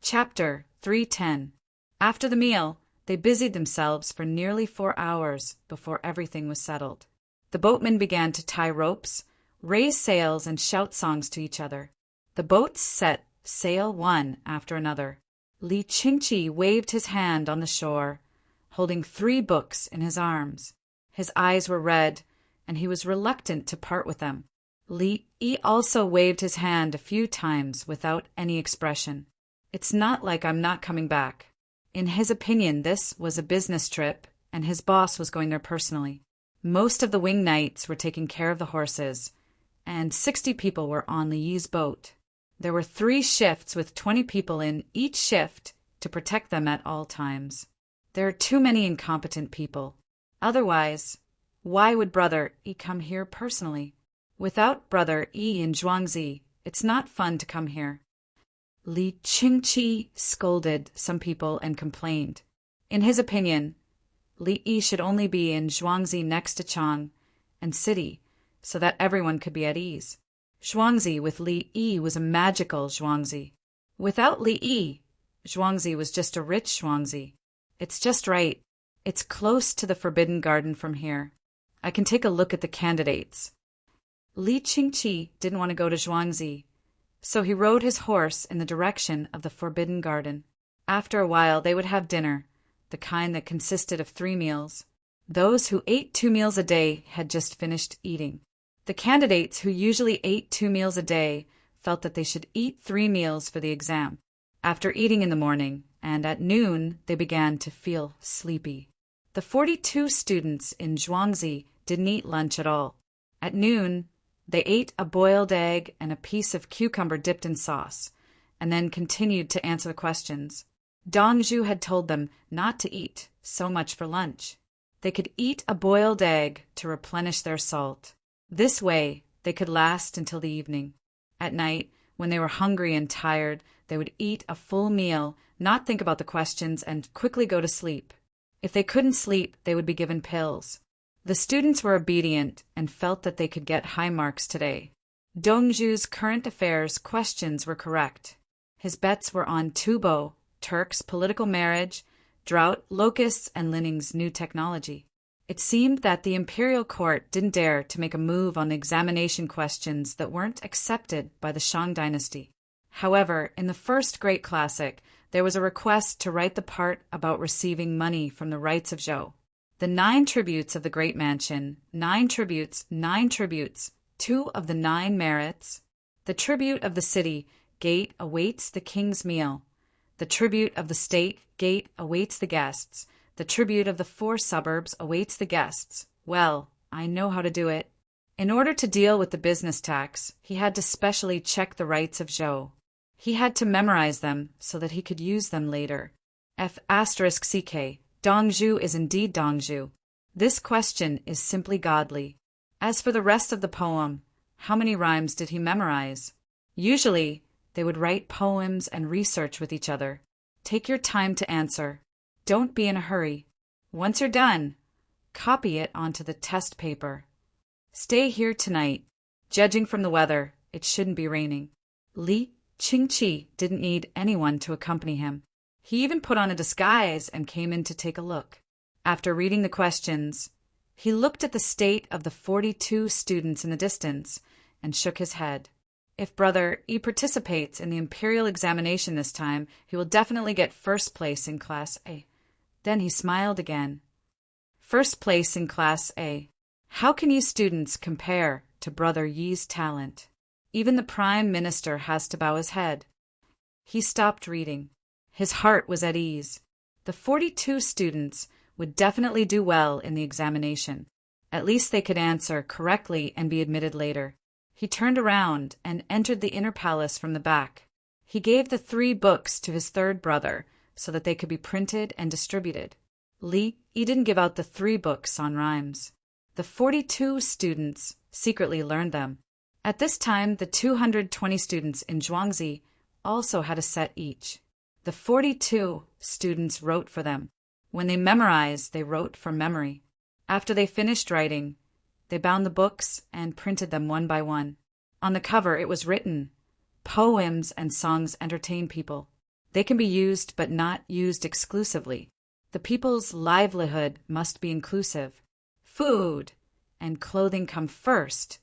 Chapter 310. After the meal, they busied themselves for nearly 4 hours before everything was settled. The boatmen began to tie ropes, raise sails, and shout songs to each other. The boats set sail one after another. Li Qingqi waved his hand on the shore, holding 3 books in his arms. His eyes were red, and he was reluctant to part with them. Li Yi also waved his hand a few times without any expression. It's not like I'm not coming back. In his opinion, this was a business trip, and his boss was going there personally. Most of the wing knights were taking care of the horses, and 60 people were on Li Yi's boat. There were 3 shifts with 20 people in each shift to protect them at all times. There are too many incompetent people. Otherwise, why would Brother Yi come here personally? Without Brother Yi in Zhuangzi, it's not fun to come here. Li Qingqi scolded some people and complained. In his opinion, Li Yi should only be in Zhuangzi next to Chang and city, so that everyone could be at ease. Zhuangzi with Li Yi was a magical Zhuangzi. Without Li Yi, Zhuangzi was just a rich Zhuangzi. It's just right. It's close to the Forbidden Garden from here. I can take a look at the candidates. Li Qingqi didn't want to go to Zhuangzi, so he rode his horse in the direction of the Forbidden Garden. After a while, they would have dinner, the kind that consisted of 3 meals. Those who ate 2 meals a day had just finished eating. The candidates who usually ate 2 meals a day felt that they should eat 3 meals for the exam. After eating in the morning and at noon, they began to feel sleepy. The 42 students in Zhuangzi didn't eat lunch at all. At noon, they ate a boiled egg and a piece of cucumber dipped in sauce, and then continued to answer the questions. Dongzhu had told them not to eat so much for lunch. They could eat a boiled egg to replenish their salt. This way, they could last until the evening. At night, when they were hungry and tired, they would eat a full meal, not think about the questions, and quickly go to sleep. If they couldn't sleep, they would be given pills. The students were obedient and felt that they could get high marks today. Dongzhu's current affairs questions were correct. His bets were on Tubo, Turk's political marriage, drought, locusts, and Lining's new technology. It seemed that the imperial court didn't dare to make a move on the examination questions that weren't accepted by the Shang dynasty. However, in the first great classic, there was a request to write the part about receiving money from the rights of Zhou. The 9 tributes of the great mansion, 9 tributes, 9 tributes, 2 of the 9 merits. The tribute of the city gate awaits the king's meal. The tribute of the state gate awaits the guests. The tribute of the 4 suburbs awaits the guests. Well, I know how to do it. In order to deal with the business tax, he had to specially check the rights of Zhou. He had to memorize them so that he could use them later. F***ck. Dongzhu is indeed Dongzhu. This question is simply godly. As for the rest of the poem, how many rhymes did he memorize? Usually, they would write poems and research with each other. Take your time to answer. Don't be in a hurry. Once you're done, copy it onto the test paper. Stay here tonight. Judging from the weather, it shouldn't be raining. Li Qingqi didn't need anyone to accompany him. He even put on a disguise and came in to take a look. After reading the questions, he looked at the state of the 42 students in the distance and shook his head. If Brother Yi participates in the imperial examination this time, he will definitely get first place in Class A. Then he smiled again. First place in Class A. How can you students compare to Brother Yi's talent? Even the Prime Minister has to bow his head. He stopped reading. His heart was at ease. The 42 students would definitely do well in the examination. At least they could answer correctly and be admitted later. He turned around and entered the inner palace from the back. He gave the 3 books to his 3rd brother so that they could be printed and distributed. Li Yi didn't give out the 3 books on rhymes. The 42 students secretly learned them. At this time, the 220 students in Zhuangzi also had a set each. The 42 students wrote for them. When they memorized, they wrote from memory. After they finished writing, they bound the books and printed them one by one. On the cover, it was written, "Poems and songs entertain people." They can be used but not used exclusively. The people's livelihood must be inclusive. Food and clothing come first.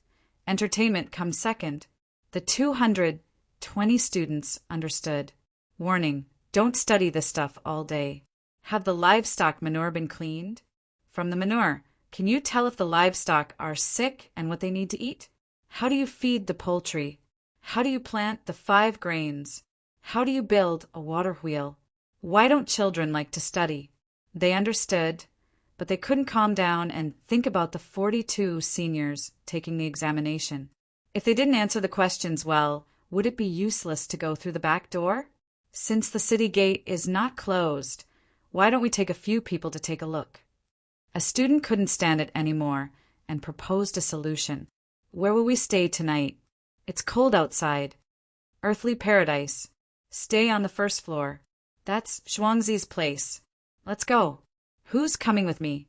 Entertainment comes second. The 220 students understood. Warning: don't study this stuff all day. Have the livestock manure been cleaned? From the manure, can you tell if the livestock are sick and what they need to eat? How do you feed the poultry? How do you plant the 5 grains? How do you build a water wheel? Why don't children like to study? They understood, but they couldn't calm down and think about the 42 seniors taking the examination. If they didn't answer the questions well, would it be useless to go through the back door? Since the city gate is not closed, why don't we take a few people to take a look? A student couldn't stand it anymore and proposed a solution. Where will we stay tonight? It's cold outside. Earthly paradise. Stay on the first floor. That's Zhuangzi's place. Let's go. Who's coming with me?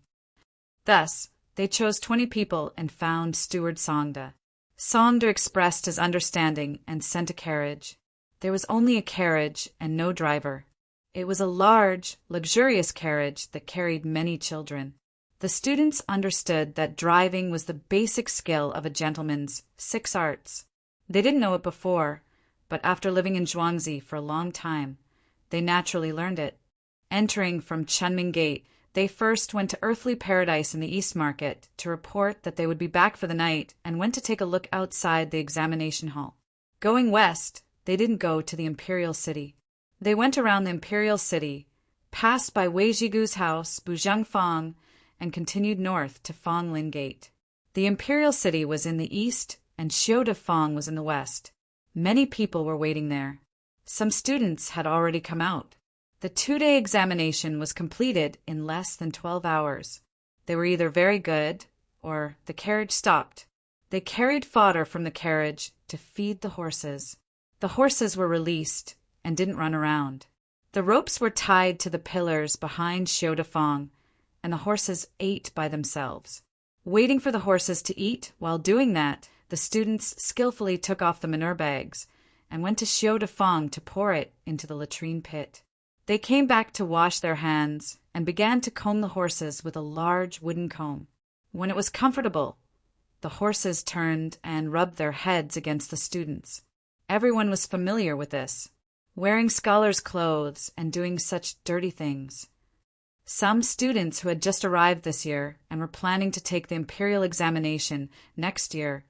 Thus, they chose 20 people and found Steward Songda. Songda expressed his understanding and sent a carriage. There was only a carriage and no driver. It was a large, luxurious carriage that carried many children. The students understood that driving was the basic skill of a gentleman's 6 arts. They didn't know it before, but after living in Zhuangzi for a long time, they naturally learned it. Entering from Chunming Gate, they first went to Earthly Paradise in the East Market to report that they would be back for the night and went to take a look outside the examination hall. Going west, they didn't go to the Imperial City. They went around the Imperial City, passed by Wei Jigu's house, Bujiangfang, and continued north to Fanglin Gate. The Imperial City was in the east and Xiudafang was in the west. Many people were waiting there. Some students had already come out. The 2-day examination was completed in less than 12 hours. They were either very good or the carriage stopped. They carried fodder from the carriage to feed the horses. The horses were released and didn't run around. The ropes were tied to the pillars behind Xiudafang, and the horses ate by themselves. Waiting for the horses to eat, while doing that, the students skillfully took off the manure bags and went to Xiudafang to pour it into the latrine pit. They came back to wash their hands and began to comb the horses with a large wooden comb. When it was comfortable, the horses turned and rubbed their heads against the students. Everyone was familiar with this, wearing scholars' clothes and doing such dirty things. Some students who had just arrived this year and were planning to take the imperial examination next year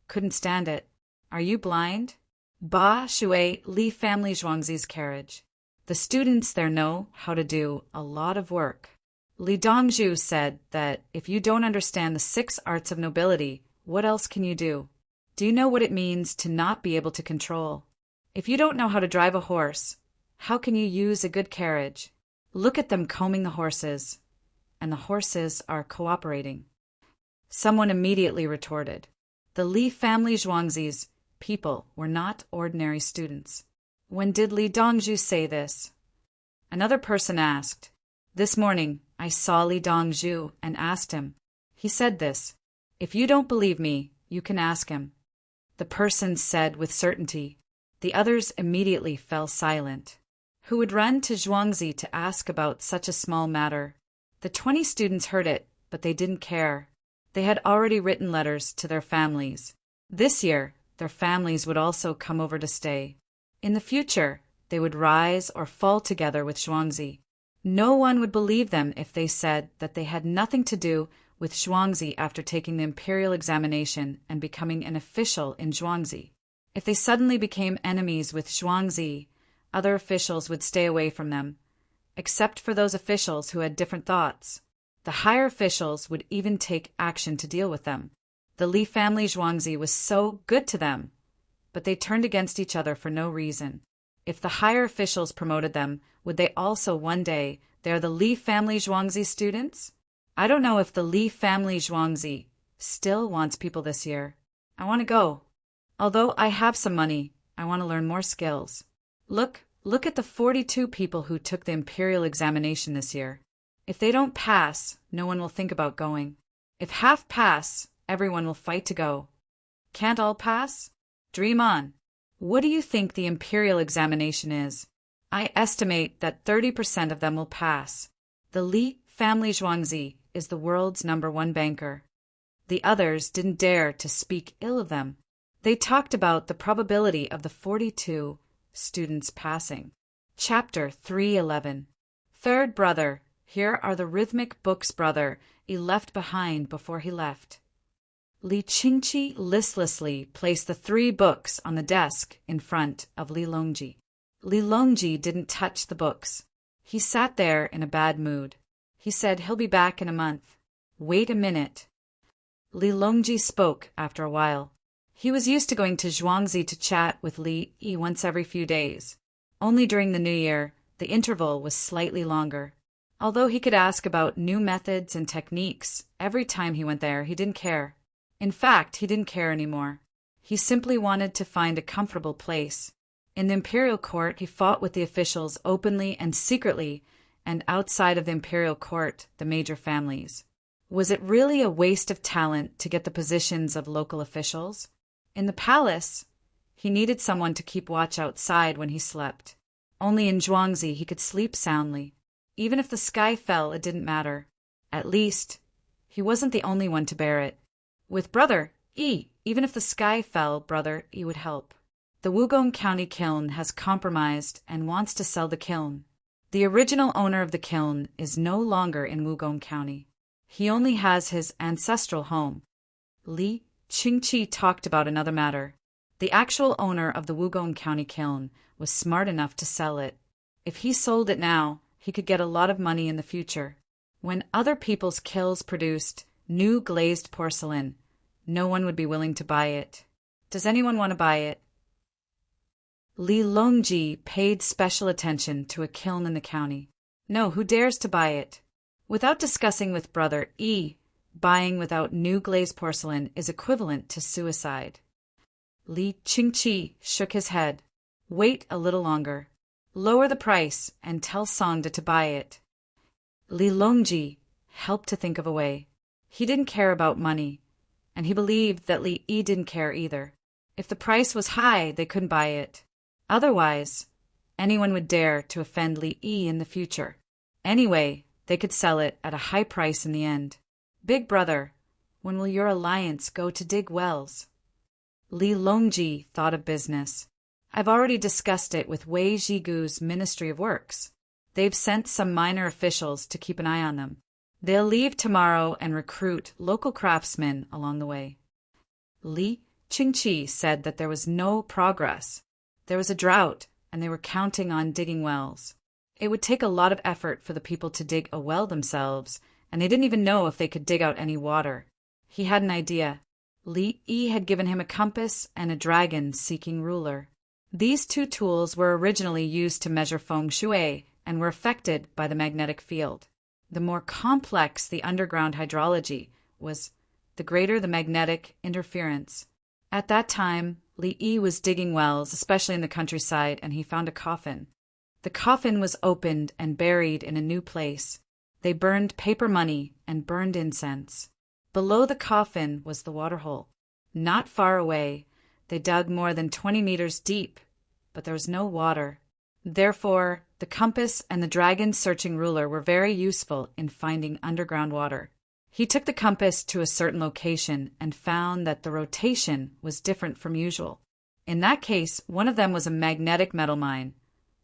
couldn't stand it. Are you blind? Ba Shui Li family Zhuangzi's carriage. The students there know how to do a lot of work. Li Dongzhu said that if you don't understand the 6 arts of nobility, what else can you do? Do you know what it means to not be able to control? If you don't know how to drive a horse, how can you use a good carriage? Look at them combing the horses, and the horses are cooperating. Someone immediately retorted. The Li family Zhuangzi's people were not ordinary students. When did Li Dongzhu say this? Another person asked. This morning, I saw Li Dongzhu and asked him. He said this. If you don't believe me, you can ask him. The person said with certainty. The others immediately fell silent. Who would run to Zhuangzi to ask about such a small matter? The 20 students heard it, but they didn't care. They had already written letters to their families. This year, their families would also come over to stay. In the future, they would rise or fall together with Zhuangzi. No one would believe them if they said that they had nothing to do with Zhuangzi after taking the imperial examination and becoming an official in Zhuangzi. If they suddenly became enemies with Zhuangzi, other officials would stay away from them, except for those officials who had different thoughts. The higher officials would even take action to deal with them. The Li family Zhuangzi was so good to them, but they turned against each other for no reason. If the higher officials promoted them, would they also one day, they're the Li family Zhuangzi students? I don't know if the Li family Zhuangzi still wants people this year. I want to go. Although I have some money, I want to learn more skills. Look at the 42 people who took the imperial examination this year. If they don't pass, no one will think about going. If half pass, everyone will fight to go. Can't all pass? Dream on. What do you think the imperial examination is? I estimate that 30% of them will pass. The Li family Zhuangzi is the world's #1 banker. The others didn't dare to speak ill of them. They talked about the probability of the 42 students passing. Chapter 311. Third brother. Here are the rhythmic books brother he left behind before he left. Li Qingqi listlessly placed the 3 books on the desk in front of Li Longji. Li Longji didn't touch the books. He sat there in a bad mood. He said he'll be back in a month. Wait a minute. Li Longji spoke after a while. He was used to going to Zhuangzi to chat with Li Yi once every few days. Only during the New Year, the interval was slightly longer. Although he could ask about new methods and techniques every time he went there, he didn't care. In fact, he didn't care anymore. He simply wanted to find a comfortable place. In the imperial court, he fought with the officials openly and secretly, and outside of the imperial court, the major families. Was it really a waste of talent to get the positions of local officials? In the palace, he needed someone to keep watch outside when he slept. Only in Zhuangzi he could sleep soundly. Even if the sky fell, it didn't matter. At least, he wasn't the only one to bear it. With Brother Yi, even if the sky fell, Brother Yi would help. The Wugong County kiln has compromised and wants to sell the kiln. The original owner of the kiln is no longer in Wugong County. He only has his ancestral home. Li Qingqi talked about another matter. The actual owner of the Wugong County kiln was smart enough to sell it. If he sold it now, he could get a lot of money in the future. When other people's kilns produced new glazed porcelain, no one would be willing to buy it. Does anyone want to buy it? Li Longji paid special attention to a kiln in the county. No, who dares to buy it? Without discussing with Brother Yi, buying without new glazed porcelain is equivalent to suicide. Li Qingqi shook his head. Wait a little longer. Lower the price and tell Songda to buy it. Li Longji helped to think of a way. He didn't care about money, and he believed that Li Yi didn't care either. If the price was high, they couldn't buy it. Otherwise, anyone would dare to offend Li Yi in the future. Anyway, they could sell it at a high price in the end. Big brother, when will your alliance go to dig wells? Li Longji thought of business. I've already discussed it with Wei Zhigu's Ministry of Works. They've sent some minor officials to keep an eye on them. They'll leave tomorrow and recruit local craftsmen along the way. Li Qingqi said that there was no progress. There was a drought, and they were counting on digging wells. It would take a lot of effort for the people to dig a well themselves, and they didn't even know if they could dig out any water. He had an idea. Li Yi had given him a compass and a dragon-seeking ruler. These 2 tools were originally used to measure feng shui and were affected by the magnetic field. The more complex the underground hydrology was, the greater the magnetic interference. At that time, Li Yi was digging wells, especially in the countryside, and he found a coffin. The coffin was opened and buried in a new place. They burned paper money and burned incense. Below the coffin was the waterhole. Not far away, they dug more than 20 meters deep, but there was no water. Therefore, the compass and the dragon-searching ruler were very useful in finding underground water. He took the compass to a certain location and found that the rotation was different from usual. In that case, one of them was a magnetic metal mine,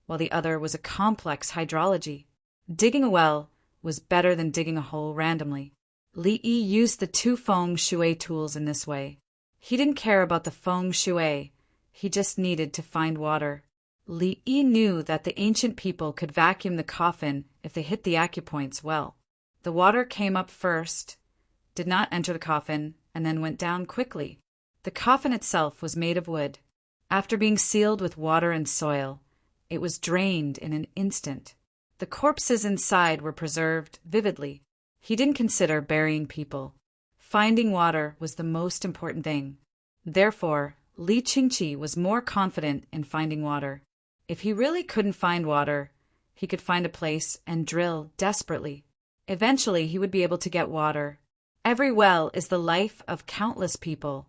while the other was a complex hydrology. Digging a well was better than digging a hole randomly. Li Yi used the 2 feng shui tools in this way. He didn't care about the feng shui, he just needed to find water. Li Yi knew that the ancient people could vacuum the coffin if they hit the acupoints well. The water came up first, did not enter the coffin, and then went down quickly. The coffin itself was made of wood. After being sealed with water and soil, it was drained in an instant. The corpses inside were preserved vividly. He didn't consider burying people. Finding water was the most important thing. Therefore, Li Qingqi was more confident in finding water. If he really couldn't find water, he could find a place and drill desperately. Eventually, he would be able to get water. Every well is the life of countless people,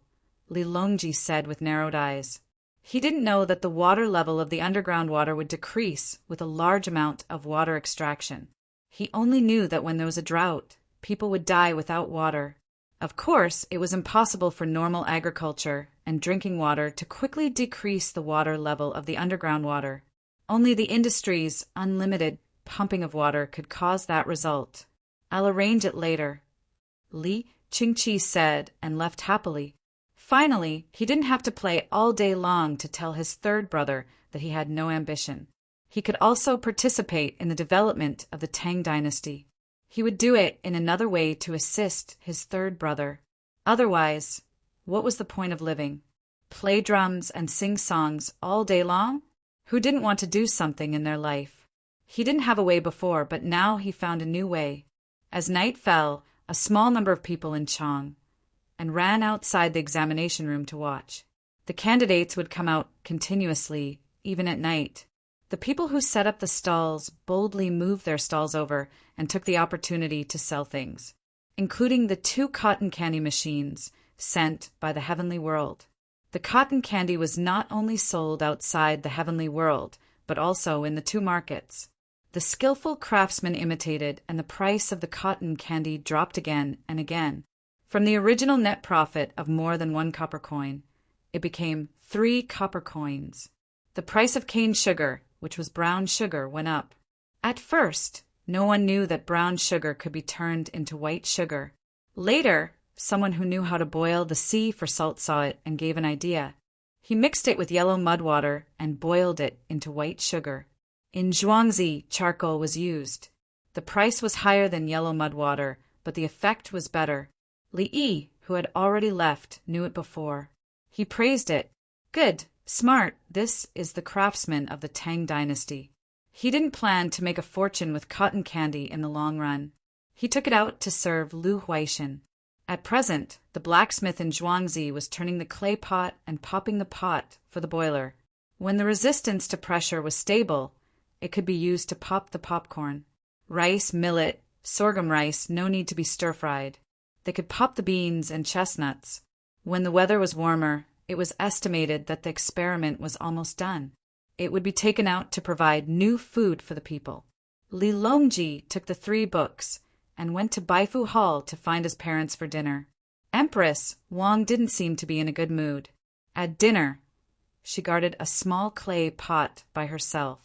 Li Longji said with narrowed eyes. He didn't know that the water level of the underground water would decrease with a large amount of water extraction. He only knew that when there was a drought, people would die without water. Of course, it was impossible for normal agriculture and drinking water to quickly decrease the water level of the underground water. Only the industry's unlimited pumping of water could cause that result. I'll arrange it later, Li Qingqi said and left happily. Finally, he didn't have to play all day long to tell his third brother that he had no ambition. He could also participate in the development of the Tang dynasty. He would do it in another way to assist his third brother. Otherwise, what was the point of living? Play drums and sing songs all day long? Who didn't want to do something in their life? He didn't have a way before, but now he found a new way. As night fell, a small number of people in Chang and ran outside the examination room to watch. The candidates would come out continuously, even at night. The people who set up the stalls boldly moved their stalls over and took the opportunity to sell things, including the 2 cotton candy machines sent by the heavenly world. The cotton candy was not only sold outside the heavenly world, but also in the 2 markets. The skillful craftsmen imitated, and the price of the cotton candy dropped again and again. From the original net profit of more than 1 copper coin, it became 3 copper coins. The price of cane sugar, which was brown sugar, went up. At first, no one knew that brown sugar could be turned into white sugar. Later, someone who knew how to boil the sea for salt saw it and gave an idea. He mixed it with yellow mud water and boiled it into white sugar. In Zhuangzi, charcoal was used. The price was higher than yellow mud water, but the effect was better. Li Yi, who had already left, knew it before. He praised it. Good. Smart, this is the craftsman of the Tang dynasty. He didn't plan to make a fortune with cotton candy in the long run. He took it out to serve Lu Huaixin. At present, the blacksmith in Zhuangzi was turning the clay pot and popping the pot for the boiler. When the resistance to pressure was stable, it could be used to pop the popcorn. Rice, millet, sorghum rice, no need to be stir-fried. They could pop the beans and chestnuts. When the weather was warmer, it was estimated that the experiment was almost done. It would be taken out to provide new food for the people. Li Longji took the 3 books and went to Baifu Hall to find his parents for dinner. Empress Wang didn't seem to be in a good mood. At dinner, she guarded a small clay pot by herself.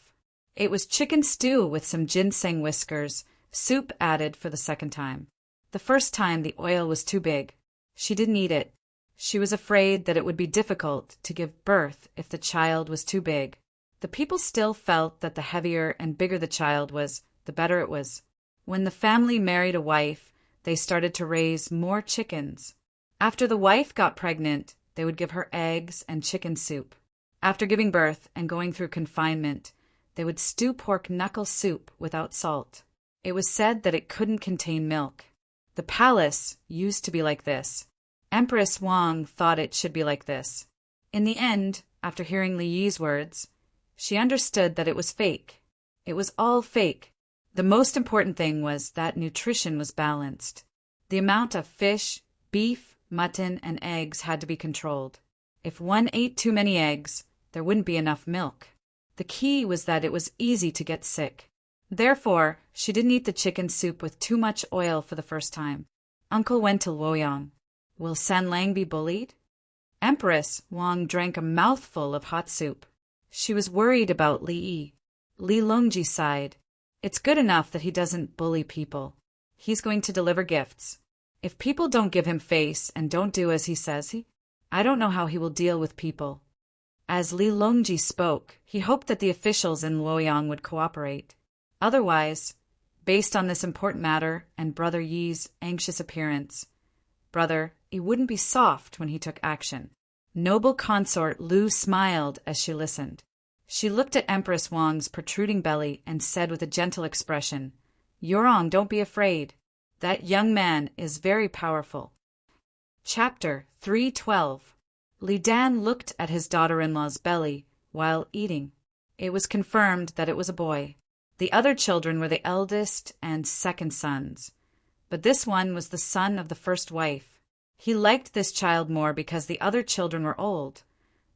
It was chicken stew with some ginseng whiskers, soup added for the second time. The first time the oil was too big. She didn't eat it. She was afraid that it would be difficult to give birth if the child was too big. The people still felt that the heavier and bigger the child was, the better it was. When the family married a wife, they started to raise more chickens. After the wife got pregnant, they would give her eggs and chicken soup. After giving birth and going through confinement, they would stew pork knuckle soup without salt. It was said that it couldn't contain milk. The palace used to be like this. Empress Wang thought it should be like this. In the end, after hearing Li Yi's words, she understood that it was fake. It was all fake. The most important thing was that nutrition was balanced. The amount of fish, beef, mutton, and eggs had to be controlled. If one ate too many eggs, there wouldn't be enough milk. The key was that it was easy to get sick. Therefore, she didn't eat the chicken soup with too much oil for the first time. Uncle went to Luoyang. Will San Lang be bullied? Empress Wang drank a mouthful of hot soup. She was worried about Li Yi. Li Longji sighed. It's good enough that he doesn't bully people. He's going to deliver gifts. If people don't give him face and don't do as he says, I don't know how he will deal with people. As Li Longji spoke, he hoped that the officials in Luoyang would cooperate. Otherwise, based on this important matter and Brother Yi's anxious appearance, Brother Yi wouldn't be soft when he took action. Noble consort Lu smiled as she listened. She looked at Empress Wang's protruding belly and said with a gentle expression, Yorong, don't be afraid. That young man is very powerful. Chapter 312. Li Dan looked at his daughter-in-law's belly while eating. It was confirmed that it was a boy. The other children were the eldest and second sons, but this one was the son of the first wife. He liked this child more because the other children were old,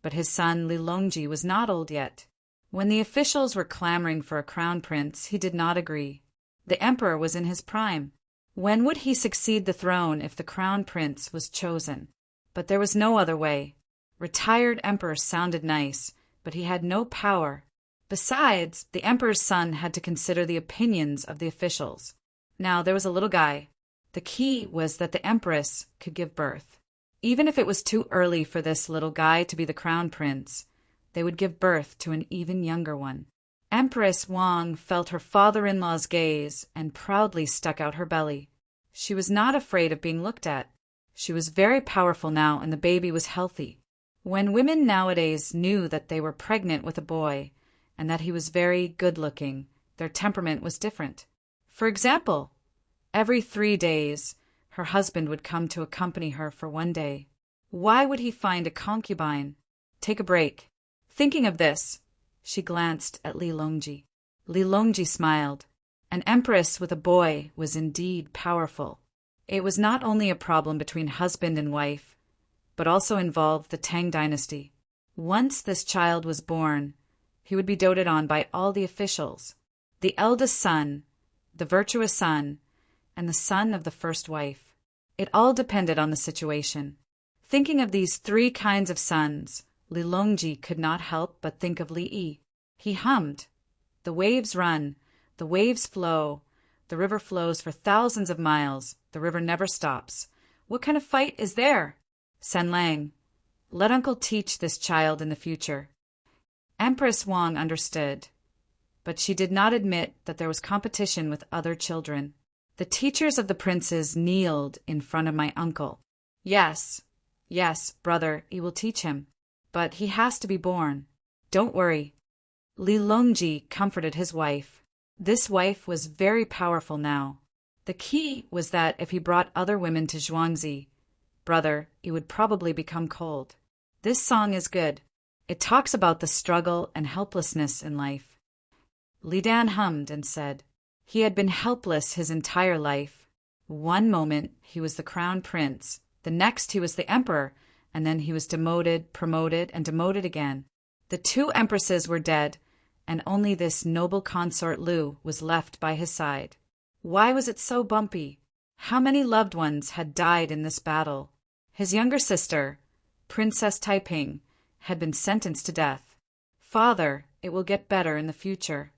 but his son Li Longji was not old yet. When the officials were clamoring for a crown prince, he did not agree. The emperor was in his prime. When would he succeed the throne if the crown prince was chosen? But there was no other way. Retired emperor sounded nice, but he had no power. Besides, the emperor's son had to consider the opinions of the officials. Now there was a little guy. The key was that the empress could give birth. Even if it was too early for this little guy to be the crown prince, they would give birth to an even younger one. Empress Wang felt her father-in-law's gaze and proudly stuck out her belly. She was not afraid of being looked at. She was very powerful now, and the baby was healthy. When women nowadays knew that they were pregnant with a boy and that he was very good-looking, their temperament was different. For example, every 3 days, her husband would come to accompany her for 1 day. Why would he find a concubine? Take a break. Thinking of this, she glanced at Li Longji. Li Longji smiled. An empress with a boy was indeed powerful. It was not only a problem between husband and wife, but also involved the Tang dynasty. Once this child was born, he would be doted on by all the officials. The eldest son, the virtuous son, and the son of the first wife. It all depended on the situation. Thinking of these 3 kinds of sons, Li Longji could not help but think of Li Yi. He hummed. The waves run, the waves flow, the river flows for thousands of miles, the river never stops. What kind of fight is there? Sen Lang, let uncle teach this child in the future. Empress Wang understood, but she did not admit that there was competition with other children. The teachers of the princes kneeled in front of my uncle. Yes, brother, he will teach him. But he has to be born. Don't worry. Li Longji comforted his wife. This wife was very powerful now. The key was that if he brought other women to Zhuangzi, brother, he would probably become cold. This song is good. It talks about the struggle and helplessness in life. Li Dan hummed and said, he had been helpless his entire life. One moment he was the crown prince, the next he was the emperor, and then he was demoted, promoted, and demoted again. The 2 empresses were dead, and only this noble consort Lu was left by his side. Why was it so bumpy? How many loved ones had died in this battle? His younger sister, Princess Taiping, had been sentenced to death. Father, it will get better in the future.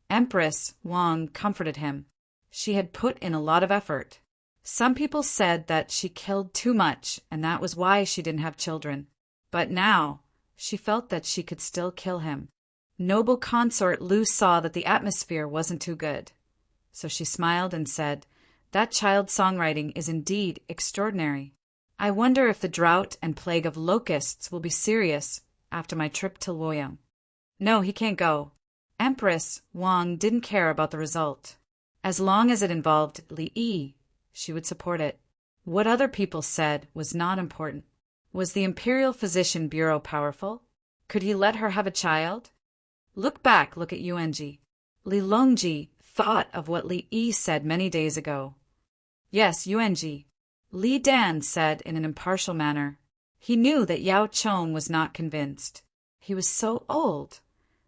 Empress Wang comforted him. She had put in a lot of effort. Some people said that she killed too much, and that was why she didn't have children. But now, she felt that she could still kill him. Noble consort Lu saw that the atmosphere wasn't too good. So she smiled and said, that child's songwriting is indeed extraordinary. I wonder if the drought and plague of locusts will be serious after my trip to Luoyang. No, he can't go. Empress Wang didn't care about the result. As long as it involved Li Yi, she would support it. What other people said was not important. Was the Imperial Physician Bureau powerful? Could he let her have a child? Look at Yuanji. Li Longji thought of what Li Yi said many days ago. Yes, Yuanji. Li Dan said in an impartial manner. He knew that Yao Chong was not convinced. He was so old,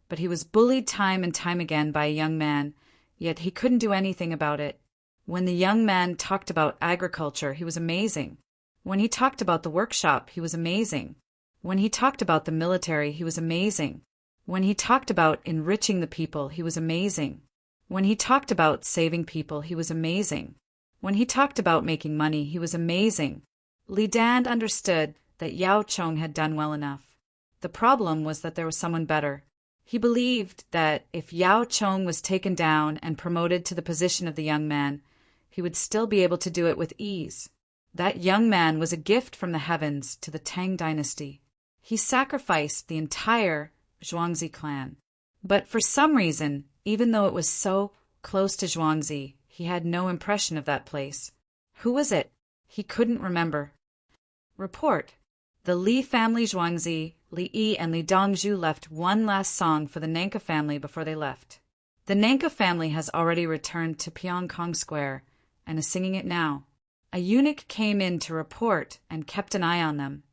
but he was bullied time and time again by a young man, yet he couldn't do anything about it. When the young man talked about agriculture, he was amazing. When he talked about the workshop, he was amazing. When he talked about the military, he was amazing. When he talked about enriching the people, he was amazing. When he talked about saving people, he was amazing. When he talked about making money, he was amazing. Li Dan understood that Yao Chong had done well enough. The problem was that there was someone better. He believed that if Yao Chong was taken down and promoted to the position of the young man, he would still be able to do it with ease. That young man was a gift from the heavens to the Tang dynasty. He sacrificed the entire Zhuangzi clan. But for some reason, even though it was so close to Zhuangzi, he had no impression of that place. Who was it? He couldn't remember. Report. The Li family Zhuangzi, Li Yi, and Li Dongzhu left one last song for the Nanka family before they left. The Nanka family has already returned to Pyongkong Square and is singing it now. A eunuch came in to report and kept an eye on them.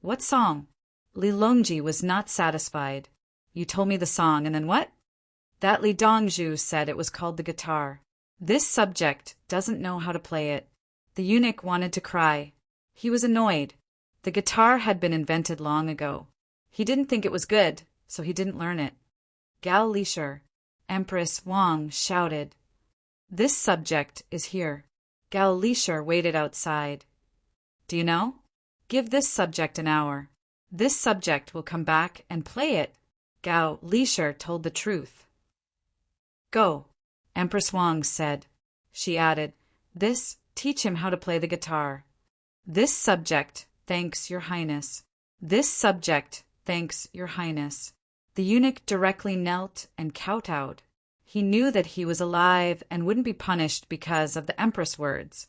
What song? Li Longji was not satisfied. You told me the song, and then what? That Li Dongzhu said it was called the guitar. This subject doesn't know how to play it. The eunuch wanted to cry. He was annoyed. The guitar had been invented long ago. He didn't think it was good, so he didn't learn it. Gao Lishur, Empress Wang shouted. This subject is here. Gao Lishur waited outside. Do you know? Give this subject an hour. This subject will come back and play it. Gao Lishur told the truth. Go, Empress Wang said. She added, This, teach him how to play the guitar. This subject, thanks your highness. This subject, thanks your highness. The eunuch directly knelt and kowtowed. He knew that he was alive and wouldn't be punished because of the empress' words.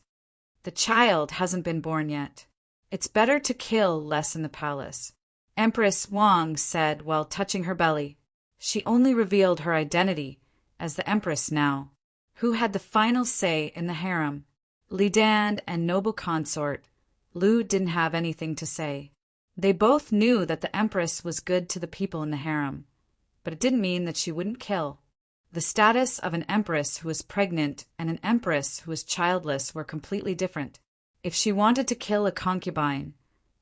The child hasn't been born yet. It's better to kill less in the palace. Empress Wang said while touching her belly. She only revealed her identity as the empress now, who had the final say in the harem. Li Dan and noble consort, Lu didn't have anything to say. They both knew that the empress was good to the people in the harem, but it didn't mean that she wouldn't kill. The status of an empress who was pregnant and an empress who was childless were completely different. If she wanted to kill a concubine,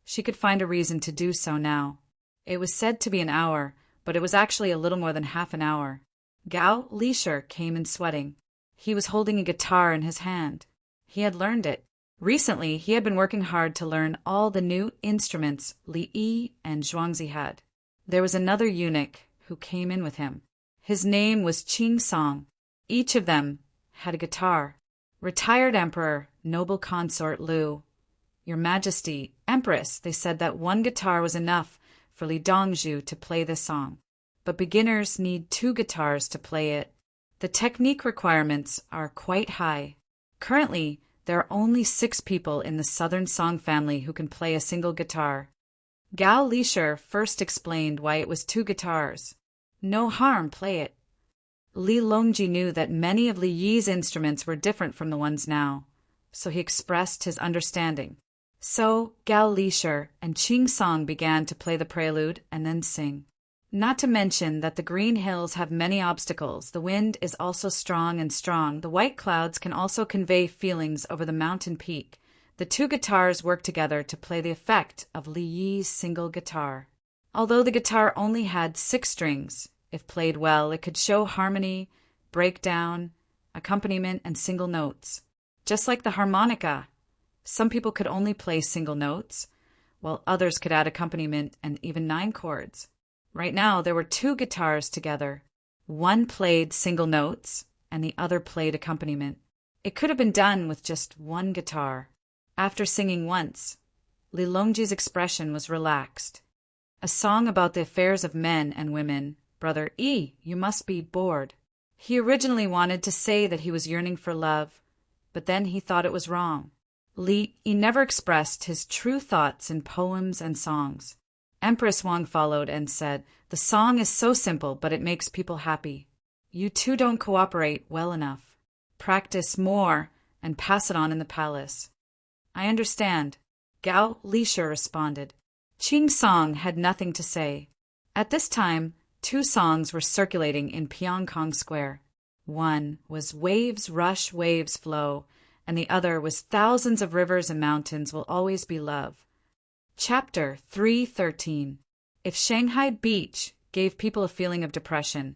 she could find a reason to do so now. It was said to be an hour, but it was actually a little more than half an hour. Gao Lishur came in sweating. He was holding a guitar in his hand. He had learned it. Recently, he had been working hard to learn all the new instruments Li Yi and Zhuangzi had. There was another eunuch who came in with him. His name was Qing Song. Each of them had a guitar. Retired Emperor, noble consort Lu. Your Majesty, Empress, they said that one guitar was enough for Li Dongzhu to play this song. But beginners need 2 guitars to play it. The technique requirements are quite high. Currently, there are only 6 people in the Southern Song family who can play a single guitar. Gao Lishur first explained why it was 2 guitars. No harm, play it. Li Longji knew that many of Li Yi's instruments were different from the ones now, so he expressed his understanding. So Gao Lishur and Qing Song began to play the prelude and then sing. Not to mention that the green hills have many obstacles. The wind is also strong and strong. The white clouds can also convey feelings over the mountain peak. The 2 guitars work together to play the effect of Li Yi's single guitar. Although the guitar only had 6 strings, if played well, it could show harmony, breakdown, accompaniment, and single notes. Just like the harmonica, some people could only play single notes, while others could add accompaniment and even 9 chords. Right now, there were 2 guitars together. One played single notes, and the other played accompaniment. It could have been done with just 1 guitar. After singing once, Li Longji's expression was relaxed. A song about the affairs of men and women. Brother E, you must be bored. He originally wanted to say that he was yearning for love, but then he thought it was wrong. Li never expressed his true thoughts in poems and songs. Empress Wang followed and said, The song is so simple, but it makes people happy. You 2 don't cooperate well enough. Practice more and pass it on in the palace. I understand, Gao Lishur responded. Qing Song had nothing to say. At this time, 2 songs were circulating in Pyongkong Square. One was Waves Rush, Waves Flow, and the other was Thousands of Rivers and Mountains Will Always Be Love. Chapter 3:13. If Shanghai Beach gave people a feeling of depression,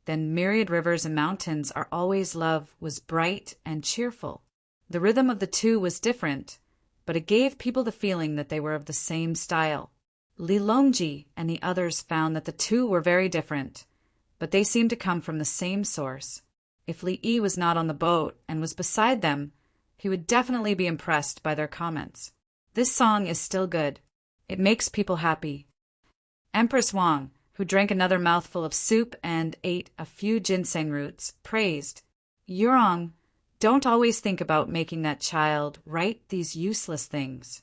then myriad rivers and mountains are always love was bright and cheerful. The rhythm of the 2 was different, but it gave people the feeling that they were of the same style. Li Longji and the others found that the 2 were very different, but they seemed to come from the same source. If Li Yi was not on the boat and was beside them, he would definitely be impressed by their comments. This song is still good. It makes people happy. Empress Wang, who drank another mouthful of soup and ate a few ginseng roots, praised, Yurong, don't always think about making that child write these useless things.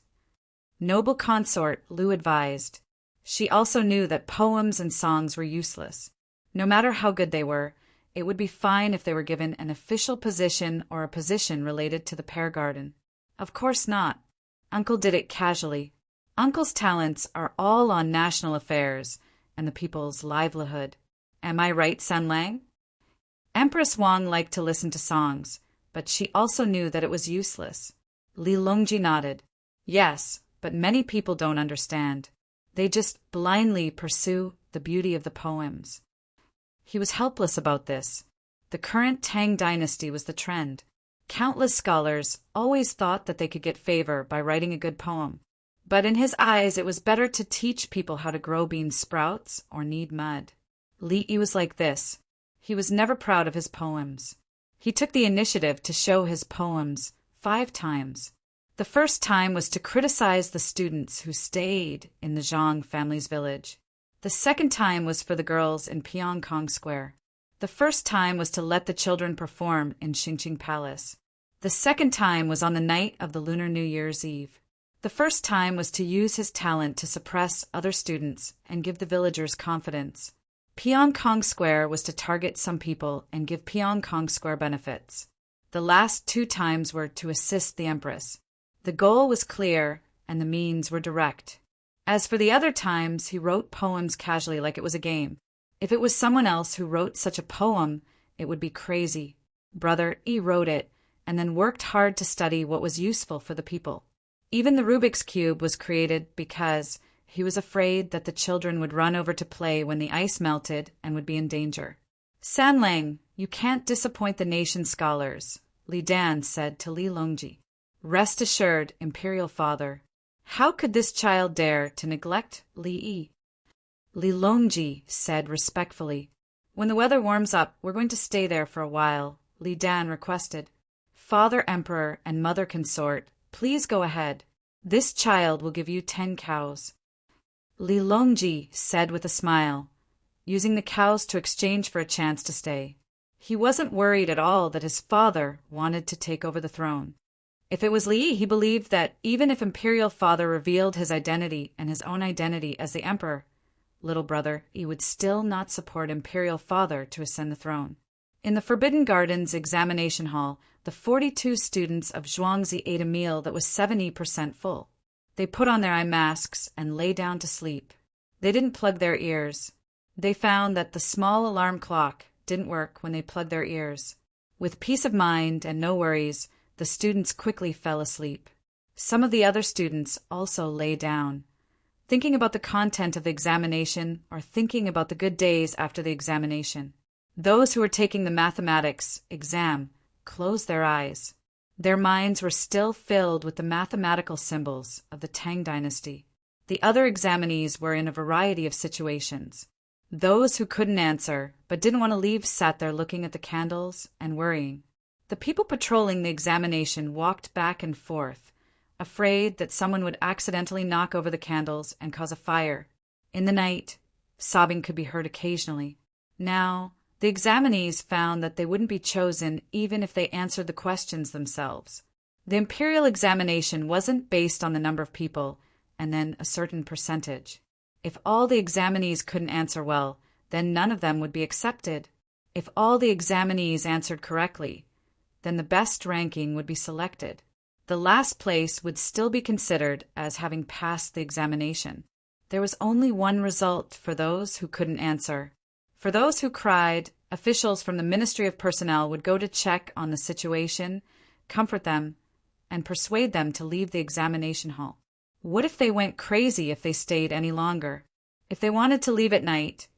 Noble consort, Lu advised. She also knew that poems and songs were useless. No matter how good they were, it would be fine if they were given an official position or a position related to the pear garden. Of course not. Uncle did it casually. Uncle's talents are all on national affairs and the people's livelihood. Am I right, San Lang? Empress Wang liked to listen to songs, but she also knew that it was useless. Li Longji nodded. Yes, but many people don't understand. They just blindly pursue the beauty of the poems. He was helpless about this. The current Tang dynasty was the trend. Countless scholars always thought that they could get favor by writing a good poem. But in his eyes, it was better to teach people how to grow bean sprouts or knead mud. Li Yi was like this. He was never proud of his poems. He took the initiative to show his poems 5 times. The first time was to criticize the students who stayed in the Zhang family's village. The second time was for the girls in Pyongkong Square. The first time was to let the children perform in Xingqing Palace. The second time was on the night of the Lunar New Year's Eve. The first time was to use his talent to suppress other students and give the villagers confidence. Pyongkong Square was to target some people and give Pyongkong Square benefits. The last 2 times were to assist the Empress. The goal was clear and the means were direct. As for the other times, he wrote poems casually like it was a game. If it was someone else who wrote such a poem, it would be crazy. Brother E wrote it and then worked hard to study what was useful for the people. Even the Rubik's Cube was created because he was afraid that the children would run over to play when the ice melted and would be in danger. San Lang, you can't disappoint the nation's scholars, Li Dan said to Li Longji. Rest assured, Imperial Father. How could this child dare to neglect Li Yi? Li Longji said respectfully. When the weather warms up, we're going to stay there for a while, Li Dan requested. Father Emperor and Mother Consort, please go ahead. This child will give you 10 cows. Li Longji said with a smile, using the cows to exchange for a chance to stay. He wasn't worried at all that his father wanted to take over the throne. If it was Li, he believed that even if Imperial Father revealed his identity and his own identity as the Emperor, little brother, he would still not support Imperial Father to ascend the throne. In the Forbidden Gardens examination hall, the 42 students of Zhuangzi ate a meal that was 70% full. They put on their eye masks and lay down to sleep. They didn't plug their ears. They found that the small alarm clock didn't work when they plugged their ears. With peace of mind and no worries, the students quickly fell asleep. Some of the other students also lay down, thinking about the content of the examination or thinking about the good days after the examination. Those who were taking the mathematics exam closed their eyes. Their minds were still filled with the mathematical symbols of the Tang dynasty. The other examinees were in a variety of situations. Those who couldn't answer but didn't want to leave sat there looking at the candles and worrying. The people patrolling the examination walked back and forth, afraid that someone would accidentally knock over the candles and cause a fire. In the night, sobbing could be heard occasionally. Now, the examinees found that they wouldn't be chosen even if they answered the questions themselves. The imperial examination wasn't based on the number of people and then a certain percentage. If all the examinees couldn't answer well, then none of them would be accepted. If all the examinees answered correctly, then the best ranking would be selected. The last place would still be considered as having passed the examination. There was only one result for those who couldn't answer. For those who cried, officials from the Ministry of Personnel would go to check on the situation, comfort them, and persuade them to leave the examination hall. What if they went crazy if they stayed any longer? If they wanted to leave at night,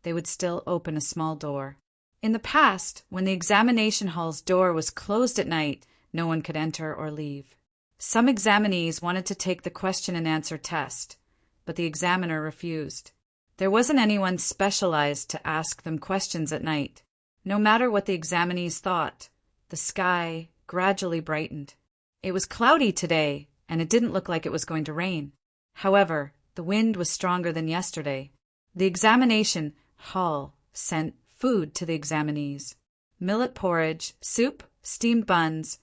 they would still open a small door. In the past, when the examination hall's door was closed at night, no one could enter or leave. Some examinees wanted to take the question and answer test, but the examiner refused. There wasn't anyone specialized to ask them questions at night. No matter what the examinees thought, the sky gradually brightened. It was cloudy today, and it didn't look like it was going to rain. However, the wind was stronger than yesterday. The examination hall sent food to the examinees. Millet porridge, soup, steamed buns,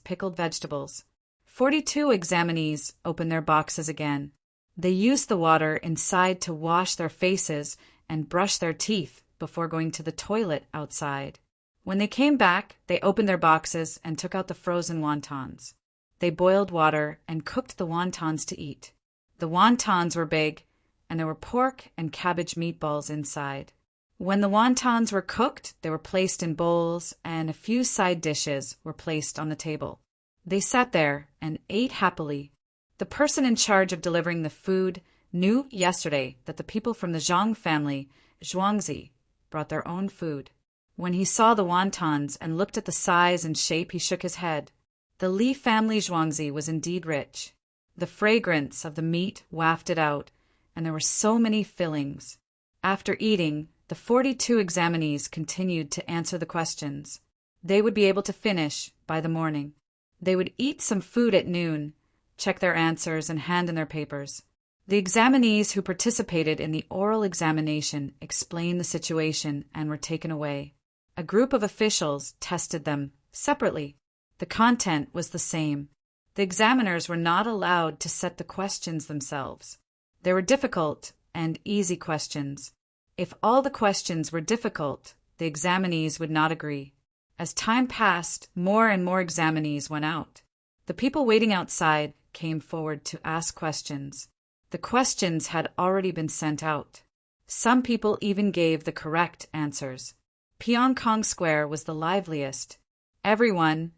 pickled vegetables. 42 examinees opened their boxes again. They used the water inside to wash their faces and brush their teeth before going to the toilet outside. When they came back, they opened their boxes and took out the frozen wontons. They boiled water and cooked the wontons to eat. The wontons were big, and there were pork and cabbage meatballs inside. When the wontons were cooked, they were placed in bowls, and a few side dishes were placed on the table. They sat there and ate happily. The person in charge of delivering the food knew yesterday that the people from the Zhang family, Zhuangzi, brought their own food. When he saw the wontons and looked at the size and shape, he shook his head. The Li family Zhuangzi was indeed rich. The fragrance of the meat wafted out, and there were so many fillings. After eating, the 42 examinees continued to answer the questions. They would be able to finish by the morning. They would eat some food at noon, check their answers, and hand in their papers. The examinees who participated in the oral examination explained the situation and were taken away. A group of officials tested them separately. The content was the same. The examiners were not allowed to set the questions themselves. There were difficult and easy questions. If all the questions were difficult, the examinees would not agree. As time passed, more and more examinees went out. The people waiting outside came forward to ask questions. The questions had already been sent out. Some people even gave the correct answers. Pyongkong Square was the liveliest. Everyone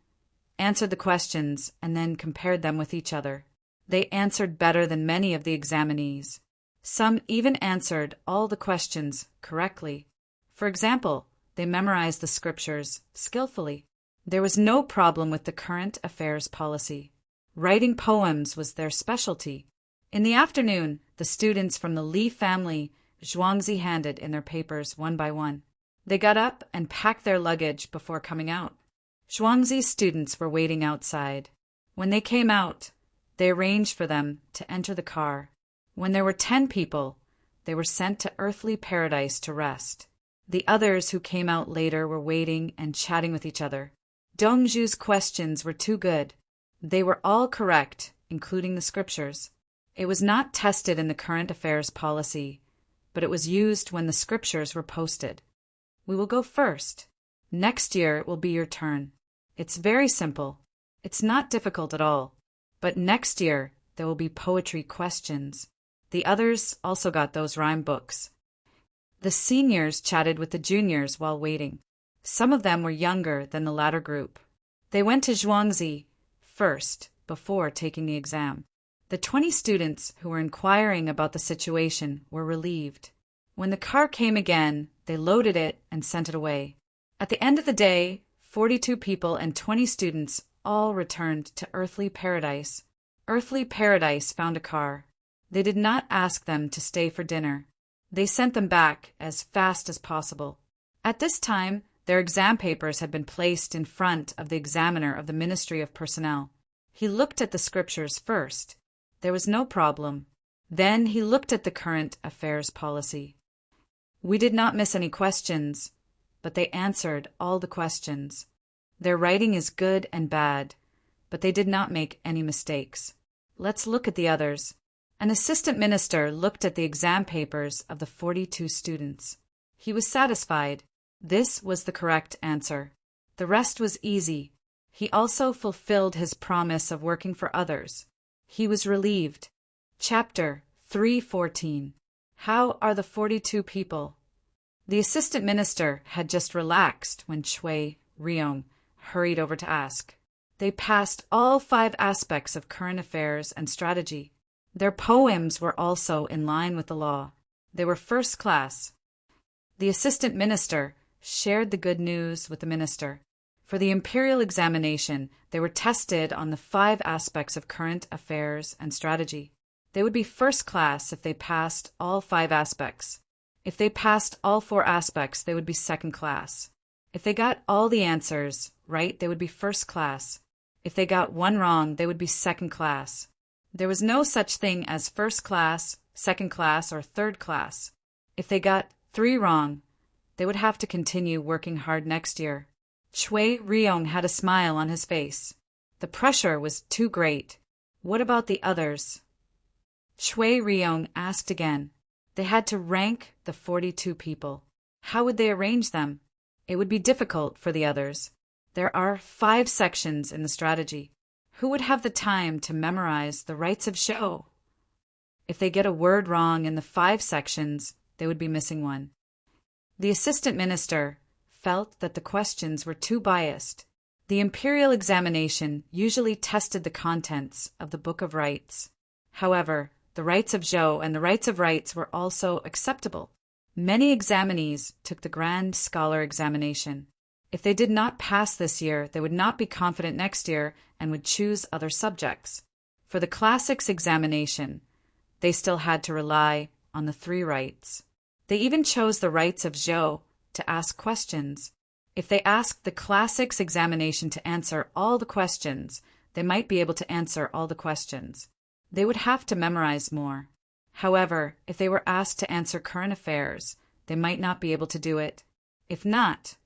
answered the questions and then compared them with each other. They answered better than many of the examinees. Some even answered all the questions correctly. For example, they memorized the scriptures skillfully. There was no problem with the current affairs policy. Writing poems was their specialty. In the afternoon, the students from the Li family Zhuangzi handed in their papers one by one. They got up and packed their luggage before coming out. Zhuangzi's students were waiting outside. When they came out, they arranged for them to enter the car. When there were 10 people, they were sent to earthly paradise to rest. The others who came out later were waiting and chatting with each other. Dongzhu's questions were too good. They were all correct, including the scriptures. It was not tested in the current affairs policy, but it was used when the scriptures were posted. We will go first. Next year it will be your turn. It's very simple. It's not difficult at all. But next year there will be poetry questions. The others also got those rhyme books. The seniors chatted with the juniors while waiting. Some of them were younger than the latter group. They went to Zhuangzi first before taking the exam. The 20 students who were inquiring about the situation were relieved. When the car came again, they loaded it and sent it away. At the end of the day, 42 people and 20 students all returned to earthly paradise. Earthly paradise found a car. They did not ask them to stay for dinner. They sent them back as fast as possible. At this time, their exam papers had been placed in front of the examiner of the Ministry of Personnel. He looked at the scriptures first. There was no problem. Then he looked at the current affairs policy. We did not miss any questions, but they answered all the questions. Their writing is good and bad, but they did not make any mistakes. Let's look at the others. An assistant minister looked at the exam papers of the 42 students. He was satisfied. This was the correct answer. The rest was easy. He also fulfilled his promise of working for others. He was relieved. Chapter 3:14. How are the 42 people? The assistant minister had just relaxed when Chui Ryong hurried over to ask. They passed all 5 aspects of current affairs and strategy. Their poems were also in line with the law. They were first class. The assistant minister shared the good news with the minister. For the imperial examination, they were tested on the 5 aspects of current affairs and strategy. They would be first class if they passed all 5 aspects. If they passed all 4 aspects, they would be second class. If they got all the answers right, they would be first class. If they got one wrong, they would be second class. There was no such thing as first class, second class, or third class. If they got 3 wrong, they would have to continue working hard next year. Chui Ryong had a smile on his face. The pressure was too great. What about the others? Chui Ryong asked again. They had to rank the 42 people. How would they arrange them? It would be difficult for the others. There are 5 sections in the strategy. Who would have the time to memorize the rights of show? If they get a word wrong in the 5 sections, they would be missing one. The assistant minister felt that the questions were too biased. The imperial examination usually tested the contents of the Book of Rites. However, the rights of Zhou and the rights of rights were also acceptable. Many examinees took the Grand Scholar examination. If they did not pass this year, they would not be confident next year and would choose other subjects. For the classics examination, they still had to rely on the 3 rights. They even chose the rights of Zhou to ask questions. If they asked the classics examination to answer all the questions, they might be able to answer all the questions. They would have to memorize more. However, if they were asked to answer current affairs, they might not be able to do it. If not,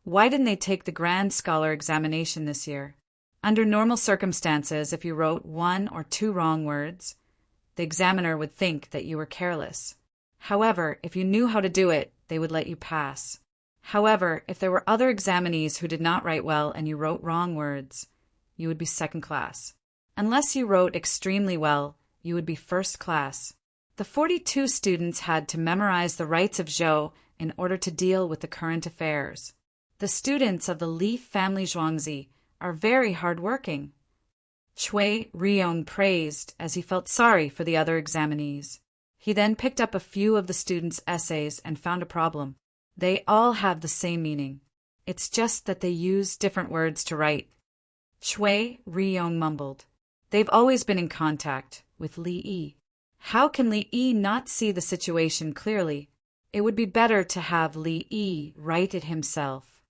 why didn't they take the Grand Scholar examination this year? Under normal circumstances, if you wrote 1 or 2 wrong words, the examiner would think that you were careless. However, if you knew how to do it, they would let you pass. However, if there were other examinees who did not write well and you wrote wrong words, you would be second class. Unless you wrote extremely well, you would be first class. The 42 students had to memorize the rights of Zhou in order to deal with the current affairs. The students of the Li family Zhuangzi are very hard-working. Cui Riong praised as he felt sorry for the other examinees. He then picked up a few of the students' essays and found a problem. They all have the same meaning. It's just that they use different words to write. Cui Riong mumbled. They've always been in contact with Li Yi. How can Li Yi not see the situation clearly? It would be better to have Li Yi write it himself.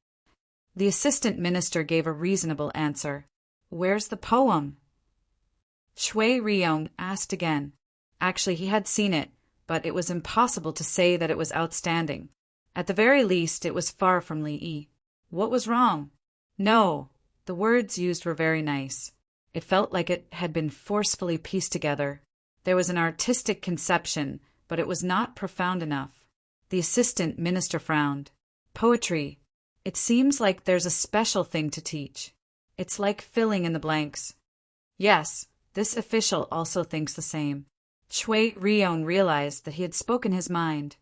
The assistant minister gave a reasonable answer. Where's the poem? Cui Riong asked again. Actually, he had seen it, but it was impossible to say that it was outstanding. At the very least, it was far from Li Yi. What was wrong? No, the words used were very nice. It felt like it had been forcefully pieced together. There was an artistic conception, but it was not profound enough. The assistant minister frowned. Poetry. It seems like there's a special thing to teach. It's like filling in the blanks. Yes, this official also thinks the same. Cui Riong realized that he had spoken his mind.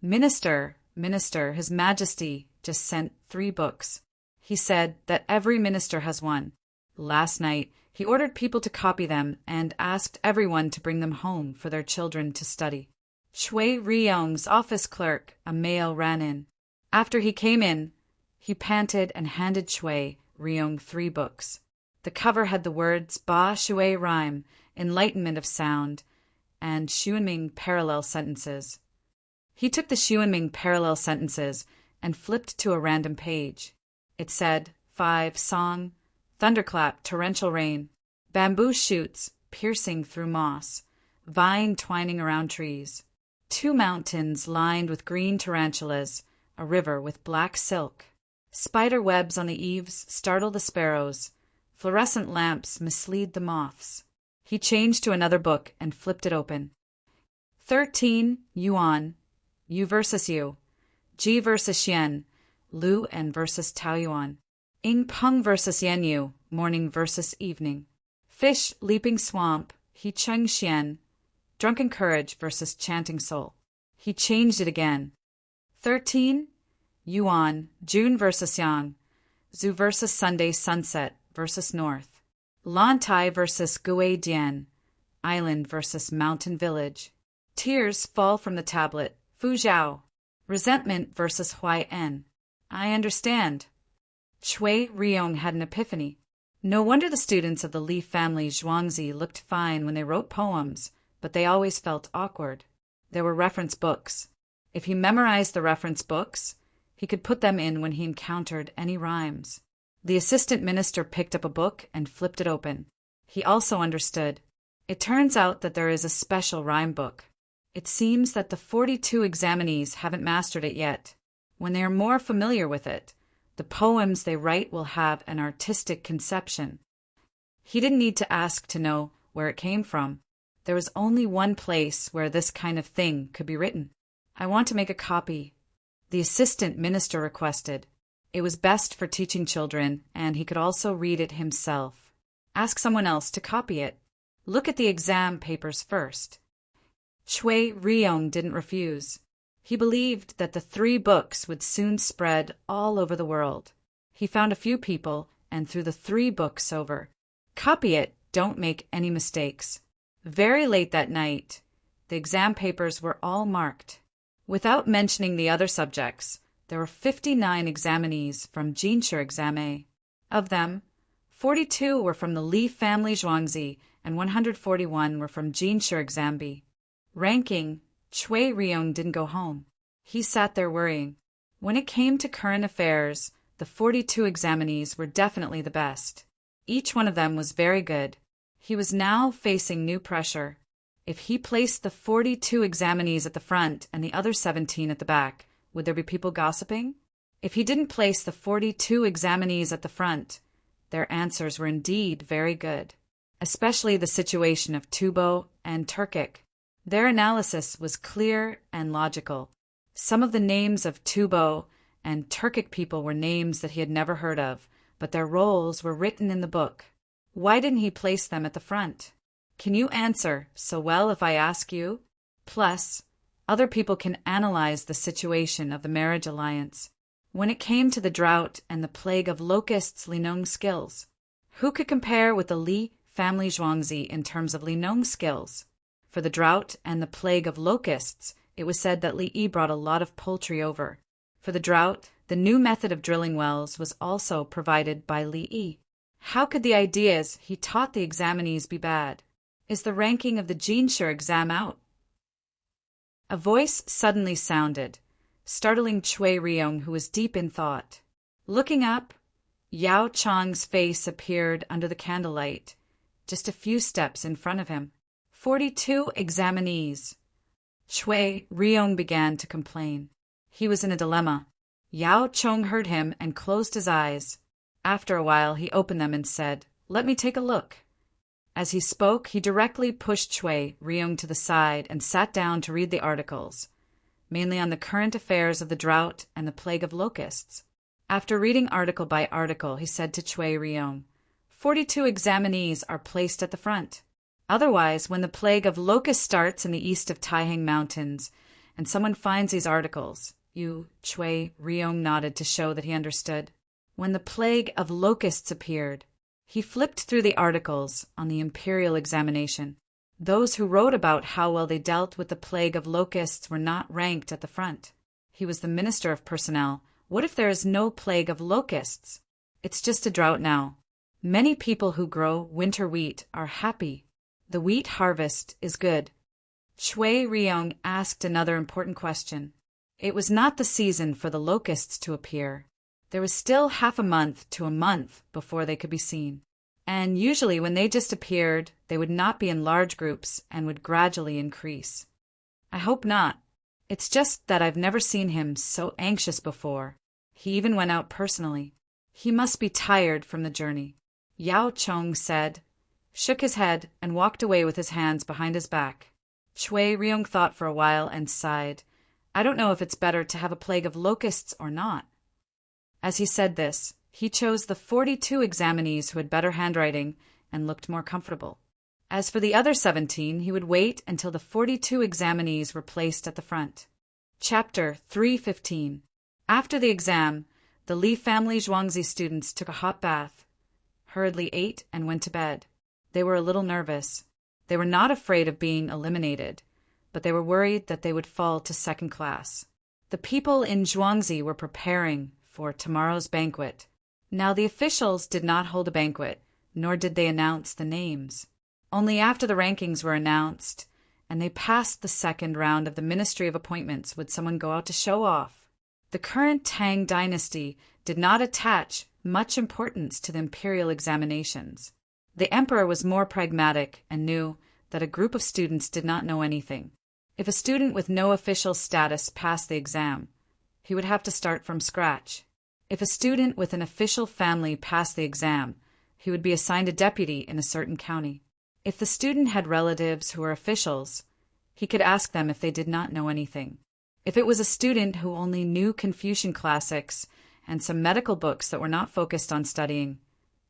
Minister, His Majesty just sent 3 books. He said that every minister has one. Last night, he ordered people to copy them and asked everyone to bring them home for their children to study. Cui Riong's office clerk, a male, ran in. After he came in, he panted and handed Cui Riong 3 books. The cover had the words Ba Shui rhyme, enlightenment of sound, and Xuanming parallel sentences. He took the Xuanming parallel sentences and flipped to a random page. It said 5 song, thunderclap, torrential rain, bamboo shoots piercing through moss, vine twining around trees, 2 mountains lined with green tarantulas, a river with black silk. Spider webs on the eaves startle the sparrows. Fluorescent lamps mislead the moths. He changed to another book and flipped it open. 13 Yuan, Yu versus Yu, Ji versus Xian, Lu and versus Taoyuan, Ing Peng versus Yan Yu, morning versus evening. Fish leaping swamp, He Cheng Xian, drunken courage versus chanting soul. He changed it again. 13 Yuan, June versus Yang, Zhu versus Sunday sunset versus north, Lantai versus Gui Dian, island versus mountain village. Tears fall from the tablet, Fu Zhao, resentment versus Huai En. I understand. Cui Riong had an epiphany. No wonder the students of the Li family Zhuangzi looked fine when they wrote poems, but they always felt awkward. There were reference books. If he memorized the reference books, he could put them in when he encountered any rhymes. The assistant minister picked up a book and flipped it open. He also understood. It turns out that there is a special rhyme book. It seems that the 42 examinees haven't mastered it yet. When they are more familiar with it, the poems they write will have an artistic conception. He didn't need to ask to know where it came from. There was only one place where this kind of thing could be written. I want to make a copy. The assistant minister requested. It was best for teaching children, and he could also read it himself. Ask someone else to copy it. Look at the exam papers first. Chui Ryong didn't refuse. He believed that the 3 books would soon spread all over the world. He found a few people and threw the 3 books over. Copy it, don't make any mistakes. Very late that night, the exam papers were all marked. Without mentioning the other subjects, there were 59 examinees from Jinshu Exam A. Of them, 42 were from the Li family Zhuangzi and 141 were from Jinshu Exam B. Ranking, Chui Ryong didn't go home. He sat there worrying. When it came to current affairs, the 42 examinees were definitely the best. Each one of them was very good. He was now facing new pressure. If he placed the 42 examinees at the front and the other 17 at the back, would there be people gossiping? If he didn't place the 42 examinees at the front, their answers were indeed very good, especially the situation of Tubo and Turkic. Their analysis was clear and logical. Some of the names of Tubo and Turkic people were names that he had never heard of, but their roles were written in the book. Why didn't he place them at the front? Can you answer so well if I ask you? Plus, other people can analyze the situation of the marriage alliance. When it came to the drought and the plague of locusts' Linong skills, who could compare with the Li family Zhuangzi in terms of Linong skills? For the drought and the plague of locusts, it was said that Li Yi brought a lot of poultry over. For the drought, the new method of drilling wells was also provided by Li Yi. How could the ideas he taught the examinees be bad? Is the ranking of the Jinshu exam out? A voice suddenly sounded, startling Chui Ryong, who was deep in thought. Looking up, Yao Chang's face appeared under the candlelight, just a few steps in front of him. 42 examinees. Chui Ryong began to complain. He was in a dilemma. Yao Chong heard him and closed his eyes. After a while, he opened them and said, "Let me take a look." As he spoke, he directly pushed Chui Ryong to the side and sat down to read the articles, mainly on the current affairs of the drought and the plague of locusts. After reading article by article, he said to Chui Ryong, 42 examinees are placed at the front. Otherwise, when the plague of locusts starts in the east of Taihang Mountains, and someone finds these articles, Chui Ryong nodded to show that he understood. When the plague of locusts appeared, he flipped through the articles on the imperial examination. Those who wrote about how well they dealt with the plague of locusts were not ranked at the front. He was the Minister of Personnel. What if there is no plague of locusts? It's just a drought now. Many people who grow winter wheat are happy. The wheat harvest is good. Chui Ryong asked another important question. It was not the season for the locusts to appear. There was still half a month to a month before they could be seen. And usually when they just appeared, they would not be in large groups and would gradually increase. I hope not. It's just that I've never seen him so anxious before. He even went out personally. He must be tired from the journey. Yao Chong said, shook his head, and walked away with his hands behind his back. Chui Ryong thought for a while and sighed. I don't know if it's better to have a plague of locusts or not. As he said this, he chose the 42 examinees who had better handwriting and looked more comfortable. As for the other 17, he would wait until the 42 examinees were placed at the front. Chapter 3:15. After the exam, the Li family Zhuangzi students took a hot bath, hurriedly ate, and went to bed. They were a little nervous. They were not afraid of being eliminated, but they were worried that they would fall to second class. The people in Zhuangzi were preparing for tomorrow's banquet. Now the officials did not hold a banquet, nor did they announce the names. Only after the rankings were announced, and they passed the second round of the Ministry of Appointments, would someone go out to show off. The current Tang dynasty did not attach much importance to the imperial examinations. The emperor was more pragmatic and knew that a group of students did not know anything. If a student with no official status passed the exam, he would have to start from scratch. If a student with an official family passed the exam, he would be assigned a deputy in a certain county. If the student had relatives who were officials, he could ask them if they did not know anything. If it was a student who only knew Confucian classics and some medical books that were not focused on studying,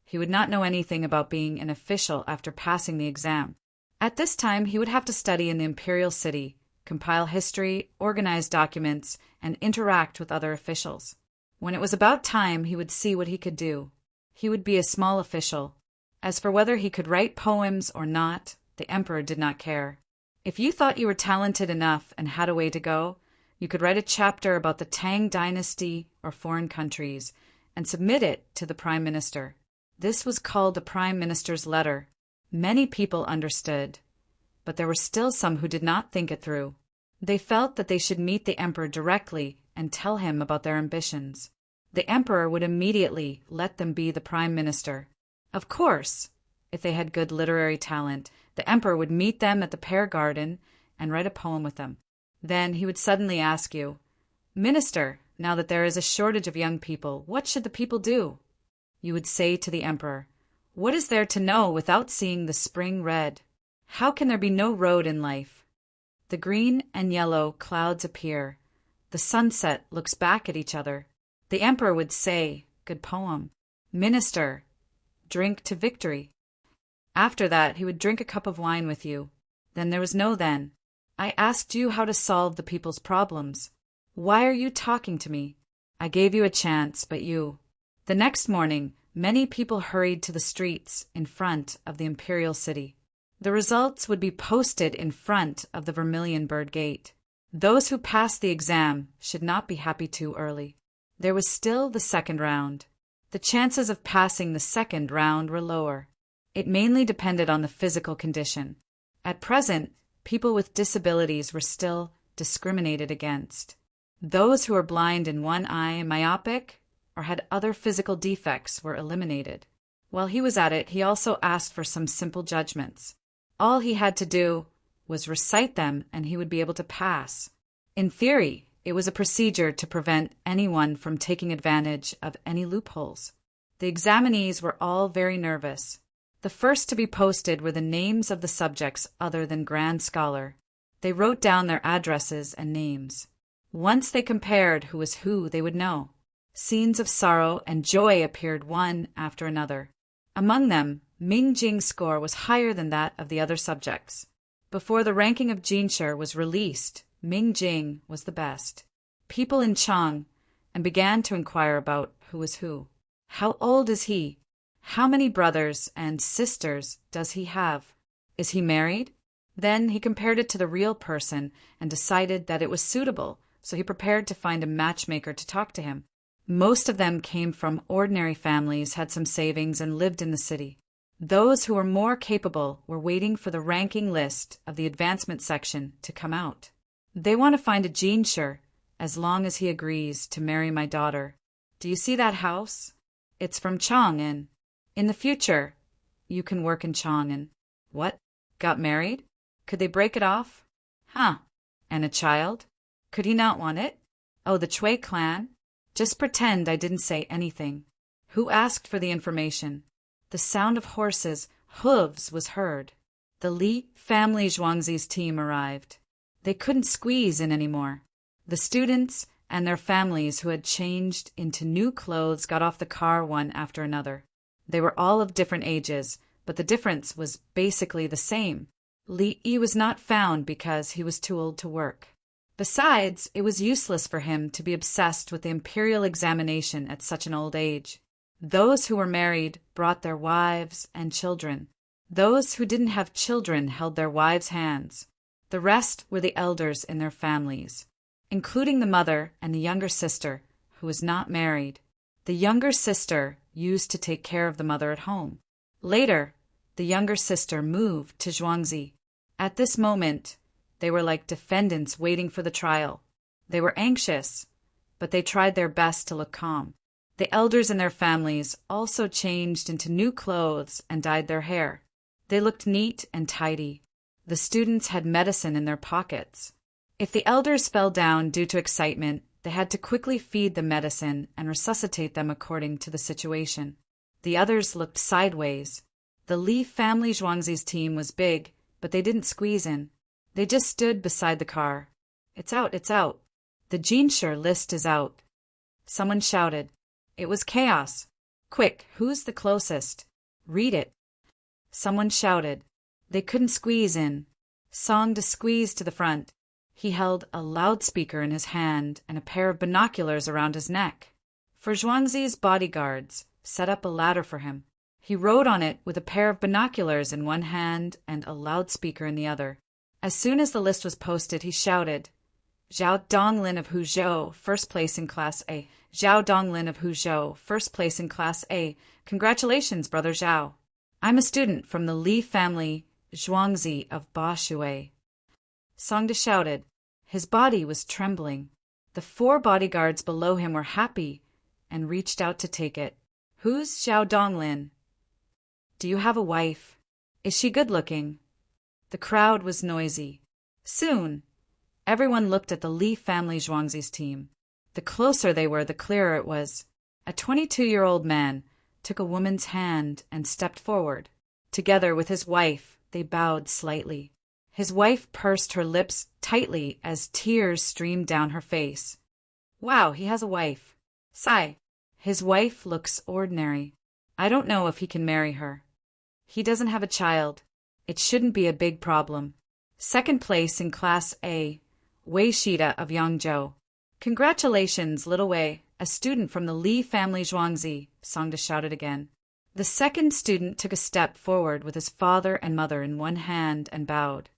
he would not know anything about being an official after passing the exam. At this time, he would have to study in the imperial city, compile history, organize documents, and interact with other officials. When it was about time, he would see what he could do. He would be a small official. As for whether he could write poems or not, the emperor did not care. If you thought you were talented enough and had a way to go, you could write a chapter about the Tang dynasty or foreign countries and submit it to the prime minister. This was called a prime minister's letter. Many people understood, but there were still some who did not think it through. They felt that they should meet the emperor directly and tell him about their ambitions. The emperor would immediately let them be the prime minister. Of course, if they had good literary talent, the emperor would meet them at the Pear Garden and write a poem with them. Then he would suddenly ask you, "Minister, now that there is a shortage of young people, what should the people do?" You would say to the emperor, "What is there to know without seeing the spring red? How can there be no road in life?" The green and yellow clouds appear. The sunset looks back at each other. The emperor would say, "Good poem. Minister, drink to victory." After that, he would drink a cup of wine with you. Then there was no then. I asked you how to solve the people's problems. Why are you talking to me? I gave you a chance, but you. The next morning, many people hurried to the streets in front of the imperial city. The results would be posted in front of the Vermilion Bird Gate. Those who passed the exam should not be happy too early. There was still the second round. The chances of passing the second round were lower. It mainly depended on the physical condition. At present, people with disabilities were still discriminated against. Those who were blind in one eye, myopic, or had other physical defects were eliminated. While he was at it, he also asked for some simple judgments. All he had to do was recite them and he would be able to pass. In theory, it was a procedure to prevent anyone from taking advantage of any loopholes. The examinees were all very nervous. The first to be posted were the names of the subjects other than Grand Scholar. They wrote down their addresses and names. Once they compared who was who, they would know. Scenes of sorrow and joy appeared one after another. Among them, Ming Jing's score was higher than that of the other subjects. Before the ranking of Jinshi was released, Ming Jing was the best. People in Chang and began to inquire about who was who. How old is he? How many brothers and sisters does he have? Is he married? Then he compared it to the real person and decided that it was suitable, so he prepared to find a matchmaker to talk to him. Most of them came from ordinary families, had some savings, and lived in the city. Those who were more capable were waiting for the ranking list of the advancement section to come out. They want to find a Jinshi as long as he agrees to marry my daughter. Do you see that house? It's from Chang'an. In the future, you can work in Chang'an. What? Got married? Could they break it off? Huh. And a child? Could he not want it? Oh, the Chui clan? Just pretend I didn't say anything. Who asked for the information? The sound of horses' hooves was heard. The Li family Zhuangzi's team arrived. They couldn't squeeze in anymore. The students and their families who had changed into new clothes got off the car one after another. They were all of different ages, but the difference was basically the same. Li Yi was not found because he was too old to work. Besides, it was useless for him to be obsessed with the imperial examination at such an old age. Those who were married brought their wives and children. Those who didn't have children held their wives' hands. The rest were the elders in their families, including the mother and the younger sister, who was not married. The younger sister used to take care of the mother at home. Later, the younger sister moved to Zhuangzi. At this moment, they were like defendants waiting for the trial. They were anxious, but they tried their best to look calm. The elders in their families also changed into new clothes and dyed their hair. They looked neat and tidy. The students had medicine in their pockets. If the elders fell down due to excitement, they had to quickly feed the medicine and resuscitate them according to the situation. The others looked sideways. The Li family Zhuangzi's team was big, but they didn't squeeze in. They just stood beside the car. It's out, it's out. The Jinshi list is out. Someone shouted. It was chaos. Quick, who's the closest? Read it. Someone shouted. They couldn't squeeze in. Song to squeeze to the front. He held a loudspeaker in his hand and a pair of binoculars around his neck. For Zhuangzi's bodyguards set up a ladder for him. He rode on it with a pair of binoculars in one hand and a loudspeaker in the other. As soon as the list was posted, he shouted, "Zhao Donglin of Huzhou, first place in Class A. Zhao Donglin of Huzhou, first place in Class A. Congratulations, Brother Zhao. I'm a student from the Li family, Zhuangzi of Bashui." Songde shouted. His body was trembling. The 4 bodyguards below him were happy and reached out to take it. "Who's Zhao Donglin? Do you have a wife? Is she good-looking?" The crowd was noisy. Soon, everyone looked at the Li family Zhuangzi's team. The closer they were, the clearer it was. A 22-year-old man took a woman's hand and stepped forward. Together with his wife, they bowed slightly. His wife pursed her lips tightly as tears streamed down her face. "Wow, he has a wife. Sigh. His wife looks ordinary. I don't know if he can marry her. He doesn't have a child. It shouldn't be a big problem." Second place in Class A, Wei Shida of Yangzhou. "Congratulations, little Wei, a student from the Li family Zhuangzi," Songde shouted again. The second student took a step forward with his father and mother in one hand and bowed.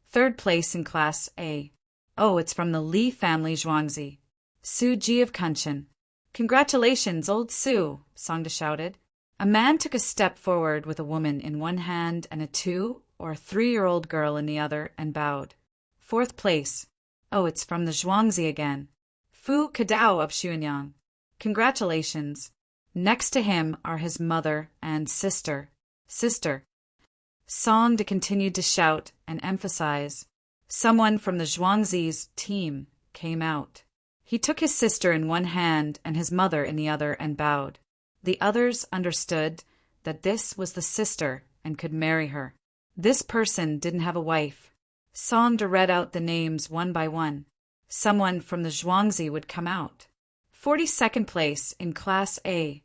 Third place in Class A. "Oh, it's from the Li family Zhuangzi. Su Ji of Kunshan." "Congratulations, old Su," Songde shouted. A man took a step forward with a woman in one hand and a 2- or 3-year-old girl in the other and bowed. Fourth place. "Oh, it's from the Zhuangzi again. Fu Kadao of Xuanyang. Congratulations." Next to him are his mother and sister. Songde continued to shout and emphasize. Someone from the Zhuangzi's team came out. He took his sister in one hand and his mother in the other and bowed. The others understood that this was the sister and could marry her. This person didn't have a wife. Songde read out the names one by one. Someone from the Zhuangzi would come out. 42nd place in Class A,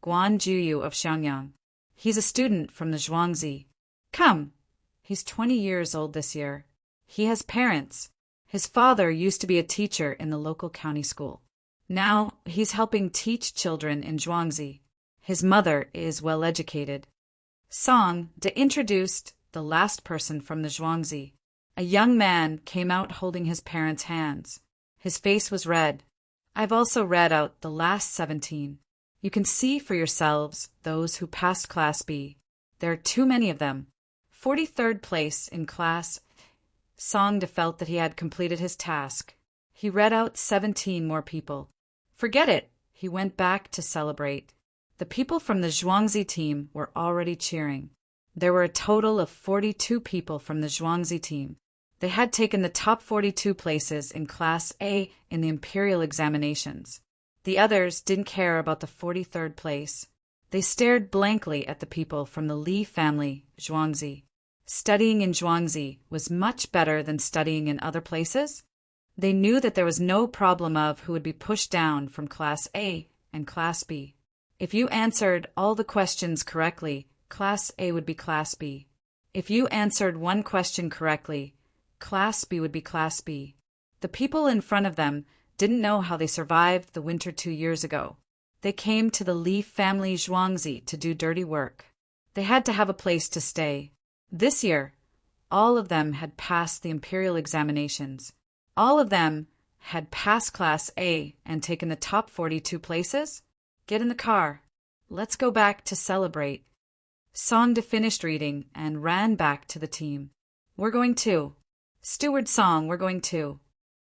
Guan Juyu of Xiangyang. He's a student from the Zhuangzi. Come. He's 20 years old this year. He has parents. His father used to be a teacher in the local county school. Now he's helping teach children in Zhuangzi. His mother is well educated. Songde introduced the last person from the Zhuangzi. A young man came out holding his parents' hands. His face was red. I've also read out the last 17. You can see for yourselves those who passed Class B. There are too many of them. 43rd place in Class. Songde felt that he had completed his task. He read out 17 more people. Forget it. He went back to celebrate. The people from the Zhuangzi team were already cheering. There were a total of 42 people from the Zhuangzi team. They had taken the top 42 places in Class A in the imperial examinations. The others didn't care about the 43rd place. They stared blankly at the people from the Li family, Zhuangzi. Studying in Zhuangzi was much better than studying in other places. They knew that there was no problem of who would be pushed down from Class A and Class B. If you answered all the questions correctly, Class A would be Class B. If you answered one question correctly, Class B would be Class B. The people in front of them didn't know how they survived the winter 2 years ago. They came to the Li family Zhuangzi to do dirty work. They had to have a place to stay. This year, all of them had passed the imperial examinations. All of them had passed Class A and taken the top 42 places. Get in the car. Let's go back to celebrate. Songde finished reading and ran back to the team. We're going too. Steward Song, we're going too.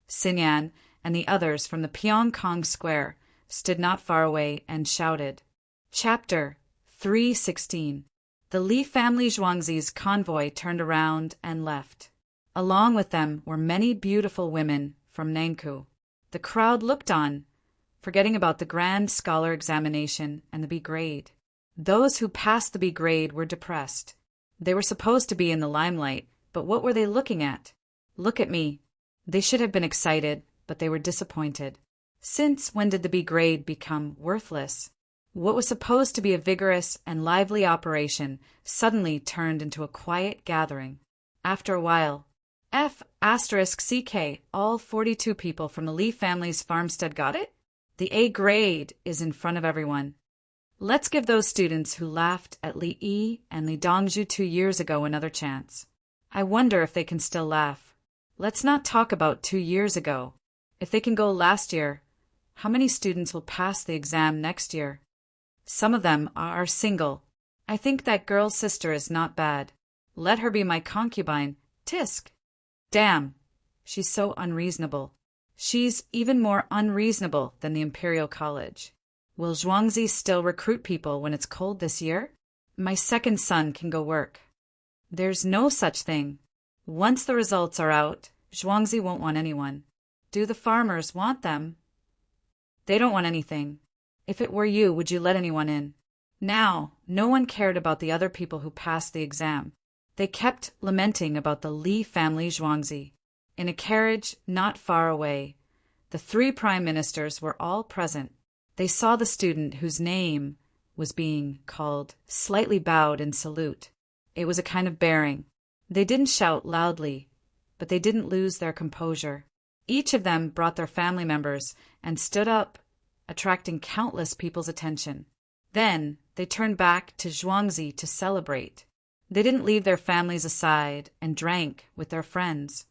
Xinyan and the others from the Pyongkong Square stood not far away and shouted. Chapter 316. The Li family Zhuangzi's convoy turned around and left. Along with them were many beautiful women from Nankou. The crowd looked on, forgetting about the grand scholar examination and the B grade. Those who passed the B grade were depressed. They were supposed to be in the limelight, but what were they looking at? Look at me. They should have been excited, but they were disappointed. Since when did the B grade become worthless? What was supposed to be a vigorous and lively operation suddenly turned into a quiet gathering. After a while, F***CK, all 42 people from the Lee family's farmstead got it? The A grade is in front of everyone. Let's give those students who laughed at Li Yi and Li Dongzhu 2 years ago another chance. I wonder if they can still laugh. Let's not talk about 2 years ago. If they can go last year, how many students will pass the exam next year? Some of them are single. I think that girl's sister is not bad. Let her be my concubine, tisk. Damn, she's so unreasonable. She's even more unreasonable than the Imperial College. Will Zhuangzi still recruit people when it's cold this year? My second son can go work. There's no such thing. Once the results are out, Zhuangzi won't want anyone. Do the farmers want them? They don't want anything. If it were you, would you let anyone in? Now, no one cared about the other people who passed the exam. They kept lamenting about the Li family Zhuangzi. In a carriage not far away, the 3 prime ministers were all present. They saw the student whose name was being called, slightly bowed in salute. It was a kind of bearing. They didn't shout loudly, but they didn't lose their composure. Each of them brought their family members and stood up, attracting countless people's attention. Then they turned back to Zhuangzi to celebrate. They didn't leave their families aside and drank with their friends.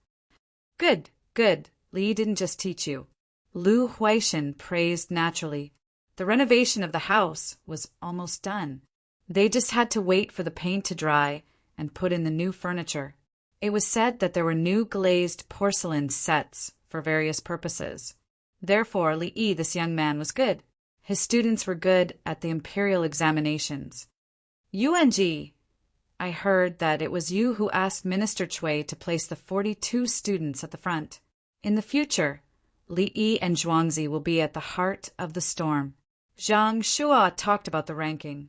Good, good, Li didn't just teach you. Lu Huaishan praised naturally. The renovation of the house was almost done. They just had to wait for the paint to dry and put in the new furniture. It was said that there were new glazed porcelain sets for various purposes. Therefore, Li Yi, this young man, was good. His students were good at the imperial examinations. UNG, I heard that it was you who asked Minister Cui to place the 42 students at the front. In the future, Li Yi and Zhuangzi will be at the heart of the storm. Zhang Shua talked about the ranking.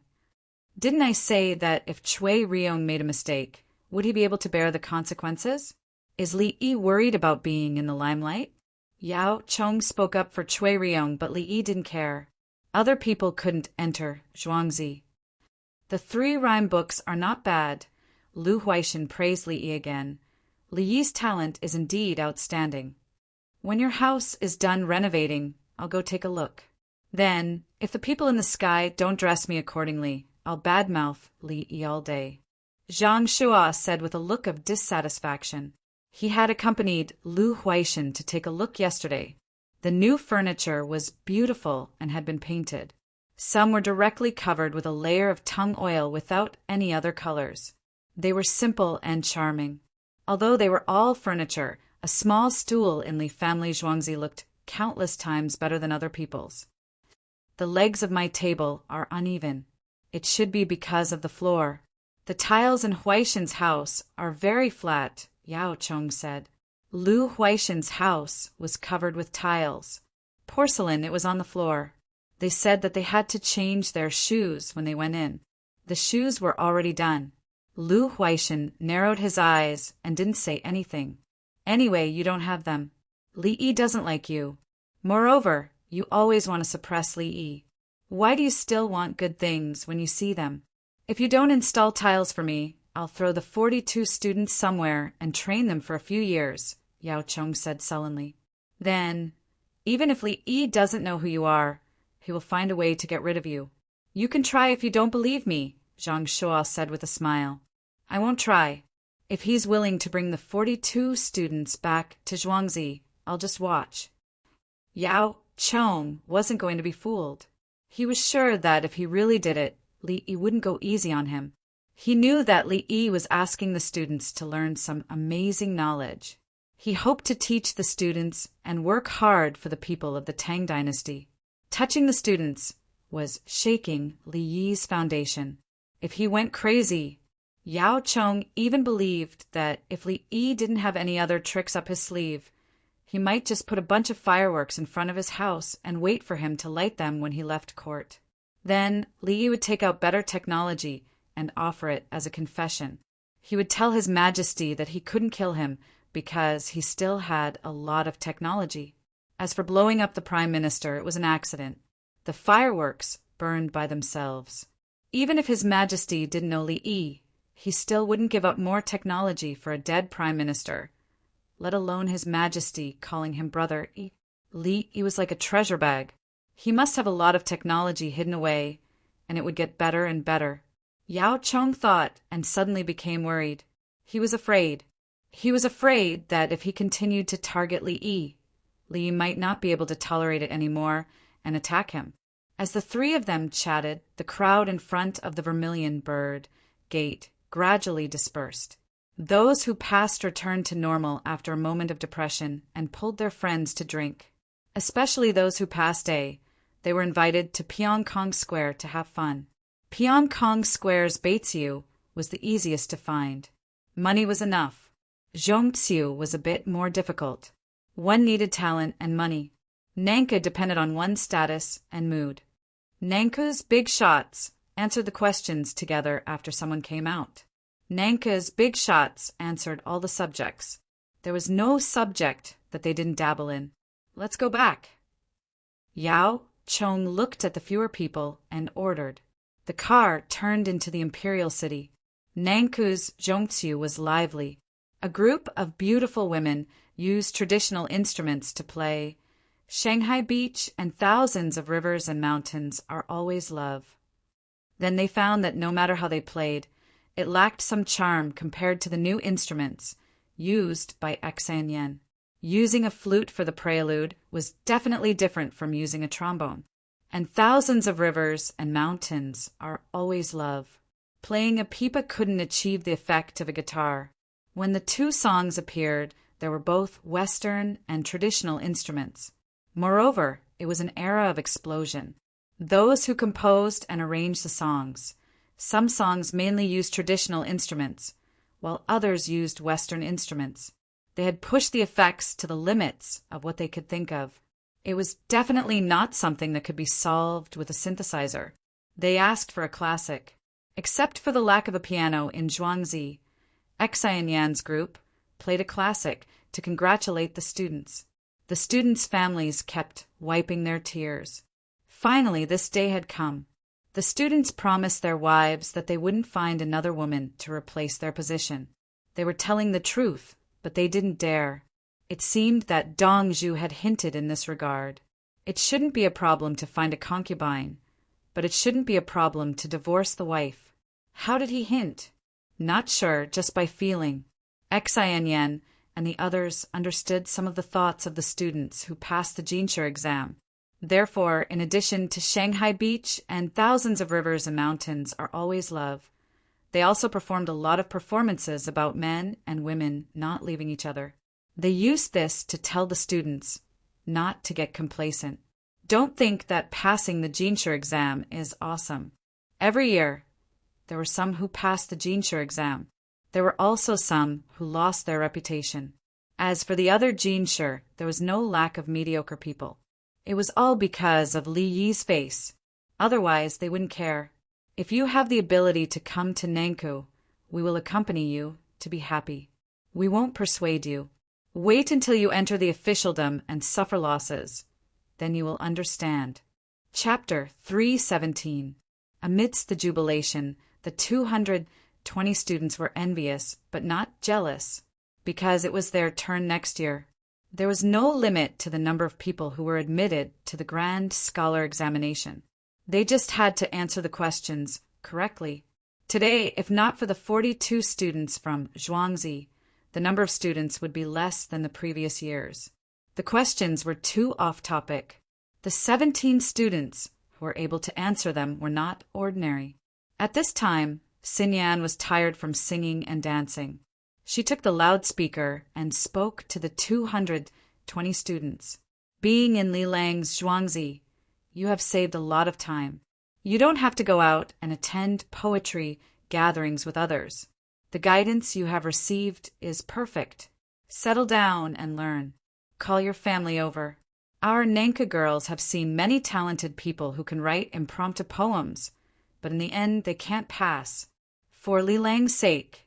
Didn't I say that if Cui Riong made a mistake, would he be able to bear the consequences? Is Li Yi worried about being in the limelight? Yao Chong spoke up for Cui Riong, but Li Yi didn't care. Other people couldn't enter Zhuangzi. The 3 rhyme books are not bad. Lu Huaishan praised Li Yi again. Li Yi's talent is indeed outstanding. When your house is done renovating, I'll go take a look. Then, if the people in the sky don't dress me accordingly, I'll badmouth Li Yi all day. Zhang Shua said with a look of dissatisfaction. He had accompanied Lu Huaishan to take a look yesterday. The new furniture was beautiful and had been painted. Some were directly covered with a layer of Tang oil without any other colors. They were simple and charming. Although they were all furniture, a small stool in Li family Zhuangzi looked countless times better than other people's. The legs of my table are uneven. It should be because of the floor. The tiles in Huaishan's house are very flat, Yao Chong said. Lu Huaishan's house was covered with tiles. Porcelain, it was on the floor. They said that they had to change their shoes when they went in. The shoes were already done. Lu Huaishan narrowed his eyes and didn't say anything. Anyway, you don't have them. Li Yi doesn't like you. Moreover, you always want to suppress Li Yi. Why do you still want good things when you see them? If you don't install tiles for me, I'll throw the 42 students somewhere and train them for a few years, Yao Chong said sullenly. Then, even if Li Yi doesn't know who you are, he will find a way to get rid of you. You can try if you don't believe me, Zhang Shua said with a smile. I won't try. If he's willing to bring the 42 students back to Zhuangzi, I'll just watch. Yao Chong wasn't going to be fooled. He was sure that if he really did it, Li Yi wouldn't go easy on him. He knew that Li Yi was asking the students to learn some amazing knowledge. He hoped to teach the students and work hard for the people of the Tang dynasty. Touching the students was shaking Li Yi's foundation. If he went crazy, Yao Chong even believed that if Li Yi didn't have any other tricks up his sleeve, he might just put a bunch of fireworks in front of his house and wait for him to light them when he left court. Then Li Yi would take out better technology and offer it as a confession. He would tell His Majesty that he couldn't kill him because he still had a lot of technology. As for blowing up the Prime Minister, it was an accident. The fireworks burned by themselves. Even if His Majesty didn't know Li, he still wouldn't give up more technology for a dead prime minister, let alone His Majesty calling him brother. Li was like a treasure bag. He must have a lot of technology hidden away, and it would get better and better. Yao Chong thought and suddenly became worried. He was afraid. He was afraid that if he continued to target Li might not be able to tolerate it anymore and attack him. As the three of them chatted, the crowd in front of the Vermilion Bird gate gradually dispersed. Those who passed returned to normal after a moment of depression and pulled their friends to drink. Especially those who passed They were invited to Pyong Kong Square to have fun. Pyong Kong Square's Beitsiu was the easiest to find. Money was enough. Zhongxiu was a bit more difficult. One needed talent and money. Nanka depended on one's status and mood. Nanka's big shots answered the questions together after someone came out. Nanka's big shots answered all the subjects. There was no subject that they didn't dabble in. Let's go back. Yao Chong looked at the fewer people and ordered. The car turned into the imperial city. Nanku's Zhongxiu was lively. A group of beautiful women used traditional instruments to play. Shanghai Beach and thousands of rivers and mountains are always love. Then they found that no matter how they played, it lacked some charm compared to the new instruments used by Xan Yan. Using a flute for the prelude was definitely different from using a trombone. And thousands of rivers and mountains are always love. Playing a pipa couldn't achieve the effect of a guitar. When the two songs appeared, there were both Western and traditional instruments. Moreover, it was an era of explosion. Those who composed and arranged the songs. Some songs mainly used traditional instruments, while others used Western instruments. They had pushed the effects to the limits of what they could think of. It was definitely not something that could be solved with a synthesizer. They asked for a classic. Except for the lack of a piano in Zhuangzi, Xan Yan's group played a classic to congratulate the students. The students' families kept wiping their tears. Finally, this day had come. The students promised their wives that they wouldn't find another woman to replace their position. They were telling the truth, but they didn't dare. It seemed that Dong Zhu had hinted in this regard. It shouldn't be a problem to find a concubine, but it shouldn't be a problem to divorce the wife. How did he hint? Not sure, just by feeling. Xan Yan and the others understood some of the thoughts of the students who passed the Jinshe exam. Therefore, in addition to Shanghai Beach and thousands of rivers and mountains are always love, they also performed a lot of performances about men and women not leaving each other. They used this to tell the students not to get complacent. Don't think that passing the Jinshe exam is awesome. Every year, there were some who passed the Jinshe exam. There were also some who lost their reputation. As for the other Jinshe, there was no lack of mediocre people. It was all because of Li Yi's face. Otherwise, they wouldn't care. If you have the ability to come to Nanku, we will accompany you to be happy. We won't persuade you. Wait until you enter the officialdom and suffer losses. Then you will understand. Chapter 317. Amidst the jubilation, the 220 students were envious, but not jealous, because it was their turn next year. There was no limit to the number of people who were admitted to the Grand Scholar examination. They just had to answer the questions correctly. Today, if not for the 42 students from Zhuangzi, the number of students would be less than the previous years. The questions were too off-topic. The 17 students who were able to answer them were not ordinary. At this time, Xinyan was tired from singing and dancing. She took the loudspeaker and spoke to the 220 students. Being in Lilang's Zhuangzi, you have saved a lot of time. You don't have to go out and attend poetry gatherings with others. The guidance you have received is perfect. Settle down and learn. Call your family over. Our Nanka girls have seen many talented people who can write impromptu poems, but in the end they can't pass. For Lilang's sake,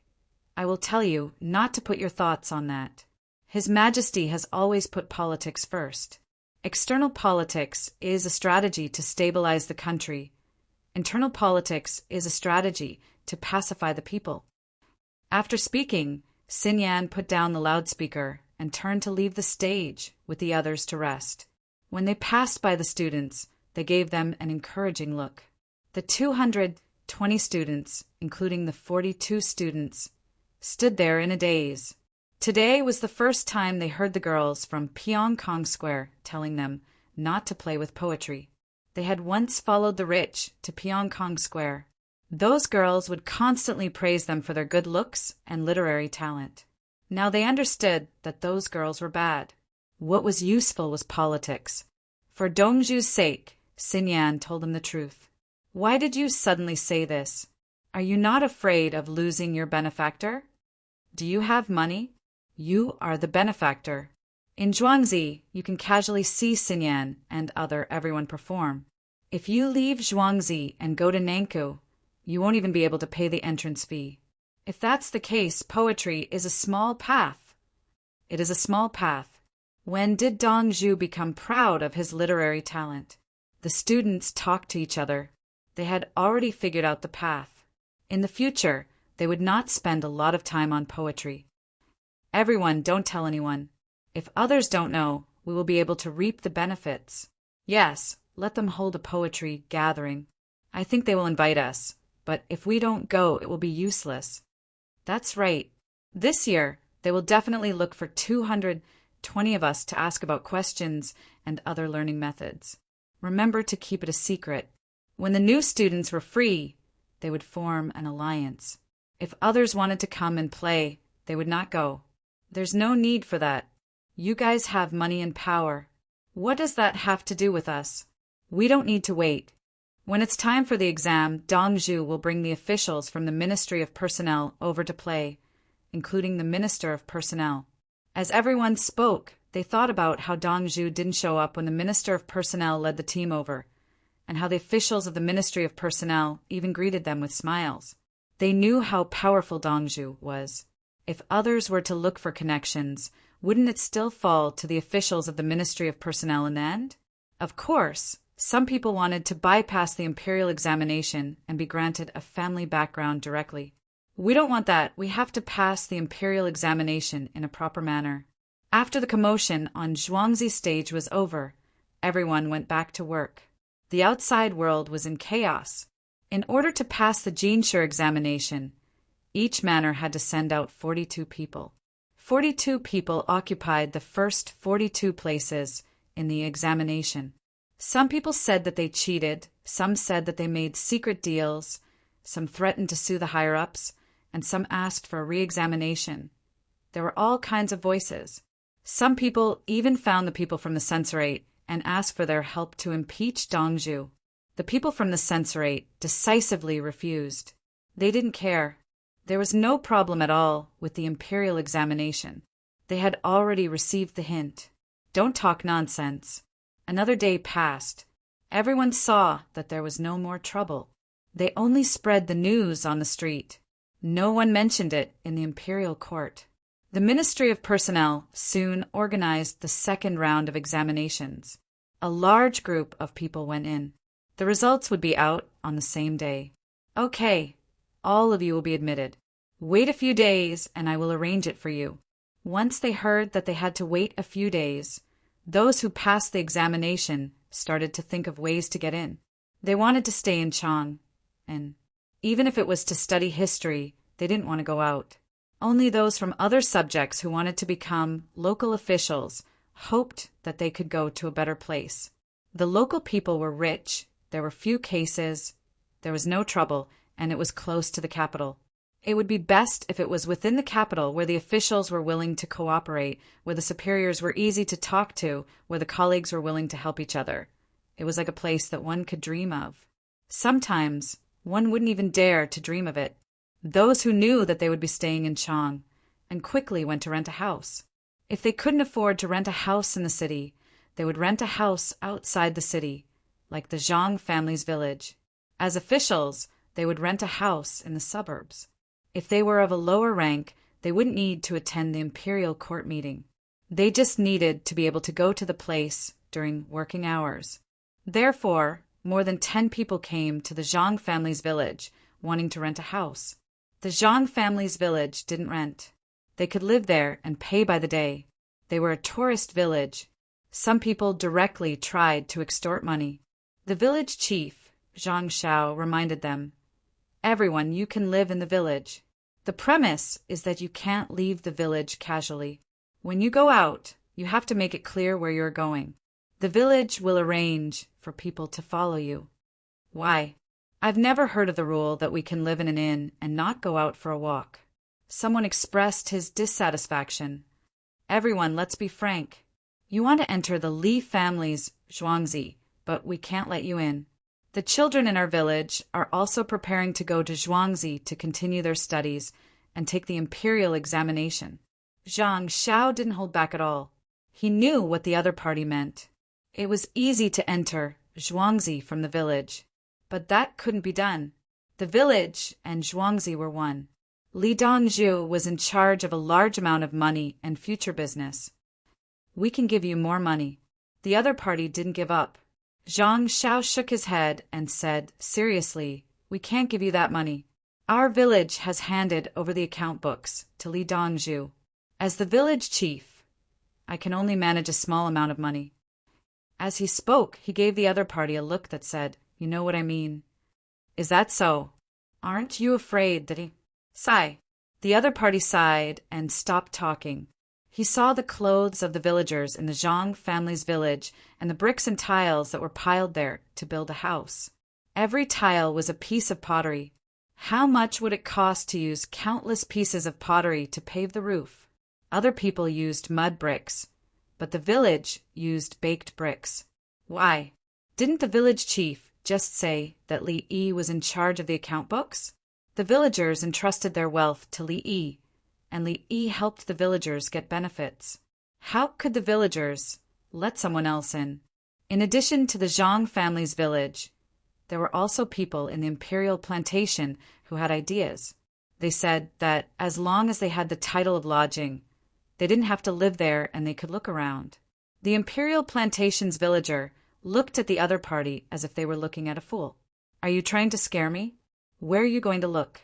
I will tell you not to put your thoughts on that. His Majesty has always put politics first. External politics is a strategy to stabilize the country, Internal politics is a strategy to pacify the people. After speaking, Xin Yan put down the loudspeaker and turned to leave the stage with the others to rest. When they passed by the students, they gave them an encouraging look. The 220 students, including the 42 students, stood there in a daze. Today was the first time they heard the girls from Pyongkong Square telling them not to play with poetry. They had once followed the rich to Pyongkong Square. Those girls would constantly praise them for their good looks and literary talent. Now they understood that those girls were bad. What was useful was politics. For Dongju's sake, Xin Yan told him the truth. Why did you suddenly say this? Are you not afraid of losing your benefactor? Do you have money? You are the benefactor. In Zhuangzi, you can casually see Xin Yan and everyone perform. If you leave Zhuangzi and go to Nankou, you won't even be able to pay the entrance fee. If that's the case, poetry is a small path. It is a small path. When did Dongju become proud of his literary talent? The students talked to each other. They had already figured out the path. In the future, they would not spend a lot of time on poetry. Everyone, don't tell anyone. If others don't know, we will be able to reap the benefits. Yes, let them hold a poetry gathering. I think they will invite us, but if we don't go, it will be useless. That's right. This year, they will definitely look for 220 of us to ask about questions and other learning methods. Remember to keep it a secret. When the new students were free, they would form an alliance. If others wanted to come and play, they would not go. There's no need for that. You guys have money and power. What does that have to do with us? We don't need to wait. When it's time for the exam, Dongju will bring the officials from the Ministry of Personnel over to play, including the Minister of Personnel. As everyone spoke, they thought about how Dongju didn't show up when the Minister of Personnel led the team over, and how the officials of the Ministry of Personnel even greeted them with smiles. They knew how powerful Dongju was. If others were to look for connections, wouldn't it still fall to the officials of the Ministry of Personnel in the end? Of course, some people wanted to bypass the imperial examination and be granted a family background directly. We don't want that. We have to pass the imperial examination in a proper manner. After the commotion on Zhuangzi stage was over, everyone went back to work. The outside world was in chaos. In order to pass the Jinshe examination, each manor had to send out 42 people. 42 people occupied the first 42 places in the examination. Some people said that they cheated, some said that they made secret deals, some threatened to sue the higher-ups, and some asked for a re-examination. There were all kinds of voices. Some people even found the people from the censorate and asked for their help to impeach Dongju. The people from the censorate decisively refused. They didn't care. There was no problem at all with the imperial examination. They had already received the hint. Don't talk nonsense. Another day passed. Everyone saw that there was no more trouble. They only spread the news on the street. No one mentioned it in the imperial court. The Ministry of Personnel soon organized the second round of examinations. A large group of people went in. The results would be out on the same day. Okay, all of you will be admitted. Wait a few days and I will arrange it for you. Once they heard that they had to wait a few days, those who passed the examination started to think of ways to get in. They wanted to stay in Chang, and even if it was to study history, they didn't want to go out. Only those from other subjects who wanted to become local officials hoped that they could go to a better place. The local people were rich, there were few cases, there was no trouble, and it was close to the capital. It would be best if it was within the capital where the officials were willing to cooperate, where the superiors were easy to talk to, where the colleagues were willing to help each other. It was like a place that one could dream of. Sometimes, one wouldn't even dare to dream of it. Those who knew that they would be staying in Chang and quickly went to rent a house. If they couldn't afford to rent a house in the city, they would rent a house outside the city, like the Zhang family's village. As officials, they would rent a house in the suburbs. If they were of a lower rank, they wouldn't need to attend the imperial court meeting. They just needed to be able to go to the place during working hours. Therefore, more than 10 people came to the Zhang family's village, wanting to rent a house. The Zhang family's village didn't rent. They could live there and pay by the day. They were a tourist village. Some people directly tried to extort money. The village chief, Zhang Xiao, reminded them, "Everyone, you can live in the village. The premise is that you can't leave the village casually. When you go out, you have to make it clear where you're going. The village will arrange for people to follow you." Why? I've never heard of the rule that we can live in an inn and not go out for a walk. Someone expressed his dissatisfaction. "Everyone, let's be frank. You want to enter the Li family's Zhuangzi, but we can't let you in. The children in our village are also preparing to go to Zhuangzi to continue their studies and take the imperial examination." Zhang Xiao didn't hold back at all. He knew what the other party meant. It was easy to enter Zhuangzi from the village, but that couldn't be done. The village and Zhuangzi were one. Li Dongzhu was in charge of a large amount of money and future business. "We can give you more money." The other party didn't give up. Zhang Xiao shook his head and said, "Seriously, we can't give you that money. Our village has handed over the account books to Li Dongzhu. As the village chief, I can only manage a small amount of money." As he spoke, he gave the other party a look that said, "You know what I mean." "Is that so? Aren't you afraid that he—" Sigh. The other party sighed and stopped talking. He saw the clothes of the villagers in the Zhang family's village and the bricks and tiles that were piled there to build a house. Every tile was a piece of pottery. How much would it cost to use countless pieces of pottery to pave the roof? Other people used mud bricks, but the village used baked bricks. Why? Didn't the village chief just say that Li Yi was in charge of the account books? The villagers entrusted their wealth to Li Yi, and Li Yi helped the villagers get benefits. How could the villagers let someone else in? In addition to the Zhang family's village, there were also people in the imperial plantation who had ideas. They said that as long as they had the title of lodging, they didn't have to live there and they could look around. The imperial plantation's villager looked at the other party as if they were looking at a fool. "Are you trying to scare me? Where are you going to look?"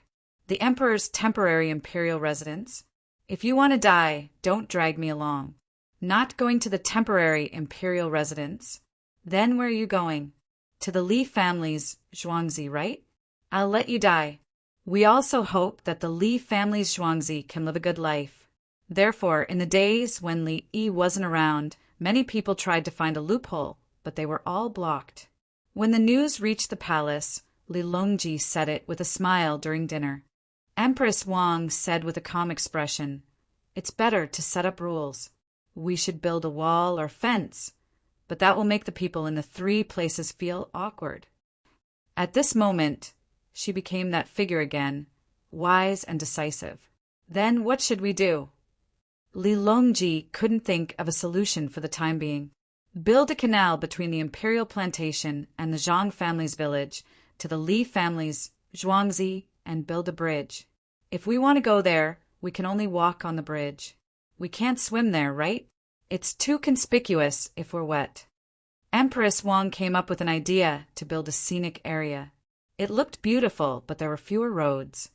"The emperor's temporary imperial residence. If you want to die, don't drag me along." "Not going to the temporary imperial residence? Then where are you going?" "To the Li family's Zhuangzi, right?" "I'll let you die. We also hope that the Li family's Zhuangzi can live a good life." Therefore, in the days when Li Yi wasn't around, many people tried to find a loophole, but they were all blocked. When the news reached the palace, Li Longji said it with a smile during dinner. Empress Wang said with a calm expression, "It's better to set up rules. We should build a wall or fence, but that will make the people in the 3 places feel awkward." At this moment, she became that figure again, wise and decisive. "Then what should we do?" Li Longji couldn't think of a solution for the time being. "Build a canal between the imperial plantation and the Zhang family's village to the Li family's Zhuangzi and build a bridge. If we want to go there, we can only walk on the bridge. We can't swim there, right? It's too conspicuous if we're wet." Empress Wang came up with an idea to build a scenic area. It looked beautiful, but there were fewer roads.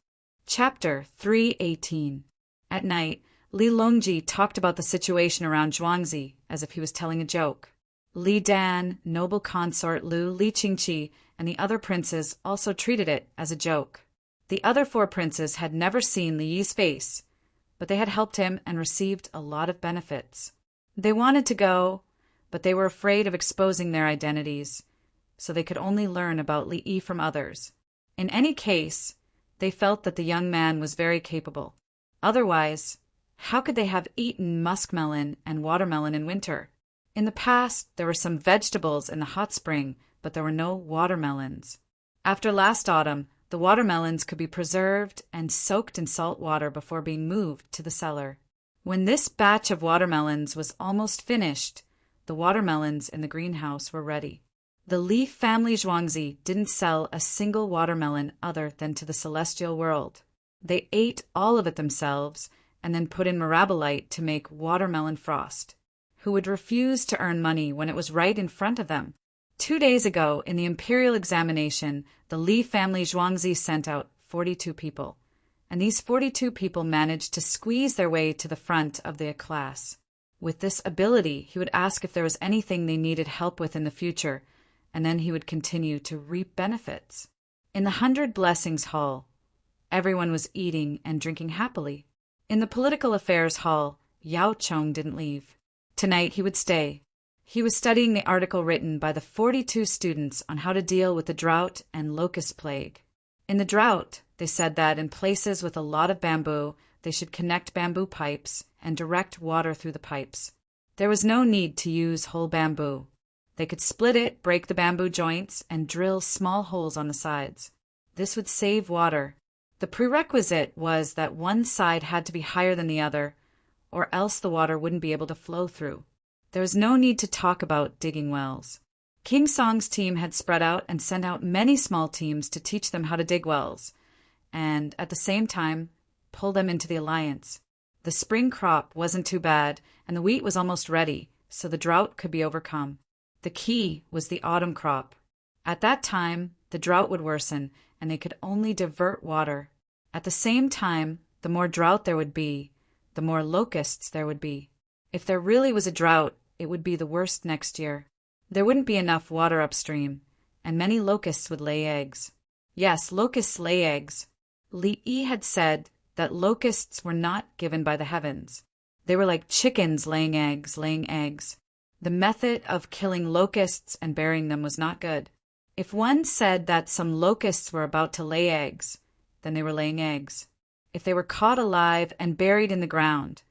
Chapter 318. At night, Li Longji talked about the situation around Zhuangzi as if he was telling a joke. Li Dan, noble consort Lu, Li Qingqi, and the other princes also treated it as a joke. The other 4 princes had never seen Li Yi's face, but they had helped him and received a lot of benefits. They wanted to go, but they were afraid of exposing their identities, so they could only learn about Li Yi from others. In any case, they felt that the young man was very capable. Otherwise, how could they have eaten muskmelon and watermelon in winter? In the past, there were some vegetables in the hot spring, but there were no watermelons. After last autumn, the watermelons could be preserved and soaked in salt water before being moved to the cellar. When this batch of watermelons was almost finished, the watermelons in the greenhouse were ready. The Li family Zhuangzi didn't sell a single watermelon other than to the celestial world. They ate all of it themselves and then put in mirabolite to make watermelon frost. Who would refuse to earn money when it was right in front of them? 2 days ago, in the imperial examination, the Li family Zhuangzi sent out 42 people, and these 42 people managed to squeeze their way to the front of the class. With this ability, he would ask if there was anything they needed help with in the future, and then he would continue to reap benefits. In the 100 Blessings Hall, everyone was eating and drinking happily. In the Political Affairs Hall, Yao Chong didn't leave. Tonight he would stay. He was studying the article written by the 42 students on how to deal with the drought and locust plague. In the drought, they said that in places with a lot of bamboo, they should connect bamboo pipes and direct water through the pipes. There was no need to use whole bamboo. They could split it, break the bamboo joints, and drill small holes on the sides. This would save water. The prerequisite was that one side had to be higher than the other, or else the water wouldn't be able to flow through. There was no need to talk about digging wells. King Song's team had spread out and sent out many small teams to teach them how to dig wells, and at the same time, pull them into the alliance. The spring crop wasn't too bad, and the wheat was almost ready, so the drought could be overcome. The key was the autumn crop. At that time, the drought would worsen, and they could only divert water. At the same time, the more drought there would be, the more locusts there would be. If there really was a drought, it would be the worst next year. There wouldn't be enough water upstream, and many locusts would lay eggs. Yes, locusts lay eggs. Li Yi had said that locusts were not given by the heavens. They were like chickens laying eggs. The method of killing locusts and burying them was not good. If one said that some locusts were about to lay eggs, then they were laying eggs. If they were caught alive and buried in the ground,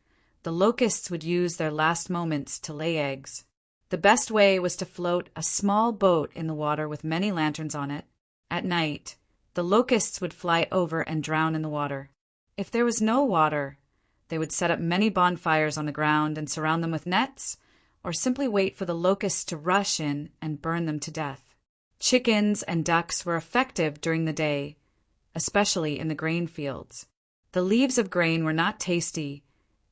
the locusts would use their last moments to lay eggs. The best way was to float a small boat in the water with many lanterns on it. At night, the locusts would fly over and drown in the water. If there was no water, they would set up many bonfires on the ground and surround them with nets, or simply wait for the locusts to rush in and burn them to death. Chickens and ducks were effective during the day, especially in the grain fields. The leaves of grain were not tasty,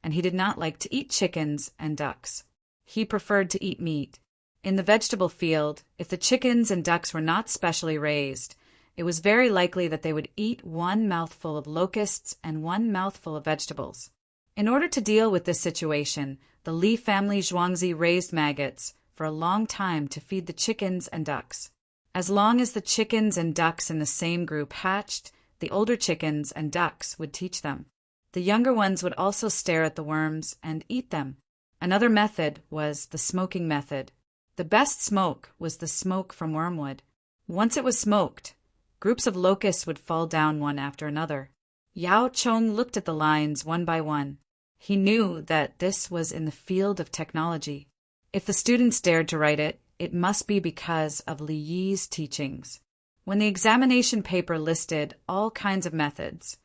and he did not like to eat chickens and ducks. He preferred to eat meat. In the vegetable field, if the chickens and ducks were not specially raised, it was very likely that they would eat one mouthful of locusts and one mouthful of vegetables. In order to deal with this situation, the Li family Zhuangzi raised maggots for a long time to feed the chickens and ducks. As long as the chickens and ducks in the same group hatched, the older chickens and ducks would teach them. The younger ones would also stare at the worms and eat them. Another method was the smoking method. The best smoke was the smoke from wormwood. Once it was smoked, groups of locusts would fall down one after another. Yao Chong looked at the lines one by one. He knew that this was in the field of technology. If the students dared to write it, it must be because of Li Yi's teachings. When the examination paper listed all kinds of methods,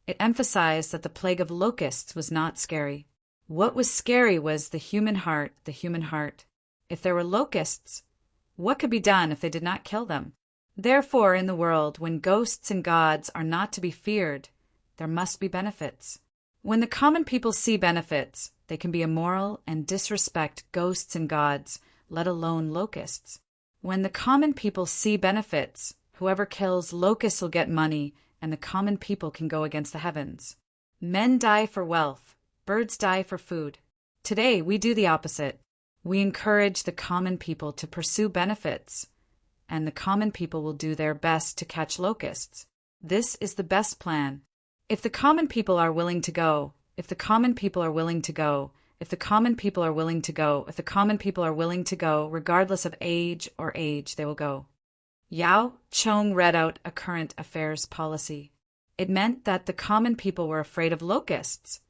it emphasized that the plague of locusts was not scary. What was scary was the human heart. If there were locusts, what could be done if they did not kill them? Therefore, in the world, when ghosts and gods are not to be feared, there must be benefits. When the common people see benefits, they can be immoral and disrespect ghosts and gods, let alone locusts. When the common people see benefits, whoever kills locusts will get money, and the common people can go against the heavens. Men die for wealth, birds die for food. Today, we do the opposite. We encourage the common people to pursue benefits, and the common people will do their best to catch locusts. This is the best plan. If the common people are willing to go, if the common people are willing to go, if the common people are willing to go, if the common people are willing to go, regardless of age or age, they will go. Yao Chong read out a current affairs policy. It meant that the common people were afraid of locusts,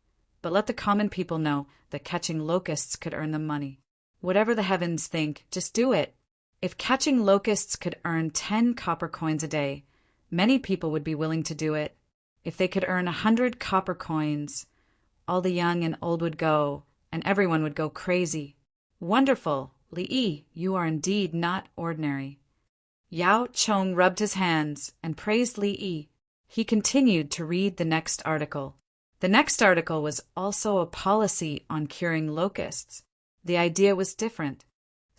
but let the common people know that catching locusts could earn them money. Whatever the heavens think, just do it. If catching locusts could earn 10 copper coins a day, many people would be willing to do it. If they could earn 100 copper coins, all the young and old would go, and everyone would go crazy. Wonderful, Li Yi, you are indeed not ordinary. Yao Chong rubbed his hands and praised Li Yi. He continued to read the next article. The next article was also a policy on curing locusts. The idea was different.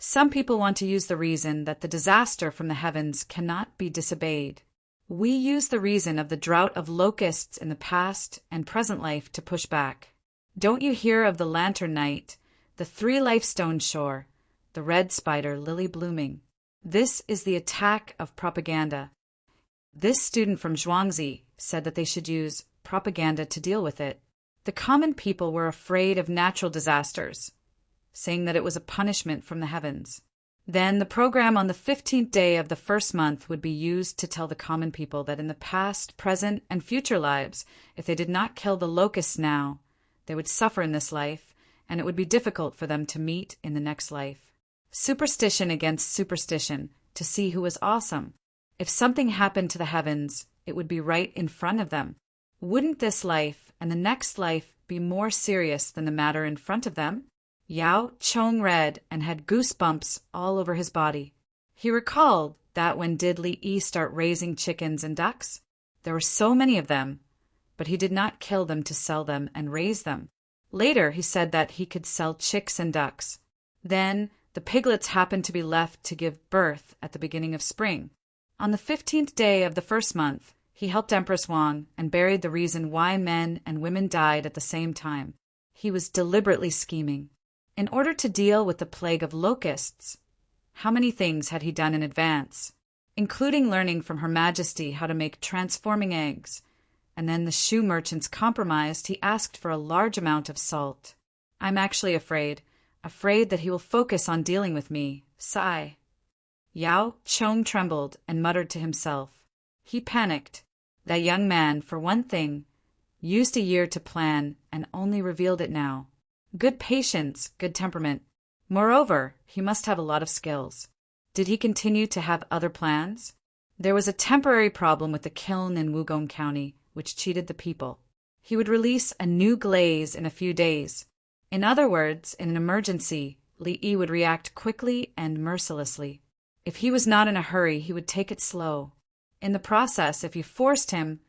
Some people want to use the reason that the disaster from the heavens cannot be disobeyed. We use the reason of the drought of locusts in the past and present life to push back. Don't you hear of the lantern night, the 3 lifestone shore, the red spider lily blooming? This is the attack of propaganda. This student from Zhuangzi said that they should use propaganda to deal with it. The common people were afraid of natural disasters, saying that it was a punishment from the heavens. Then the program on the 15th day of the first month would be used to tell the common people that in the past, present, and future lives, if they did not kill the locusts now, they would suffer in this life, and it would be difficult for them to meet in the next life. Superstition against superstition, to see who was awesome. If something happened to the heavens, it would be right in front of them. Wouldn't this life and the next life be more serious than the matter in front of them? Yao Chong read and had goosebumps all over his body. He recalled that when did Li Yi start raising chickens and ducks? There were so many of them, but he did not kill them to sell them and raise them. Later he said that he could sell chicks and ducks. Then the piglets happened to be left to give birth at the beginning of spring. On the 15th day of the first month, he helped Empress Wang and buried the reason why men and women died at the same time. He was deliberately scheming. In order to deal with the plague of locusts, how many things had he done in advance, including learning from Her Majesty how to make transforming eggs, and then the shoe merchants compromised. He asked for a large amount of salt. I'm actually afraid that he will focus on dealing with me. Sigh. Yao Chong trembled and muttered to himself. He panicked. That young man, for one thing, used a year to plan and only revealed it now. Good patience, good temperament. Moreover, he must have a lot of skills. Did he continue to have other plans? There was a temporary problem with the kiln in Wugong County, which cheated the people. He would release a new glaze in a few days. In other words, in an emergency, Li Yi would react quickly and mercilessly. If he was not in a hurry, he would take it slow. In the process, if you forced him,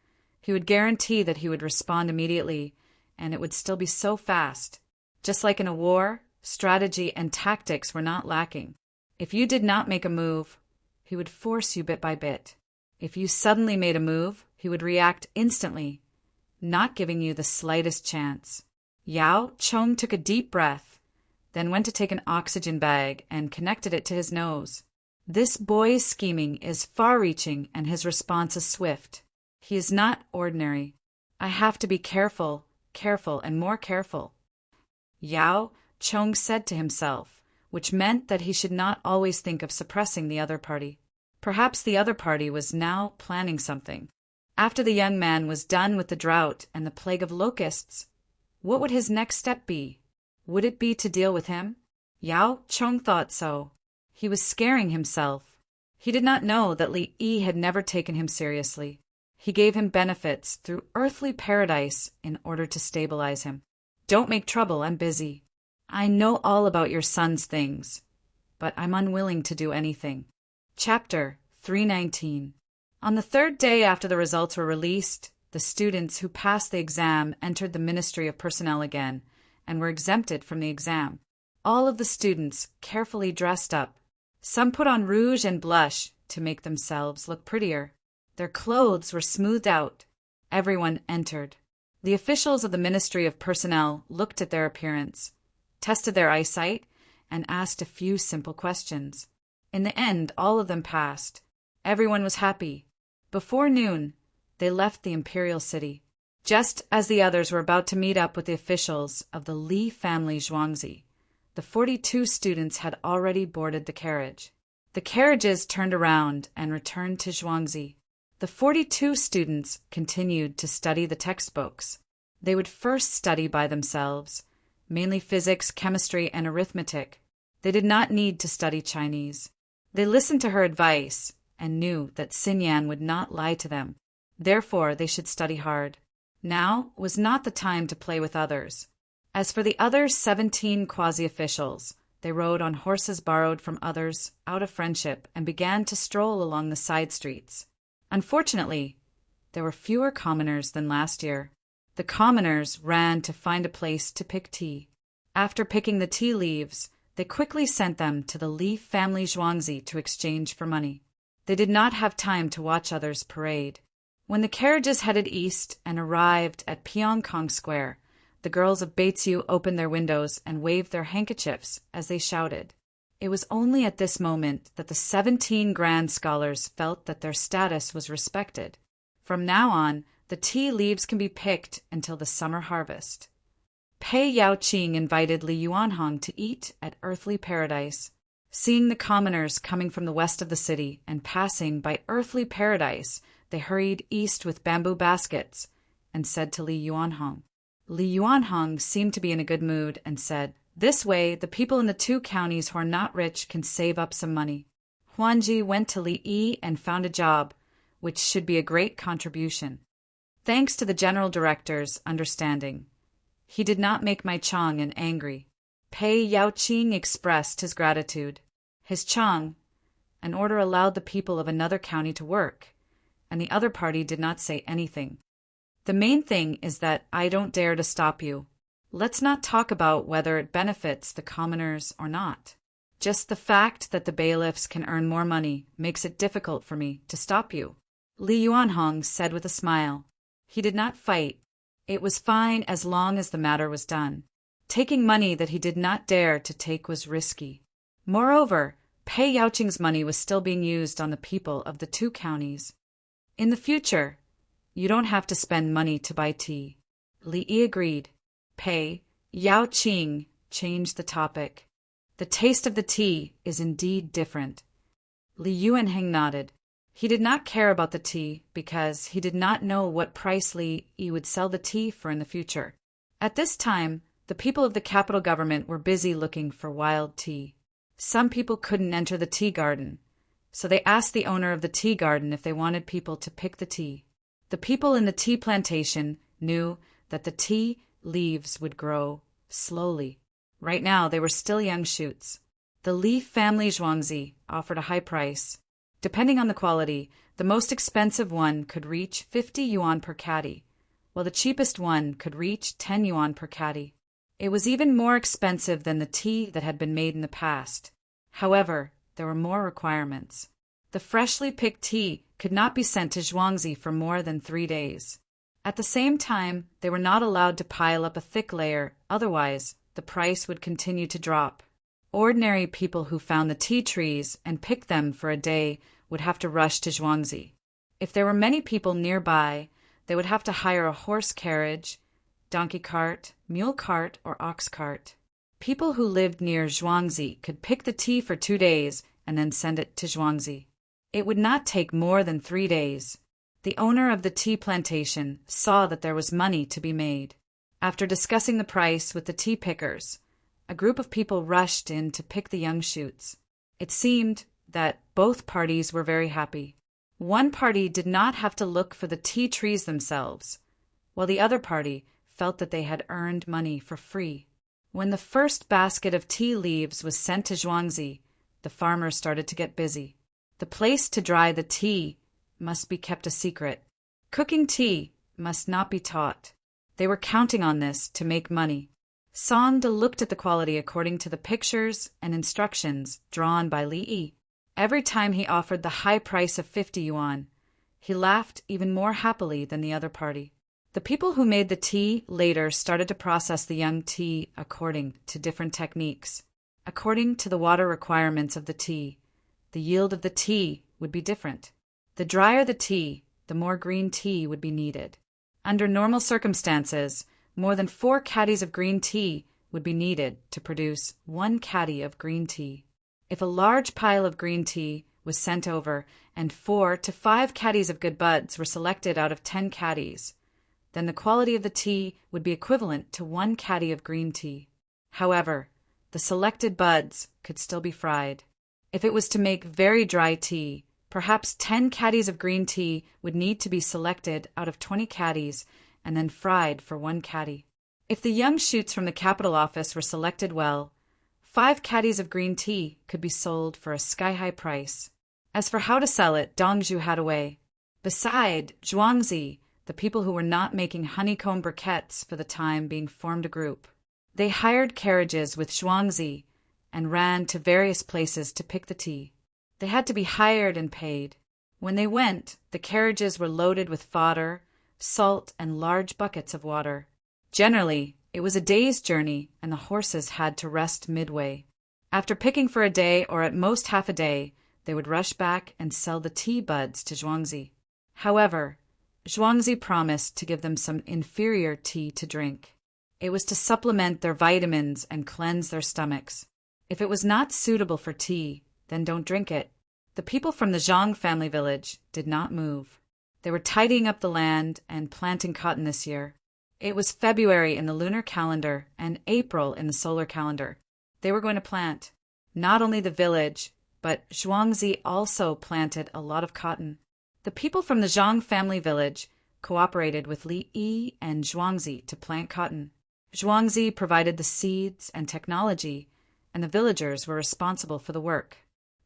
he would guarantee that he would respond immediately, and it would still be so fast. Just like in a war, strategy and tactics were not lacking. If you did not make a move, he would force you bit by bit. If you suddenly made a move, he would react instantly, not giving you the slightest chance. Yao Chong took a deep breath, then went to take an oxygen bag and connected it to his nose. This boy's scheming is far-reaching and his response is swift. He is not ordinary. I have to be careful, and more careful. Yao Chong said to himself, which meant that he should not always think of suppressing the other party. Perhaps the other party was now planning something. After the young man was done with the drought and the plague of locusts, what would his next step be? Would it be to deal with him? Yao Chong thought so. He was scaring himself. He did not know that Li Yi had never taken him seriously. He gave him benefits through earthly paradise in order to stabilize him. Don't make trouble, I'm busy. I know all about your son's things, but I'm unwilling to do anything. Chapter 319. On the 3rd day after the results were released, the students who passed the exam entered the Ministry of Personnel again and were exempted from the exam. All of the students carefully dressed up. Some put on rouge and blush to make themselves look prettier. Their clothes were smoothed out. Everyone entered. The officials of the Ministry of Personnel looked at their appearance, tested their eyesight, and asked a few simple questions. In the end, all of them passed. Everyone was happy. Before noon, they left the imperial city. Just as the others were about to meet up with the officials of the Li family Zhuangzi, the 42 students had already boarded the carriage. The carriages turned around and returned to Zhuangzi. The 42 students continued to study the textbooks. They would first study by themselves, mainly physics, chemistry, and arithmetic. They did not need to study Chinese. They listened to her advice and knew that Xinyan would not lie to them. Therefore, they should study hard. Now was not the time to play with others. As for the other 17 quasi-officials, they rode on horses borrowed from others out of friendship and began to stroll along the side streets. Unfortunately, there were fewer commoners than last year. The commoners ran to find a place to pick tea. After picking the tea leaves, They quickly sent them to the Li family Zhuangzi to exchange for money. They did not have time to watch others parade. When the carriages headed east and arrived at Pyongkong Square, the girls of Beitsiu opened their windows and waved their handkerchiefs as they shouted. It was only at this moment that the 17 grand scholars felt that their status was respected. From now on, the tea leaves can be picked until the summer harvest. Pei Yaoqing invited Li Yuanhong to eat at Earthly Paradise. Seeing the commoners coming from the west of the city and passing by Earthly Paradise, they hurried east with bamboo baskets and said to Li Yuanhong. Li Yuanhong seemed to be in a good mood and said, "This way, the people in the 2 counties who are not rich can save up some money." Huanji went to Li Yi and found a job, which should be a great contribution. Thanks to the general director's understanding, he did not make my Chang'an angry. Pei Yaoqing expressed his gratitude. His Chang, an order allowed the people of another county to work, and the other party did not say anything. The main thing is that I don't dare to stop you. Let's not talk about whether it benefits the commoners or not. Just the fact that the bailiffs can earn more money makes it difficult for me to stop you. Li Yuanhong said with a smile. He did not fight. It was fine as long as the matter was done. Taking money that he did not dare to take was risky. Moreover, Pei Yaoqing's money was still being used on the people of the 2 counties. In the future, you don't have to spend money to buy tea. Li Yi agreed. Pei Yaoqing changed the topic. The taste of the tea is indeed different. Li Yuanheng nodded. He did not care about the tea because he did not know what price Li Yi would sell the tea for in the future. At this time, the people of the capital government were busy looking for wild tea. Some people couldn't enter the tea garden, so they asked the owner of the tea garden if they wanted people to pick the tea. The people in the tea plantation knew that the tea leaves would grow slowly. Right now, they were still young shoots. The Li family Zhuangzi offered a high price. Depending on the quality, the most expensive one could reach 50 yuan per caddy, while the cheapest one could reach 10 yuan per caddy. It was even more expensive than the tea that had been made in the past. However, there were more requirements. The freshly picked tea could not be sent to Zhuangzi for more than 3 days. At the same time, they were not allowed to pile up a thick layer, otherwise the price would continue to drop. Ordinary people who found the tea trees and picked them for a day would have to rush to Zhuangzi. If there were many people nearby, they would have to hire a horse carriage, donkey cart, mule cart, or ox cart. People who lived near Zhuangzi could pick the tea for 2 days and then send it to Zhuangzi. It would not take more than 3 days. The owner of the tea plantation saw that there was money to be made. After discussing the price with the tea pickers, a group of people rushed in to pick the young shoots. It seemed that both parties were very happy. One party did not have to look for the tea trees themselves, while the other party felt that they had earned money for free. When the first basket of tea leaves was sent to Zhuangzi, the farmers started to get busy. The place to dry the tea must be kept a secret. Cooking tea must not be taught. They were counting on this to make money. Song looked at the quality according to the pictures and instructions drawn by Li Yi. Every time he offered the high price of 50 yuan, he laughed even more happily than the other party. The people who made the tea later started to process the young tea according to different techniques. According to the water requirements of the tea, the yield of the tea would be different. The drier the tea, the more green tea would be needed. Under normal circumstances, more than 4 caddies of green tea would be needed to produce 1 caddy of green tea. If a large pile of green tea was sent over and 4 to 5 caddies of good buds were selected out of 10 caddies, then the quality of the tea would be equivalent to 1 caddy of green tea. However, the selected buds could still be fried. If it was to make very dry tea, perhaps 10 caddies of green tea would need to be selected out of 20 caddies and then fried for 1 caddy. If the young shoots from the capital office were selected well, 5 caddies of green tea could be sold for a sky-high price. As for how to sell it, Dongzhu had a way. Beside Zhuangzi, the people who were not making honeycomb briquettes for the time being formed a group. They hired carriages with Zhuangzi and ran to various places to pick the tea. They had to be hired and paid. When they went, the carriages were loaded with fodder, salt, and large buckets of water. Generally, it was a day's journey, and the horses had to rest midway. After picking for a day, or at most half a day, they would rush back and sell the tea buds to Zhuangzi. However, Zhuangzi promised to give them some inferior tea to drink. It was to supplement their vitamins and cleanse their stomachs. If it was not suitable for tea, then don't drink it. The people from the Zhang family village did not move. They were tidying up the land and planting cotton this year. It was February in the lunar calendar and April in the solar calendar. They were going to plant. Not only the village, but Zhuangzi also planted a lot of cotton. The people from the Zhang family village cooperated with Li Yi and Zhuangzi to plant cotton. Zhuangzi provided the seeds and technology, and the villagers were responsible for the work.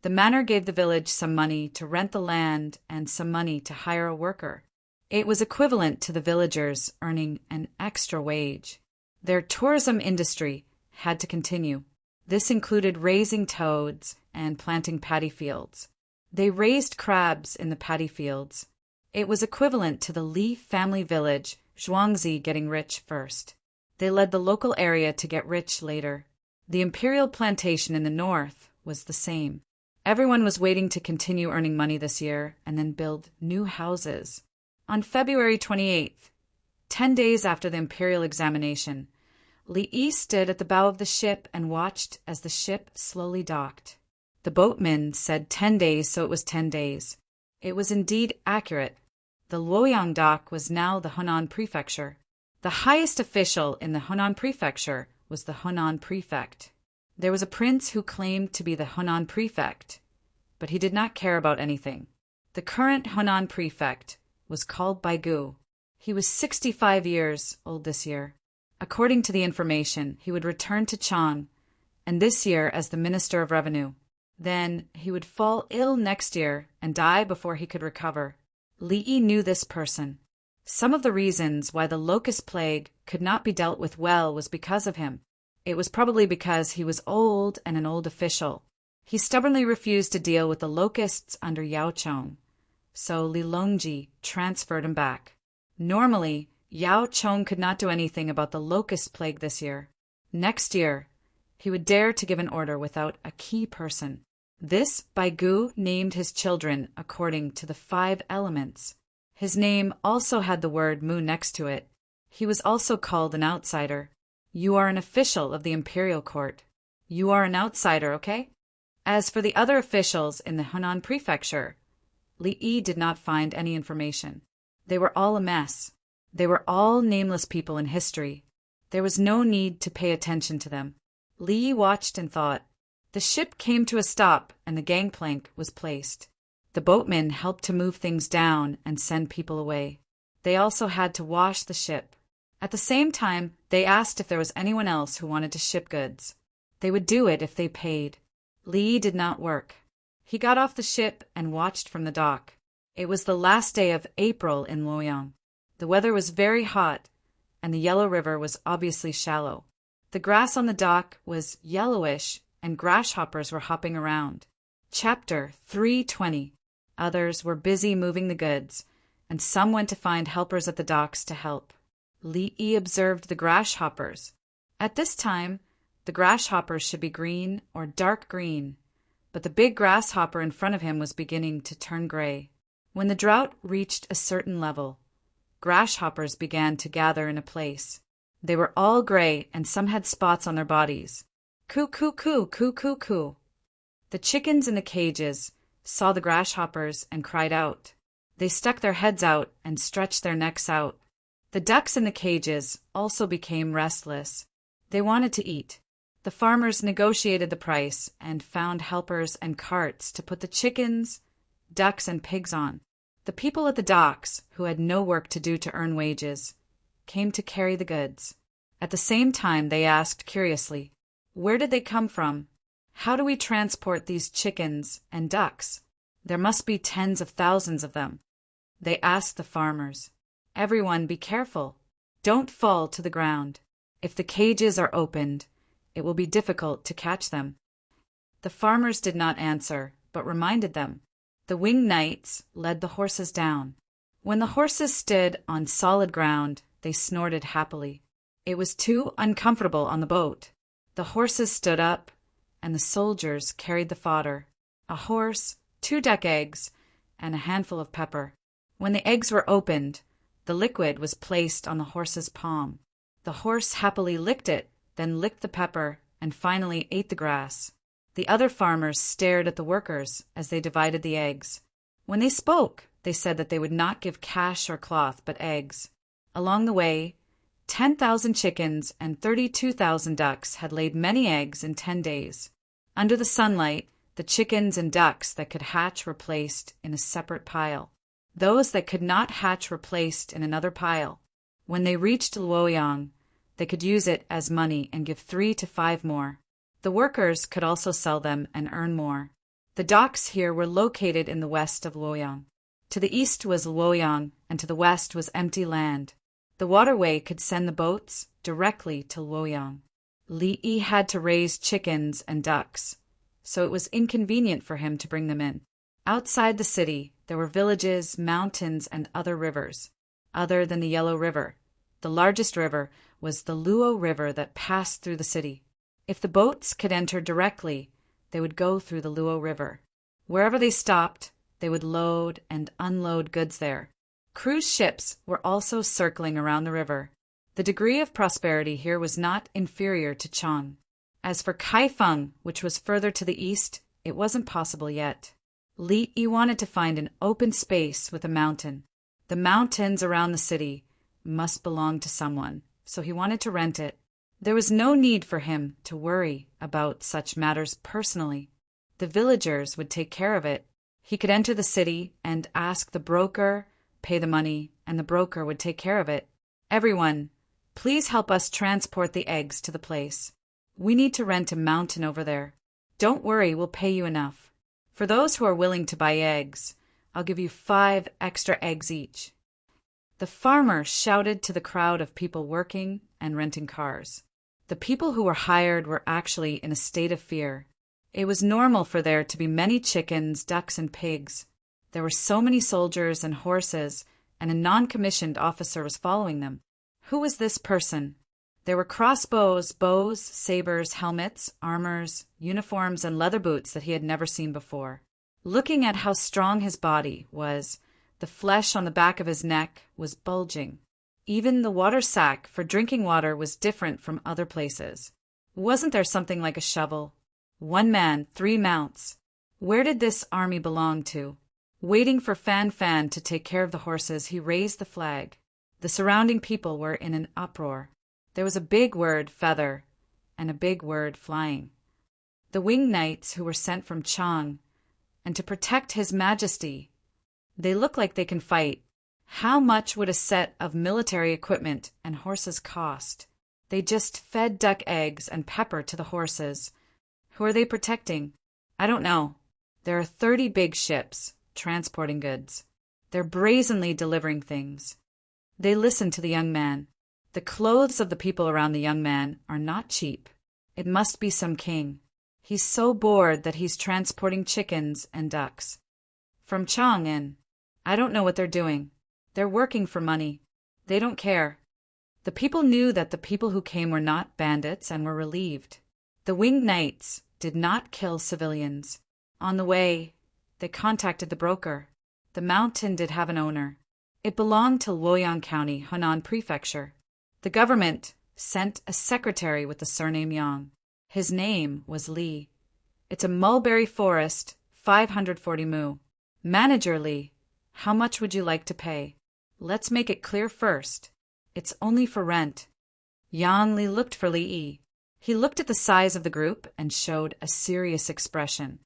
The manor gave the village some money to rent the land and some money to hire a worker. It was equivalent to the villagers earning an extra wage. Their tourism industry had to continue. This included raising toads and planting paddy fields. They raised crabs in the paddy fields. It was equivalent to the Li family village, Zhuangzi getting rich first. They led the local area to get rich later. The imperial plantation in the north was the same. Everyone was waiting to continue earning money this year and then build new houses. On February 28th, 10 days after the imperial examination, Li Yi stood at the bow of the ship and watched as the ship slowly docked. The boatman said 10 days, so it was 10 days. It was indeed accurate. The Luoyang dock was now the Henan prefecture. The highest official in the Henan prefecture was the Henan prefect. There was a prince who claimed to be the Henan prefect, but he did not care about anything. The current Henan prefect was called Baigu. He was 65 years old this year. According to the information, he would return to Chang, and this year as the Minister of Revenue. Then he would fall ill next year and die before he could recover. Li Yi knew this person. Some of the reasons why the locust plague could not be dealt with well was because of him. It was probably because he was old and an old official. He stubbornly refused to deal with the locusts under Yao Chong, so Li Longji transferred him back. Normally, Yao Chong could not do anything about the locust plague this year. Next year, he would dare to give an order without a key person. This Baigu named his children according to the 5 elements. His name also had the word Mu next to it. He was also called an outsider. You are an official of the imperial court. You are an outsider, okay? As for the other officials in the Henan prefecture, Li Yi did not find any information. They were all a mess. They were all nameless people in history. There was no need to pay attention to them. Li Yi watched and thought. The ship came to a stop and the gangplank was placed. The boatmen helped to move things down and send people away. They also had to wash the ship. At the same time, they asked if there was anyone else who wanted to ship goods. They would do it if they paid. Li Yi did not work. He got off the ship and watched from the dock. It was the last day of April in Luoyang. The weather was very hot, and the Yellow River was obviously shallow. The grass on the dock was yellowish, and grasshoppers were hopping around. Chapter 320. Others were busy moving the goods, and some went to find helpers at the docks to help. Li Yi observed the grasshoppers. At this time, the grasshoppers should be green or dark green, but the big grasshopper in front of him was beginning to turn gray. When the drought reached a certain level, grasshoppers began to gather in a place. They were all gray, and some had spots on their bodies. Coo, coo, coo, coo, coo, coo. The chickens in the cages saw the grasshoppers and cried out. They stuck their heads out and stretched their necks out. The ducks in the cages also became restless. They wanted to eat. The farmers negotiated the price and found helpers and carts to put the chickens, ducks, and pigs on. The people at the docks, who had no work to do to earn wages, came to carry the goods. At the same time, they asked curiously, "Where did they come from? How do we transport these chickens and ducks? There must be tens of thousands of them." They asked the farmers, "Everyone be careful. Don't fall to the ground. If the cages are opened, it will be difficult to catch them." The farmers did not answer, but reminded them. The winged knights led the horses down. When the horses stood on solid ground, they snorted happily. It was too uncomfortable on the boat. The horses stood up, and the soldiers carried the fodder: a horse, 2 duck eggs, and a handful of pepper. When the eggs were opened, the liquid was placed on the horse's palm. The horse happily licked it, then licked the pepper, and finally ate the grass. The other farmers stared at the workers as they divided the eggs. When they spoke, they said that they would not give cash or cloth, but eggs. Along the way, 10,000 chickens and 32,000 ducks had laid many eggs in 10 days. Under the sunlight, the chickens and ducks that could hatch were placed in a separate pile. Those that could not hatch were placed in another pile. When they reached Luoyang, they could use it as money and give 3 to 5 more. The workers could also sell them and earn more. The docks here were located in the west of Luoyang. To the east was Luoyang, and to the west was empty land. The waterway could send the boats directly to Luoyang. Li Yi had to raise chickens and ducks, so it was inconvenient for him to bring them in. Outside the city, there were villages, mountains, and other rivers, other than the Yellow River. The largest river was the Luo River that passed through the city. If the boats could enter directly, they would go through the Luo River. Wherever they stopped, they would load and unload goods there. Cruise ships were also circling around the river. The degree of prosperity here was not inferior to Chang. As for Kaifeng, which was further to the east, it wasn't possible yet. Li Yi wanted to find an open space with a mountain. The mountains around the city must belong to someone, so he wanted to rent it. There was no need for him to worry about such matters personally. The villagers would take care of it. He could enter the city and ask the broker, pay the money, and the broker would take care of it. Everyone, please help us transport the eggs to the place. We need to rent a mountain over there. Don't worry, we'll pay you enough. For those who are willing to buy eggs, I'll give you 5 extra eggs each. The farmer shouted to the crowd of people working and renting cars. The people who were hired were actually in a state of fear. It was normal for there to be many chickens, ducks, and pigs. There were so many soldiers and horses, and a non-commissioned officer was following them. Who was this person? There were crossbows, bows, sabers, helmets, armors, uniforms, and leather boots that he had never seen before. Looking at how strong his body was, the flesh on the back of his neck was bulging. Even the water sack for drinking water was different from other places. Wasn't there something like a shovel? 1 man, 3 mounts. Where did this army belong to? Waiting for Fan Fan to take care of the horses, he raised the flag. The surrounding people were in an uproar. There was a big word, feather, and a big word, flying. The winged knights who were sent from Chang, and to protect His Majesty. They look like they can fight. How much would a set of military equipment and horses cost? They just fed duck eggs and pepper to the horses. Who are they protecting? I don't know. There are 30 big ships transporting goods. They're brazenly delivering things. They listen to the young man. The clothes of the people around the young man are not cheap. It must be some king. He's so bored that he's transporting chickens and ducks. From Chang'an. I don't know what they're doing. They're working for money. They don't care. The people knew that the people who came were not bandits and were relieved. The winged knights did not kill civilians. On the way, they contacted the broker. The mountain did have an owner. It belonged to Luoyang County, Henan Prefecture. The government sent a secretary with the surname Yang. His name was Li. It's a mulberry forest, 540 mu. Manager Li, how much would you like to pay? Let's make it clear first. It's only for rent. Yang Li looked for Li Yi. He looked at the size of the group and showed a serious expression.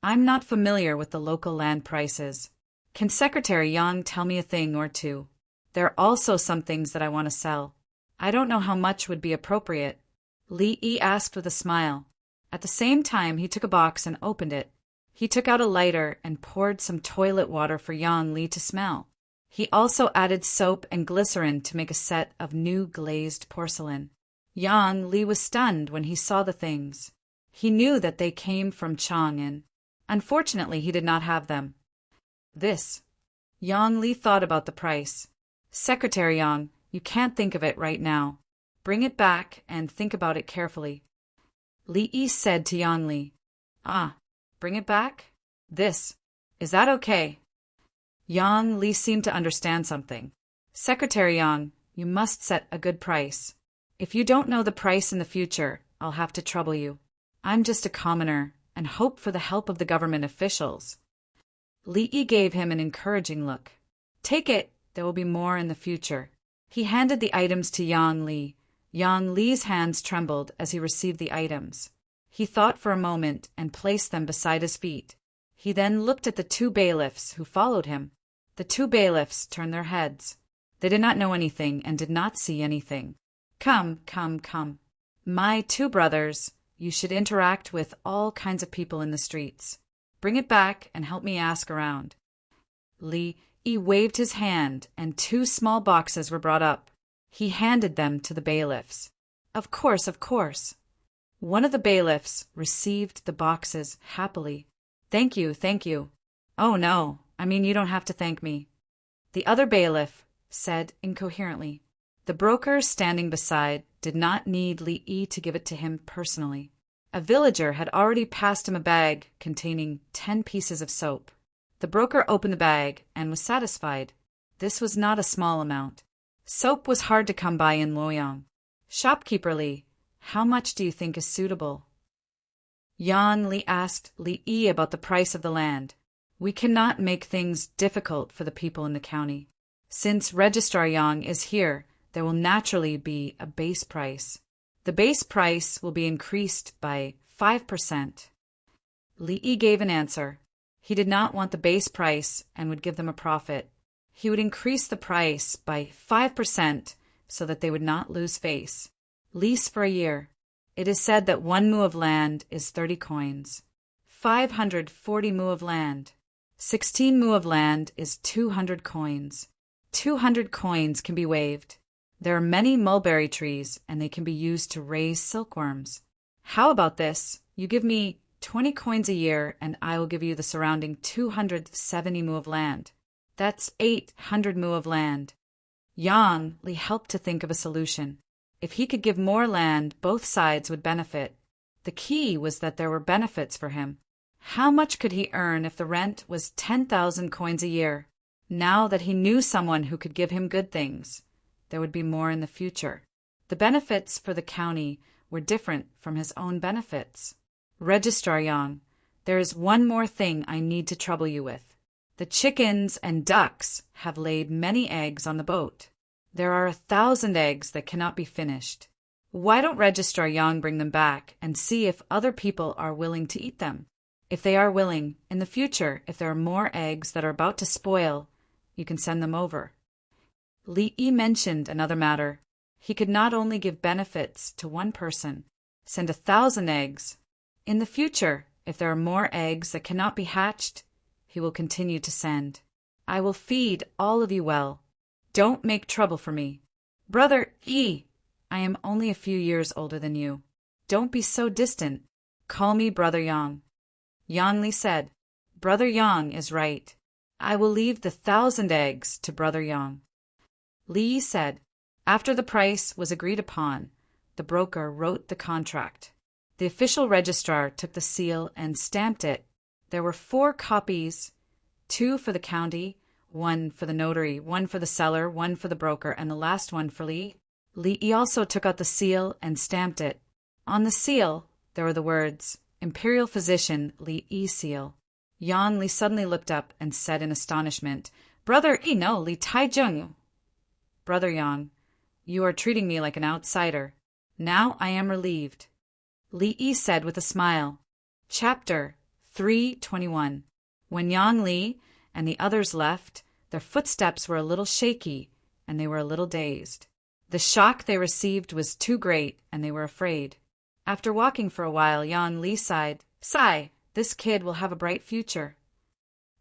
I'm not familiar with the local land prices. Can Secretary Yang tell me a thing or two? There are also some things that I want to sell. I don't know how much would be appropriate. Li Yi asked with a smile. At the same time, he took a box and opened it. He took out a lighter and poured some toilet water for Yang Li to smell. He also added soap and glycerin to make a set of new glazed porcelain. Yang Li was stunned when he saw the things. He knew that they came from Tang and, unfortunately, he did not have them. This. Yang Li thought about the price. Secretary Yang, you can't think of it right now. Bring it back and think about it carefully. Li Yi said to Yang Li. Ah, bring it back? This. Is that okay? Yang Li seemed to understand something. Secretary Yang, you must set a good price. If you don't know the price in the future, I'll have to trouble you. I'm just a commoner and hope for the help of the government officials. Li Yi gave him an encouraging look. Take it, there will be more in the future. He handed the items to Yang Li. Yang Li's hands trembled as he received the items. He thought for a moment and placed them beside his feet. He then looked at the two bailiffs who followed him. The two bailiffs turned their heads. They did not know anything and did not see anything. Come, come, come. My two brothers, you should interact with all kinds of people in the streets. Bring it back and help me ask around. Li Yi waved his hand and two small boxes were brought up. He handed them to the bailiffs. Of course, of course. One of the bailiffs received the boxes happily. Thank you, thank you. Oh no, I mean you don't have to thank me. The other bailiff said incoherently. The broker standing beside did not need Li Yi to give it to him personally. A villager had already passed him a bag containing 10 pieces of soap. The broker opened the bag and was satisfied. This was not a small amount. Soap was hard to come by in Luoyang. Shopkeeper Li, how much do you think is suitable? Yan Li asked Li Yi about the price of the land. We cannot make things difficult for the people in the county. Since Registrar Yang is here, there will naturally be a base price. The base price will be increased by 5%. Li Yi gave an answer. He did not want the base price and would give them a profit. He would increase the price by 5% so that they would not lose face. Lease for a year. It is said that 1 mu of land is 30 coins. 540 mu of land. 16 mu of land is 200 coins. 200 coins can be waived. There are many mulberry trees, and they can be used to raise silkworms. How about this? You give me 20 coins a year, and I will give you the surrounding 270 mu of land. That's 800 mu of land. Yang Li helped to think of a solution. If he could give more land, both sides would benefit. The key was that there were benefits for him. How much could he earn if the rent was 10,000 coins a year? Now that he knew someone who could give him good things, there would be more in the future. The benefits for the county were different from his own benefits. Registrar Yang, there is one more thing I need to trouble you with. The chickens and ducks have laid many eggs on the boat. There are 1,000 eggs that cannot be finished. Why don't Registrar Yang bring them back and see if other people are willing to eat them? If they are willing, in the future, if there are more eggs that are about to spoil, you can send them over. Li Yi mentioned another matter. He could not only give benefits to one person, send 1,000 eggs. In the future, if there are more eggs that cannot be hatched, he will continue to send. I will feed all of you well. Don't make trouble for me. Brother Yi, I am only a few years older than you. Don't be so distant. Call me Brother Yang. Yang Li said, Brother Yang is right. I will leave the 1,000 eggs to Brother Yang. Li Yi said, after the price was agreed upon, the broker wrote the contract. The official registrar took the seal and stamped it. There were 4 copies, 2 for the county, 1 for the notary, 1 for the seller, 1 for the broker, and the last one for Li. Li Yi also took out the seal and stamped it. On the seal, there were the words, Imperial Physician Li Yi Seal. Yan Li suddenly looked up and said in astonishment, Brother Yi, no, Li Taizheng. Brother Yang, you are treating me like an outsider. Now I am relieved. Li Yi said with a smile. Chapter 3:21. When Yang Li and the others left, their footsteps were a little shaky, and they were a little dazed. The shock they received was too great, and they were afraid. After walking for a while, Yang Li sighed, Sigh, this kid will have a bright future.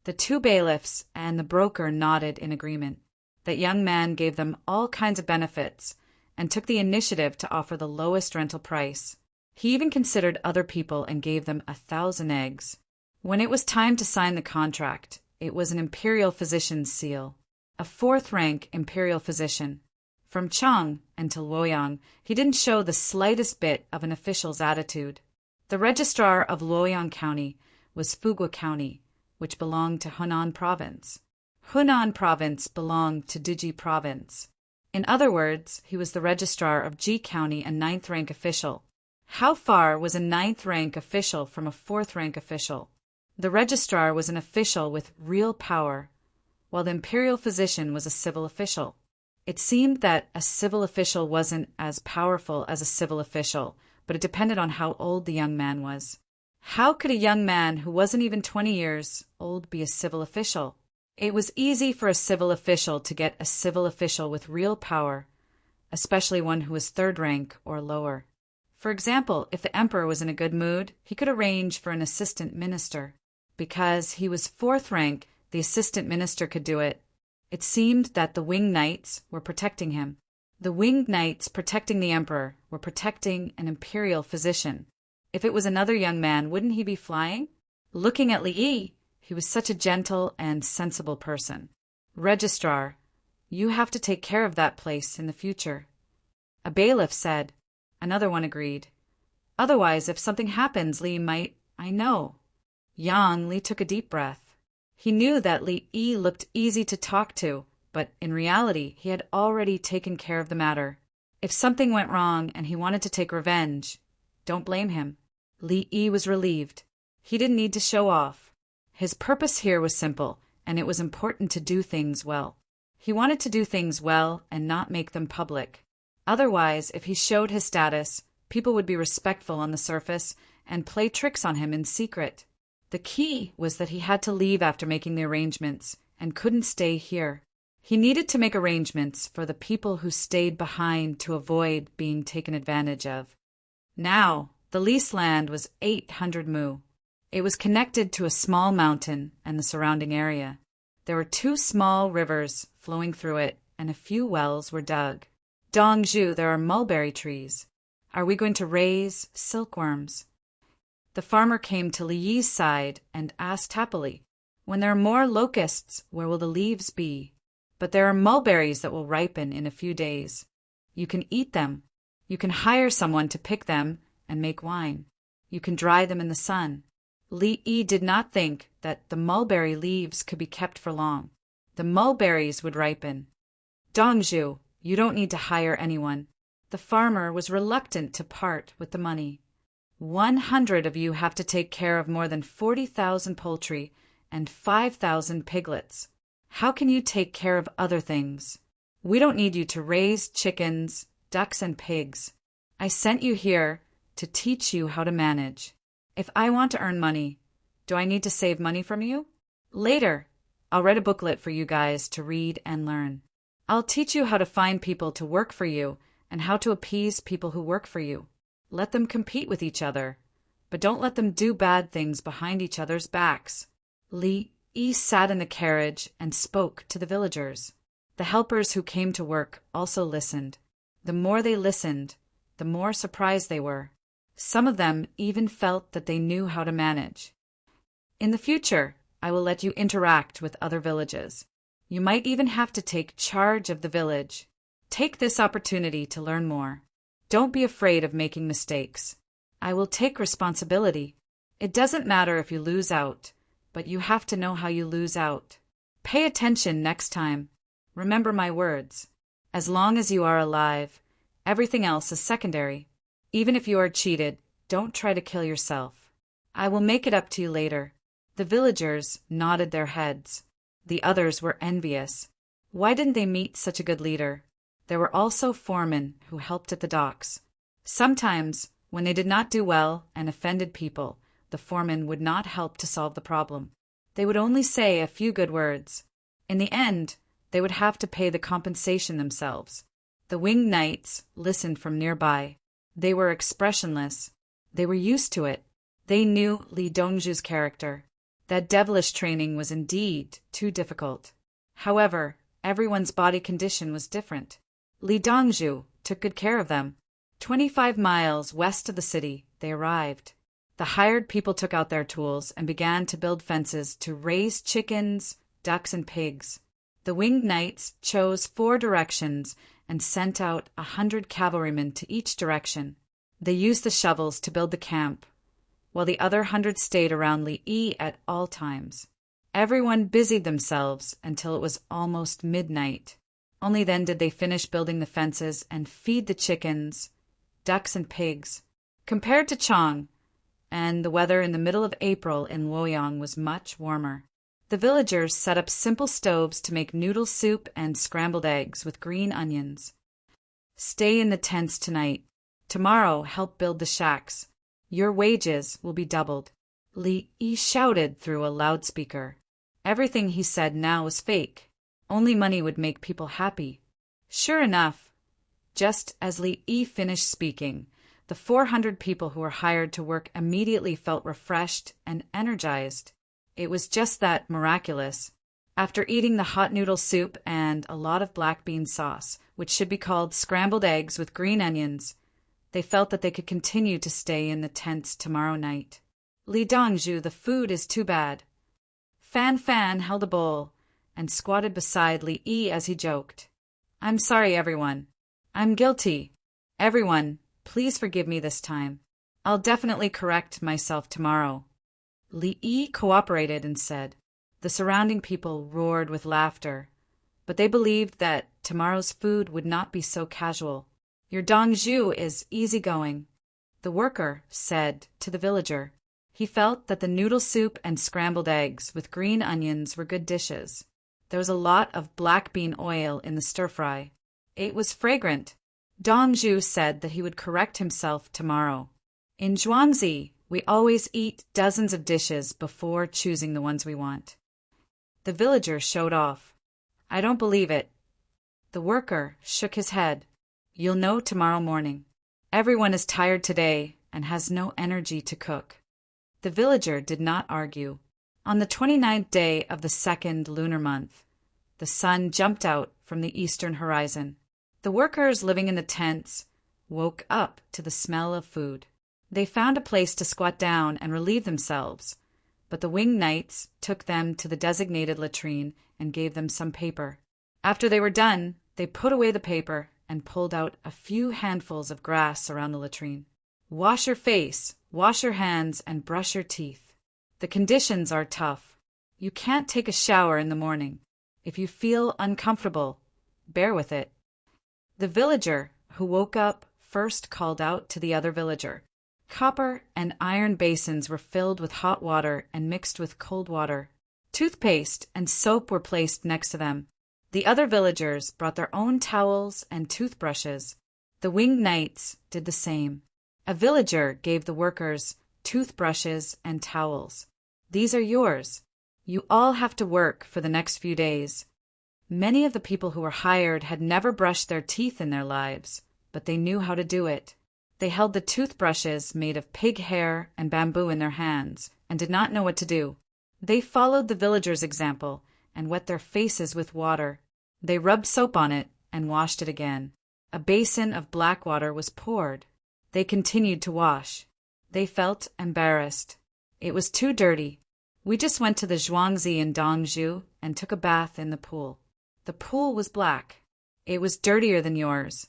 The 2 bailiffs and the broker nodded in agreement. That young man gave them all kinds of benefits, and took the initiative to offer the lowest rental price. He even considered other people and gave them 1,000 eggs. When it was time to sign the contract, it was an imperial physician's seal, a fourth-rank imperial physician. From Chang until Luoyang, he didn't show the slightest bit of an official's attitude. The registrar of Luoyang County was Fugua County, which belonged to Hunan Province. Hunan Province belonged to Diji Province. In other words, he was the registrar of Ji County, a ninth-rank official. How far was a ninth-rank official from a fourth-rank official? The registrar was an official with real power, while the imperial physician was a civil official. It seemed that a civil official wasn't as powerful as a civil official, but it depended on how old the young man was. How could a young man who wasn't even 20 years old be a civil official? It was easy for a civil official to get a civil official with real power, especially one who was third rank or lower. For example, if the emperor was in a good mood, he could arrange for an assistant minister. Because he was fourth rank, the assistant minister could do it. It seemed that the winged knights were protecting him. The winged knights protecting the emperor were protecting an imperial physician. If it was another young man, wouldn't he be flying? Looking at Li Yi, he was such a gentle and sensible person. Registrar, you have to take care of that place in the future. A bailiff said. Another one agreed. Otherwise, if something happens, Li might... I know. Li took a deep breath. He knew that Li Yi looked easy to talk to, but in reality, he had already taken care of the matter. If something went wrong and he wanted to take revenge, don't blame him. Li Yi was relieved. He didn't need to show off. His purpose here was simple, and it was important to do things well. He wanted to do things well and not make them public. Otherwise, if he showed his status, people would be respectful on the surface and play tricks on him in secret. The key was that he had to leave after making the arrangements and couldn't stay here. He needed to make arrangements for the people who stayed behind to avoid being taken advantage of. Now, the leased land was 800 mu. It was connected to a small mountain and the surrounding area. There were 2 small rivers flowing through it, and a few wells were dug. Dongzhu, there are mulberry trees. Are we going to raise silkworms? The farmer came to Li Yi's side and asked happily, when there are more locusts, where will the leaves be? But there are mulberries that will ripen in a few days. You can eat them. You can hire someone to pick them and make wine. You can dry them in the sun. Li Yi did not think that the mulberry leaves could be kept for long. The mulberries would ripen. Dongzhu, you don't need to hire anyone. The farmer was reluctant to part with the money. 100 of you have to take care of more than 40,000 poultry and 5,000 piglets. How can you take care of other things? We don't need you to raise chickens, ducks, and pigs. I sent you here to teach you how to manage. If I want to earn money, do I need to save money from you? Later, I'll write a booklet for you guys to read and learn. I'll teach you how to find people to work for you and how to appease people who work for you. Let them compete with each other, but don't let them do bad things behind each other's backs. Li Yi sat in the carriage and spoke to the villagers. The helpers who came to work also listened. The more they listened, the more surprised they were. Some of them even felt that they knew how to manage. In the future, I will let you interact with other villages. You might even have to take charge of the village. Take this opportunity to learn more. Don't be afraid of making mistakes. I will take responsibility. It doesn't matter if you lose out, but you have to know how you lose out. Pay attention next time. Remember my words. As long as you are alive, everything else is secondary. Even if you are cheated, don't try to kill yourself. I will make it up to you later. The villagers nodded their heads. The others were envious. Why didn't they meet such a good leader? There were also foremen who helped at the docks. Sometimes, when they did not do well and offended people, the foreman would not help to solve the problem. They would only say a few good words. In the end, they would have to pay the compensation themselves. The winged knights listened from nearby. They were expressionless. They were used to it. They knew Li Dongzhu's character. That devilish training was indeed too difficult. However, everyone's body condition was different. Li Dongzhu took good care of them. 25 miles west of the city, they arrived. The hired people took out their tools and began to build fences to raise chickens, ducks, and pigs. The winged knights chose 4 directions and sent out 100 cavalrymen to each direction. They used the shovels to build the camp, while the other 100 stayed around Li'i at all times. Everyone busied themselves until it was almost midnight. Only then did they finish building the fences and feed the chickens, ducks, and pigs. Compared to Chang, and the weather in the middle of April in Luoyang was much warmer. The villagers set up simple stoves to make noodle soup and scrambled eggs with green onions. Stay in the tents tonight. Tomorrow help build the shacks. Your wages will be doubled. Li'i shouted through a loudspeaker. Everything he said now was fake. Only money would make people happy. Sure enough, just as Li'i finished speaking, the 400 people who were hired to work immediately felt refreshed and energized. It was just that miraculous. After eating the hot noodle soup and a lot of black bean sauce, which should be called scrambled eggs with green onions, they felt that they could continue to stay in the tents tomorrow night. Li Dongzhu, the food is too bad. Fan Fan held a bowl and squatted beside Li'i as he joked. I'm sorry, everyone. I'm guilty. Everyone, please forgive me this time. I'll definitely correct myself tomorrow. Li'i cooperated and said. The surrounding people roared with laughter, but they believed that tomorrow's food would not be so casual. Your Dongzhu is easygoing, the worker said to the villager. He felt that the noodle soup and scrambled eggs with green onions were good dishes. There was a lot of black bean oil in the stir-fry. It was fragrant. Dongzhu said that he would correct himself tomorrow. In Zhuangzi, we always eat dozens of dishes before choosing the ones we want. The villager showed off. I don't believe it. The worker shook his head. You'll know tomorrow morning. Everyone is tired today and has no energy to cook. The villager did not argue. On the 29th day of the 2nd lunar month, the sun jumped out from the eastern horizon. The workers living in the tents woke up to the smell of food. They found a place to squat down and relieve themselves, but the winged knights took them to the designated latrine and gave them some paper. After they were done, they put away the paper and pulled out a few handfuls of grass around the latrine. Wash your face, wash your hands, and brush your teeth. The conditions are tough. You can't take a shower in the morning. If you feel uncomfortable, bear with it. The villager who woke up first called out to the other villager. Copper and iron basins were filled with hot water and mixed with cold water. Toothpaste and soap were placed next to them. The other villagers brought their own towels and toothbrushes. The winged knights did the same. A villager gave the workers toothbrushes and towels. These are yours. You all have to work for the next few days. Many of the people who were hired had never brushed their teeth in their lives, but they knew how to do it. They held the toothbrushes made of pig hair and bamboo in their hands and did not know what to do. They followed the villagers' example and wet their faces with water. They rubbed soap on it and washed it again. A basin of black water was poured. They continued to wash. They felt embarrassed. It was too dirty. We just went to the Zhuangzi in Dongzhu and took a bath in the pool. The pool was black. It was dirtier than yours.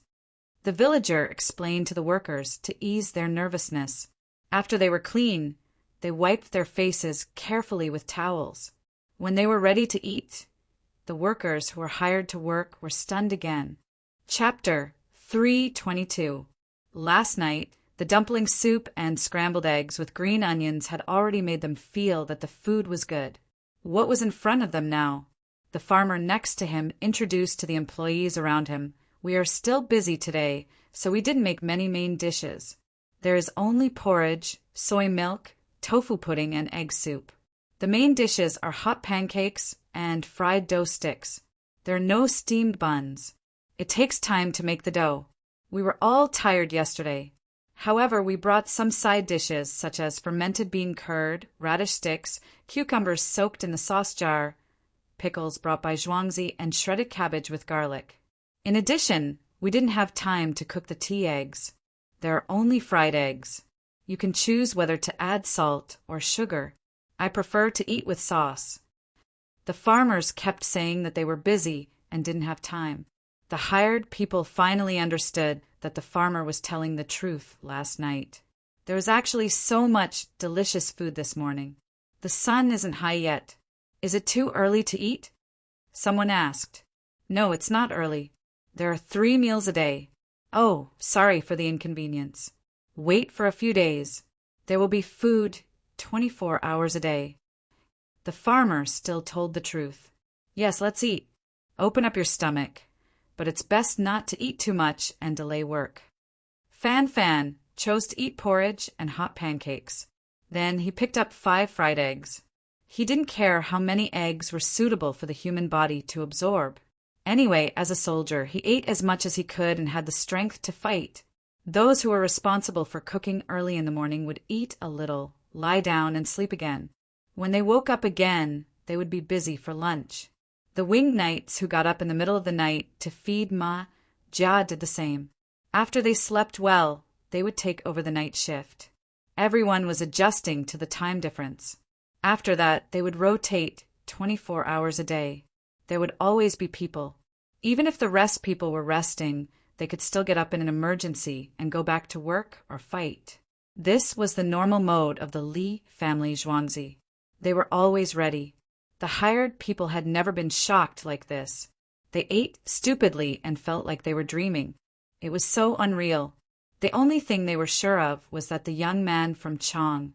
The villager explained to the workers to ease their nervousness. After they were clean, they wiped their faces carefully with towels. When they were ready to eat, the workers who were hired to work were stunned again. Chapter 322. Last night, the dumpling soup and scrambled eggs with green onions had already made them feel that the food was good. What was in front of them now? The farmer next to him introduced to the employees around him, "We are still busy today, so we didn't make many main dishes. There is only porridge, soy milk, tofu pudding, and egg soup. The main dishes are hot pancakes and fried dough sticks. There are no steamed buns. It takes time to make the dough. We were all tired yesterday. However, we brought some side dishes such as fermented bean curd, radish sticks, cucumbers soaked in the sauce jar, pickles brought by Zhuangzi, and shredded cabbage with garlic. In addition, we didn't have time to cook the tea eggs. There are only fried eggs. You can choose whether to add salt or sugar. I prefer to eat with sauce. The farmers kept saying that they were busy and didn't have time. The hired people finally understood that the farmer was telling the truth last night. There was actually so much delicious food this morning. The sun isn't high yet. Is it too early to eat? Someone asked. No, it's not early. There are 3 meals a day. Oh, sorry for the inconvenience. Wait for a few days. There will be food 24 hours a day. The farmer still told the truth. Yes, let's eat. Open up your stomach. But it's best not to eat too much and delay work. Fan chose to eat porridge and hot pancakes. Then he picked up 5 fried eggs. He didn't care how many eggs were suitable for the human body to absorb. Anyway, as a soldier, he ate as much as he could and had the strength to fight. Those who were responsible for cooking early in the morning would eat a little, lie down, and sleep again. When they woke up again, they would be busy for lunch. The winged knights who got up in the middle of the night to feed Ma Jia did the same. After they slept well, they would take over the night shift. Everyone was adjusting to the time difference. After that, they would rotate 24 hours a day. There would always be people. Even if the rest people were resting, they could still get up in an emergency and go back to work or fight. This was the normal mode of the Li family Zhuangzi. They were always ready. The hired people had never been shocked like this. They ate stupidly and felt like they were dreaming. It was so unreal. The only thing they were sure of was that the young man from Chang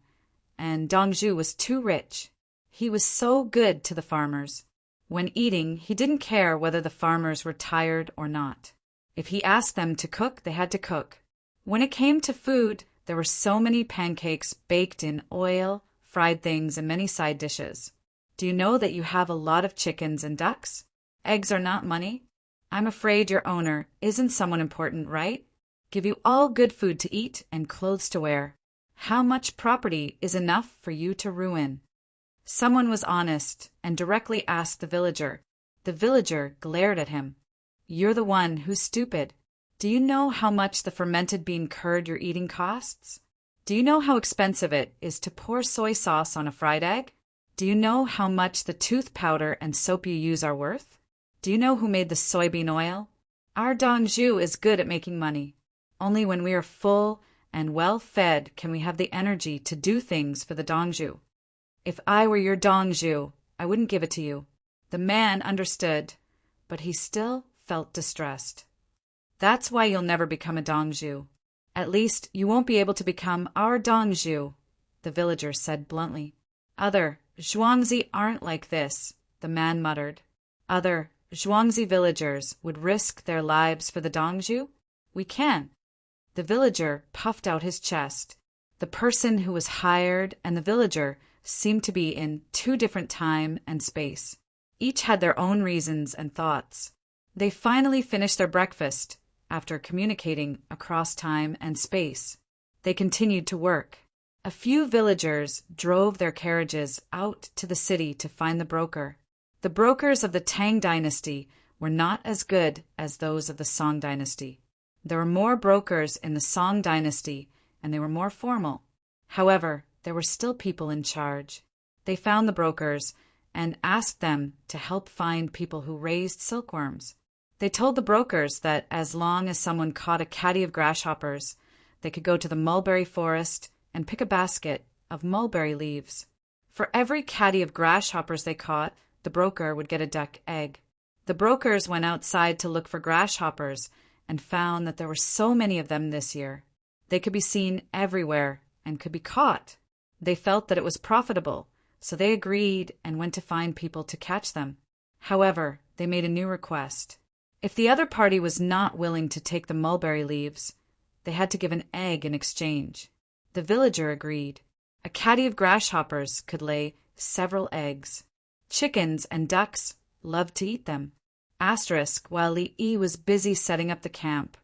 and Dongzhu was too rich. He was so good to the farmers. When eating, he didn't care whether the farmers were tired or not. If he asked them to cook, they had to cook. When it came to food, there were so many pancakes baked in oil, fried things, and many side dishes. Do you know that you have a lot of chickens and ducks? Eggs are not money. I'm afraid your owner isn't someone important, right? Give you all good food to eat and clothes to wear. How much property is enough for you to ruin? Someone was honest and directly asked the villager. The villager glared at him. You're the one who's stupid. Do you know how much the fermented bean curd you're eating costs? Do you know how expensive it is to pour soy sauce on a fried egg? Do you know how much the tooth powder and soap you use are worth? Do you know who made the soybean oil? Our Dongzhu is good at making money. Only when we are full and well fed can we have the energy to do things for the Dongzhu. If I were your Dongzhu, I wouldn't give it to you. The man understood, but he still felt distressed. That's why you'll never become a Dongzhu. At least you won't be able to become our Dongzhu, the villager said bluntly. Other Zhuangzi aren't like this, the man muttered. Other Zhuangzi villagers would risk their lives for the Dongzhu? We can. The villager puffed out his chest. The person who was hired and the villager seemed to be in 2 different time and space. Each had their own reasons and thoughts. They finally finished their breakfast after communicating across time and space. They continued to work. A few villagers drove their carriages out to the city to find the broker. The brokers of the Tang dynasty were not as good as those of the Song dynasty. There were more brokers in the Song dynasty, and they were more formal. However, there were still people in charge. They found the brokers and asked them to help find people who raised silkworms. They told the brokers that as long as someone caught a caddy of grasshoppers, they could go to the mulberry forest and pick a basket of mulberry leaves. For every caddy of grasshoppers they caught, the broker would get a duck egg. The brokers went outside to look for grasshoppers and found that there were so many of them this year. They could be seen everywhere and could be caught. They felt that it was profitable, so they agreed and went to find people to catch them. However, they made a new request. If the other party was not willing to take the mulberry leaves, they had to give an egg in exchange. The villager agreed. A caddy of grasshoppers could lay several eggs. Chickens and ducks loved to eat them. While Li Yi was busy setting up the camp,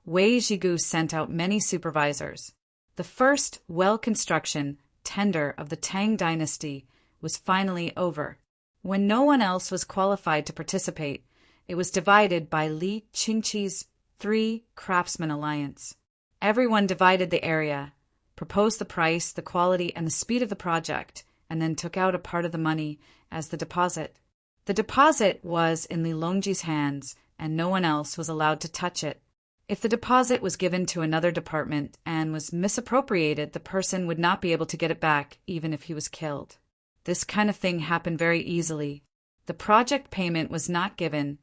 Wei Zhigu sent out many supervisors. The first well-construction tender of the Tang dynasty was finally over. When no one else was qualified to participate, it was divided by Li Qingqi's 3 craftsman alliance. Everyone divided the area, proposed the price, the quality, and the speed of the project, and then took out a part of the money as the deposit. The deposit was in Lilongji's hands, and no one else was allowed to touch it. If the deposit was given to another department and was misappropriated, the person would not be able to get it back, even if he was killed. This kind of thing happened very easily. The project payment was not given,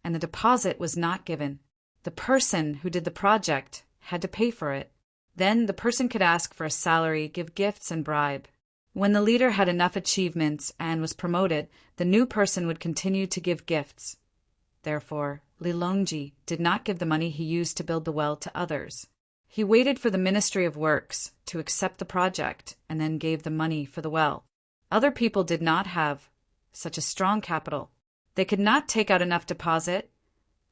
and the deposit was not given. The person who did the project had to pay for it. Then the person could ask for a salary, give gifts, and bribe. When the leader had enough achievements and was promoted, the new person would continue to give gifts. Therefore, Lilongji did not give the money he used to build the well to others. He waited for the Ministry of Works to accept the project and then gave the money for the well. Other people did not have such a strong capital. They could not take out enough deposit,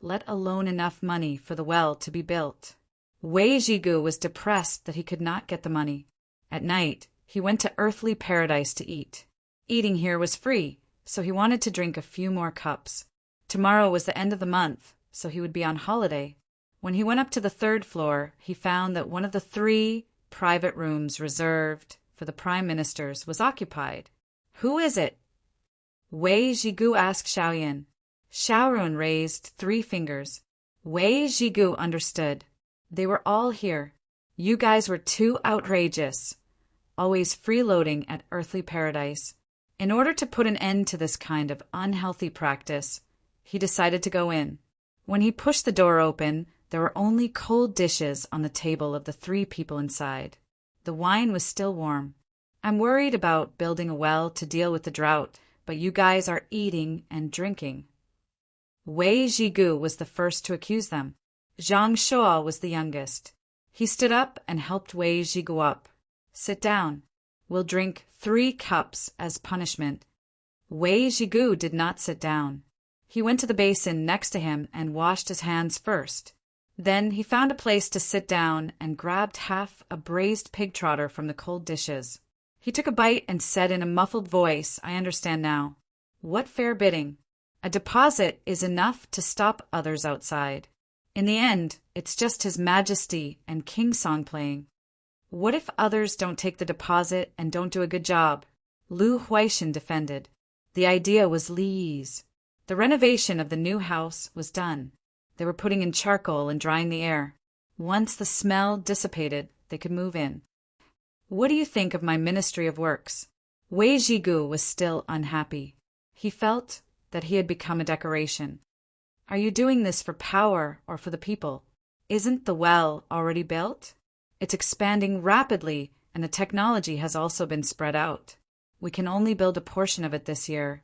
let alone enough money for the well to be built. Wei Jigu was depressed that he could not get the money. At night, he went to earthly paradise to eat. Eating here was free, so he wanted to drink a few more cups. Tomorrow was the end of the month, so he would be on holiday. When he went up to the 3rd floor, he found that one of the 3 private rooms reserved for the prime ministers was occupied. "Who is it?" Wei Jigu asked Xiaoyan. Xiaorun raised 3 fingers. Wei Jigu understood. They were all here. You guys were too outrageous. Always freeloading at earthly paradise. In order to put an end to this kind of unhealthy practice, he decided to go in. When he pushed the door open, there were only cold dishes on the table of the 3 people inside. The wine was still warm. "I'm worried about building a well to deal with the drought, but you guys are eating and drinking." Wei Jigu was the first to accuse them. Zhang Shuo was the youngest. He stood up and helped Wei Jigu up. "Sit down. We'll drink 3 cups as punishment." Wei Jigu did not sit down. He went to the basin next to him and washed his hands first. Then he found a place to sit down and grabbed half a braised pig trotter from the cold dishes. He took a bite and said in a muffled voice, "I understand now. What fair bidding? A deposit is enough to stop others outside. In the end, it's just His Majesty and King song playing. What if others don't take the deposit and don't do a good job?" Lu Huaishan defended. The idea was Li Yi's. The renovation of the new house was done. They were putting in charcoal and drying the air. Once the smell dissipated, they could move in. "What do you think of my Ministry of Works?" Wei Jigu was still unhappy. He felt that he had become a decoration. "Are you doing this for power or for the people? Isn't the well already built? It's expanding rapidly, and the technology has also been spread out. We can only build a portion of it this year,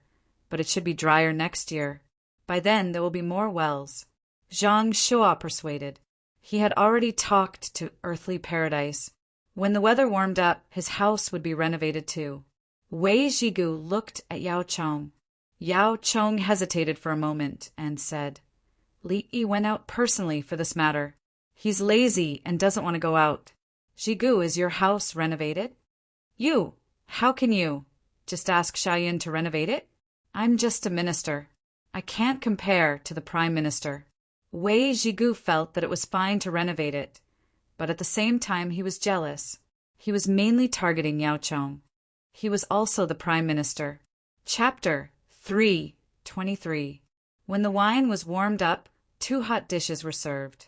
but it should be drier next year. By then there will be more wells." Zhang Shuo persuaded. He had already talked to earthly paradise. When the weather warmed up, his house would be renovated too. Wei Jigu looked at Yao Chong. Yao Chong hesitated for a moment and said, "Li Yi went out personally for this matter. He's lazy and doesn't want to go out. Jigu, is your house renovated?" "You? How can you? Just ask Xiaoyan to renovate it? I'm just a minister. I can't compare to the prime minister." Wei Jigu felt that it was fine to renovate it, but at the same time he was jealous. He was mainly targeting Yao Chong. He was also the prime minister. Chapter 3:23. When the wine was warmed up, 2 hot dishes were served.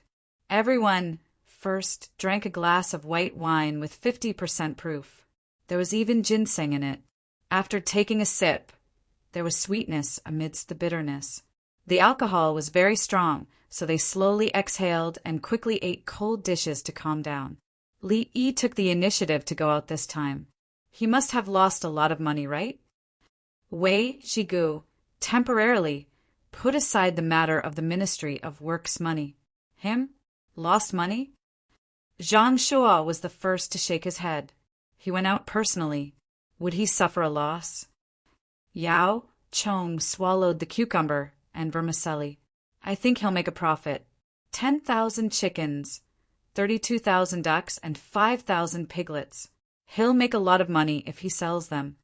Everyone first drank a glass of white wine with 50% proof. There was even ginseng in it. After taking a sip, there was sweetness amidst the bitterness. The alcohol was very strong, so they slowly exhaled and quickly ate cold dishes to calm down. Li Yi took the initiative to go out this time. He must have lost a lot of money, right? Wei Jigu temporarily put aside the matter of the Ministry of Works money. Him? Lost money? Zhang Shuo was the first to shake his head. He went out personally. Would he suffer a loss? Yao Chong swallowed the cucumber and vermicelli. "I think he'll make a profit. 10,000 chickens, 32,000 ducks, and 5,000 piglets. He'll make a lot of money if he sells them.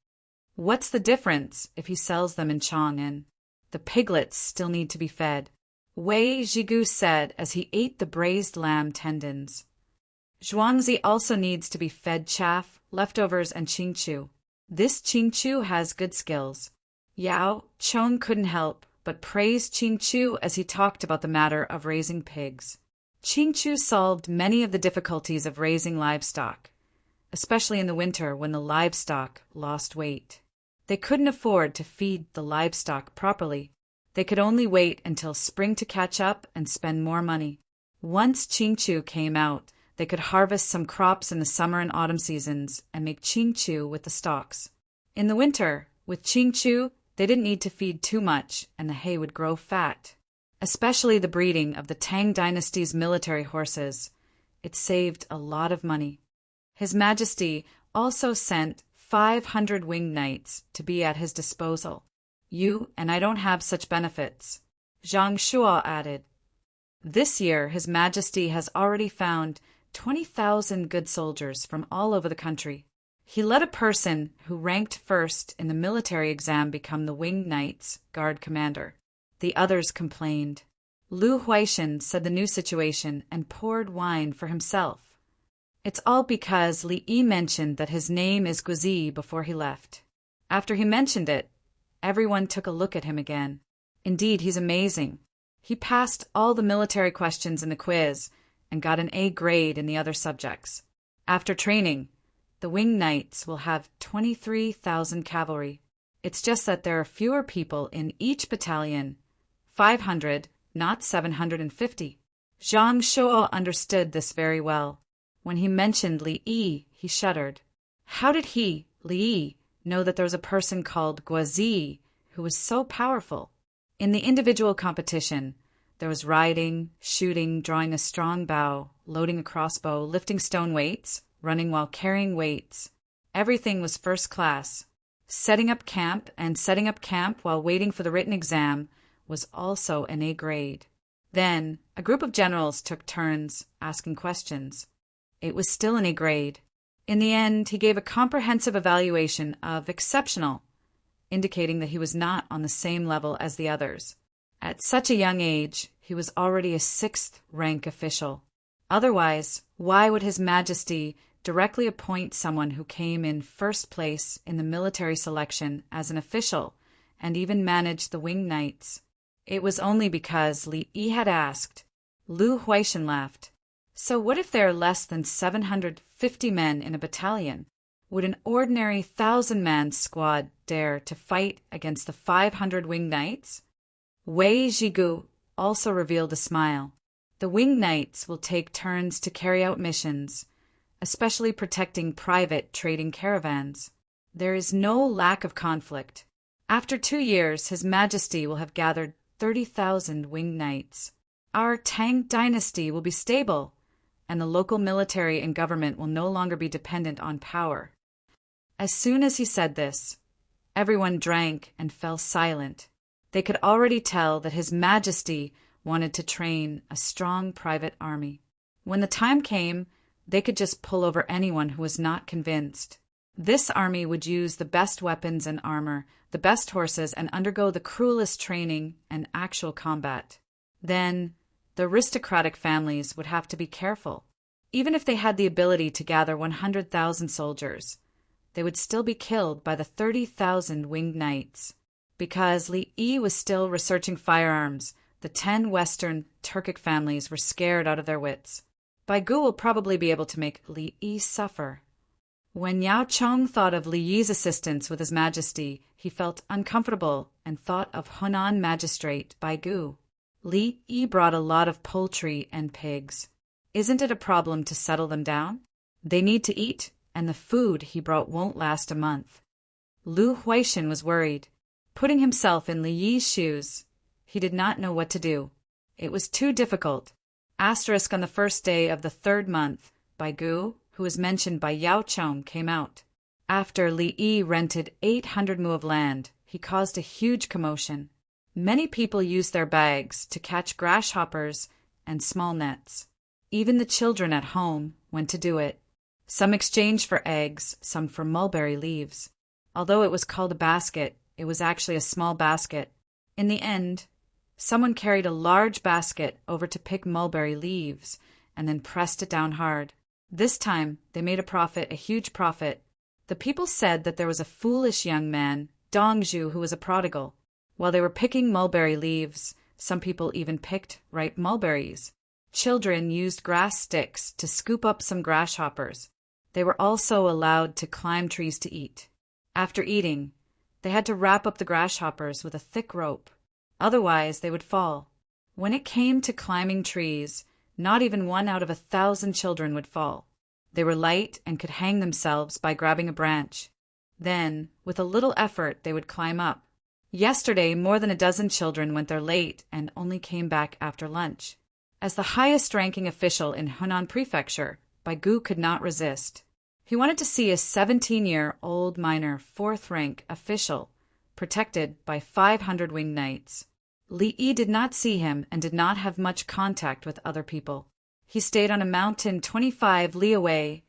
What's the difference if he sells them in Chang'an? The piglets still need to be fed," Wei Jigu said as he ate the braised lamb tendons. Zhuangzi also needs to be fed chaff, leftovers, and qingchu. This qingchu has good skills. Yao Chong couldn't help but praise qingchu as he talked about the matter of raising pigs. Qingchu solved many of the difficulties of raising livestock, especially in the winter when the livestock lost weight. They couldn't afford to feed the livestock properly. They could only wait until spring to catch up and spend more money. Once qingchu came out, they could harvest some crops in the summer and autumn seasons and make qingchu with the stalks. In the winter, with qingchu, they didn't need to feed too much and the hay would grow fat. Especially the breeding of the Tang dynasty's military horses. It saved a lot of money. His Majesty also sent 500 winged knights to be at his disposal. You and I don't have such benefits, Zhang Shuo added. This year, His Majesty has already found 20,000 good soldiers from all over the country. He let a person who ranked first in the military exam become the Winged Knight's guard commander. The others complained. Lu Huaishan said the new situation and poured wine for himself. It's all because Li Yi mentioned that his name is Guzi before he left. After he mentioned it, everyone took a look at him again. Indeed, he's amazing. He passed all the military questions in the quiz and got an A grade in the other subjects. After training, the Winged Knights will have 23,000 cavalry. It's just that there are fewer people in each battalion, 500, not 750. Zhang Shuo understood this very well. When he mentioned Li Yi, he shuddered. How did he, Li Yi, know that there was a person called Guazi who was so powerful? In the individual competition, there was riding, shooting, drawing a strong bow, loading a crossbow, lifting stone weights, running while carrying weights. Everything was first class. Setting up camp while waiting for the written exam was also an A grade. Then, a group of generals took turns asking questions. It was still an A grade. In the end, he gave a comprehensive evaluation of exceptional, indicating that he was not on the same level as the others. At such a young age, he was already a 6th rank official. Otherwise, why would His Majesty directly appoint someone who came in first place in the military selection as an official and even manage the Winged Knights? It was only because Li Yi had asked. Lu Huaishan laughed. So what if there are less than 750 men in a battalion? Would an ordinary 1,000-man squad dare to fight against the 500 Winged Knights? Wei Zhigu also revealed a smile. The Winged Knights will take turns to carry out missions, especially protecting private trading caravans. There is no lack of conflict. After 2 years, His Majesty will have gathered 30,000 Winged Knights. Our Tang dynasty will be stable, and the local military and government will no longer be dependent on power. As soon as he said this, everyone drank and fell silent. They could already tell that His Majesty wanted to train a strong private army. When the time came, they could just pull over anyone who was not convinced. This army would use the best weapons and armor, the best horses, and undergo the cruelest training and actual combat. Then, the aristocratic families would have to be careful. Even if they had the ability to gather 100,000 soldiers, they would still be killed by the 30,000 Winged Knights. Because Li Yi was still researching firearms, the 10 Western Turkic families were scared out of their wits. Baigu will probably be able to make Li Yi suffer. When Yao Chong thought of Li Yi's assistance with His Majesty, he felt uncomfortable and thought of Hunan magistrate Baigu. Li Yi brought a lot of poultry and pigs. Isn't it a problem to settle them down? They need to eat, and the food he brought won't last a month. Lu Huaishan was worried. Putting himself in Li Yi's shoes, he did not know what to do. It was too difficult. Asterisk on the first day of the 3rd month, Baigu, who was mentioned by Yao Chong, came out. After Li Yi rented 800 mu of land, he caused a huge commotion. Many people used their bags to catch grasshoppers and small nets. Even the children at home went to do it. Some exchanged for eggs, some for mulberry leaves. Although it was called a basket, it was actually a small basket. In the end, someone carried a large basket over to pick mulberry leaves and then pressed it down hard. This time, they made a profit, a huge profit. The people said that there was a foolish young man, Dongju, who was a prodigal. While they were picking mulberry leaves, some people even picked ripe mulberries. Children used grass sticks to scoop up some grasshoppers. They were also allowed to climb trees to eat. After eating, they had to wrap up the grasshoppers with a thick rope. Otherwise, they would fall. When it came to climbing trees, not even 1 out of 1,000 children would fall. They were light and could hang themselves by grabbing a branch. Then, with a little effort, they would climb up. Yesterday, more than a dozen children went there late and only came back after lunch. As the highest-ranking official in Hunan Prefecture, Baigu could not resist. He wanted to see a 17-year-old minor, 4th-rank official, protected by 500 winged knights. Li Yi did not see him and did not have much contact with other people. He stayed on a mountain 25 li away,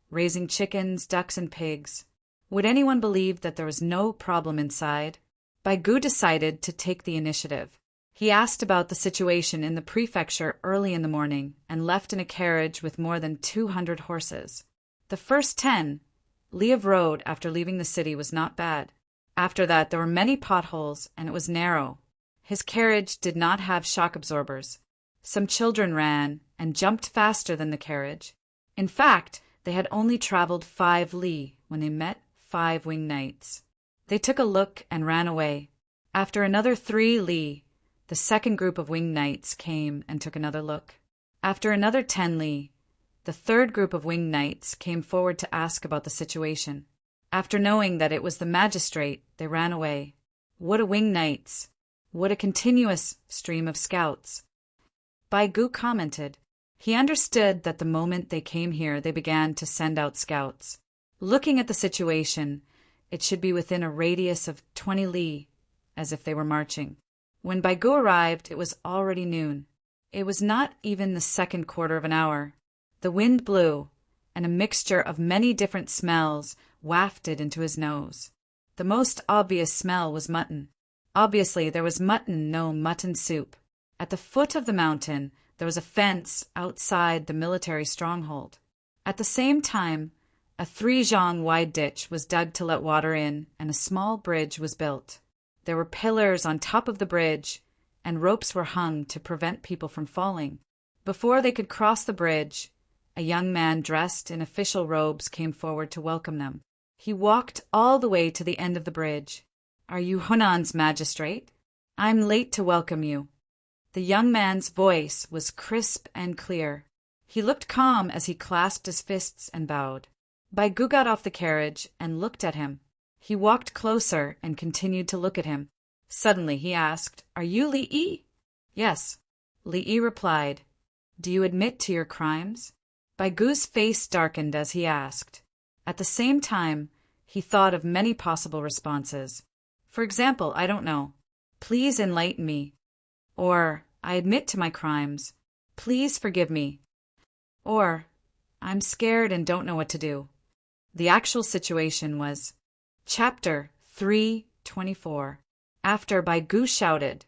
raising chickens, ducks, and pigs. Would anyone believe that there was no problem inside? Baigu decided to take the initiative. He asked about the situation in the prefecture early in the morning and left in a carriage with more than 200 horses. The first 10 li of road after leaving the city was not bad. After that, there were many potholes and it was narrow. His carriage did not have shock absorbers. Some children ran and jumped faster than the carriage. In fact, they had only traveled 5 li when they met 5 winged knights. They took a look and ran away. After another 3 li, the second group of winged knights came and took another look. After another 10 li, the third group of winged knights came forward to ask about the situation. After knowing that it was the magistrate, they ran away. What a winged knights! What a continuous stream of scouts! Baigu commented. He understood that the moment they came here, they began to send out scouts. Looking at the situation, it should be within a radius of 20 li, as if they were marching. When Baigu arrived, it was already noon. It was not even the second quarter of an hour. The wind blew, and a mixture of many different smells wafted into his nose. The most obvious smell was mutton. Obviously, there was mutton, no mutton soup. At the foot of the mountain, there was a fence outside the military stronghold. At the same time, a 3-zhang wide ditch was dug to let water in, and a small bridge was built. There were pillars on top of the bridge, and ropes were hung to prevent people from falling. Before they could cross the bridge, a young man dressed in official robes came forward to welcome them. He walked all the way to the end of the bridge. "Are you Hunan's magistrate? I'm late to welcome you." The young man's voice was crisp and clear. He looked calm as he clasped his fists and bowed. Baigu got off the carriage and looked at him. He walked closer and continued to look at him. Suddenly he asked, "Are you Li Yi?" "Yes." Li Yi replied, "Do you admit to your crimes?" Baigu's face darkened as he asked. At the same time, he thought of many possible responses. For example, "I don't know. Please enlighten me." Or, "I admit to my crimes. Please forgive me." Or, "I'm scared and don't know what to do." The actual situation was Chapter 324. After Baigu shouted,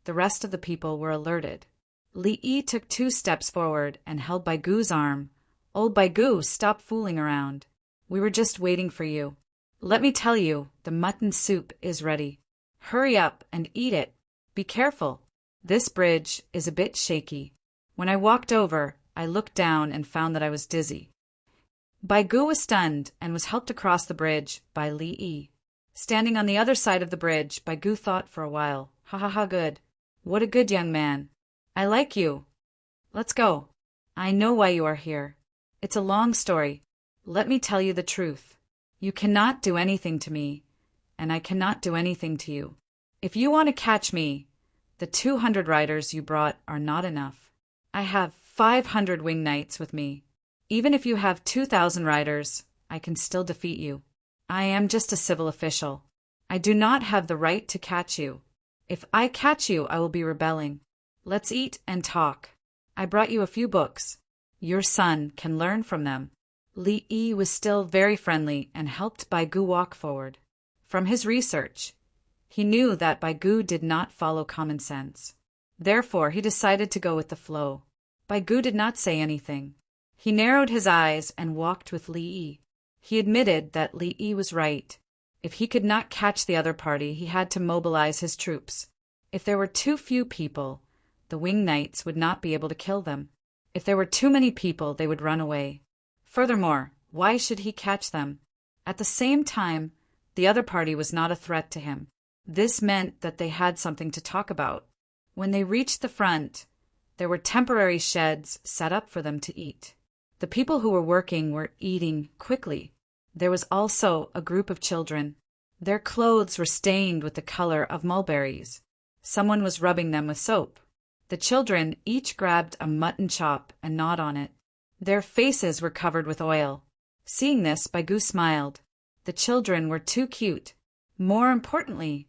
the rest of the people were alerted. Li Yi took 2 steps forward and held Baigu's arm. "Old Baigu, stop fooling around. We were just waiting for you. Let me tell you, the mutton soup is ready. Hurry up and eat it. Be careful. This bridge is a bit shaky. When I walked over, I looked down and found that I was dizzy." Baigu was stunned and was helped across the bridge by Li Yi. Standing on the other side of the bridge, Baigu thought for a while. "Ha ha ha, good. What a good young man. I like you. Let's go. I know why you are here. It's a long story. Let me tell you the truth. You cannot do anything to me, and I cannot do anything to you. If you want to catch me, the 200 riders you brought are not enough. I have 500 winged knights with me. Even if you have 2,000 riders, I can still defeat you. I am just a civil official. I do not have the right to catch you. If I catch you, I will be rebelling. Let's eat and talk. I brought you a few books. Your son can learn from them." Li Yi was still very friendly and helped Baigu walk forward. From his research, he knew that Baigu did not follow common sense. Therefore, he decided to go with the flow. Baigu did not say anything. He narrowed his eyes and walked with Li Yi. He admitted that Li Yi was right. If he could not catch the other party, he had to mobilize his troops. If there were too few people, the winged knights would not be able to kill them. If there were too many people, they would run away. Furthermore, why should he catch them? At the same time, the other party was not a threat to him. This meant that they had something to talk about. When they reached the front, there were temporary sheds set up for them to eat. The people who were working were eating quickly. There was also a group of children. Their clothes were stained with the color of mulberries. Someone was rubbing them with soap. The children each grabbed a mutton chop and gnawed on it. Their faces were covered with oil. Seeing this, Baigu smiled. The children were too cute. More importantly,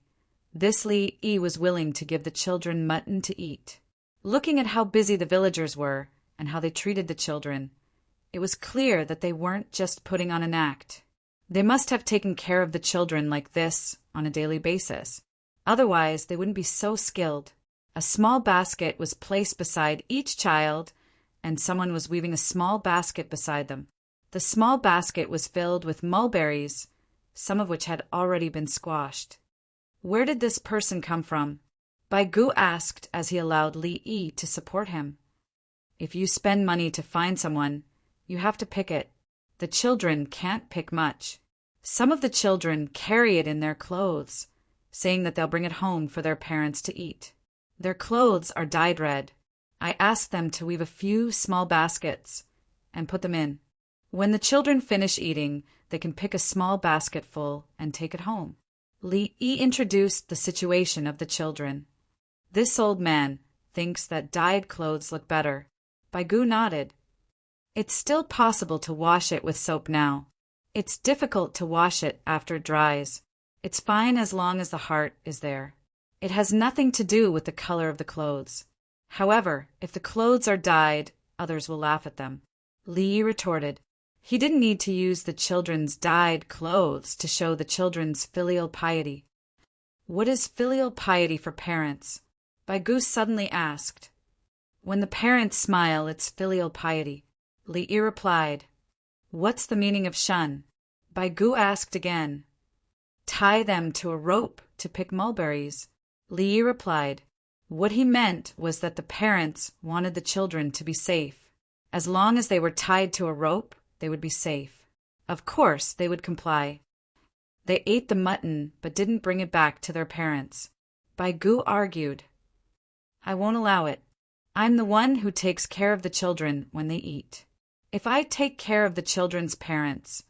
this Li Yi was willing to give the children mutton to eat. Looking at how busy the villagers were and how they treated the children, it was clear that they weren't just putting on an act. They must have taken care of the children like this on a daily basis. Otherwise, they wouldn't be so skilled. A small basket was placed beside each child, and someone was weaving a small basket beside them. The small basket was filled with mulberries, some of which had already been squashed. Where did this person come from? Baigu asked as he allowed Li Yi to support him. If you spend money to find someone, you have to pick it. The children can't pick much. Some of the children carry it in their clothes, saying that they'll bring it home for their parents to eat. Their clothes are dyed red. I asked them to weave a few small baskets and put them in. When the children finish eating, they can pick a small basket full and take it home. Li Yi introduced the situation of the children. This old man thinks that dyed clothes look better. Baigu nodded. It's still possible to wash it with soap now. It's difficult to wash it after it dries. It's fine as long as the heart is there. It has nothing to do with the color of the clothes. However, if the clothes are dyed, others will laugh at them. Li Yi retorted. He didn't need to use the children's dyed clothes to show the children's filial piety. What is filial piety for parents? Baigu suddenly asked. When the parents smile, it's filial piety. Li Yi replied. What's the meaning of shun? Baigu asked again. Tie them to a rope to pick mulberries. Li Yi replied. What he meant was that the parents wanted the children to be safe. As long as they were tied to a rope, they would be safe. Of course, they would comply. They ate the mutton but didn't bring it back to their parents. Baigu argued. I won't allow it. I'm the one who takes care of the children when they eat. If I take care of the children's parents,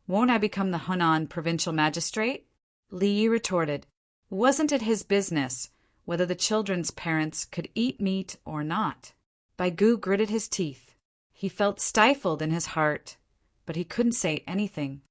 won't I become the Hunan provincial magistrate? Li Yi retorted. Wasn't it his business whether the children's parents could eat meat or not? Baigu gritted his teeth. He felt stifled in his heart, but he couldn't say anything.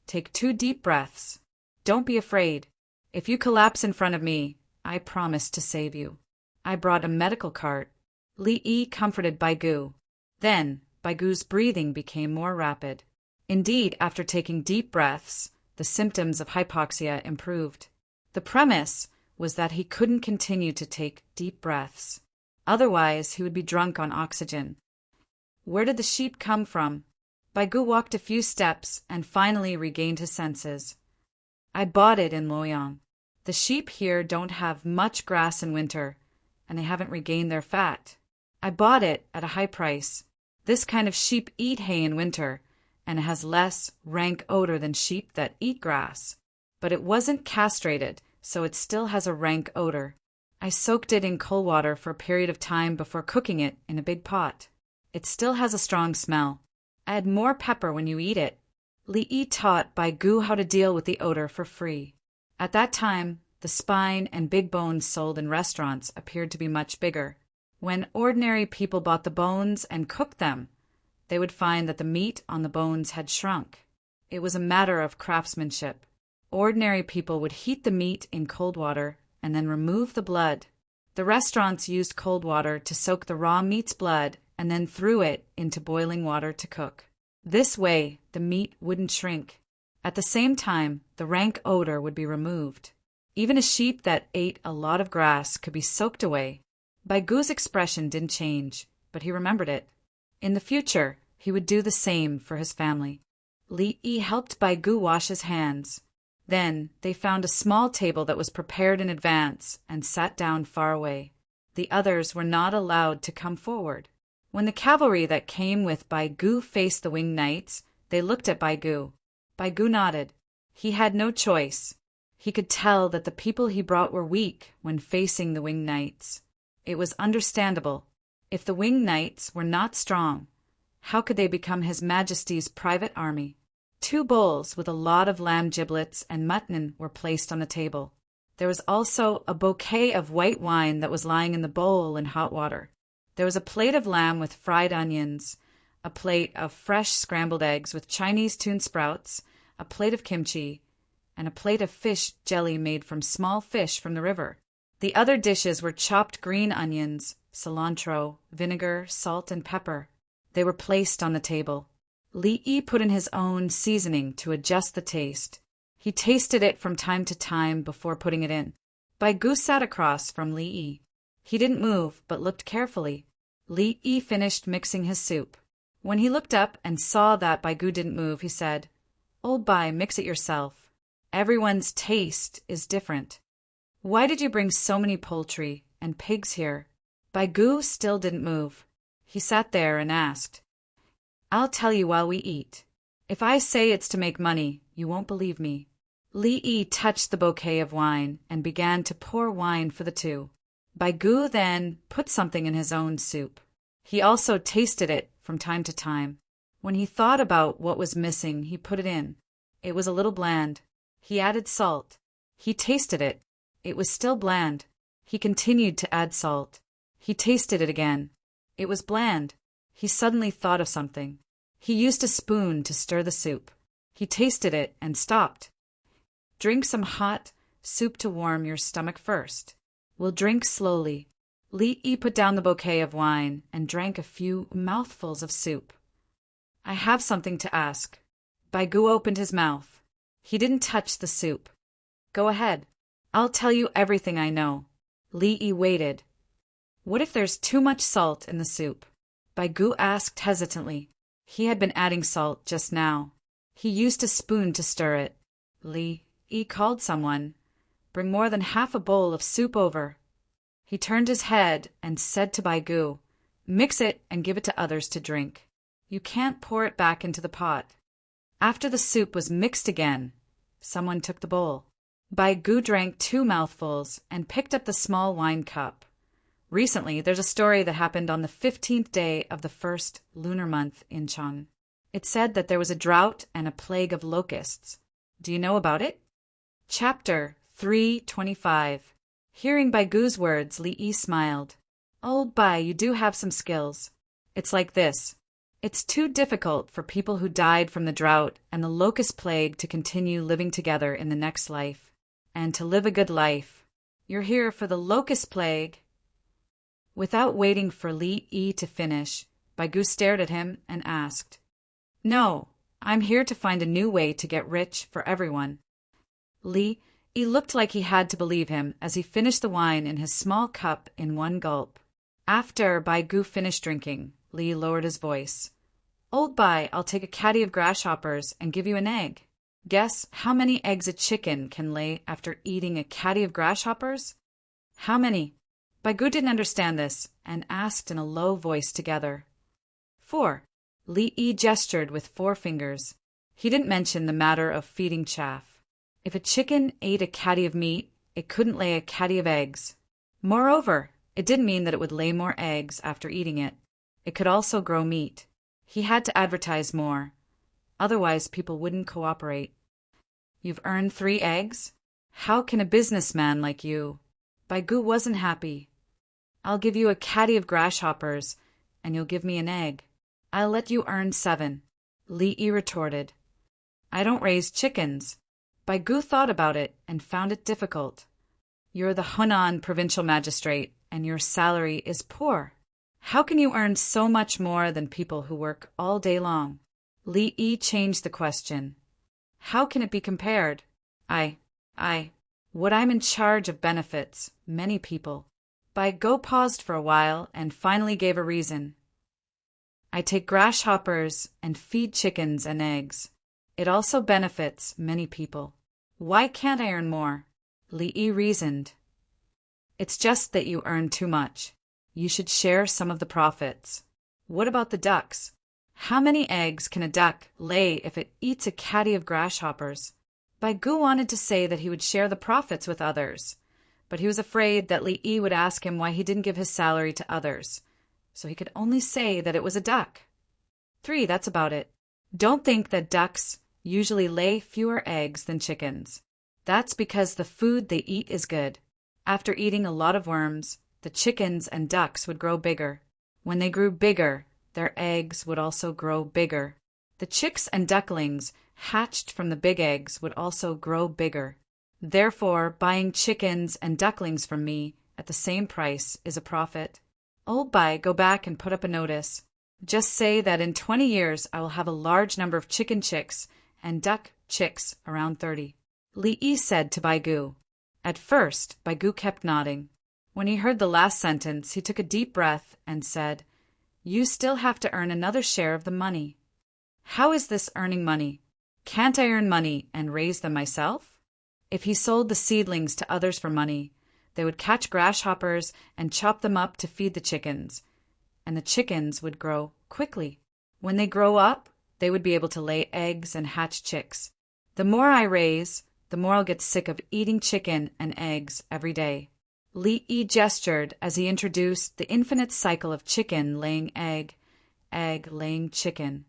Take 2 deep breaths. Don't be afraid. If you collapse in front of me, I promise to save you. I brought a medical cart. Li Yi comforted Baigu. Then, Baigu's breathing became more rapid. Indeed, after taking deep breaths, the symptoms of hypoxia improved. The premise was that he couldn't continue to take deep breaths. Otherwise, he would be drunk on oxygen. Where did the sheep come from? Baigu walked a few steps and finally regained his senses. I bought it in Luoyang. The sheep here don't have much grass in winter, and they haven't regained their fat. I bought it at a high price. This kind of sheep eat hay in winter, and it has less rank odor than sheep that eat grass. But it wasn't castrated, so it still has a rank odor. I soaked it in cold water for a period of time before cooking it in a big pot. It still has a strong smell. Add more pepper when you eat it. Li Yi taught Baigu how to deal with the odor for free. At that time, the spine and big bones sold in restaurants appeared to be much bigger. When ordinary people bought the bones and cooked them, they would find that the meat on the bones had shrunk. It was a matter of craftsmanship. Ordinary people would heat the meat in cold water and then remove the blood. The restaurants used cold water to soak the raw meat's blood and then threw it into boiling water to cook. This way, the meat wouldn't shrink. At the same time, the rank odor would be removed. Even a sheep that ate a lot of grass could be soaked away. Baigu's expression didn't change, but he remembered it. In the future, he would do the same for his family. Li Yi helped Bai Gu wash his hands. Then they found a small table that was prepared in advance and sat down far away. The others were not allowed to come forward. When the cavalry that came with Bai Gu faced the winged knights, they looked at Bai Gu. Bai Gu nodded. He had no choice. He could tell that the people he brought were weak when facing the winged knights. It was understandable. If the winged knights were not strong, how could they become His Majesty's private army? 2 bowls with a lot of lamb giblets and mutton were placed on the table. There was also a bouquet of white wine that was lying in the bowl in hot water. There was a plate of lamb with fried onions, a plate of fresh scrambled eggs with Chinese tune sprouts, a plate of kimchi, and a plate of fish jelly made from small fish from the river. The other dishes were chopped green onions, cilantro, vinegar, salt, and pepper. They were placed on the table. Li Yi put in his own seasoning to adjust the taste. He tasted it from time to time before putting it in. Bai Gu sat across from Li Yi. He didn't move, but looked carefully. Li Yi finished mixing his soup. When he looked up and saw that Bai Gu didn't move, he said, "Old Bai, mix it yourself. Everyone's taste is different. Why did you bring so many poultry and pigs here?" Bai Gu still didn't move. He sat there and asked, "I'll tell you while we eat. If I say it's to make money, you won't believe me." Li Yi touched the bouquet of wine and began to pour wine for the 2. Bai Gu then put something in his own soup. He also tasted it from time to time. When he thought about what was missing, he put it in. It was a little bland. He added salt. He tasted it. It was still bland. He continued to add salt. He tasted it again. It was bland. He suddenly thought of something. He used a spoon to stir the soup. He tasted it and stopped. "Drink some hot soup to warm your stomach first. We'll drink slowly." Li Yi put down the bouquet of wine and drank a few mouthfuls of soup. "I have something to ask." Bai Gu opened his mouth. He didn't touch the soup. "Go ahead. I'll tell you everything I know." Li Yi waited. "What if there's too much salt in the soup?" Bai Gu asked hesitantly. He had been adding salt just now. He used a spoon to stir it. Li Yi called someone. "Bring more than half a bowl of soup over." He turned his head and said to Bai Gu, "Mix it and give it to others to drink. You can't pour it back into the pot." After the soup was mixed again, someone took the bowl. Bai Gu drank 2 mouthfuls and picked up the small wine cup. Recently, there's a story that happened on the 15th day of the first lunar month in Chang. It said that there was a drought and a plague of locusts. Do you know about it? Chapter 325. Hearing Bai Gu's words, Li Yi smiled. "Old Bai, you do have some skills. It's like this. It's too difficult for people who died from the drought and the locust plague to continue living together in the next life. And to live a good life, you're here for the locust plague." Without waiting for Li Yi to finish, Bai Gu stared at him and asked, "No, I'm here to find a new way to get rich for everyone." Li Yi looked like he had to believe him as he finished the wine in his small cup in one gulp. After Bai Gu finished drinking, Li lowered his voice. "Old Bai, I'll take a caddy of grasshoppers and give you an egg. Guess how many eggs a chicken can lay after eating a caddy of grasshoppers?" "How many?" Bai Gu didn't understand this and asked in a low voice together. 4. Li Yi gestured with 4 fingers. He didn't mention the matter of feeding chaff. If a chicken ate a caddy of meat, it couldn't lay a caddy of eggs. Moreover, it didn't mean that it would lay more eggs after eating it. It could also grow meat. He had to advertise more. Otherwise, people wouldn't cooperate. "You've earned 3 eggs? How can a businessman like you?" Bai Gu wasn't happy. "I'll give you a caddy of grasshoppers, and you'll give me an egg. I'll let you earn 7. Li Yi retorted. "I don't raise chickens." Bai Gu thought about it and found it difficult. "You're the Hunan provincial magistrate, and your salary is poor. How can you earn so much more than people who work all day long?" Li Yi changed the question. "How can it be compared? What I'm in charge of benefits many people." Bai Gu paused for a while and finally gave a reason. I take grasshoppers and feed chickens and eggs. It also benefits many people. Why can't I earn more? Li reasoned. It's just that you earn too much. You should share some of the profits. What about the ducks? How many eggs can a duck lay if it eats a caddy of grasshoppers? Baigu wanted to say that he would share the profits with others, but he was afraid that Li would ask him why he didn't give his salary to others, so he could only say that it was a duck. 3. That's about it. Don't think that ducks usually lay fewer eggs than chickens. That's because the food they eat is good. After eating a lot of worms, the chickens and ducks would grow bigger. When they grew bigger, their eggs would also grow bigger. The chicks and ducklings hatched from the big eggs would also grow bigger. Therefore, buying chickens and ducklings from me at the same price is a profit. Old Bai, go back and put up a notice. Just say that in 20 years I will have a large number of chicken chicks and duck chicks, around 30. Li said to Baigu. At first, Baigu kept nodding. When he heard the last sentence, he took a deep breath and said, You still have to earn another share of the money. How is this earning money? Can't I earn money and raise them myself? If he sold the seedlings to others for money, they would catch grasshoppers and chop them up to feed the chickens, and the chickens would grow quickly. When they grow up, they would be able to lay eggs and hatch chicks. The more I raise, the more I'll get sick of eating chicken and eggs every day. Li gestured as he introduced the infinite cycle of chicken laying egg, egg laying chicken.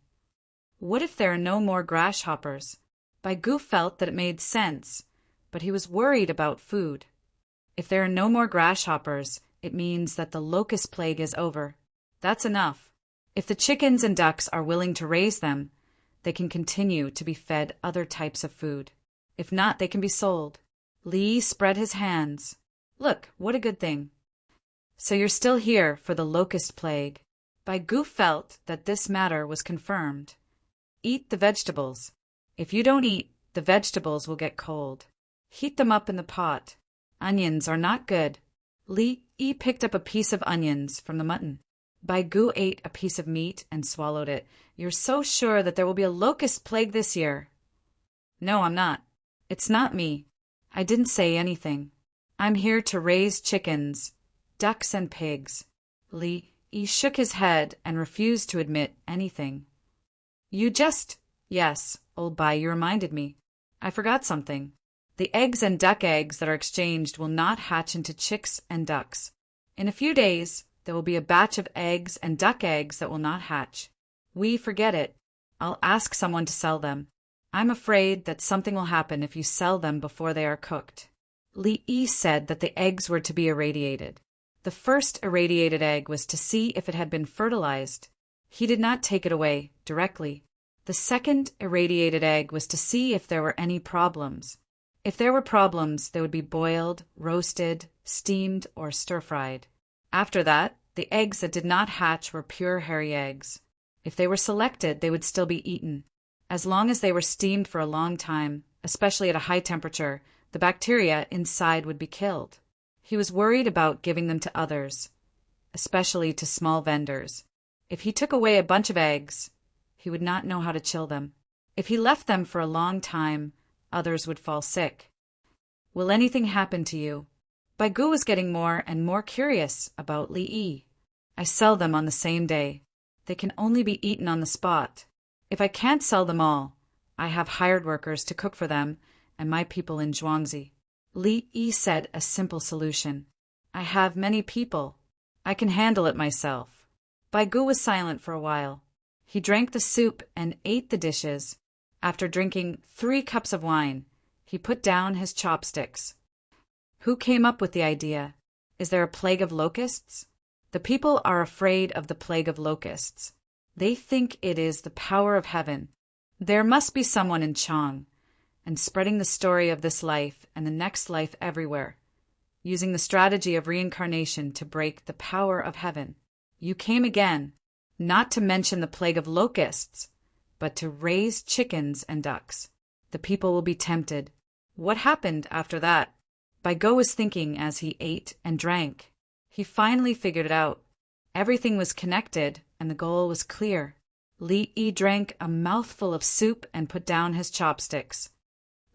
What if there are no more grasshoppers? Baigu felt that it made sense, but he was worried about food. If there are no more grasshoppers, it means that the locust plague is over. That's enough. If the chickens and ducks are willing to raise them, they can continue to be fed other types of food. If not, they can be sold. Li spread his hands. Look, what a good thing. So you're still here for the locust plague. Baigu felt that this matter was confirmed. Eat the vegetables. If you don't eat, the vegetables will get cold. Heat them up in the pot. Onions are not good. Li picked up a piece of onions from the mutton. Baigu ate a piece of meat and swallowed it. You're so sure that there will be a locust plague this year? No, I'm not. It's not me. I didn't say anything. I'm here to raise chickens, ducks and pigs. Li shook his head and refused to admit anything. Yes, old Bai, you reminded me. I forgot something. The eggs and duck eggs that are exchanged will not hatch into chicks and ducks. In a few days, there will be a batch of eggs and duck eggs that will not hatch. Forget it. I'll ask someone to sell them. I'm afraid that something will happen if you sell them before they are cooked. Li said that the eggs were to be irradiated. The first irradiated egg was to see if it had been fertilized. He did not take it away directly. The second irradiated egg was to see if there were any problems. If there were problems, they would be boiled, roasted, steamed, or stir-fried. After that, the eggs that did not hatch were pure hairy eggs. If they were selected, they would still be eaten. As long as they were steamed for a long time, especially at a high temperature, the bacteria inside would be killed. He was worried about giving them to others, especially to small vendors. If he took away a bunch of eggs, he would not know how to chill them. If he left them for a long time, others would fall sick. Will anything happen to you? Baigu was getting more and more curious about Li. I sell them on the same day. They can only be eaten on the spot. If I can't sell them all, I have hired workers to cook for them and my people in Zhuangzi. Li said a simple solution. I have many people. I can handle it myself. Baigu was silent for a while. He drank the soup and ate the dishes. After drinking 3 cups of wine, he put down his chopsticks. Who came up with the idea? Is there a plague of locusts? The people are afraid of the plague of locusts. They think it is the power of heaven. There must be someone in Chang, and spreading the story of this life and the next life everywhere, using the strategy of reincarnation to break the power of heaven. You came again, not to mention the plague of locusts, but to raise chickens and ducks. The people will be tempted. What happened after that? Baigu was thinking as he ate and drank. He finally figured it out. Everything was connected, and the goal was clear. Li Yi drank a mouthful of soup and put down his chopsticks.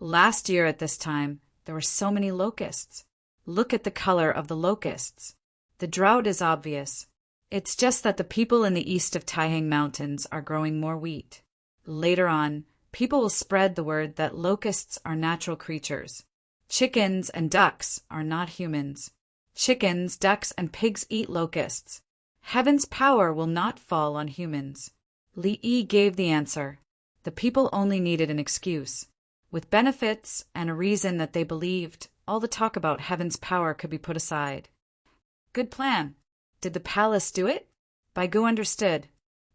Last year at this time, there were so many locusts. Look at the color of the locusts. The drought is obvious. It's just that the people in the east of Taihang Mountains are growing more wheat. Later on, people will spread the word that locusts are natural creatures. Chickens and ducks are not humans. Chickens, ducks, and pigs eat locusts. Heaven's power will not fall on humans. Li Yi gave the answer. The people only needed an excuse. With benefits and a reason that they believed, all the talk about heaven's power could be put aside. Good plan. Did the palace do it? Baigu understood.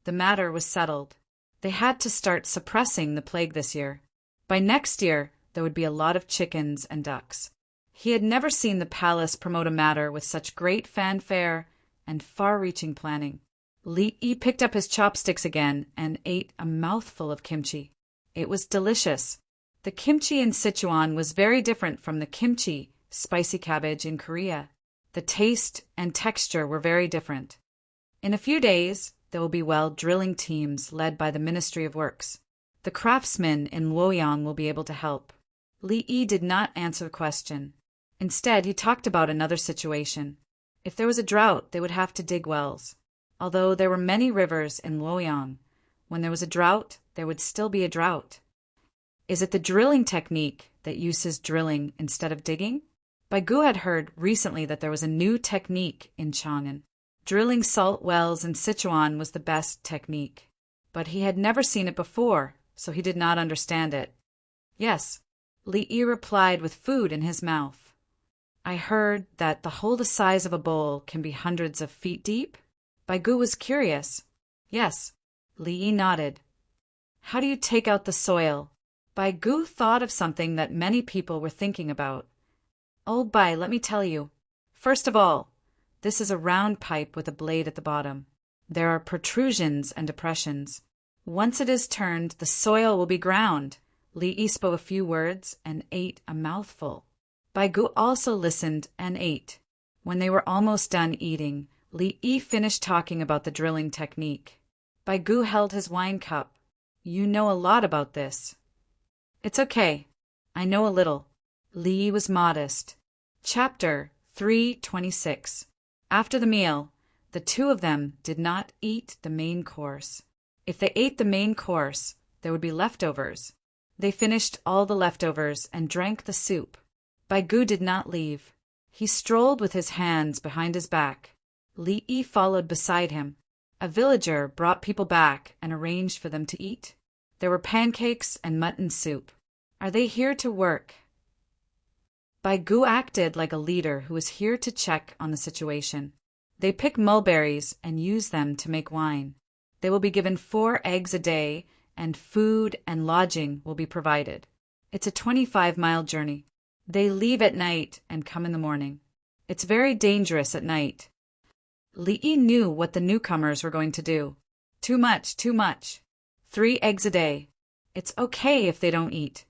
The matter was settled. They had to start suppressing the plague this year. By next year, there would be a lot of chickens and ducks. He had never seen the palace promote a matter with such great fanfare and far-reaching planning. Li Yi picked up his chopsticks again and ate a mouthful of kimchi. It was delicious. The kimchi in Sichuan was very different from the kimchi, spicy cabbage, in Korea. The taste and texture were very different. In a few days, there will be drilling teams led by the Ministry of Works. The craftsmen in Luoyang will be able to help. Li Yi did not answer the question. Instead, he talked about another situation. If there was a drought, they would have to dig wells. Although there were many rivers in Luoyang, when there was a drought, there would still be a drought. Is it the drilling technique that uses drilling instead of digging? Baigu had heard recently that there was a new technique in Chang'an. Drilling salt wells in Sichuan was the best technique. But he had never seen it before, so he did not understand it. Yes, Li Yi replied with food in his mouth. I heard that the hole the size of a bowl can be hundreds of feet deep? Baigu was curious. Yes, Li Yi nodded. How do you take out the soil? Baigu thought of something that many people were thinking about. Oh, Bai, let me tell you. First of all, this is a round pipe with a blade at the bottom. There are protrusions and depressions. Once it is turned, the soil will be ground. Li Yi spoke a few words and ate a mouthful. Baigu also listened and ate. When they were almost done eating, Li Yi finished talking about the drilling technique. Baigu held his wine cup. You know a lot about this. It's okay. I know a little. Li Yi was modest. Chapter 326. After the meal, the two of them did not eat the main course. If they ate the main course, there would be leftovers. They finished all the leftovers and drank the soup. Baigu did not leave. He strolled with his hands behind his back. Li Yi followed beside him. A villager brought people back and arranged for them to eat. There were pancakes and mutton soup. Are they here to work? Baigu acted like a leader who was here to check on the situation. They pick mulberries and use them to make wine. They will be given 4 eggs a day, and food and lodging will be provided. It's a 25-mile journey. They leave at night and come in the morning. It's very dangerous at night. Li Yi knew what the newcomers were going to do. Too much, too much. 3 eggs a day. It's okay if they don't eat.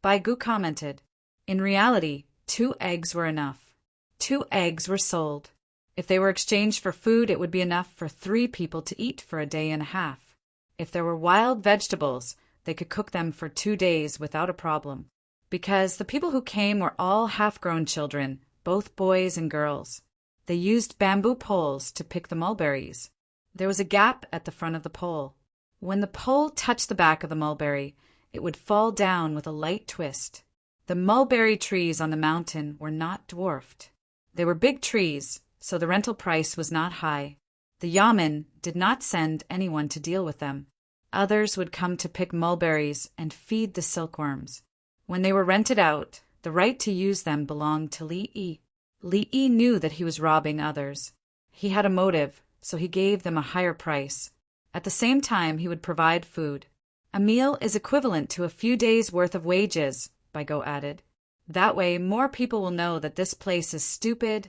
Baigu commented. In reality, 2 eggs were enough. 2 eggs were sold. If they were exchanged for food, it would be enough for 3 people to eat for a day and a half. If there were wild vegetables, they could cook them for 2 days without a problem. Because the people who came were all half-grown children, both boys and girls. They used bamboo poles to pick the mulberries. There was a gap at the front of the pole. When the pole touched the back of the mulberry, it would fall down with a light twist. The mulberry trees on the mountain were not dwarfed. They were big trees, so the rental price was not high. The yamen did not send anyone to deal with them. Others would come to pick mulberries and feed the silkworms. When they were rented out, the right to use them belonged to Li Yi. Li Yi knew that he was robbing others. He had a motive, so he gave them a higher price. At the same time, he would provide food. A meal is equivalent to a few days' worth of wages, Baigu added. That way, more people will know that this place is stupid,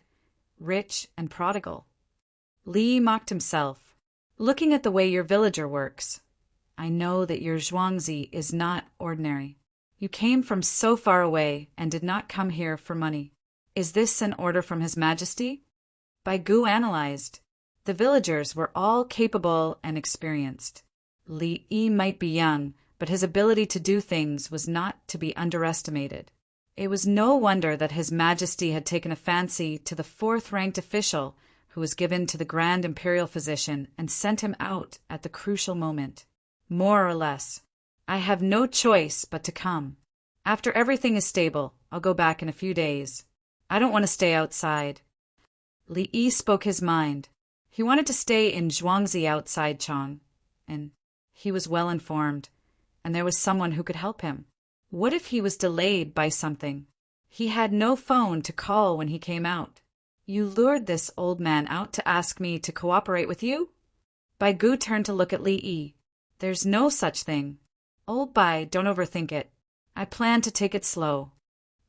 rich, and prodigal. Li Yi mocked himself. Looking at the way your villager works, I know that your zhuangzi is not ordinary. You came from so far away and did not come here for money. Is this an order from His Majesty? Baigu analyzed. The villagers were all capable and experienced. Li Yi might be young, but his ability to do things was not to be underestimated. It was no wonder that His Majesty had taken a fancy to the fourth-ranked official who was given to the Grand Imperial Physician and sent him out at the crucial moment. More or less. I have no choice but to come. After everything is stable, I'll go back in a few days. I don't want to stay outside. Li Yi spoke his mind. He wanted to stay in Zhuangzi outside Chang, and he was well informed, and there was someone who could help him. What if he was delayed by something? He had no phone to call when he came out. You lured this old man out to ask me to cooperate with you? Bai Gu turned to look at Li Yi. There's no such thing. Old Bai, don't overthink it. I plan to take it slow.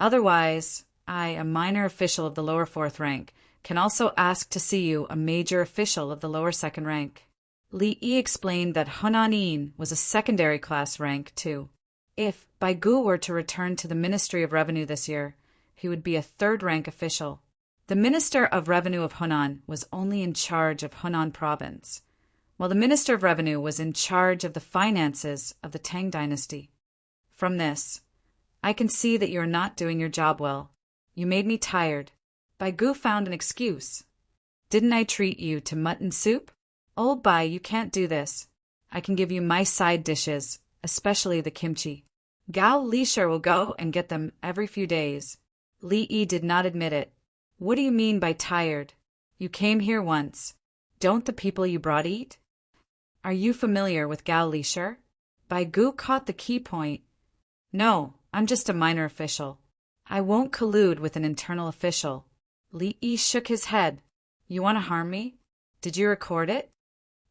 Otherwise, I, a minor official of the lower fourth rank, can also ask to see you, a major official of the lower second rank. Li Yi explained that Hunanin was a secondary class rank, too. If Bai Gu were to return to the Ministry of Revenue this year, he would be a third-rank official. The Minister of Revenue of Hunan was only in charge of Hunan Province, while the Minister of Revenue was in charge of the finances of the Tang dynasty. From this, I can see that you are not doing your job well. You made me tired. Bai Gu found an excuse. Didn't I treat you to mutton soup? Old Bai, you can't do this. I can give you my side dishes, especially the kimchi. Gao Lisher will go and get them every few days. Li Yi did not admit it. What do you mean by tired? You came here once. Don't the people you brought eat? Are you familiar with Gao Lisher? Bai Gu caught the key point. No, I'm just a minor official. I won't collude with an internal official. Li Yi shook his head. You want to harm me? Did you record it?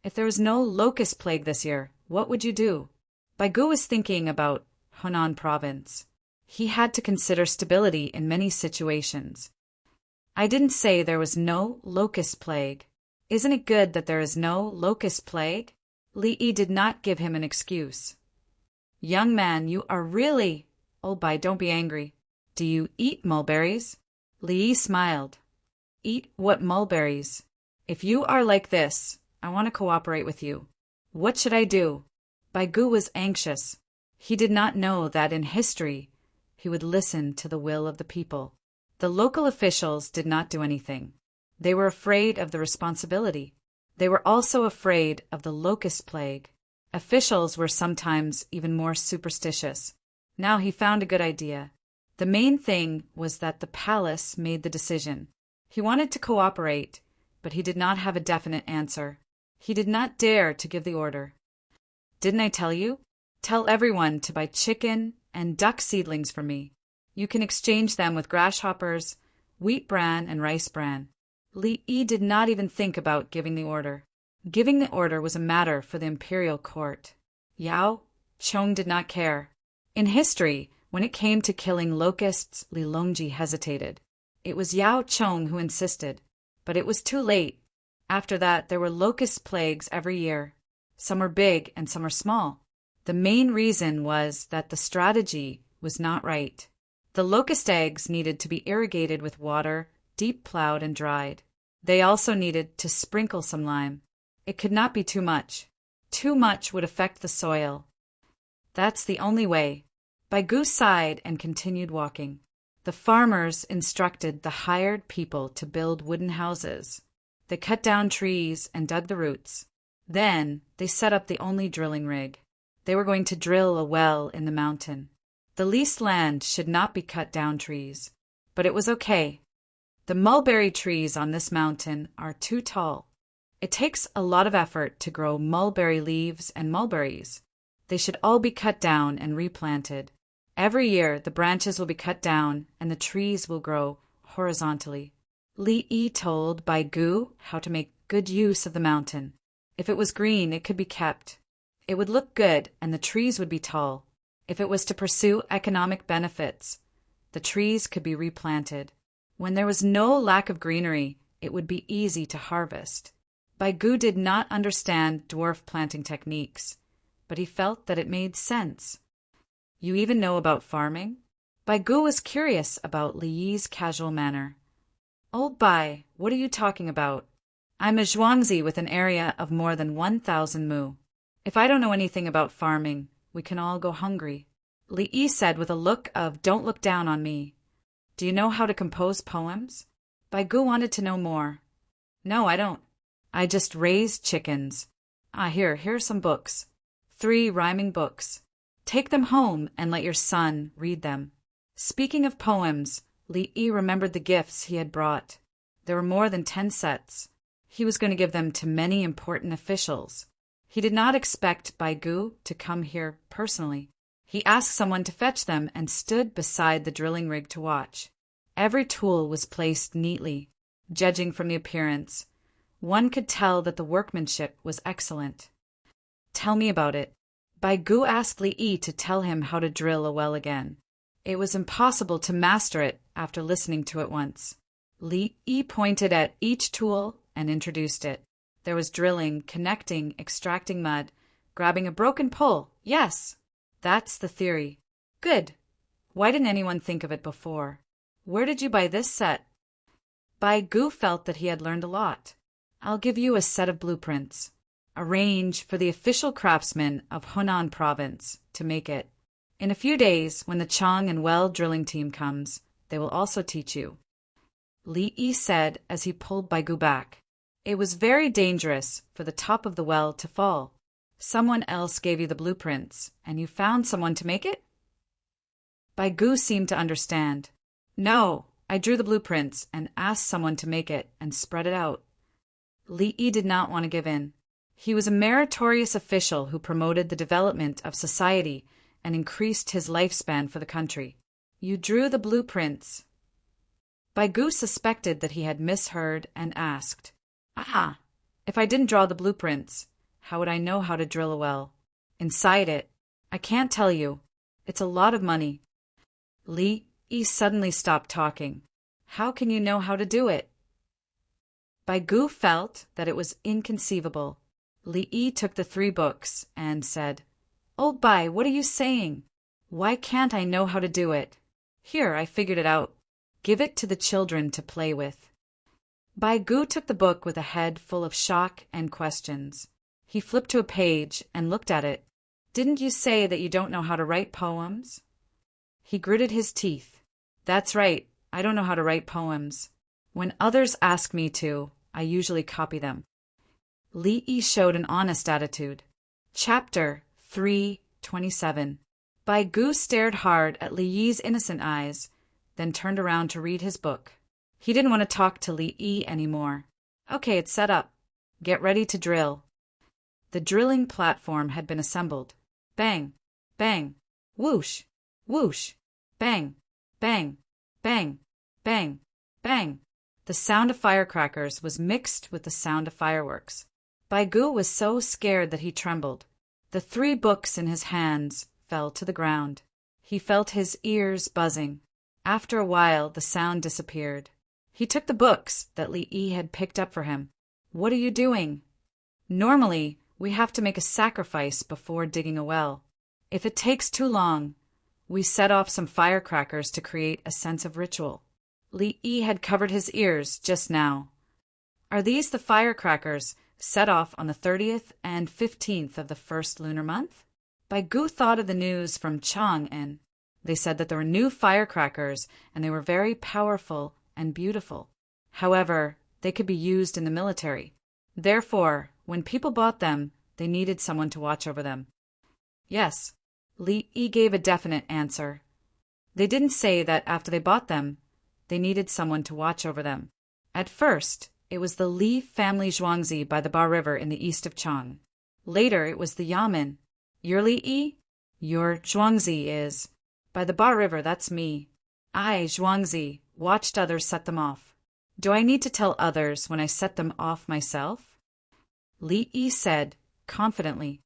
If there was no locust plague this year, what would you do? Bai Gu was thinking about Hunan Province. He had to consider stability in many situations. I didn't say there was no locust plague. Isn't it good that there is no locust plague? Li Yi did not give him an excuse. Young man, you are really... Old Bai, don't be angry. Do you eat mulberries? Li Yi smiled. Eat what mulberries? If you are like this, I want to cooperate with you. What should I do? Bai Gu was anxious. He did not know that in history he would listen to the will of the people. The local officials did not do anything. They were afraid of the responsibility. They were also afraid of the locust plague. Officials were sometimes even more superstitious. Now he found a good idea. The main thing was that the palace made the decision. He wanted to cooperate, but he did not have a definite answer. He did not dare to give the order. Didn't I tell you? Tell everyone to buy chicken and duck seedlings for me. You can exchange them with grasshoppers, wheat bran, and rice bran. Li Yi did not even think about giving the order. Giving the order was a matter for the imperial court. Yao Chong did not care. In history, when it came to killing locusts, Li Longji hesitated. It was Yao Chong who insisted, but it was too late. After that, there were locust plagues every year. Some were big and some were small. The main reason was that the strategy was not right. The locust eggs needed to be irrigated with water, deep plowed and dried. They also needed to sprinkle some lime. It could not be too much. Too much would affect the soil. That's the only way. Bai Gu sighed and continued walking. The farmers instructed the hired people to build wooden houses. They cut down trees and dug the roots. Then they set up the only drilling rig. They were going to drill a well in the mountain. The leased land should not be cut down trees, but it was okay. The mulberry trees on this mountain are too tall. It takes a lot of effort to grow mulberry leaves and mulberries. They should all be cut down and replanted. Every year the branches will be cut down and the trees will grow horizontally. Li Yi told Bai Gu how to make good use of the mountain. If it was green, it could be kept. It would look good and the trees would be tall. If it was to pursue economic benefits, the trees could be replanted. When there was no lack of greenery, it would be easy to harvest. Bai Gu did not understand dwarf planting techniques, but he felt that it made sense. You even know about farming? Bai Gu was curious about Li Yi's casual manner. Old Bai, what are you talking about? I'm a Zhuangzi with an area of more than 1,000 mu. If I don't know anything about farming, we can all go hungry. Li Yi said with a look of don't look down on me. Do you know how to compose poems? Bai Gu wanted to know more. No, I don't. I just raise chickens. Here's some books. 3 rhyming books. Take them home and let your son read them. Speaking of poems, Li Yi remembered the gifts he had brought. There were more than 10 sets. He was going to give them to many important officials. He did not expect Bai Gu to come here personally. He asked someone to fetch them and stood beside the drilling rig to watch. Every tool was placed neatly. Judging from the appearance, one could tell that the workmanship was excellent. Tell me about it. Bai Gu asked Li Yi to tell him how to drill a well again. It was impossible to master it after listening to it once. Li Yi pointed at each tool and introduced it. There was drilling, connecting, extracting mud, grabbing a broken pole. Yes, that's the theory. Good. Why didn't anyone think of it before? Where did you buy this set? Bai Gu felt that he had learned a lot. I'll give you a set of blueprints. Arrange for the official craftsmen of Hunan province to make it. In a few days, when the Chang and well drilling team comes, they will also teach you. Li Yi said as he pulled Bai Gu back. It was very dangerous for the top of the well to fall. Someone else gave you the blueprints, and you found someone to make it? Bai Gu seemed to understand. No, I drew the blueprints and asked someone to make it and spread it out. Li Yi did not want to give in. He was a meritorious official who promoted the development of society and increased his lifespan for the country. You drew the blueprints. Bai Gu suspected that he had misheard and asked, if I didn't draw the blueprints, how would I know how to drill a well? Inside it, I can't tell you. It's a lot of money. Li Yi suddenly stopped talking. How can you know how to do it? Bai Gu felt that it was inconceivable. Li Yi took the 3 books and said, Old Bai, what are you saying? Why can't I know how to do it? Here, I figured it out. Give it to the children to play with. Bai Gu took the book with a head full of shock and questions. He flipped to a page and looked at it. Didn't you say that you don't know how to write poems? He gritted his teeth. That's right, I don't know how to write poems. When others ask me to, I usually copy them. Li Yi showed an honest attitude. Chapter 3:27. Bai Gu stared hard at Li Yi's innocent eyes, then turned around to read his book. He didn't want to talk to Li Yi anymore. Okay, it's set up. Get ready to drill. The drilling platform had been assembled. Bang, bang, whoosh, whoosh, bang, bang, bang, bang, bang. The sound of firecrackers was mixed with the sound of fireworks. Bai Gu was so scared that he trembled. The 3 books in his hands fell to the ground. He felt his ears buzzing. After a while, the sound disappeared. He took the books that Li Yi had picked up for him. What are you doing? Normally, we have to make a sacrifice before digging a well. If it takes too long, we set off some firecrackers to create a sense of ritual. Li Yi had covered his ears just now. Are these the firecrackers set off on the 30th and 15th of the first lunar month? Bai Gu thought of the news from Chang and they said that there were new firecrackers and they were very powerful and beautiful. However, they could be used in the military. Therefore, when people bought them, they needed someone to watch over them. Yes, Li Yi gave a definite answer. They didn't say that after they bought them, they needed someone to watch over them. At first, it was the Li family Zhuangzi by the Ba River in the east of Chang. Later, it was the Yamen. Your Li Yi? Your Zhuangzi is. By the Ba River, that's me. I, Zhuangzi, watched others set them off. Do I need to tell others when I set them off myself? Li Yi said, confidently.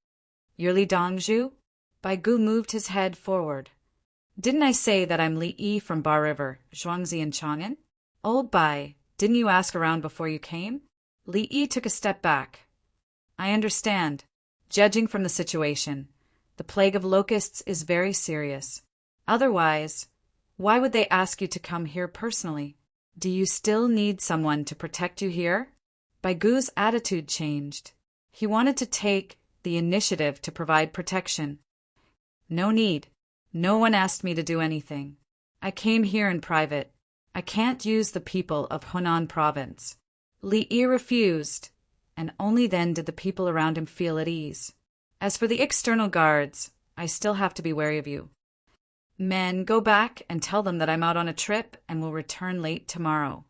You're Li Dongzhu? Bai Gu moved his head forward. Didn't I say that I'm Li Yi from Ba River, Zhuangzi and Chang'an? Old Bai, didn't you ask around before you came? Li Yi took a step back. I understand. Judging from the situation, the plague of locusts is very serious. Otherwise, why would they ask you to come here personally? Do you still need someone to protect you here? Baigu's attitude changed. He wanted to take the initiative to provide protection. No need. No one asked me to do anything. I came here in private. I can't use the people of Hunan province. Li Yi refused, and only then did the people around him feel at ease. As for the external guards, I still have to be wary of you. Men, go back and tell them that I'm out on a trip and will return late tomorrow.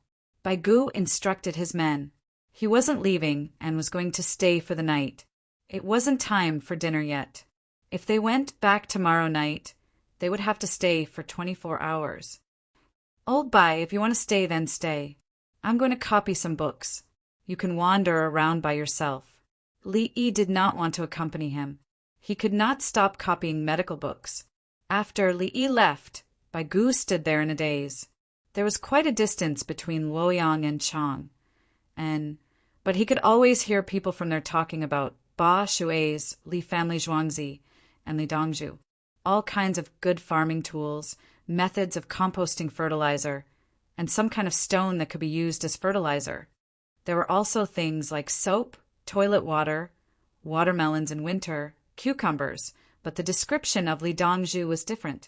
Baigu instructed his men. He wasn't leaving and was going to stay for the night. It wasn't time for dinner yet. If they went back tomorrow night, they would have to stay for 24 hours. Old Bai, if you want to stay, then stay. I'm going to copy some books. You can wander around by yourself. Li Yi did not want to accompany him. He could not stop copying medical books. After Li Yi left, Baigu stood there in a daze. There was quite a distance between Luoyang and Chang, but he could always hear people from there talking about Ba Shui's Li family Zhuangzi and Li Dongzhu, all kinds of good farming tools, methods of composting fertilizer, and some kind of stone that could be used as fertilizer. There were also things like soap, toilet water, watermelons in winter, cucumbers, but the description of Li Dongzhu was different.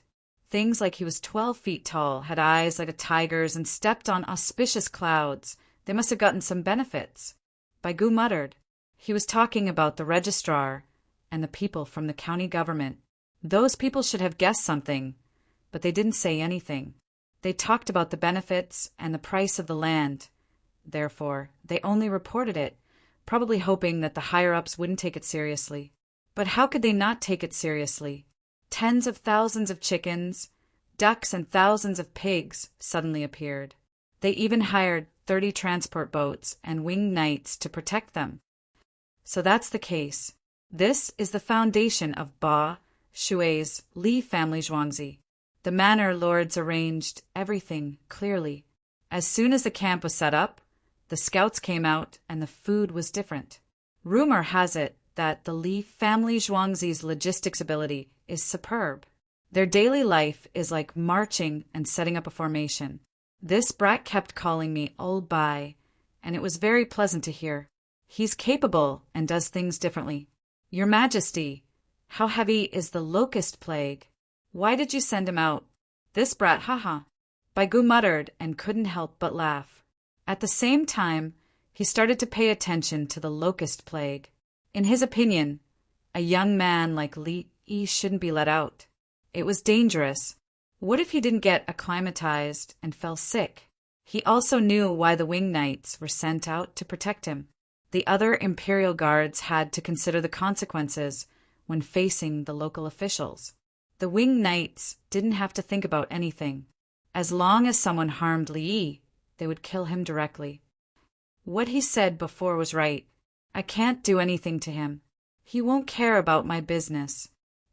Things like he was 12 feet tall, had eyes like a tiger's, and stepped on auspicious clouds. They must have gotten some benefits. Baigu muttered. He was talking about the registrar and the people from the county government. Those people should have guessed something, but they didn't say anything. They talked about the benefits and the price of the land. Therefore, they only reported it, probably hoping that the higher-ups wouldn't take it seriously. But how could they not take it seriously? Tens of thousands of chickens, ducks, and thousands of pigs suddenly appeared. They even hired 30 transport boats and winged knights to protect them. So that's the case. This is the foundation of Ba Shui's Li family Zhuangzi. The manor lords arranged everything clearly. As soon as the camp was set up, the scouts came out and the food was different. Rumor has it that the Li family Zhuangzi's logistics ability is superb. Their daily life is like marching and setting up a formation. This brat kept calling me Old Bai, and it was very pleasant to hear. He's capable and does things differently. Your Majesty, how heavy is the locust plague? Why did you send him out? This brat, haha. Baigu muttered and couldn't help but laugh. At the same time, he started to pay attention to the locust plague. In his opinion, a young man like Li Yi shouldn't be let out. It was dangerous. What if he didn't get acclimatized and fell sick? He also knew why the winged knights were sent out to protect him. The other imperial guards had to consider the consequences when facing the local officials. The winged knights didn't have to think about anything. As long as someone harmed Li Yi, they would kill him directly. What he said before was right. I can't do anything to him. He won't care about my business.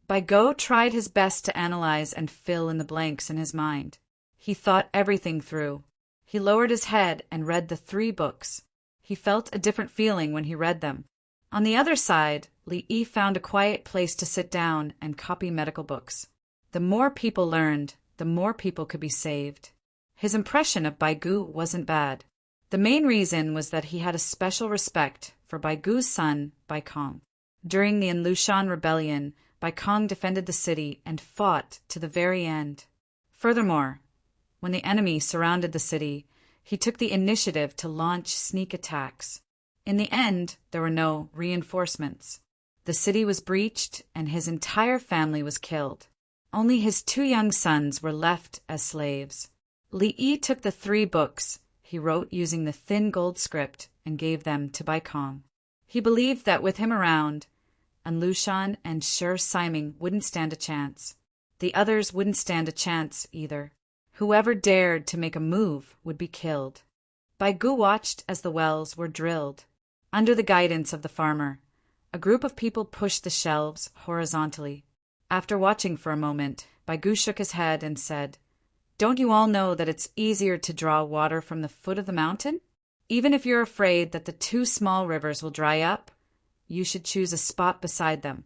Baigu tried his best to analyze and fill in the blanks in his mind. He thought everything through. He lowered his head and read the 3 books. He felt a different feeling when he read them. On the other side, Li Yi found a quiet place to sit down and copy medical books. The more people learned, the more people could be saved. His impression of Baigu wasn't bad. The main reason was that he had a special respect for Baigu's son, Baikong. During the Anlushan rebellion, Baikong defended the city and fought to the very end. Furthermore, when the enemy surrounded the city, he took the initiative to launch sneak attacks. In the end, there were no reinforcements. The city was breached and his entire family was killed. Only his 2 young sons were left as slaves. Li Yi took the 3 books he wrote using the thin gold script and gave them to Baikong. He believed that with him around, Anlushan and Sher Siming wouldn't stand a chance. The others wouldn't stand a chance either. Whoever dared to make a move would be killed. Baigu watched as the wells were drilled. Under the guidance of the farmer, a group of people pushed the shelves horizontally. After watching for a moment, Baigu shook his head and said, "Don't you all know that it's easier to draw water from the foot of the mountain? Even if you're afraid that the 2 small rivers will dry up, you should choose a spot beside them."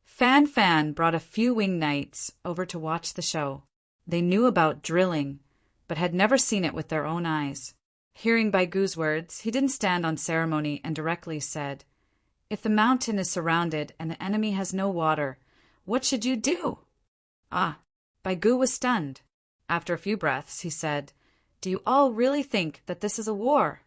Fan Fan brought a few winged knights over to watch the show. They knew about drilling, but had never seen it with their own eyes. Hearing Baigu's words, he didn't stand on ceremony and directly said, "If the mountain is surrounded and the enemy has no water, what should you do?" Ah, Baigu was stunned. After a few breaths, he said, "Do you all really think that this is a war?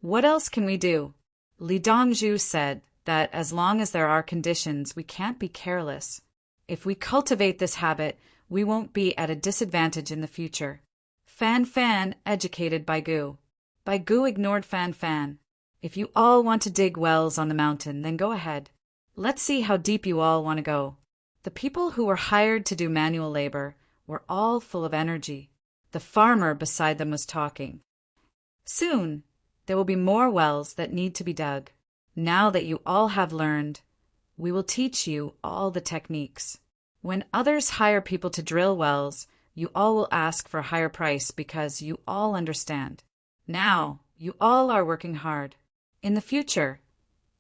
What else can we do?" Li Dongzhu said that as long as there are conditions, we can't be careless. If we cultivate this habit, we won't be at a disadvantage in the future. Fan Fan educated Baigu. Baigu ignored Fan Fan. "If you all want to dig wells on the mountain, then go ahead. Let's see how deep you all want to go." The people who were hired to do manual labor were all full of energy. The farmer beside them was talking. "Soon, there will be more wells that need to be dug. Now that you all have learned, we will teach you all the techniques. When others hire people to drill wells, you all will ask for a higher price because you all understand. Now, you all are working hard. In the future,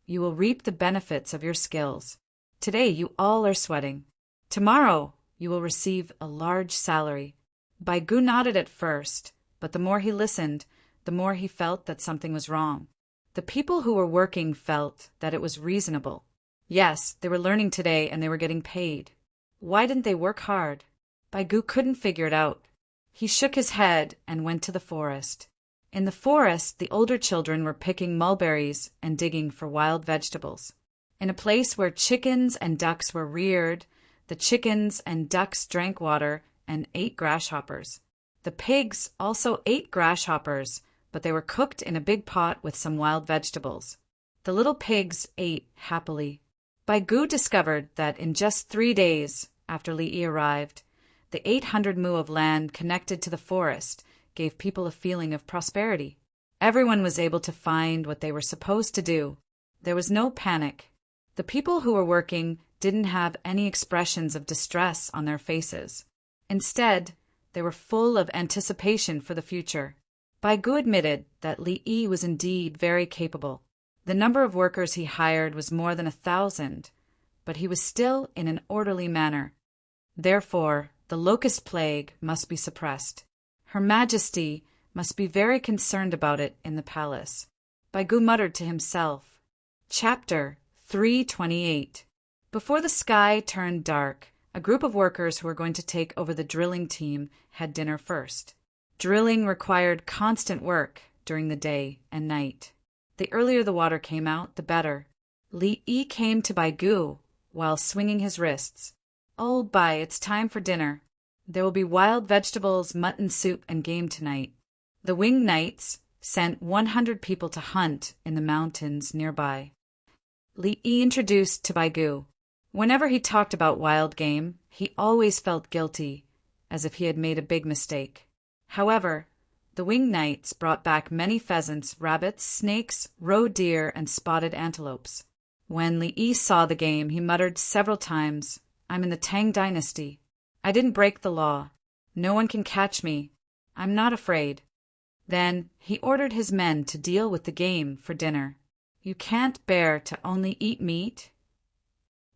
you will reap the benefits of your skills. Today, you all are sweating. Tomorrow, you will receive a large salary." Baigu nodded at first, but the more he listened, the more he felt that something was wrong. The people who were working felt that it was reasonable. Yes, they were learning today and they were getting paid. Why didn't they work hard? Baigu couldn't figure it out. He shook his head and went to the forest. In the forest, the older children were picking mulberries and digging for wild vegetables. In a place where chickens and ducks were reared, the chickens and ducks drank water and ate grasshoppers. The pigs also ate grasshoppers, but they were cooked in a big pot with some wild vegetables. The little pigs ate happily. Baigu discovered that in just 3 days after Li Yi arrived, the 800 mu of land connected to the forest gave people a feeling of prosperity. Everyone was able to find what they were supposed to do. There was no panic. The people who were working didn't have any expressions of distress on their faces. Instead, they were full of anticipation for the future. Baigu admitted that Li Yi was indeed very capable. The number of workers he hired was more than 1,000, but he was still in an orderly manner. Therefore, the locust plague must be suppressed. Her Majesty must be very concerned about it in the palace. Baigu muttered to himself. Chapter 328. Before the sky turned dark, a group of workers who were going to take over the drilling team had dinner first. Drilling required constant work during the day and night. The earlier the water came out, the better. Li Yi came to Baigu while swinging his wrists. "Oh, Bai, it's time for dinner. There will be wild vegetables, mutton soup, and game tonight." The winged knights sent 100 people to hunt in the mountains nearby. Li Yi introduced to Baigu. Whenever he talked about wild game, he always felt guilty, as if he had made a big mistake. However, the winged knights brought back many pheasants, rabbits, snakes, roe deer, and spotted antelopes. When Li Yi saw the game, he muttered several times, "I'm in the Tang dynasty. I didn't break the law. No one can catch me. I'm not afraid." Then he ordered his men to deal with the game for dinner. "You can't bear to only eat meat?"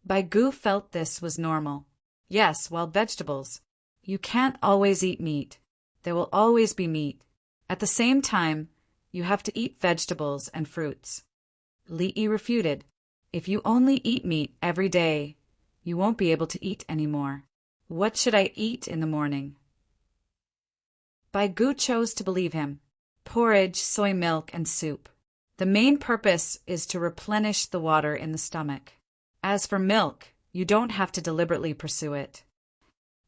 Baigu felt this was normal. "Yes, wild vegetables. You can't always eat meat. There will always be meat. At the same time, you have to eat vegetables and fruits." Li Yi refuted. "If you only eat meat every day, you won't be able to eat anymore. What should I eat in the morning?" Baigu chose to believe him. "Porridge, soy milk, and soup. The main purpose is to replenish the water in the stomach. As for milk, you don't have to deliberately pursue it."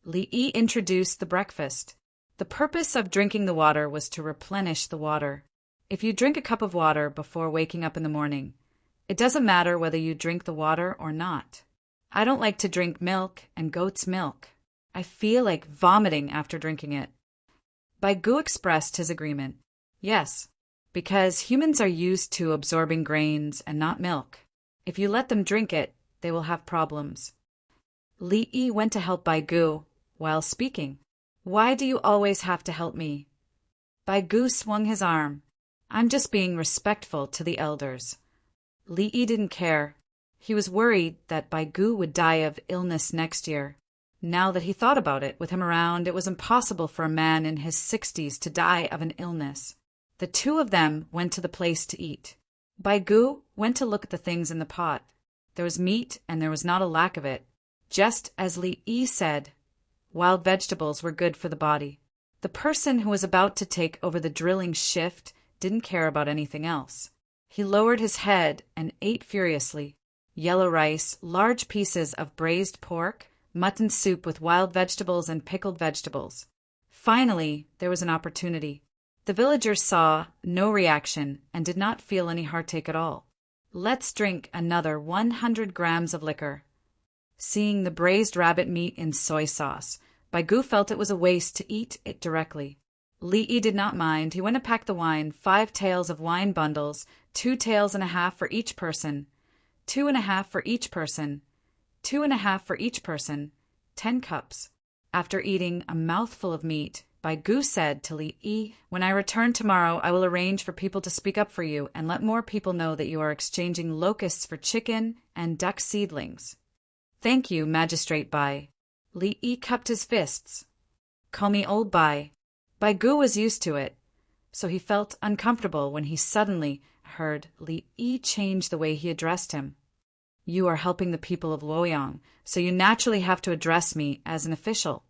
Li Yi introduced the breakfast. The purpose of drinking the water was to replenish the water. If you drink a cup of water before waking up in the morning, it doesn't matter whether you drink the water or not. I don't like to drink milk and goat's milk. I feel like vomiting after drinking it. Baigu expressed his agreement. "Yes, because humans are used to absorbing grains and not milk. If you let them drink it, they will have problems." Li Yi went to help Baigu while speaking. "Why do you always have to help me?" Baigu swung his arm. "I'm just being respectful to the elders." Li Yi didn't care. He was worried that Baigu would die of illness next year. Now that he thought about it, with him around, it was impossible for a man in his 60s to die of an illness. The two of them went to the place to eat. Bai Gu went to look at the things in the pot. There was meat, and there was not a lack of it. Just as Li Yi said, wild vegetables were good for the body. The person who was about to take over the drilling shift didn't care about anything else. He lowered his head and ate furiously. Yellow rice, large pieces of braised pork, mutton soup with wild vegetables and pickled vegetables. Finally, there was an opportunity. The villagers saw no reaction and did not feel any heartache at all. Let's drink another 100 grams of liquor. Seeing the braised rabbit meat in soy sauce, Bai Gu felt it was a waste to eat it directly. Li Yi did not mind. He went to pack the wine, 5 taels of wine bundles, 2 taels and a half for each person, 2.5 for each person, 2.5 for each person, 10 cups. After eating a mouthful of meat, Bai Gu said to Li Yi, "When I return tomorrow, I will arrange for people to speak up for you and let more people know that you are exchanging locusts for chicken and duck seedlings." "Thank you, Magistrate Bai." Li Yi cupped his fists. "Call me Old Bai." Bai Gu was used to it, so he felt uncomfortable when he suddenly heard Li Yi change the way he addressed him. "You are helping the people of Luoyang, so you naturally have to address me as an official.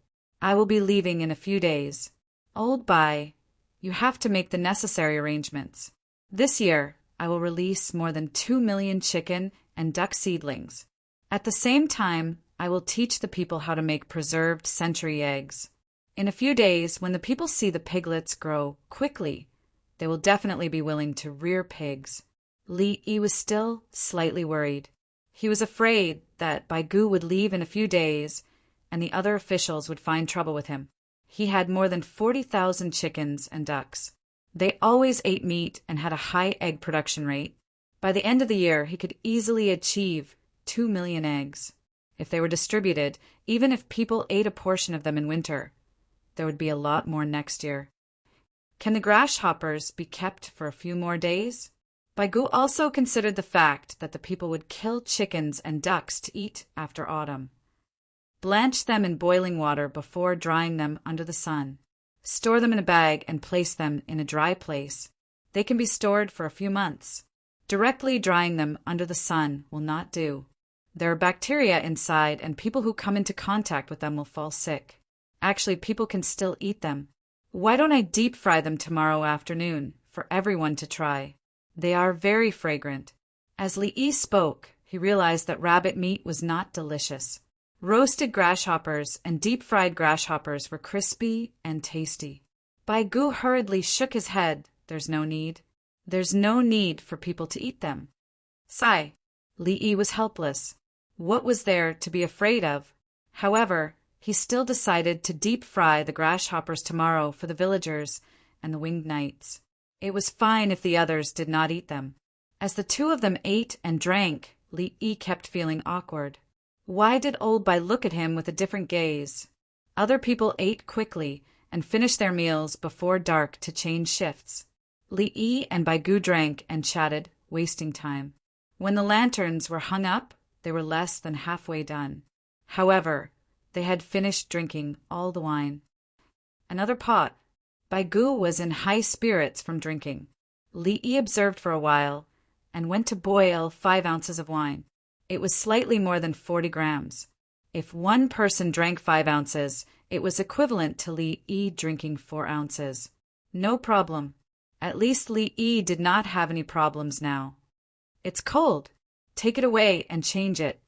I will be leaving in a few days. Old Bai, you have to make the necessary arrangements. This year, I will release more than 2 million chicken and duck seedlings. At the same time, I will teach the people how to make preserved century eggs. In a few days, when the people see the piglets grow quickly, they will definitely be willing to rear pigs." Li Yi was still slightly worried. He was afraid that Bai Gu would leave in a few days and the other officials would find trouble with him. He had more than 40,000 chickens and ducks. They always ate meat and had a high egg production rate. By the end of the year, he could easily achieve 2 million eggs. If they were distributed, even if people ate a portion of them in winter, there would be a lot more next year. Can the grasshoppers be kept for a few more days? Bai Gu also considered the fact that the people would kill chickens and ducks to eat after autumn. Blanch them in boiling water before drying them under the sun. Store them in a bag and place them in a dry place. They can be stored for a few months. Directly drying them under the sun will not do. There are bacteria inside, and people who come into contact with them will fall sick. Actually, people can still eat them. Why don't I deep fry them tomorrow afternoon for everyone to try? They are very fragrant. As Li Yi spoke, he realized that rabbit meat was not delicious. Roasted grasshoppers and deep-fried grasshoppers were crispy and tasty. Bai Gu hurriedly shook his head. There's no need. There's no need for people to eat them. Sigh. Li Yi was helpless. What was there to be afraid of? However, he still decided to deep-fry the grasshoppers tomorrow for the villagers and the winged knights. It was fine if the others did not eat them. As the two of them ate and drank, Li Yi kept feeling awkward. Why did Old Bai look at him with a different gaze? Other people ate quickly and finished their meals before dark to change shifts. Li Yi and Bai Gu drank and chatted, wasting time. When the lanterns were hung up, they were less than halfway done. However, they had finished drinking all the wine. Another pot. Bai Gu was in high spirits from drinking. Li Yi observed for a while and went to boil 5 ounces of wine. It was slightly more than 40 grams. If one person drank 5 ounces, it was equivalent to Li Yi drinking 4 ounces. No problem. At least Li Yi did not have any problems now. It's cold. Take it away and change it.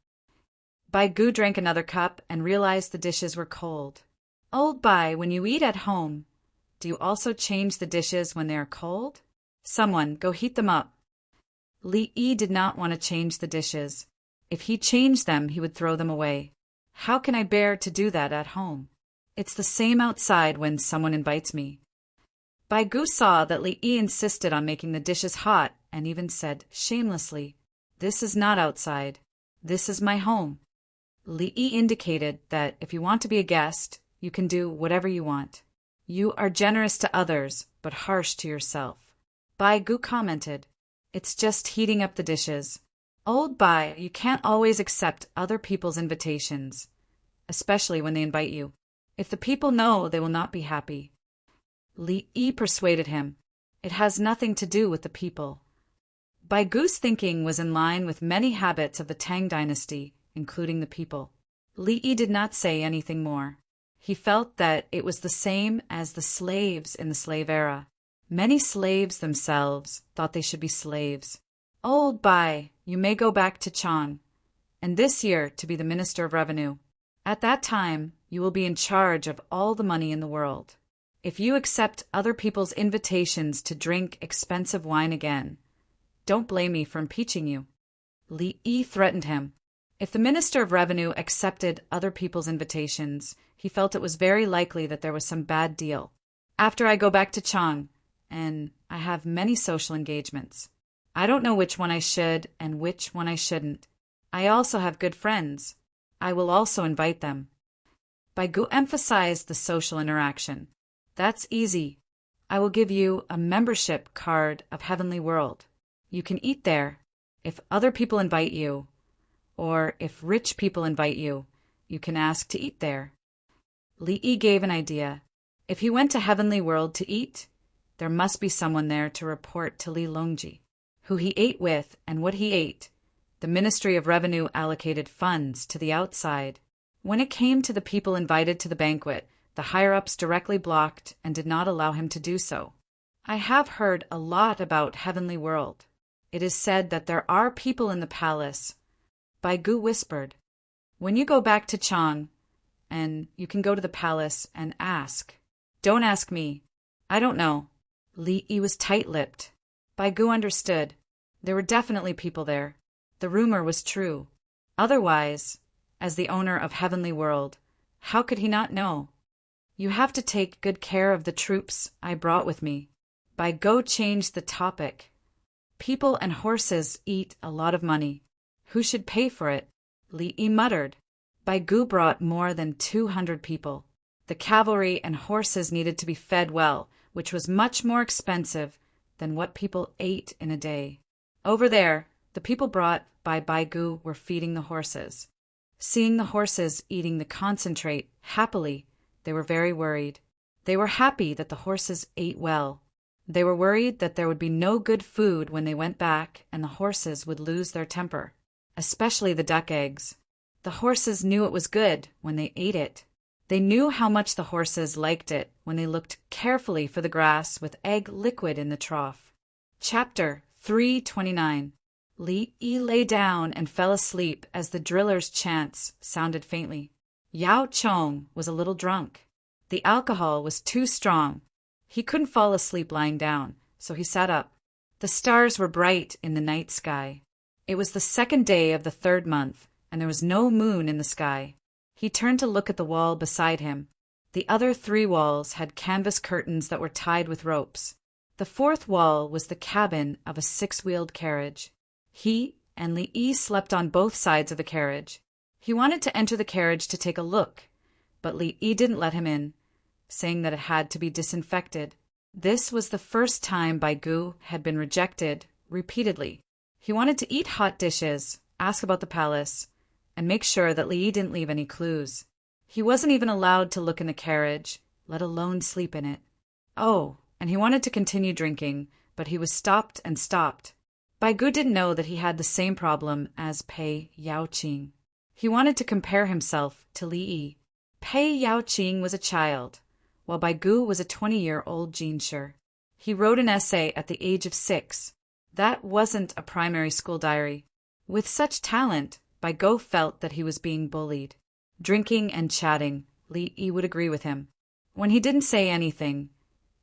Bai Gu drank another cup and realized the dishes were cold. Old Bai, when you eat at home, do you also change the dishes when they are cold? Someone, go heat them up. Li Yi did not want to change the dishes. If he changed them, he would throw them away. How can I bear to do that at home? It's the same outside when someone invites me. Bai Gu saw that Li Yi insisted on making the dishes hot and even said shamelessly, "This is not outside. This is my home." Li Yi indicated that if you want to be a guest, you can do whatever you want. You are generous to others, but harsh to yourself. Bai Gu commented, "It's just heating up the dishes." Old Bai, you can't always accept other people's invitations, especially when they invite you. If the people know, they will not be happy. Li Yi persuaded him. It has nothing to do with the people. Bai Gu's thinking was in line with many habits of the Tang dynasty, including the people. Li Yi did not say anything more. He felt that it was the same as the slaves in the slave era. Many slaves themselves thought they should be slaves. Old Bai, you may go back to Chang, and this year to be the Minister of Revenue. At that time, you will be in charge of all the money in the world. If you accept other people's invitations to drink expensive wine again, don't blame me for impeaching you. Li Yi threatened him. If the Minister of Revenue accepted other people's invitations, he felt it was very likely that there was some bad deal. After I go back to Chang, and I have many social engagements, I don't know which one I should and which one I shouldn't. I also have good friends. I will also invite them. Bai Gu emphasized the social interaction. That's easy. I will give you a membership card of Heavenly World. You can eat there. If other people invite you, or if rich people invite you, you can ask to eat there. Li Yi gave an idea. If he went to Heavenly World to eat, there must be someone there to report to Li Longji, who he ate with and what he ate. The Ministry of Revenue allocated funds to the outside. When it came to the people invited to the banquet, the higher-ups directly blocked and did not allow him to do so. I have heard a lot about Heavenly World. It is said that there are people in the palace. Bai Gu whispered, when you go back to Chang, and you can go to the palace and ask. Don't ask me. I don't know. Li Yi was tight-lipped. Bai Gu understood. There were definitely people there. The rumor was true. Otherwise, as the owner of Heavenly World, how could he not know? You have to take good care of the troops I brought with me. Bai Gu changed the topic. People and horses eat a lot of money. Who should pay for it? Li Yi muttered. Bai Gu brought more than 200 people. The cavalry and horses needed to be fed well, which was much more expensive than what people ate in a day. Over there, the people brought by Bai Gu were feeding the horses. Seeing the horses eating the concentrate happily, they were very worried. They were happy that the horses ate well. They were worried that there would be no good food when they went back and the horses would lose their temper, especially the duck eggs. The horses knew it was good when they ate it. They knew how much the horses liked it when they looked carefully for the grass with egg liquid in the trough. Chapter 329. Li Yi lay down and fell asleep as the driller's chants sounded faintly. Yao Chong was a little drunk. The alcohol was too strong. He couldn't fall asleep lying down, so he sat up. The stars were bright in the night sky. It was the second day of the third month, and there was no moon in the sky. He turned to look at the wall beside him. The other 3 walls had canvas curtains that were tied with ropes. The 4th wall was the cabin of a 6-wheeled carriage. He and Li Yi slept on both sides of the carriage. He wanted to enter the carriage to take a look, but Li Yi didn't let him in, saying that it had to be disinfected. This was the first time Bai Gu had been rejected repeatedly. He wanted to eat hot dishes, ask about the palace, and make sure that Li Yi didn't leave any clues. He wasn't even allowed to look in the carriage, let alone sleep in it. Oh, and he wanted to continue drinking, but he was stopped and stopped. Bai Gu didn't know that he had the same problem as Pei Yaoqing. He wanted to compare himself to Li Yi. Pei Yaoqing was a child, while Bai Gu was a 20-year-old jinshi. He wrote an essay at the age of 6. That wasn't a primary school diary. With such talent, Bai Gu felt that he was being bullied. Drinking and chatting, Li Yi would agree with him. When he didn't say anything,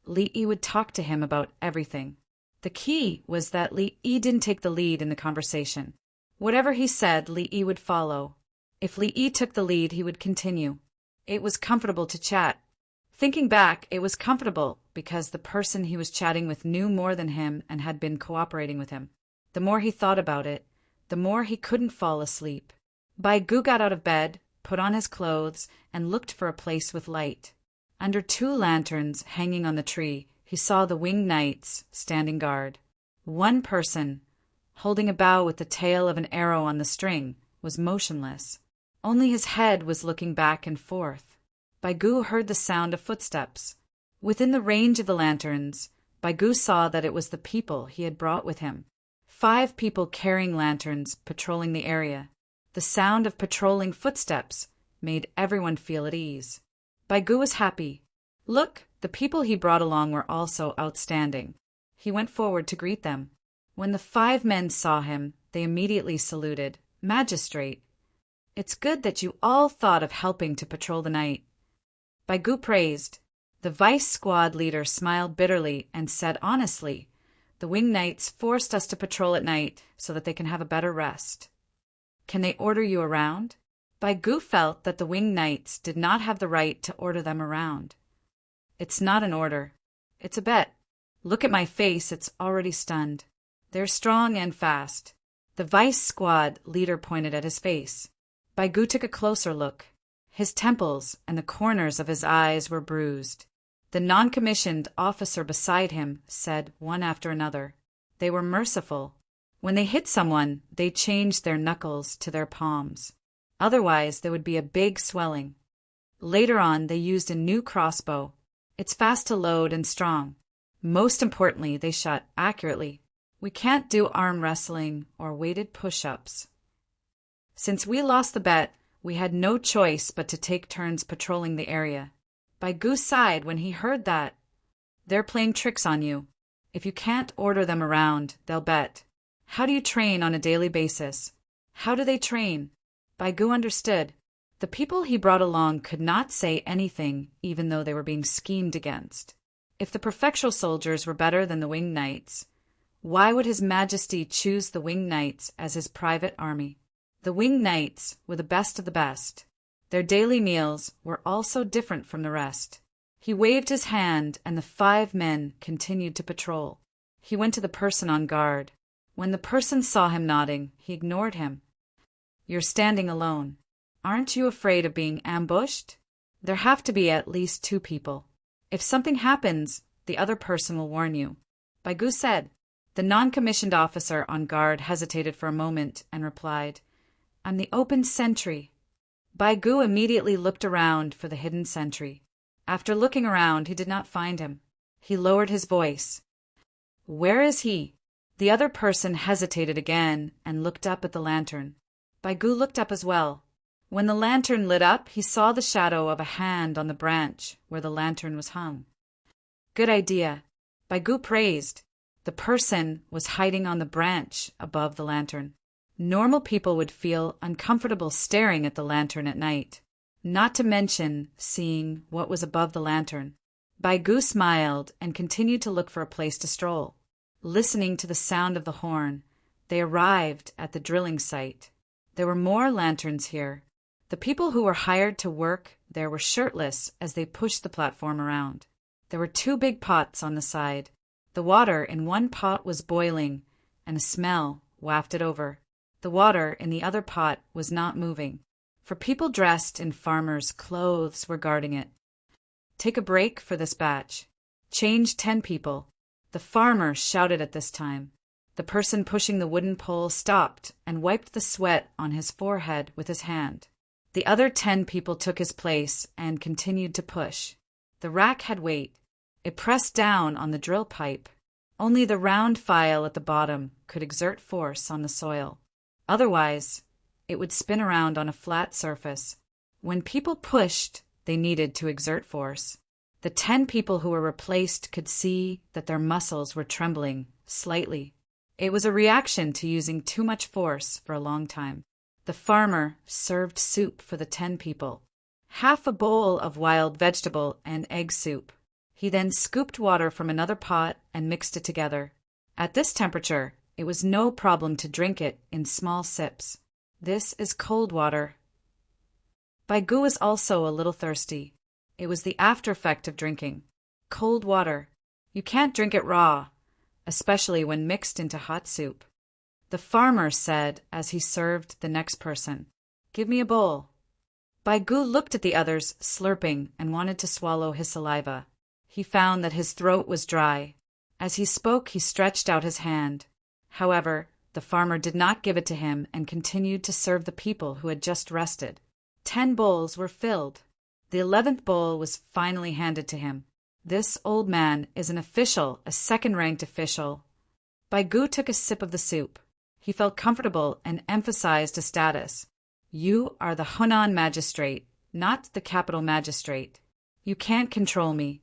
Li Yi would talk to him about everything. The key was that Li Yi didn't take the lead in the conversation. Whatever he said, Li Yi would follow. If Li Yi took the lead, he would continue. It was comfortable to chat. Thinking back, it was comfortable because the person he was chatting with knew more than him and had been cooperating with him. The more he thought about it, the more he couldn't fall asleep. Bai Gu got out of bed, put on his clothes, and looked for a place with light. Under 2 lanterns hanging on the tree, he saw the winged knights standing guard. One person, holding a bow with the tail of an arrow on the string, was motionless. Only his head was looking back and forth. Bai Gu heard the sound of footsteps. Within the range of the lanterns, Baigu saw that it was the people he had brought with him. 5 people carrying lanterns patrolling the area. The sound of patrolling footsteps made everyone feel at ease. Baigu was happy. Look, the people he brought along were also outstanding. He went forward to greet them. When the 5 men saw him, they immediately saluted. Magistrate, it's good that you all thought of helping to patrol the night. Baigu praised. The vice squad leader smiled bitterly and said honestly, the wing knights forced us to patrol at night so that they can have a better rest. Can they order you around? Baigu felt that the wing knights did not have the right to order them around. It's not an order. It's a bet. Look at my face, it's already stunned. They're strong and fast. The vice squad leader pointed at his face. Baigu took a closer look. His temples and the corners of his eyes were bruised. The non-commissioned officer beside him said one after another. They were merciful. When they hit someone, they changed their knuckles to their palms. Otherwise, there would be a big swelling. Later on, they used a new crossbow. It's fast to load and strong. Most importantly, they shot accurately. We can't do arm wrestling or weighted push-ups. Since we lost the bet, we had no choice but to take turns patrolling the area. Baigu sighed when he heard that. They're playing tricks on you. If you can't order them around, they'll bet. How do you train on a daily basis? How do they train? Baigu understood. The people he brought along could not say anything, even though they were being schemed against. If the prefectural soldiers were better than the winged knights, why would His Majesty choose the winged knights as his private army? The winged knights were the best of the best. Their daily meals were also different from the rest. He waved his hand, and the 5 men continued to patrol. He went to the person on guard. When the person saw him nodding, he ignored him. You're standing alone. Aren't you afraid of being ambushed? There have to be at least 2 people. If something happens, the other person will warn you. Baigu said. The non-commissioned officer on guard hesitated for a moment and replied, I'm the open sentry. Baigu immediately looked around for the hidden sentry. After looking around, he did not find him. He lowered his voice. Where is he? The other person hesitated again and looked up at the lantern. Baigu looked up as well. When the lantern lit up, he saw the shadow of a hand on the branch where the lantern was hung. Good idea. Baigu praised. The person was hiding on the branch above the lantern. Normal people would feel uncomfortable staring at the lantern at night, not to mention seeing what was above the lantern. Baigu smiled and continued to look for a place to stroll. Listening to the sound of the horn, they arrived at the drilling site. There were more lanterns here. The people who were hired to work there were shirtless as they pushed the platform around. There were 2 big pots on the side. The water in one pot was boiling, and a smell wafted over. The water in the other pot was not moving, for people dressed in farmers' clothes were guarding it. Take a break for this batch. Change 10 people. The farmer shouted at this time. The person pushing the wooden pole stopped and wiped the sweat on his forehead with his hand. The other 10 people took his place and continued to push. The rack had weight. It pressed down on the drill pipe. Only the round file at the bottom could exert force on the soil. Otherwise, it would spin around on a flat surface. When people pushed, they needed to exert force. The 10 people who were replaced could see that their muscles were trembling slightly. It was a reaction to using too much force for a long time. The farmer served soup for the 10 people. Half a bowl of wild vegetable and egg soup. He then scooped water from another pot and mixed it together. At this temperature, it was no problem to drink it in small sips. This is cold water. Baigu was also a little thirsty. It was the after effect of drinking. Cold water. You can't drink it raw, especially when mixed into hot soup. The farmer said as he served the next person, Give me a bowl. Baigu looked at the others slurping and wanted to swallow his saliva. He found that his throat was dry. As he spoke, he stretched out his hand. However, the farmer did not give it to him and continued to serve the people who had just rested. 10 bowls were filled. The 11th bowl was finally handed to him. This old man is an official, a second-ranked official. Bai Gu took a sip of the soup. He felt comfortable and emphasized a status. You are the Hunan magistrate, not the capital magistrate. You can't control me.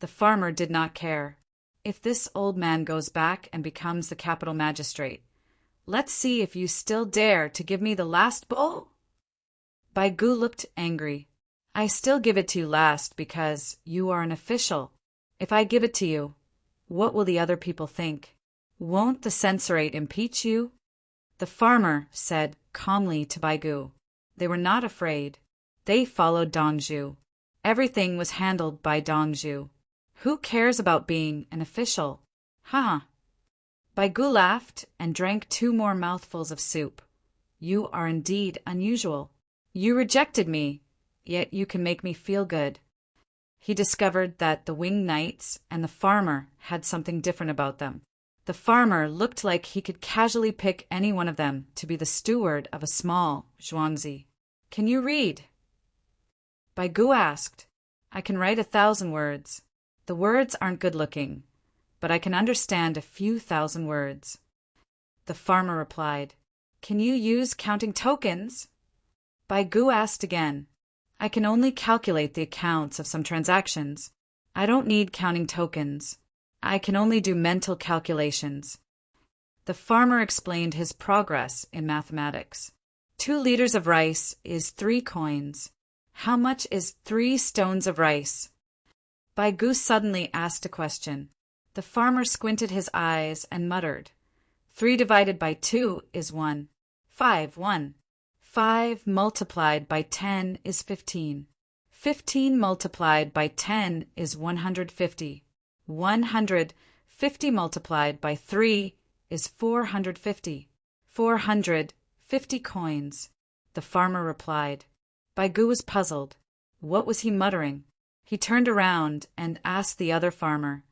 The farmer did not care. If this old man goes back and becomes the capital magistrate, let's see if you still dare to give me the last bowl. Bai Gu looked angry. I still give it to you last because you are an official. If I give it to you, what will the other people think? Won't the censorate impeach you? The farmer said calmly to Bai Gu. They were not afraid. They followed Dongzhu. Everything was handled by Dongzhu. Who cares about being an official? Huh? Bai Gu laughed and drank 2 more mouthfuls of soup. You are indeed unusual. You rejected me, yet you can make me feel good. He discovered that the winged knights and the farmer had something different about them. The farmer looked like he could casually pick any one of them to be the steward of a small zhuangzi. Can you read? Bai Gu asked. I can write 1,000 words. The words aren't good-looking, but I can understand a few thousand words. The farmer replied. Can you use counting tokens? Bai Gu asked again. I can only calculate the accounts of some transactions. I don't need counting tokens. I can only do mental calculations. The farmer explained his progress in mathematics. 2 liters of rice is 3 coins. How much is 3 stones of rice? Bai Gu suddenly asked a question. The farmer squinted his eyes and muttered. 3 divided by 2 is 1. 5, 1. 5 multiplied by 10 is 15. 15 multiplied by 10 is 150. 150 multiplied by 3 is 450. 450 coins. The farmer replied. Bai Gu was puzzled. What was he muttering? He turned around and asked the other farmer.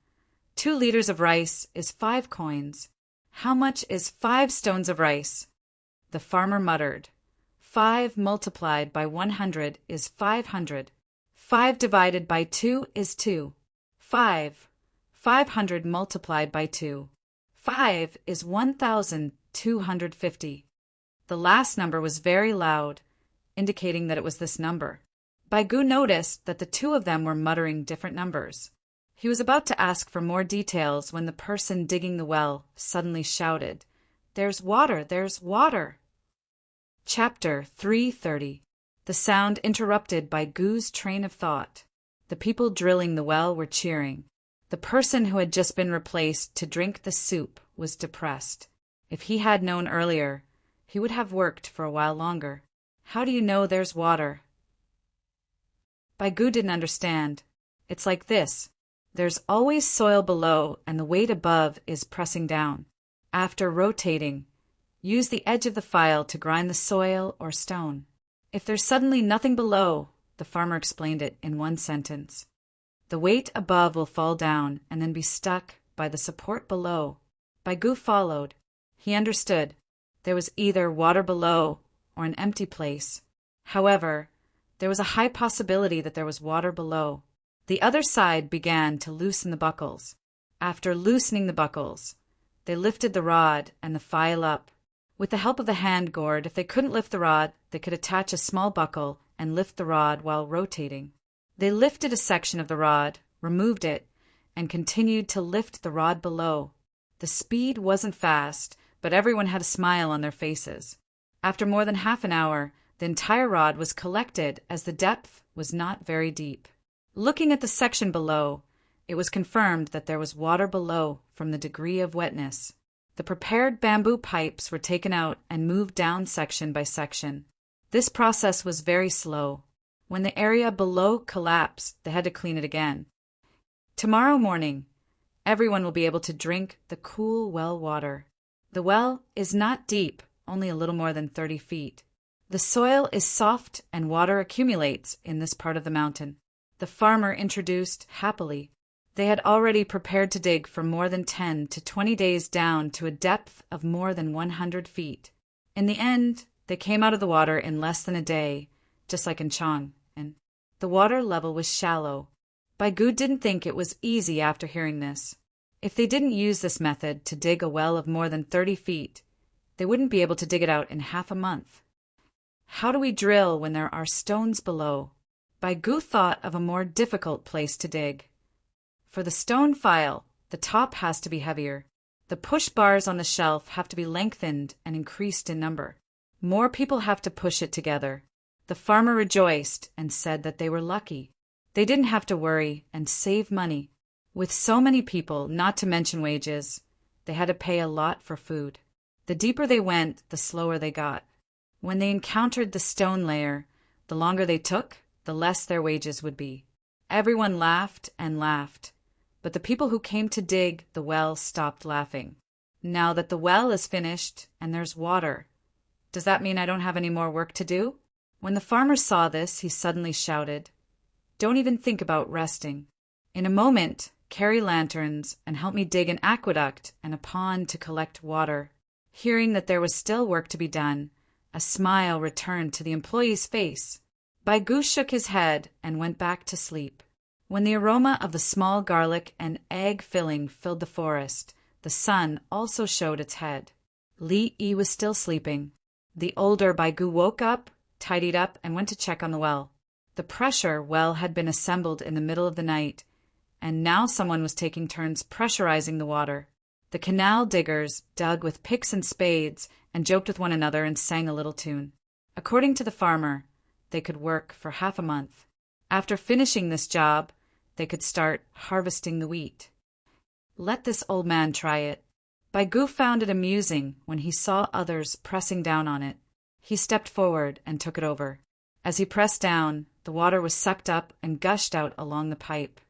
2 liters of rice is 5 coins. How much is 5 stones of rice? The farmer muttered. 5 multiplied by 100 is 500. 5 divided by 2 is 2. 5. 500 multiplied by 2. 5 is 1,250. The last number was very loud, indicating that it was this number. Bai Gu noticed that the 2 of them were muttering different numbers. He was about to ask for more details when the person digging the well suddenly shouted, There's water! There's water! Chapter 330. The sound interrupted Bai Gu's train of thought. The people drilling the well were cheering. The person who had just been replaced to drink the soup was depressed. If he had known earlier, he would have worked for a while longer. How do you know there's water? Bai Gu didn't understand. It's like this. There's always soil below and the weight above is pressing down. After rotating, use the edge of the file to grind the soil or stone. If there's suddenly nothing below, the farmer explained it in 1 sentence. The weight above will fall down and then be stuck by the support below. Bai Gu followed. He understood. There was either water below or an empty place. However, there was a high possibility that there was water below. The other side began to loosen the buckles. After loosening the buckles, they lifted the rod and the file up. With the help of the hand gourd, if they couldn't lift the rod, they could attach a small buckle and lift the rod while rotating. They lifted a section of the rod, removed it, and continued to lift the rod below. The speed wasn't fast, but everyone had a smile on their faces. After more than half an hour, the entire rod was collected as the depth was not very deep. Looking at the section below, it was confirmed that there was water below from the degree of wetness. The prepared bamboo pipes were taken out and moved down section by section. This process was very slow. When the area below collapsed, they had to clean it again. Tomorrow morning, everyone will be able to drink the cool well water. The well is not deep, only a little more than 30 feet. The soil is soft and water accumulates in this part of the mountain. The farmer introduced happily. They had already prepared to dig for more than 10 to 20 days down to a depth of more than 100 feet. In the end, they came out of the water in less than a day, just like in Chang, and the water level was shallow. Baigu didn't think it was easy after hearing this. If they didn't use this method to dig a well of more than 30 feet, they wouldn't be able to dig it out in half a month. How do we drill when there are stones below? Baigu thought of a more difficult place to dig. For the stone file, the top has to be heavier. The push bars on the shelf have to be lengthened and increased in number. More people have to push it together. The farmer rejoiced and said that they were lucky. They didn't have to worry and save money. With so many people, not to mention wages, they had to pay a lot for food. The deeper they went, the slower they got. When they encountered the stone layer, the longer they took, the less their wages would be. Everyone laughed and laughed, but the people who came to dig the well stopped laughing. Now that the well is finished and there's water, does that mean I don't have any more work to do? When the farmer saw this, he suddenly shouted, "Don't even think about resting. In a moment, carry lanterns and help me dig an aqueduct and a pond to collect water." Hearing that there was still work to be done, a smile returned to the employee's face. Baigu shook his head and went back to sleep. When the aroma of the small garlic and egg filling filled the forest, the sun also showed its head. Li Yi was still sleeping. The older Baigu woke up, tidied up, and went to check on the well. The pressure well had been assembled in the middle of the night, and now someone was taking turns pressurizing the water. The canal diggers dug with picks and spades and joked with one another and sang a little tune. According to the farmer, they could work for half a month. After finishing this job, they could start harvesting the wheat. Let this old man try it. Baigu found it amusing when he saw others pressing down on it. He stepped forward and took it over. As he pressed down, the water was sucked up and gushed out along the pipe.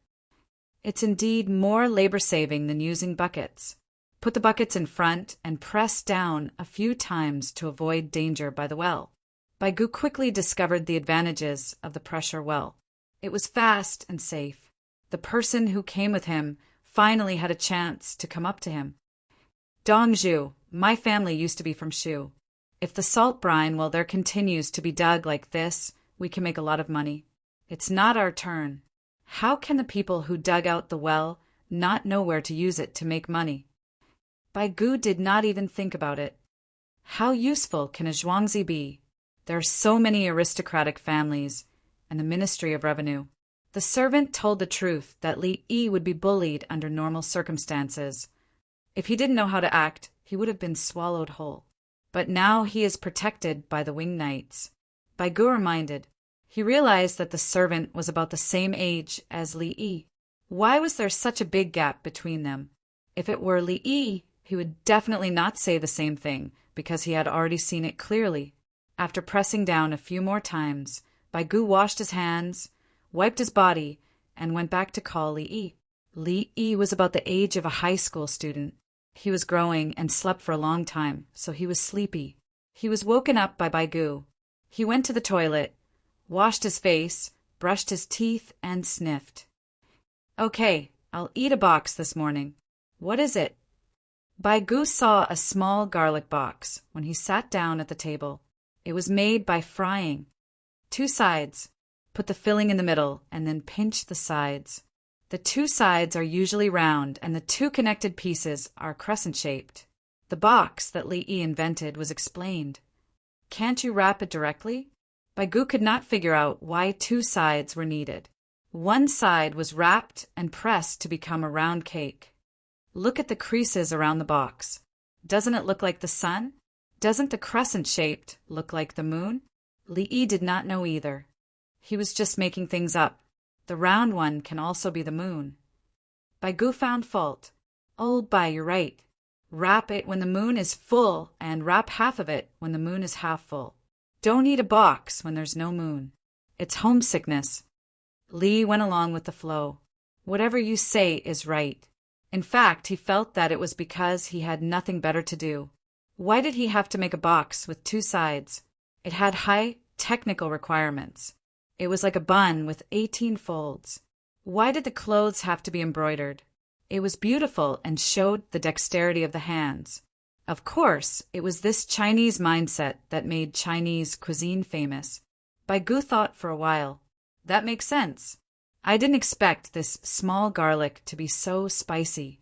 It's indeed more labor-saving than using buckets. Put the buckets in front and press down a few times to avoid danger by the well. Baigu quickly discovered the advantages of the pressure well. It was fast and safe. The person who came with him finally had a chance to come up to him. "Dongzhu, my family used to be from Shu. If the salt brine, well, there continues to be dug like this, we can make a lot of money. It's not our turn. How can the people who dug out the well not know where to use it to make money?" Baigu did not even think about it. How useful can a zhuangzi be? There are so many aristocratic families and the Ministry of Revenue. The servant told the truth that Li Yi would be bullied under normal circumstances. If he didn't know how to act, he would have been swallowed whole. But now he is protected by the winged knights. Baigu reminded. He realized that the servant was about the same age as Li Yi. Why was there such a big gap between them? If it were Li Yi, he would definitely not say the same thing, because he had already seen it clearly. After pressing down a few more times, Baigu washed his hands, wiped his body, and went back to call Li Yi. Li Yi was about the age of a high school student. He was growing and slept for a long time, so he was sleepy. He was woken up by Baigu. He went to the toilet, washed his face, brushed his teeth, and sniffed. "Okay, I'll eat a box this morning." "What is it?" Baigu saw a small garlic box when he sat down at the table. It was made by frying. 2 sides. Put the filling in the middle and then pinch the sides. The 2 sides are usually round and the 2 connected pieces are crescent-shaped. The box that Li Yi invented was explained. Can't you wrap it directly? Baigu could not figure out why 2 sides were needed. 1 side was wrapped and pressed to become a round cake. Look at the creases around the box. Doesn't it look like the sun? Doesn't the crescent-shaped look like the moon? Li Yi did not know either. He was just making things up. The round one can also be the moon. Baigu found fault. "Oh, Bai, you're right. Wrap it when the moon is full and wrap half of it when the moon is half full. Don't eat a box when there's no moon. It's homesickness." Li went along with the flow. Whatever you say is right. In fact, he felt that it was because he had nothing better to do. Why did he have to make a box with 2 sides? It had high technical requirements. It was like a bun with 18 folds. Why did the clothes have to be embroidered? It was beautiful and showed the dexterity of the hands. Of course, it was this Chinese mindset that made Chinese cuisine famous. Baigu thought for a while. That makes sense. I didn't expect this small garlic to be so spicy.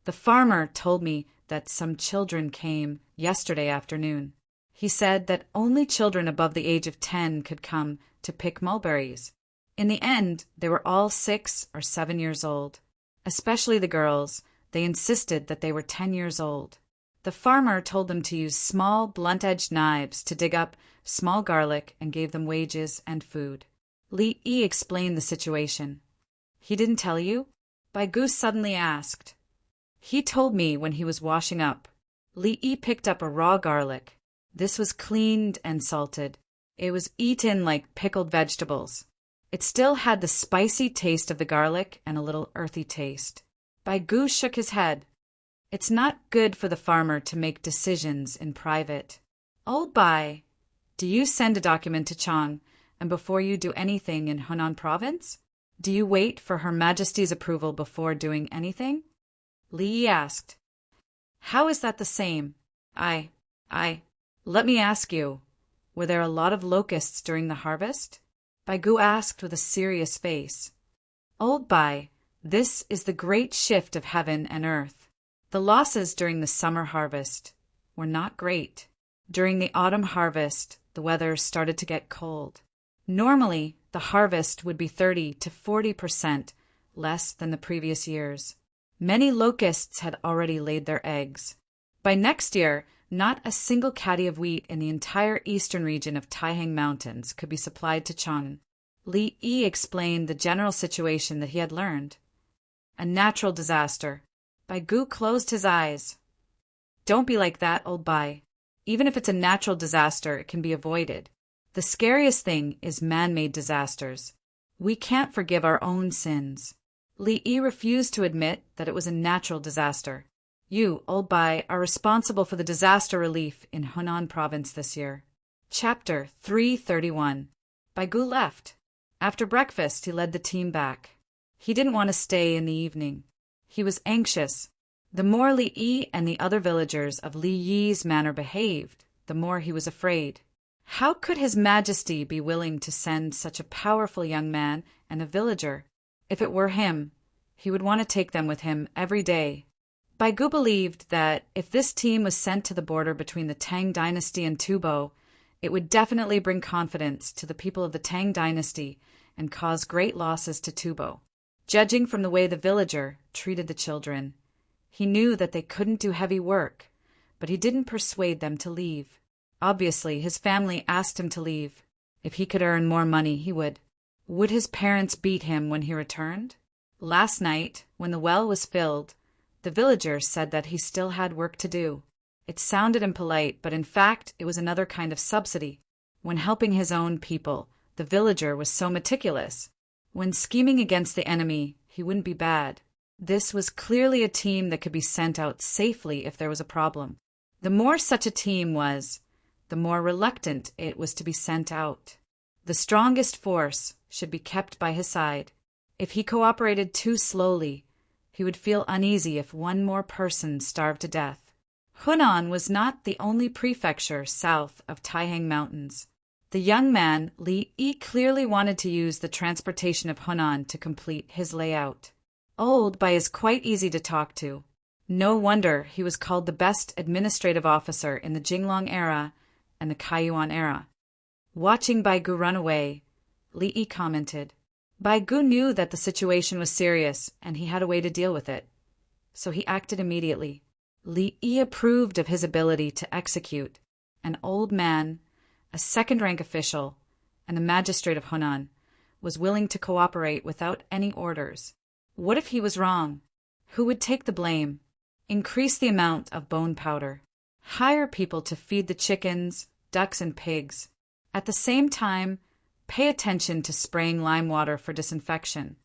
The farmer told me that some children came yesterday afternoon. He said that only children above the age of 10 could come to pick mulberries. In the end, they were all 6 or 7 years old. Especially the girls, they insisted that they were 10 years old. The farmer told them to use small, blunt-edged knives to dig up small garlic and gave them wages and food. Li Yi explained the situation. He didn't tell you? Bai Gu suddenly asked. He told me when he was washing up. Li Yi picked up a raw garlic. This was cleaned and salted. It was eaten like pickled vegetables. It still had the spicy taste of the garlic and a little earthy taste. Bai Gu shook his head. It's not good for the farmer to make decisions in private. Old Bai, do you send a document to Chang, and before you do anything in Hunan province? Do you wait for Her Majesty's approval before doing anything? Li Yi asked. How is that the same? Let me ask you, were there a lot of locusts during the harvest? Bai Gu asked with a serious face. Old Bai, this is the great shift of heaven and earth. The losses during the summer harvest were not great. During the autumn harvest, the weather started to get cold. Normally, the harvest would be 30 to 40% less than the previous years. Many locusts had already laid their eggs. By next year, not a single caddy of wheat in the entire eastern region of Tang Mountains could be supplied to Chang. Li Yi explained the general situation that he had learned. A natural disaster. Bai Gu closed his eyes. Don't be like that, old Bai. Even if it's a natural disaster, it can be avoided. The scariest thing is man-made disasters. We can't forgive our own sins. Li Yi refused to admit that it was a natural disaster. You, old Bai, are responsible for the disaster relief in Hunan province this year. Chapter 331. Bai Gu left. After breakfast, he led the team back. He didn't want to stay in the evening. He was anxious. The more Li Yi and the other villagers of Li Yi's manor behaved, the more he was afraid. How could His Majesty be willing to send such a powerful young man and a villager? If it were him, he would want to take them with him every day. Bai Gu believed that if this team was sent to the border between the Tang dynasty and Tubo, it would definitely bring confidence to the people of the Tang dynasty and cause great losses to Tubo. Judging from the way the villager treated the children, he knew that they couldn't do heavy work, but he didn't persuade them to leave. Obviously, his family asked him to leave. If he could earn more money, he would. Would his parents beat him when he returned? Last night, when the well was filled, the villager said that he still had work to do. It sounded impolite, but in fact, it was another kind of subsidy. When helping his own people, the villager was so meticulous. When scheming against the enemy, he wouldn't be bad. This was clearly a team that could be sent out safely if there was a problem. The more such a team was, the more reluctant it was to be sent out. The strongest force should be kept by his side. If he cooperated too slowly, he would feel uneasy if one more person starved to death. Hunan was not the only prefecture south of Taihang Mountains. The young man, Li Yi, clearly wanted to use the transportation of Hunan to complete his layout. Old Bai is quite easy to talk to. No wonder he was called the best administrative officer in the Jinglong era and the Kaiyuan era. Watching Bai Gu run away, Li Yi commented. Bai Gu knew that the situation was serious and he had a way to deal with it, so he acted immediately. Li Yi approved of his ability to execute. An old man, a second-rank official, and the magistrate of Hunan was willing to cooperate without any orders. What if he was wrong? Who would take the blame? Increase the amount of bone powder. Hire people to feed the chickens, ducks, and pigs. At the same time, pay attention to spraying lime water for disinfection.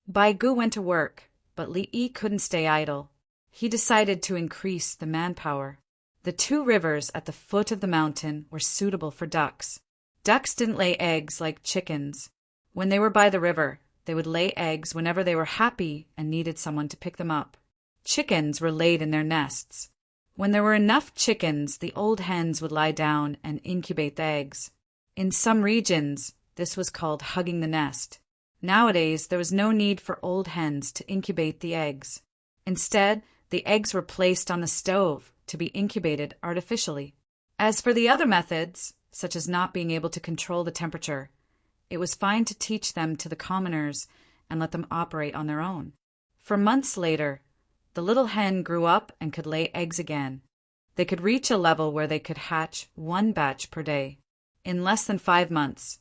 Bai Gu went to work, but Li Yi couldn't stay idle. He decided to increase the manpower. The 2 rivers at the foot of the mountain were suitable for ducks. Ducks didn't lay eggs like chickens. When they were by the river, they would lay eggs whenever they were happy and needed someone to pick them up. Chickens were laid in their nests. When there were enough chickens, the old hens would lie down and incubate the eggs. In some regions, this was called hugging the nest. Nowadays, there was no need for old hens to incubate the eggs. Instead, the eggs were placed on the stove to be incubated artificially. As for the other methods, such as not being able to control the temperature, it was fine to teach them to the commoners and let them operate on their own. For months later, the little hen grew up and could lay eggs again. They could reach a level where they could hatch one batch per day. In less than 5 months,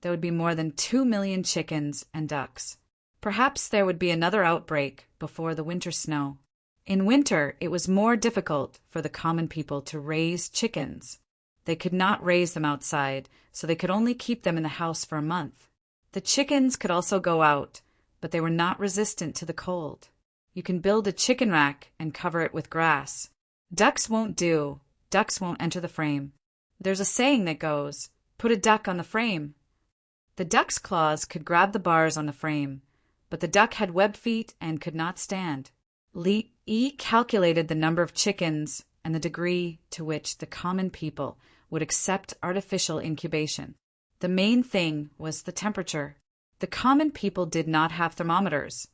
there would be more than 2 million chickens and ducks. Perhaps there would be another outbreak before the winter snow. In winter, it was more difficult for the common people to raise chickens. They could not raise them outside, so they could only keep them in the house for a month. The chickens could also go out, but they were not resistant to the cold. You can build a chicken rack and cover it with grass. Ducks won't do. Ducks won't enter the frame. There's a saying that goes, "Put a duck on the frame." The duck's claws could grab the bars on the frame, but the duck had webbed feet and could not stand. Li Yi calculated the number of chickens and the degree to which the common people would accept artificial incubation. The main thing was the temperature. The common people did not have thermometers,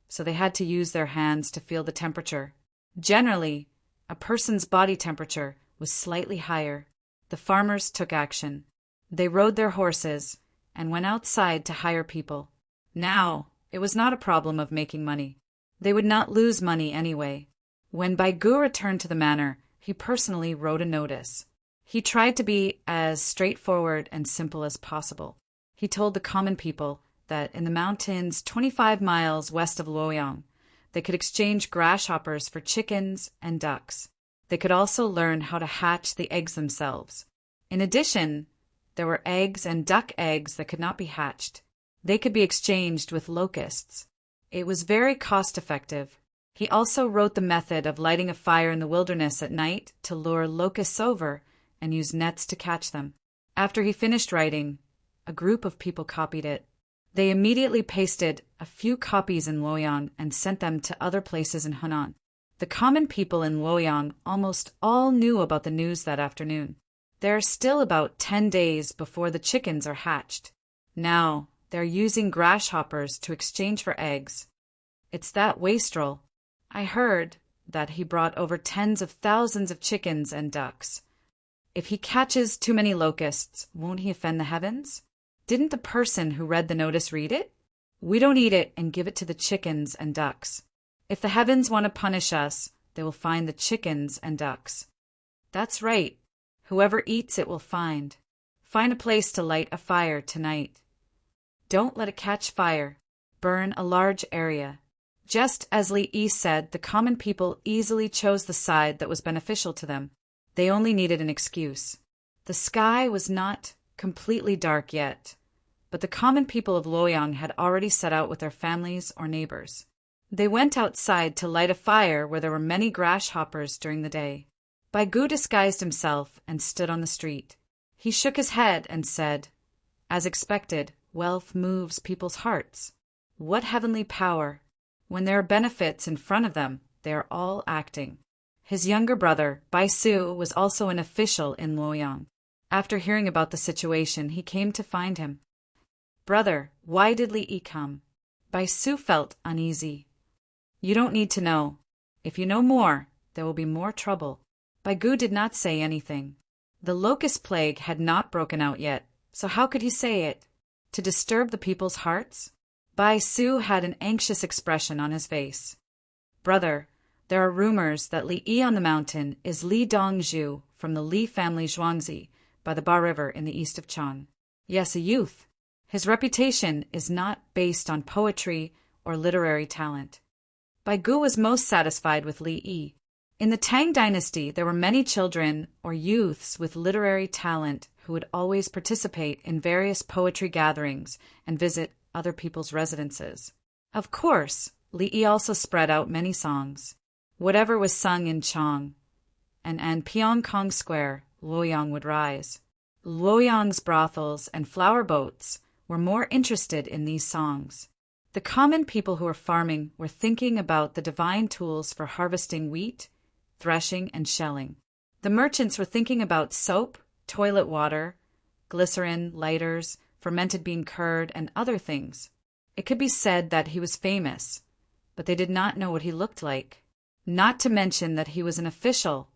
so they had to use their hands to feel the temperature. Generally, a person's body temperature was slightly higher. The farmers took action. They rode their horses and went outside to hire people. Now, it was not a problem of making money. They would not lose money anyway. When Baigu returned to the manor, he personally wrote a notice. He tried to be as straightforward and simple as possible. He told the common people that in the mountains 25 miles west of Luoyang, they could exchange grasshoppers for chickens and ducks. They could also learn how to hatch the eggs themselves. In addition, there were eggs and duck eggs that could not be hatched. They could be exchanged with locusts. It was very cost-effective. He also wrote the method of lighting a fire in the wilderness at night to lure locusts over and use nets to catch them. After he finished writing, a group of people copied it. They immediately pasted a few copies in Luoyang and sent them to other places in Hunan. The common people in Luoyang almost all knew about the news that afternoon. There are still about 10 days before the chickens are hatched. Now, they're using grasshoppers to exchange for eggs. It's that wastrel. I heard that he brought over tens of thousands of chickens and ducks. If he catches too many locusts, won't he offend the heavens? Didn't the person who read the notice read it? We don't eat it and give it to the chickens and ducks. If the heavens want to punish us, they will find the chickens and ducks. That's right. Whoever eats it will find. Find a place to light a fire tonight. Don't let it catch fire. Burn a large area. Just as Li Yi said, the common people easily chose the side that was beneficial to them. They only needed an excuse. The sky was not completely dark yet, but the common people of Luoyang had already set out with their families or neighbors. They went outside to light a fire where there were many grasshoppers during the day. Baigu disguised himself and stood on the street. He shook his head and said, "As expected, wealth moves people's hearts. What heavenly power! When there are benefits in front of them, they are all acting." His younger brother, Bai Su, was also an official in Luoyang. After hearing about the situation, he came to find him. "Brother, why did Li Yi come?" Bai Su felt uneasy. "You don't need to know. If you know more, there will be more trouble." Baigu did not say anything. The locust plague had not broken out yet, so how could he say it? To disturb the people's hearts? Bai Su had an anxious expression on his face. "Brother, there are rumors that Li Yi on the mountain is Li Dongzhu from the Li family Zhuangzi by the Ba River in the east of Chang. Yes, a youth. His reputation is not based on poetry or literary talent." Baigu was most satisfied with Li Yi. In the Tang dynasty, there were many children or youths with literary talent who would always participate in various poetry gatherings and visit other people's residences. Of course, Li Yi also spread out many songs. Whatever was sung in Chang and Pyongkong Square, Luoyang would rise. Luoyang's brothels and flower boats were more interested in these songs. The common people who were farming were thinking about the divine tools for harvesting wheat, threshing, and shelling. The merchants were thinking about soap, toilet water, glycerin, lighters, fermented bean curd, and other things. It could be said that he was famous, but they did not know what he looked like. Not to mention that he was an official.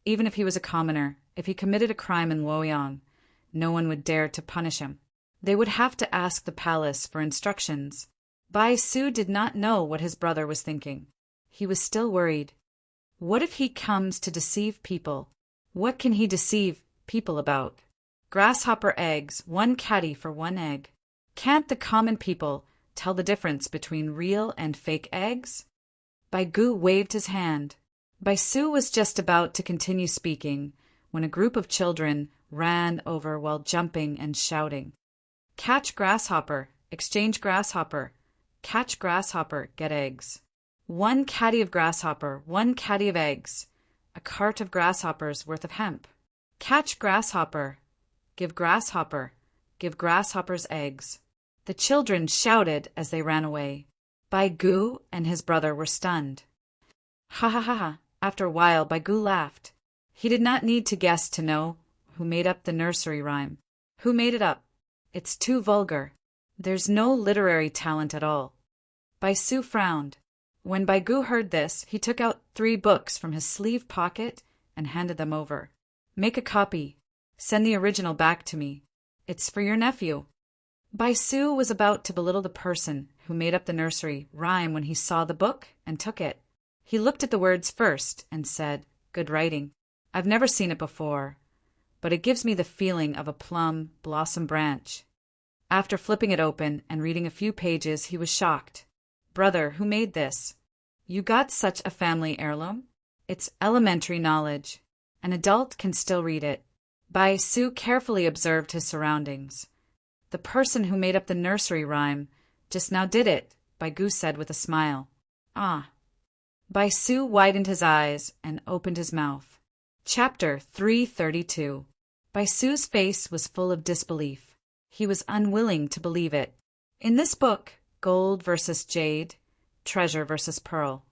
Even if he was a commoner, if he committed a crime in Luoyang, no one would dare to punish him. They would have to ask the palace for instructions. Bai Su did not know what his brother was thinking. He was still worried. What if he comes to deceive people? What can he deceive people about? Grasshopper eggs, 1 catty for 1 egg. Can't the common people tell the difference between real and fake eggs? Bai Gu waved his hand. Bai Su was just about to continue speaking when a group of children ran over while jumping and shouting. Catch grasshopper, exchange grasshopper. Catch grasshopper, get eggs. 1 catty of grasshopper, 1 catty of eggs. A cart of grasshoppers worth of hemp. Catch grasshopper, give grasshoppers eggs. The children shouted as they ran away. Bai Gu and his brother were stunned. Ha ha ha ha. After a while, Bai Gu laughed. He did not need to guess to know who made up the nursery rhyme. Who made it up? It's too vulgar. There's no literary talent at all. Bai Su frowned. When Bai Gu heard this, he took out 3 books from his sleeve pocket and handed them over. Make a copy. Send the original back to me. It's for your nephew. Bai Su was about to belittle the person who made up the nursery rhyme when he saw the book and took it. He looked at the words first and said, "Good writing. I've never seen it before, but it gives me the feeling of a plum blossom branch." After flipping it open and reading a few pages, he was shocked. "Brother, who made this? You got such a family heirloom? It's elementary knowledge. An adult can still read it." Bai Su carefully observed his surroundings. "The person who made up the nursery rhyme just now did it," Bai Gu said with a smile. "Ah." Bai Su widened his eyes and opened his mouth. Chapter 332. Bai Su's face was full of disbelief. He was unwilling to believe it. In this book, gold versus jade, treasure versus pearl,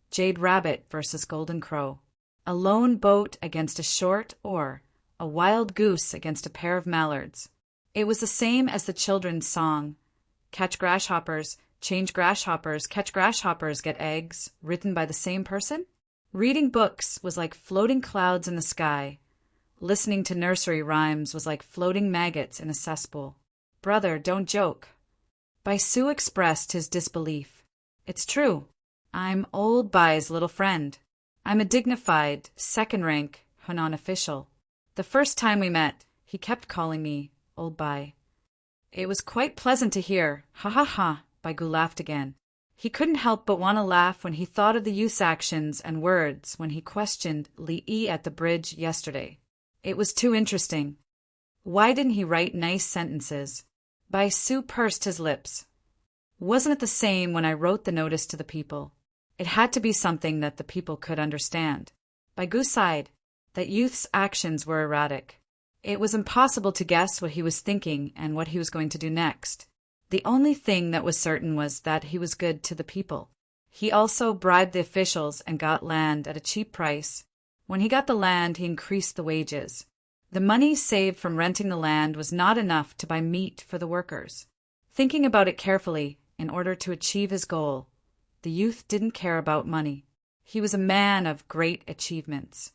jade rabbit versus golden crow, a lone boat against a short oar, a wild goose against a pair of mallards. It was the same as the children's song, "Catch grasshoppers, change grasshoppers, catch grasshoppers, get eggs," written by the same person. Reading books was like floating clouds in the sky. Listening to nursery rhymes was like floating maggots in a cesspool. "Brother, don't joke." Bai Su expressed his disbelief. "It's true. I'm old Bai's little friend. I'm a dignified, second-rank Hunan official. The first time we met, he kept calling me Old Bai. It was quite pleasant to hear. Ha ha ha." Bai Gu laughed again. He couldn't help but want to laugh when he thought of the youth's actions and words when he questioned Li Yi at the bridge yesterday. It was too interesting. Why didn't he write nice sentences? Bai Su pursed his lips. "Wasn't it the same when I wrote the notice to the people? It had to be something that the people could understand." Bai Gu sighed. That youth's actions were erratic. It was impossible to guess what he was thinking and what he was going to do next. The only thing that was certain was that he was good to the people. He also bribed the officials and got land at a cheap price. When he got the land, he increased the wages. The money saved from renting the land was not enough to buy meat for the workers. Thinking about it carefully, in order to achieve his goal, the youth didn't care about money. He was a man of great achievements.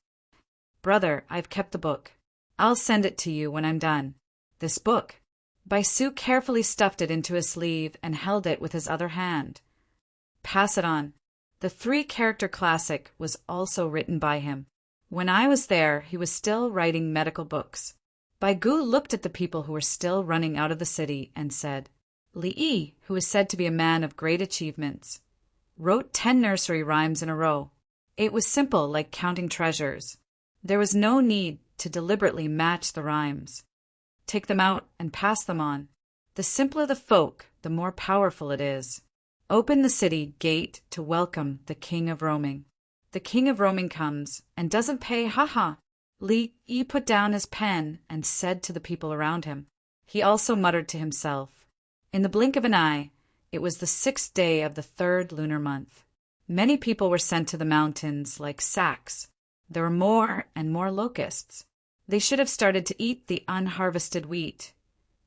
"Brother, I've kept the book. I'll send it to you when I'm done." "This book?" Bai Su carefully stuffed it into his sleeve and held it with his other hand. "Pass it on." The 3-character classic was also written by him. When I was there, he was still writing medical books. Bai Gu looked at the people who were still running out of the city and said, "Li Yi, who is said to be a man of great achievements, wrote 10 nursery rhymes in a row. It was simple, like counting treasures. There was no need to deliberately match the rhymes. Take them out and pass them on. The simpler the folk, the more powerful it is. Open the city gate to welcome the King of Roaming. The King of Roaming comes and doesn't pay, ha-ha." Li Yi put down his pen and said to the people around him. He also muttered to himself. In the blink of an eye, it was the 6th day of the 3rd lunar month. Many people were sent to the mountains like sacks. There were more and more locusts. They should have started to eat the unharvested wheat.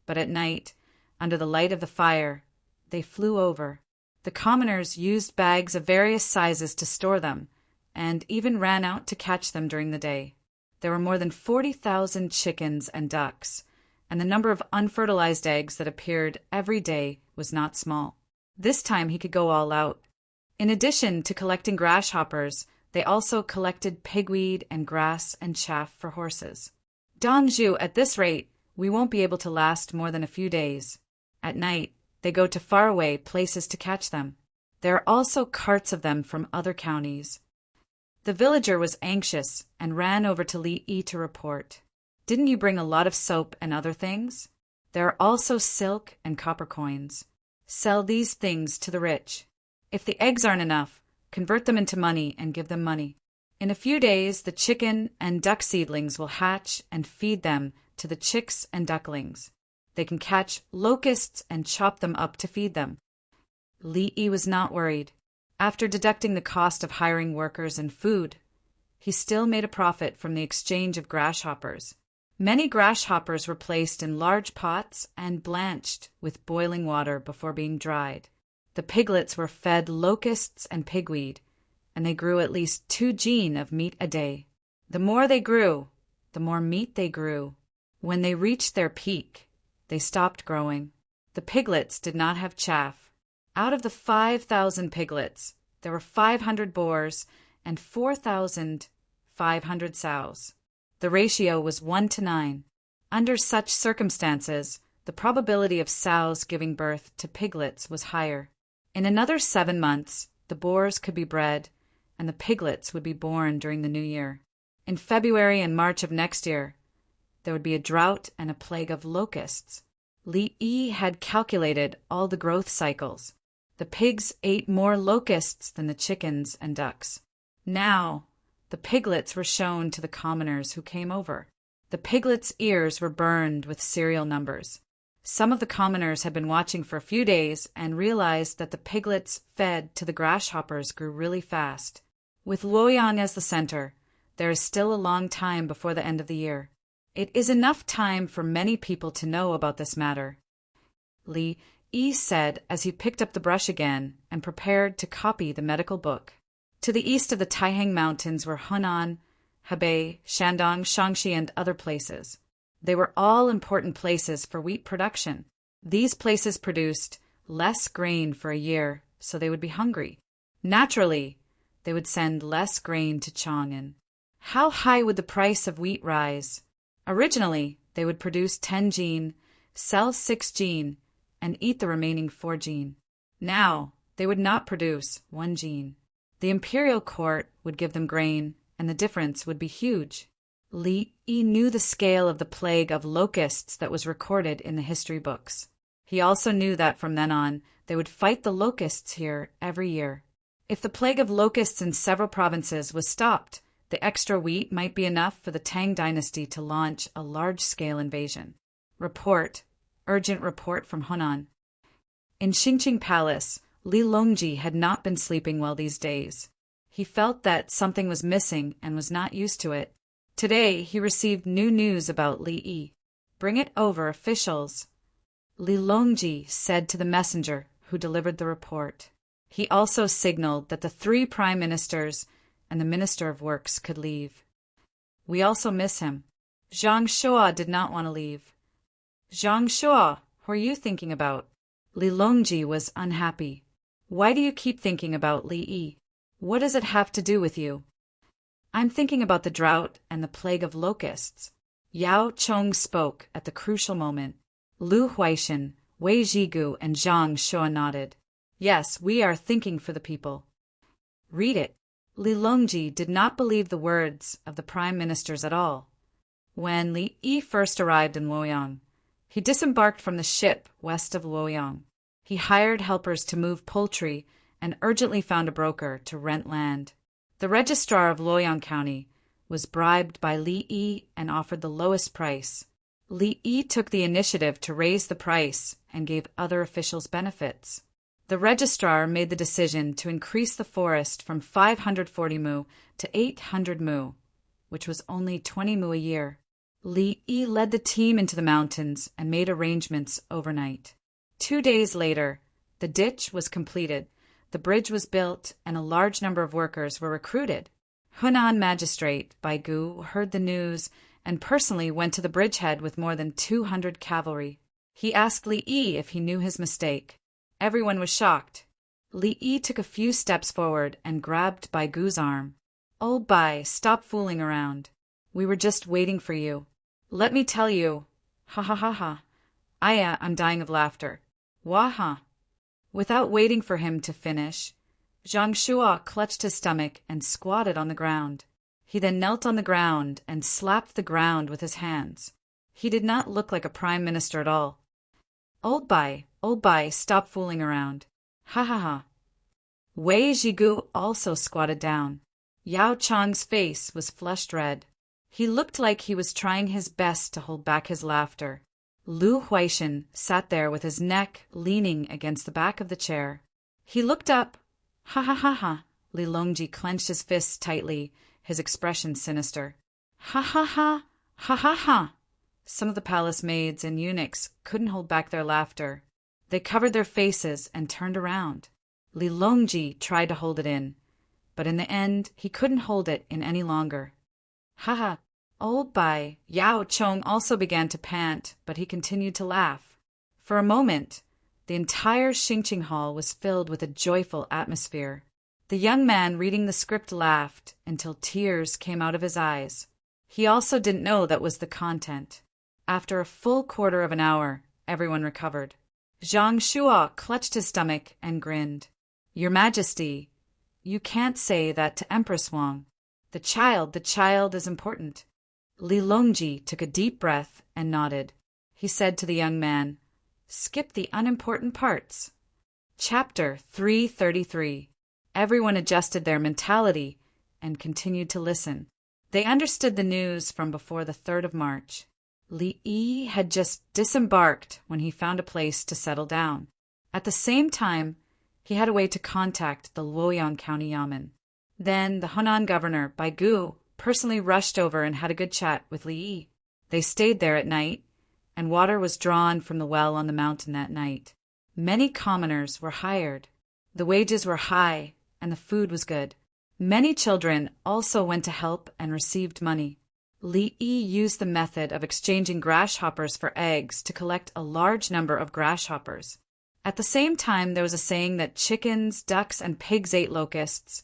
But at night, under the light of the fire, they flew over. The commoners used bags of various sizes to store them, and even ran out to catch them during the day. There were more than 40,000 chickens and ducks, and the number of unfertilized eggs that appeared every day was not small. This time he could go all out. In addition to collecting grasshoppers, they also collected pigweed and grass and chaff for horses. Donju, at this rate, we won't be able to last more than a few days. At night, they go to faraway places to catch them. There are also carts of them from other counties. The villager was anxious and ran over to Li Yi to report. Didn't you bring a lot of soap and other things? There are also silk and copper coins. Sell these things to the rich. If the eggs aren't enough, convert them into money and give them money. In a few days, the chicken and duck seedlings will hatch and feed them to the chicks and ducklings. They can catch locusts and chop them up to feed them. Li Yi was not worried. After deducting the cost of hiring workers and food, he still made a profit from the exchange of grasshoppers. Many grasshoppers were placed in large pots and blanched with boiling water before being dried. The piglets were fed locusts and pigweed, and they grew at least 2 jin of meat a day. The more they grew, the more meat they grew. When they reached their peak, they stopped growing. The piglets did not have chaff. Out of the 5,000 piglets, there were 500 boars and 4,500 sows. The ratio was 1:9. Under such circumstances, the probability of sows giving birth to piglets was higher. In another 7 months, the boars could be bred, and the piglets would be born during the new year. In February and March of next year, there would be a drought and a plague of locusts. Li Yi had calculated all the growth cycles. The pigs ate more locusts than the chickens and ducks. Now, the piglets were shown to the commoners who came over. The piglets' ears were burned with serial numbers. Some of the commoners had been watching for a few days and realized that the piglets fed to the grasshoppers grew really fast. With Luoyang as the center, there is still a long time before the end of the year. It is enough time for many people to know about this matter. Li Yi said as he picked up the brush again and prepared to copy the medical book. To the east of the Taihang Mountains were Hunan, Hebei, Shandong, Shaanxi, and other places. They were all important places for wheat production. These places produced less grain for a year, so they would be hungry. Naturally, they would send less grain to Chang'an. How high would the price of wheat rise? Originally, they would produce 10 jin, sell 6 jin, and eat the remaining 4 jin. Now, they would not produce 1 jin. The imperial court would give them grain, and the difference would be huge. Li Yi knew the scale of the plague of locusts that was recorded in the history books. He also knew that from then on, they would fight the locusts here every year. If the plague of locusts in several provinces was stopped, the extra wheat might be enough for the Tang dynasty to launch a large-scale invasion. Urgent report from Hunan. In Xingqing Palace, Li Longji had not been sleeping well these days. He felt that something was missing and was not used to it. Today, he received new news about Li Yi. Bring it over, officials, Li Longji said to the messenger who delivered the report. He also signaled that the 3 prime ministers and the minister of works could leave. We also miss him. Zhang Shua did not want to leave. Zhang Shua, who are you thinking about? Li Longji was unhappy. Why do you keep thinking about Li Yi? What does it have to do with you? I'm thinking about the drought and the plague of locusts. Yao Chong spoke at the crucial moment. Lu Huaishan, Wei Zhigu, and Zhang Shua nodded. Yes, we are thinking for the people. Read it. Li Longji did not believe the words of the prime ministers at all. When Li Yi first arrived in Luoyang, he disembarked from the ship west of Luoyang. He hired helpers to move poultry and urgently found a broker to rent land. The registrar of Luoyang County was bribed by Li Yi and offered the lowest price. Li Yi took the initiative to raise the price and gave other officials benefits. The registrar made the decision to increase the forest from 540 mu to 800 mu, which was only 20 mu a year. Li Yi led the team into the mountains and made arrangements overnight. 2 days later, The ditch was completed, the bridge was built, and a large number of workers were recruited. Hunan magistrate Bai Gu heard the news and personally went to the bridgehead with more than 200 cavalry. He asked Li Yi if he knew his mistake. Everyone was shocked. Li Yi took a few steps forward and grabbed Bai Gu's arm. "Old Bai, stop fooling around. We were just waiting for you. Let me tell you. Ha ha ha ha. I'm dying of laughter. Waha." Without waiting for him to finish, Zhang Shua clutched his stomach and squatted on the ground. He then knelt on the ground and slapped the ground with his hands. He did not look like a prime minister at all. Old Bai, stop fooling around. Ha ha ha. Wei Zhigu also squatted down. Yao Chang's face was flushed red. He looked like he was trying his best to hold back his laughter. Lu Huaishan sat there with his neck leaning against the back of the chair. He looked up. Ha ha ha ha. Li Longji clenched his fists tightly, his expression sinister. Ha ha ha. Ha ha ha. Some of the palace maids and eunuchs couldn't hold back their laughter. They covered their faces and turned around. Li Longji tried to hold it in, but in the end he couldn't hold it in any longer. Ha ha. Old Bai. Yao Chong also began to pant, but he continued to laugh. For a moment, the entire Xingqing hall was filled with a joyful atmosphere. The young man reading the script laughed until tears came out of his eyes. He also didn't know that was the content. After a full quarter of an hour, everyone recovered. Zhang Shua clutched his stomach and grinned. "Your Majesty, you can't say that to Empress Wang. The child is important." Li Longji took a deep breath and nodded. He said to the young man, "Skip the unimportant parts." Chapter 333. Everyone adjusted their mentality and continued to listen. They understood the news from before the 3rd of March. Li Yi had just disembarked when he found a place to settle down. At the same time, he had a way to contact the Luoyang County Yamen. Then the Hunan governor, Bai Gu, personally rushed over and had a good chat with Li Yi. They stayed there at night, and water was drawn from the well on the mountain that night. Many commoners were hired. The wages were high, and the food was good. Many children also went to help and received money. Li Yi used the method of exchanging grasshoppers for eggs to collect a large number of grasshoppers. At the same time, there was a saying that chickens, ducks, and pigs ate locusts,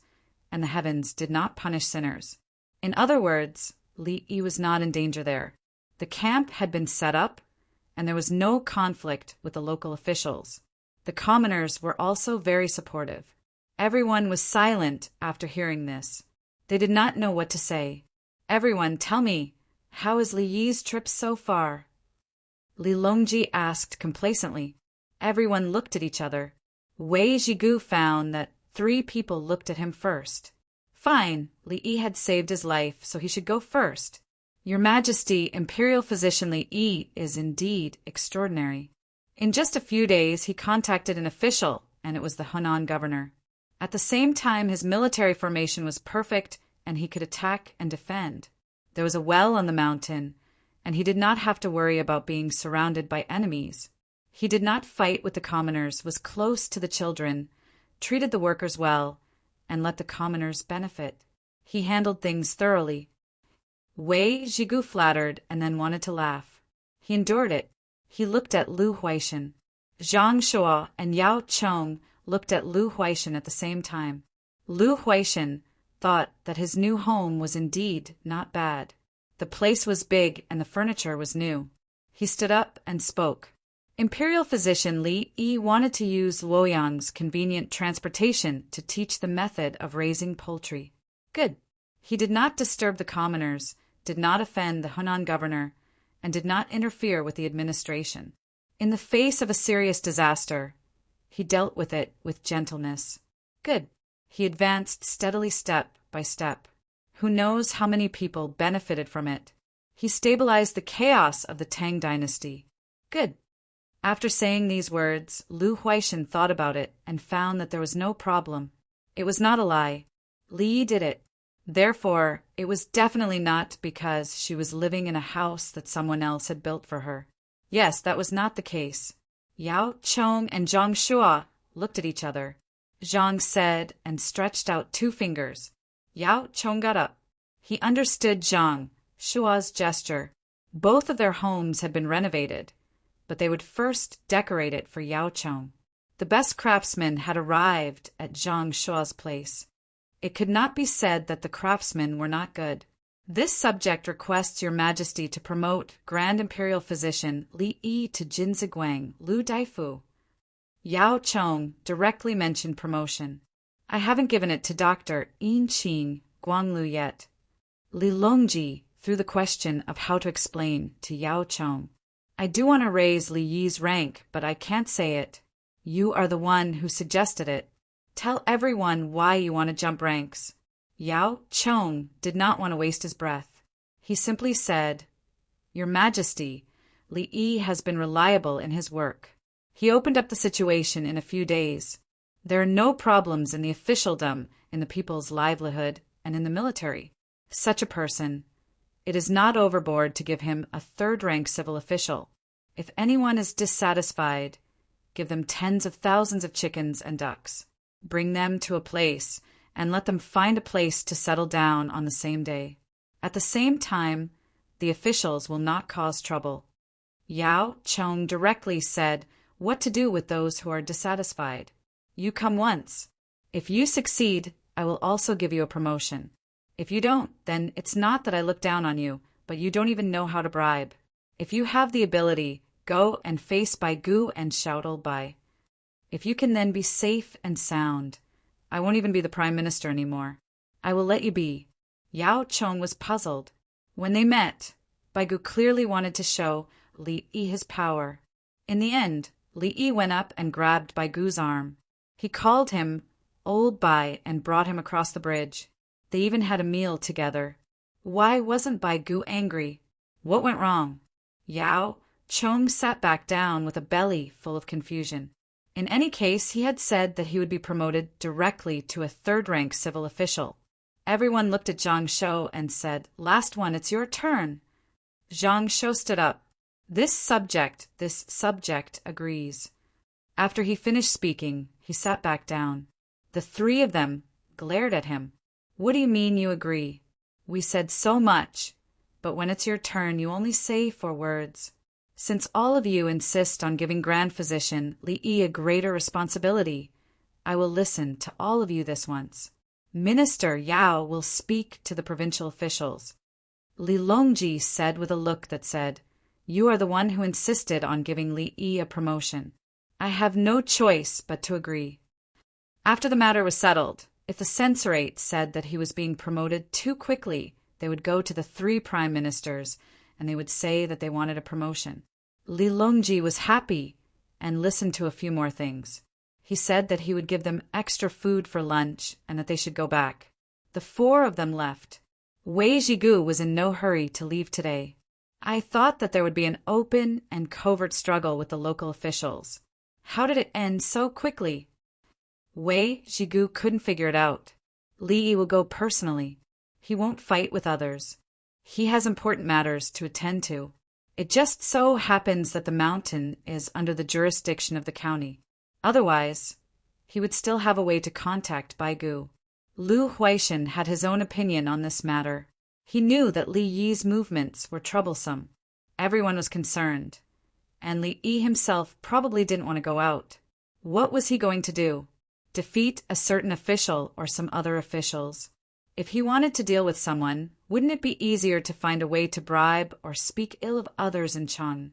and the heavens did not punish sinners. In other words, Li Yi was not in danger there. The camp had been set up, and there was no conflict with the local officials. The commoners were also very supportive. Everyone was silent after hearing this. They did not know what to say. "Everyone, tell me, how is Li Yi's trip so far?" Li Longji asked complacently. Everyone looked at each other. Wei Zhigu found that 3 people looked at him first. Fine, Li Yi had saved his life, so he should go first. "Your Majesty, Imperial Physician Li Yi is indeed extraordinary." In just a few days, he contacted an official, and it was the Hunan governor. At the same time, his military formation was perfect, and he could attack and defend. There was a well on the mountain, and he did not have to worry about being surrounded by enemies. He did not fight with the commoners, was close to the children, treated the workers well, and let the commoners benefit. He handled things thoroughly. Wei Zhigu flattered and then wanted to laugh. He endured it. He looked at Lu Huaishan. Zhang Shua and Yao Chong looked at Lu Huaishan at the same time. Lu Huaishan thought that his new home was indeed not bad. The place was big and the furniture was new. He stood up and spoke. Imperial Physician Li Yi wanted to use Luoyang's convenient transportation to teach the method of raising poultry. Good. He did not disturb the commoners, did not offend the Hunan governor, and did not interfere with the administration. In the face of a serious disaster, he dealt with it with gentleness. Good. He advanced steadily step by step. Who knows how many people benefited from it? He stabilized the chaos of the Tang dynasty. Good. After saying these words, Lu Huaishan thought about it and found that there was no problem. It was not a lie. Li Yi did it. Therefore, it was definitely not because she was living in a house that someone else had built for her. Yes, that was not the case. Yao Chong and Zhang Shua looked at each other. Zhang said and stretched out 2 fingers. Yao Chong got up. He understood Zhang Shua's gesture. Both of their homes had been renovated, but they would first decorate it for Yao Chong. The best craftsmen had arrived at Zhang Shua's place. It could not be said that the craftsmen were not good. This subject requests your majesty to promote Grand Imperial Physician Li Yi to Jinziguang Lu Daifu. Yao Chong directly mentioned promotion. I haven't given it to Dr. Yin Qing Guanglu yet. Li Longji threw the question of how to explain to Yao Chong. I do want to raise Li Yi's rank, but I can't say it. You are the one who suggested it. Tell everyone why you want to jump ranks. Yao Chong did not want to waste his breath. He simply said, Your Majesty, Li Yi has been reliable in his work. He opened up the situation in a few days. There are no problems in the officialdom, in the people's livelihood, and in the military. Such a person, it is not overboard to give him a 3rd-rank civil official. If anyone is dissatisfied, give them tens of thousands of chickens and ducks. Bring them to a place and let them find a place to settle down on the same day. At the same time, the officials will not cause trouble. Yao Chong directly said what to do with those who are dissatisfied. You come once. If you succeed, I will also give you a promotion. If you don't, then it's not that I look down on you, but you don't even know how to bribe. If you have the ability, go and face Bai Gu and shout old Bai. If you can then be safe and sound, I won't even be the prime minister anymore. I will let you be. Yao Chong was puzzled. When they met, Bai Gu clearly wanted to show Li Yi his power. In the end, Li Yi went up and grabbed Bai Gu's arm. He called him Old Bai and brought him across the bridge. They even had a meal together. Why wasn't Bai Gu angry? What went wrong? Yao Chong sat back down with a belly full of confusion. In any case, he had said that he would be promoted directly to a 3rd-rank civil official. Everyone looked at Zhang Shou and said, Last one, it's your turn. Zhang Shou stood up. This subject agrees. After he finished speaking, he sat back down. The 3 of them glared at him. What do you mean you agree? We said so much, but when it's your turn, you only say 4 words. Since all of you insist on giving Grand Physician Li Yi a greater responsibility, I will listen to all of you this once. Minister Yao will speak to the provincial officials. Li Longji said with a look that said, You are the one who insisted on giving Li Yi a promotion. I have no choice but to agree. After the matter was settled, if the censorate said that he was being promoted too quickly, they would go to the 3 prime ministers and they would say that they wanted a promotion. Li Longji was happy and listened to a few more things. He said that he would give them extra food for lunch and that they should go back. The 4 of them left. Wei Jigu was in no hurry to leave today. I thought that there would be an open and covert struggle with the local officials. How did it end so quickly? Wei Jigu couldn't figure it out. Li Yi will go personally. He won't fight with others. He has important matters to attend to. It just so happens that the mountain is under the jurisdiction of the county. Otherwise, he would still have a way to contact Bai Gu. Lu Huaishan had his own opinion on this matter. He knew that Li Yi's movements were troublesome. Everyone was concerned, and Li Yi himself probably didn't want to go out. What was he going to do? Defeat a certain official or some other officials? If he wanted to deal with someone, wouldn't it be easier to find a way to bribe or speak ill of others in Chang?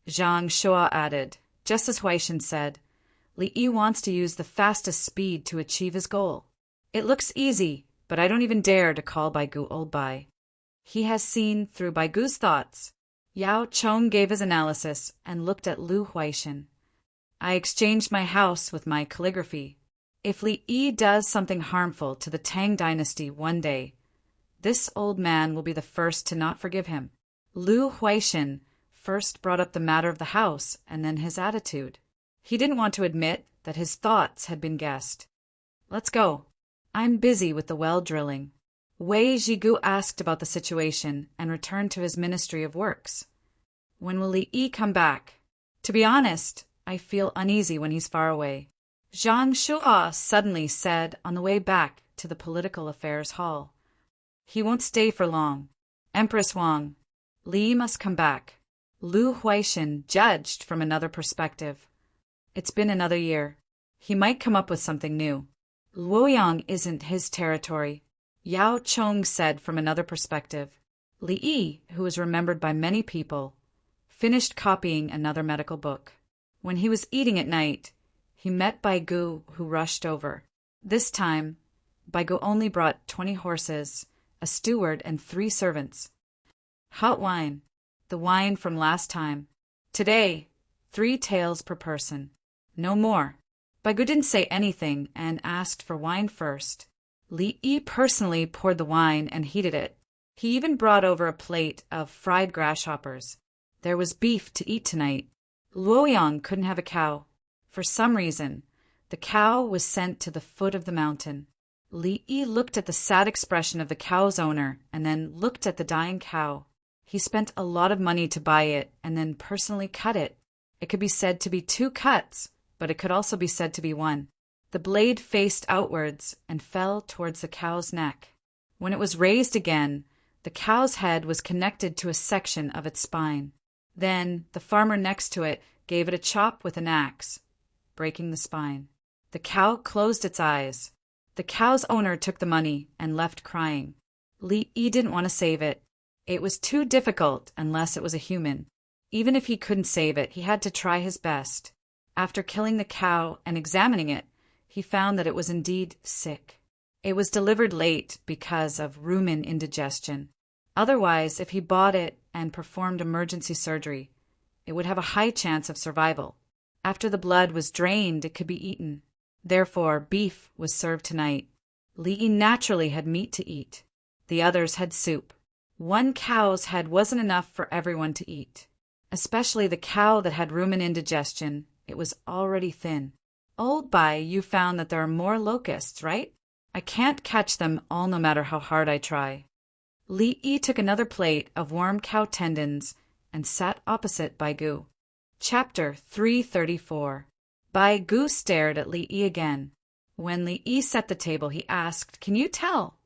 Zhang Shua added, just as Huaishan said, Li Yi wants to use the fastest speed to achieve his goal. It looks easy, but I don't even dare to call Bai Gu old Bai. He has seen through Bai Gu's thoughts. Yao Chong gave his analysis and looked at Lu Huaishan. I exchanged my house with my calligraphy. If Li Yi does something harmful to the Tang dynasty one day, this old man will be the first to not forgive him. Lu Huaishan first brought up the matter of the house and then his attitude. He didn't want to admit that his thoughts had been guessed. Let's go. I'm busy with the well drilling. Wei Jigu asked about the situation and returned to his Ministry of Works. When will Li Yi come back? To be honest, I feel uneasy when he's far away. Zhang Shuo suddenly said on the way back to the political affairs hall. He won't stay for long. Empress Wang, Li must come back. Lu Huaishan judged from another perspective. It's been another year. He might come up with something new. Luoyang isn't his territory. Yao Chong said from another perspective. Li Yi, who was remembered by many people, finished copying another medical book. When he was eating at night, he met Bai Gu, who rushed over. This time, Bai Gu only brought 20 horses, a steward, and 3 servants. Hot wine, the wine from last time. Today, 3 taels per person. No more. Bai Gu didn't say anything and asked for wine first. Li Yi personally poured the wine and heated it. He even brought over a plate of fried grasshoppers. There was beef to eat tonight. Luoyang couldn't have a cow. For some reason, the cow was sent to the foot of the mountain. Li Yi looked at the sad expression of the cow's owner and then looked at the dying cow. He spent a lot of money to buy it and then personally cut it. It could be said to be 2 cuts, but it could also be said to be 1. The blade faced outwards and fell towards the cow's neck. When it was raised again, the cow's head was connected to a section of its spine. Then the farmer next to it gave it a chop with an axe, breaking the spine. The cow closed its eyes. The cow's owner took the money and left crying. Li Yi didn't want to save it. It was too difficult unless it was a human. Even if he couldn't save it, he had to try his best. After killing the cow and examining it, he found that it was indeed sick. It was delivered late because of rumen indigestion. Otherwise, if he bought it and performed emergency surgery, it would have a high chance of survival. After the blood was drained, it could be eaten. Therefore, beef was served tonight. Li Yi naturally had meat to eat. The others had soup. 1 cow's head wasn't enough for everyone to eat. Especially the cow that had rumen indigestion. It was already thin. Old Bai, you found that there are more locusts, right? I can't catch them all no matter how hard I try. Li Yi took another plate of warm cow tendons and sat opposite Bai Gu. Chapter 334. Bai Gu stared at Li Yi again. When Li Yi set the table, he asked, "Can you tell?"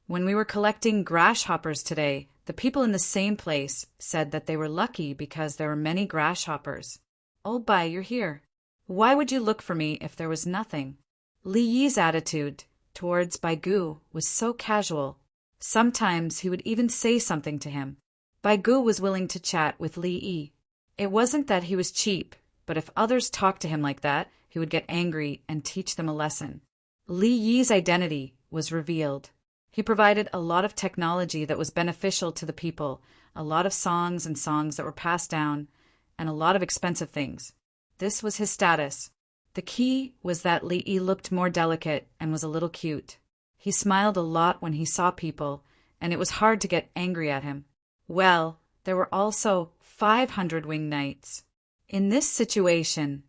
When we were collecting grasshoppers today, the people in the same place said that they were lucky because there were many grasshoppers. Old Bai, you're here. Why would you look for me if there was nothing? Li Yi's attitude towards Bai Gu was so casual. Sometimes he would even say something to him. Bai Gu was willing to chat with Li Yi. It wasn't that he was cheap, but if others talked to him like that, he would get angry and teach them a lesson. Li Yi's identity was revealed. He provided a lot of technology that was beneficial to the people, a lot of songs that were passed down, and a lot of expensive things. This was his status. The key was that Li Yi looked more delicate and was a little cute. He smiled a lot when he saw people, and it was hard to get angry at him. Well, there were also 500 winged knights. In this situation,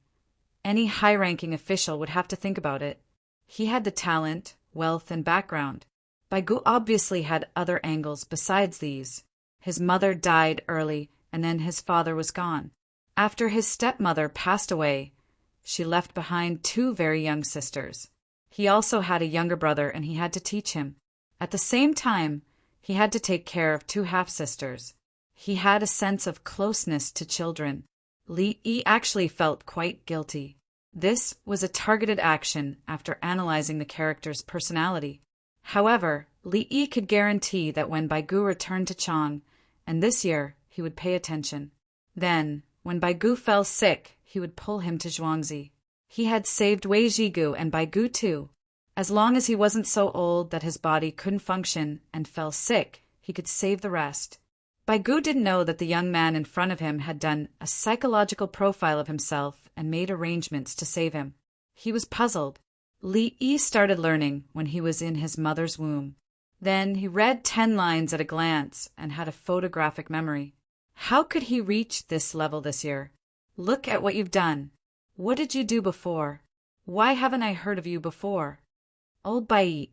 any high-ranking official would have to think about it. He had the talent, wealth, and background. Bai Gu obviously had other angles besides these. His mother died early, and then his father was gone. After his stepmother passed away, she left behind 2 very young sisters. He also had a younger brother, and he had to teach him. At the same time, he had to take care of 2 half-sisters. He had a sense of closeness to children. Li Yi actually felt quite guilty. This was a targeted action after analyzing the character's personality. However, Li Yi could guarantee that when Bai Gu returned to Chang, and this year, he would pay attention. Then, when Bai Gu fell sick, he would pull him to Zhuangzi. He had saved Wei Zhigu and Bai Gu too. As long as he wasn't so old that his body couldn't function and fell sick, he could save the rest. Bai Gu didn't know that the young man in front of him had done a psychological profile of himself and made arrangements to save him. He was puzzled. Li Yi started learning when he was in his mother's womb. Then he read 10 lines at a glance and had a photographic memory. How could he reach this level this year? Look at what you've done. What did you do before? Why haven't I heard of you before? Old Bai,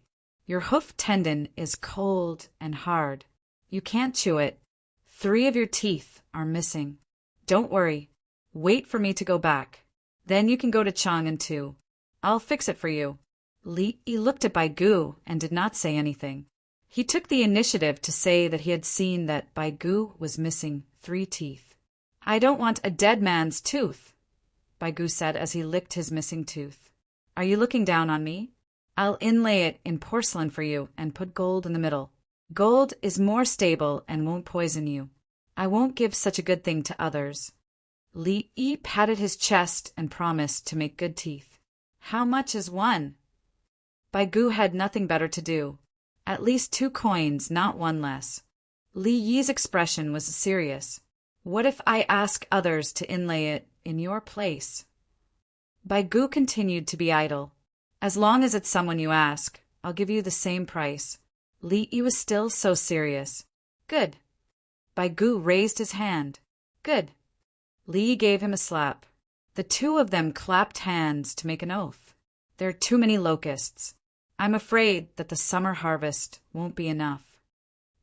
your hoof tendon is cold and hard. You can't chew it. 3 of your teeth are missing. Don't worry. Wait for me to go back. Then you can go to Chang'an too. I'll fix it for you. Li Yi looked at Bai Gu and did not say anything. He took the initiative to say that he had seen that Bai Gu was missing 3 teeth. I don't want a dead man's tooth, Bai Gu said as he licked his missing tooth. Are you looking down on me? I'll inlay it in porcelain for you and put gold in the middle. Gold is more stable and won't poison you. I won't give such a good thing to others. Li Yi patted his chest and promised to make good teeth. How much is one? Bai Gu had nothing better to do. At least 2 coins, not 1 less. Li Yi's expression was serious. What if I ask others to inlay it in your place? Bai Gu continued to be idle. As long as it's someone you ask, I'll give you the same price. Li Yi was still so serious. Good. Bai Gu raised his hand. Good. Li Yi gave him a slap. The 2 of them clapped hands to make an oath. There are too many locusts. I'm afraid that the summer harvest won't be enough.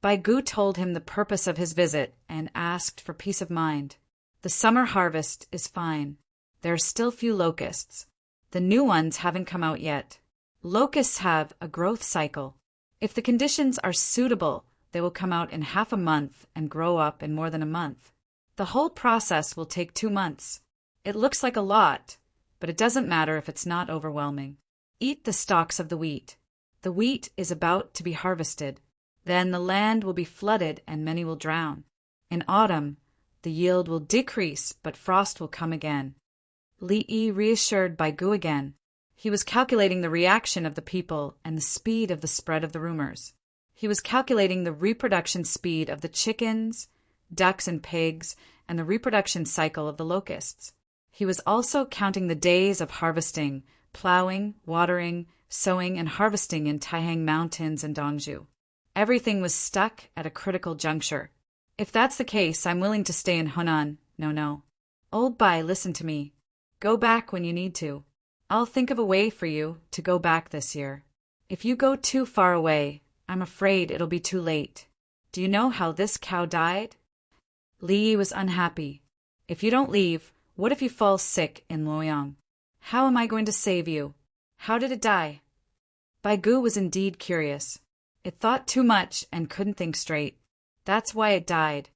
Bai Gu told him the purpose of his visit and asked for peace of mind. The summer harvest is fine. There are still few locusts. The new ones haven't come out yet. Locusts have a growth cycle. If the conditions are suitable, they will come out in half a month and grow up in more than a month. The whole process will take 2 months. It looks like a lot, but it doesn't matter if it's not overwhelming. Eat the stalks of the wheat. The wheat is about to be harvested. Then the land will be flooded and many will drown. In autumn, the yield will decrease, but frost will come again. Li Yi reassured Bai Gu again. He was calculating the reaction of the people and the speed of the spread of the rumors. He was calculating the reproduction speed of the chickens, ducks, and pigs, and the reproduction cycle of the locusts. He was also counting the days of harvesting, plowing, watering, sowing, and harvesting in Taihang Mountains and Dongju. Everything was stuck at a critical juncture. If that's the case, I'm willing to stay in Hunan. No. Old Bai, listen to me. Go back when you need to. I'll think of a way for you to go back this year. If you go too far away, I'm afraid it'll be too late. Do you know how this cow died? Li Yi was unhappy. If you don't leave, what if you fall sick in Luoyang? How am I going to save you? How did it die? Bai Gu was indeed curious. It thought too much and couldn't think straight. That's why it died.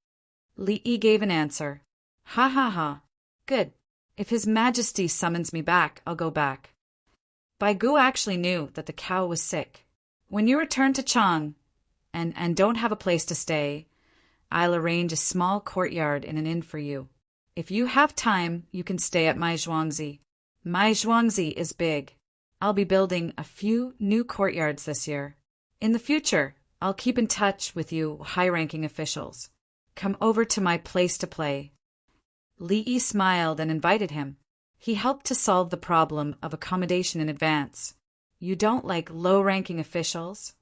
Li Yi gave an answer. Ha ha ha. Good. If His Majesty summons me back, I'll go back. Bai Gu actually knew that the cow was sick. When you return to Chang and don't have a place to stay, I'll arrange a small courtyard in an inn for you. If you have time, you can stay at my Zhuangzi. My Zhuangzi is big. I'll be building a few new courtyards this year. In the future, I'll keep in touch with you high-ranking officials. Come over to my place to play. Li Yi smiled and invited him. He helped to solve the problem of accommodation in advance. You don't like low-ranking officials?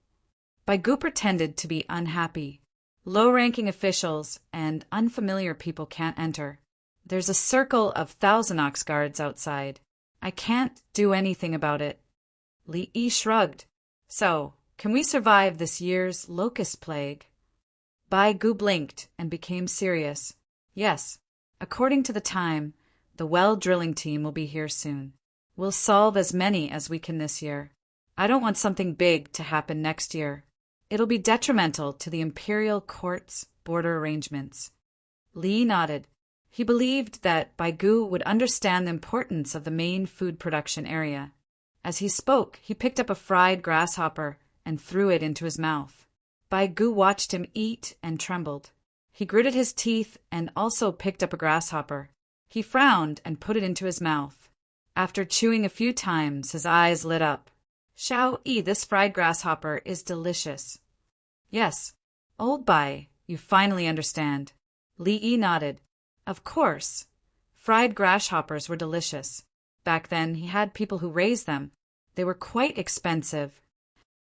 Bai Gu pretended to be unhappy. Low-ranking officials and unfamiliar people can't enter. There's a circle of 1,000 ox guards outside. I can't do anything about it. Li Yi shrugged. So, can we survive this year's locust plague? Bai Gu blinked and became serious. Yes, according to the time, the well drilling team will be here soon. We'll solve as many as we can this year. I don't want something big to happen next year. It'll be detrimental to the imperial court's border arrangements. Li nodded. He believed that Bai Gu would understand the importance of the main food production area. As he spoke, he picked up a fried grasshopper and threw it into his mouth. Bai Gu watched him eat and trembled. He gritted his teeth and also picked up a grasshopper. He frowned and put it into his mouth. After chewing a few times, his eyes lit up. Xiao Yi, this fried grasshopper is delicious. Yes, old Bai, you finally understand. Li Yi nodded. Of course. Fried grasshoppers were delicious. Back then, he had people who raised them. They were quite expensive.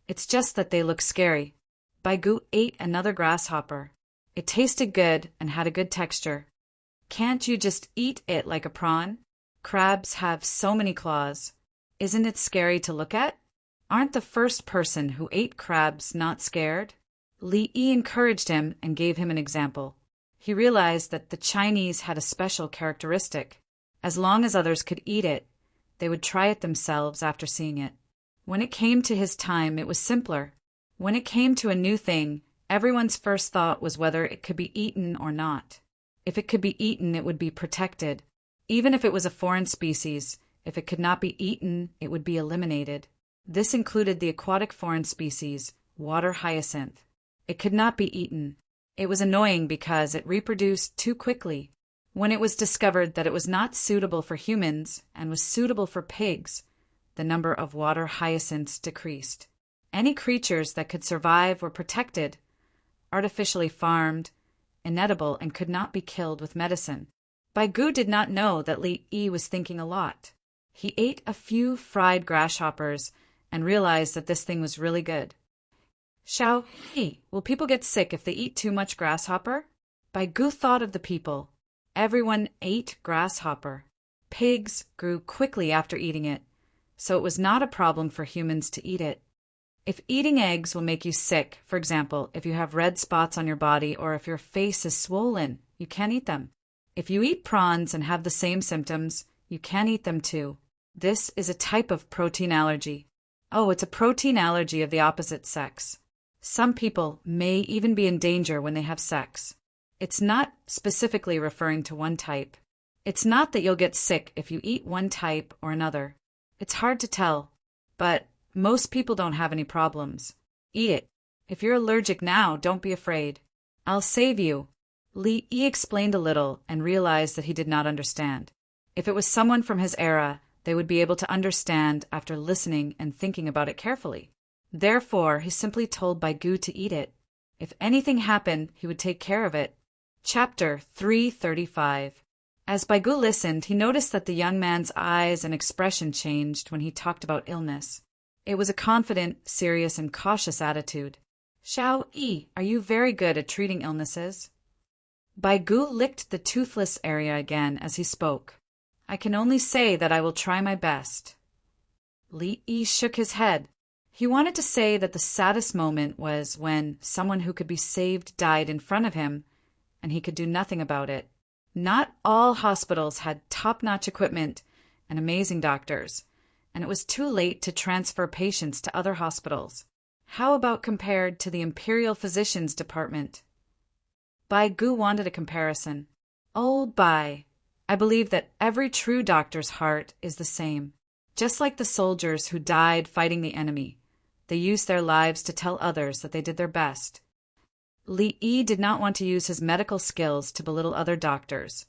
It's just that they look scary. Bai Gu ate another grasshopper. It tasted good and had a good texture. Can't you just eat it like a prawn? Crabs have so many claws. Isn't it scary to look at? Aren't the first person who ate crabs not scared? Li Yi encouraged him and gave him an example. He realized that the Chinese had a special characteristic. As long as others could eat it, they would try it themselves after seeing it. When it came to his time, it was simpler. When it came to a new thing, everyone's first thought was whether it could be eaten or not. If it could be eaten, it would be protected. Even if it was a foreign species, if it could not be eaten, it would be eliminated. This included the aquatic foreign species, water hyacinth. It could not be eaten. It was annoying because it reproduced too quickly. When it was discovered that it was not suitable for humans and was suitable for pigs, the number of water hyacinths decreased. Any creatures that could survive were protected, artificially farmed, inedible, and could not be killed with medicine. Bai Gu did not know that Li Yi was thinking a lot. He ate a few fried grasshoppers and realized that this thing was really good. Xiao He, will people get sick if they eat too much grasshopper? Bai Gu thought of the people. Everyone ate grasshopper. Pigs grew quickly after eating it, so it was not a problem for humans to eat it. If eating eggs will make you sick, for example, if you have red spots on your body or if your face is swollen, you can't eat them. If you eat prawns and have the same symptoms, you can't eat them too. This is a type of protein allergy. Oh, it's a protein allergy of the opposite sex. Some people may even be in danger when they have sex. It's not specifically referring to one type. It's not that you'll get sick if you eat one type or another. It's hard to tell, but most people don't have any problems. Eat it. If you're allergic now, don't be afraid. I'll save you. Li Yi explained a little and realized that he did not understand. If it was someone from his era, they would be able to understand after listening and thinking about it carefully. Therefore, he simply told Bai Gu to eat it. If anything happened, he would take care of it. Chapter 335. As Bai Gu listened, he noticed that the young man's eyes and expression changed when he talked about illness. It was a confident, serious, and cautious attitude. Xiao Yi, are you very good at treating illnesses? Bai Gu licked the toothless area again as he spoke. I can only say that I will try my best. Li Yi shook his head. He wanted to say that the saddest moment was when someone who could be saved died in front of him, and he could do nothing about it. Not all hospitals had top-notch equipment and amazing doctors, and it was too late to transfer patients to other hospitals. How about compared to the Imperial Physicians Department? Bai Gu wanted a comparison. Oh, Bai, I believe that every true doctor's heart is the same. Just like the soldiers who died fighting the enemy, they used their lives to tell others that they did their best. Li Yi did not want to use his medical skills to belittle other doctors,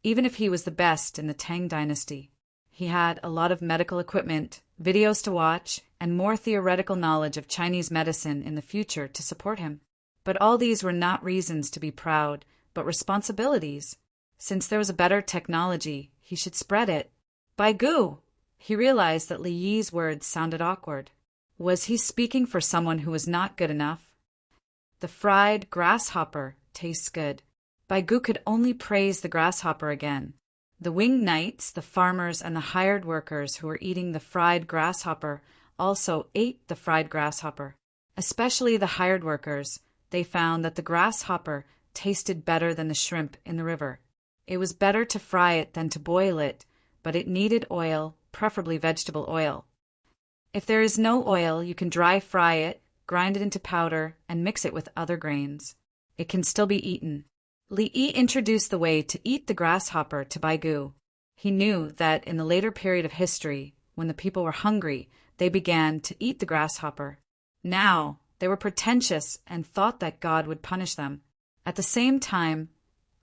even if he was the best in the Tang dynasty. He had a lot of medical equipment, videos to watch, and more theoretical knowledge of Chinese medicine in the future to support him. But all these were not reasons to be proud, but responsibilities. Since there was a better technology, he should spread it. Bai Gu! He realized that Li Yi's words sounded awkward. Was he speaking for someone who was not good enough? The fried grasshopper tastes good. Bai Gu could only praise the grasshopper again. The winged knights, the farmers, and the hired workers who were eating the fried grasshopper also ate the fried grasshopper. Especially the hired workers, they found that the grasshopper tasted better than the shrimp in the river. It was better to fry it than to boil it, but it needed oil, preferably vegetable oil. If there is no oil, you can dry fry it, grind it into powder, and mix it with other grains. It can still be eaten. Li Yi introduced the way to eat the grasshopper to Bai Gu. He knew that in the later period of history, when the people were hungry, they began to eat the grasshopper. Now, they were pretentious and thought that God would punish them. At the same time,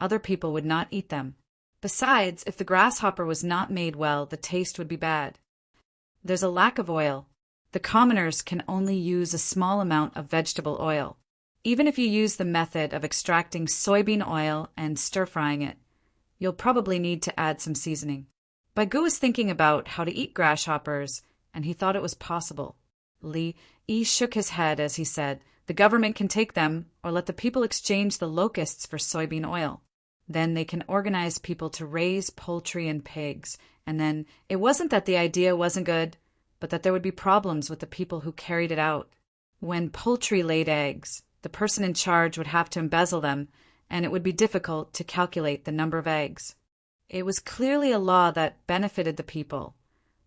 other people would not eat them. Besides, if the grasshopper was not made well, the taste would be bad. There's a lack of oil. The commoners can only use a small amount of vegetable oil. Even if you use the method of extracting soybean oil and stir-frying it, you'll probably need to add some seasoning. Bai Gu was thinking about how to eat grasshoppers, and he thought it was possible. Li Yi shook his head as he said, the government can take them, or let the people exchange the locusts for soybean oil. Then they can organize people to raise poultry and pigs, and then it wasn't that the idea wasn't good, but that there would be problems with the people who carried it out. When poultry laid eggs, the person in charge would have to embezzle them, and it would be difficult to calculate the number of eggs. It was clearly a law that benefited the people,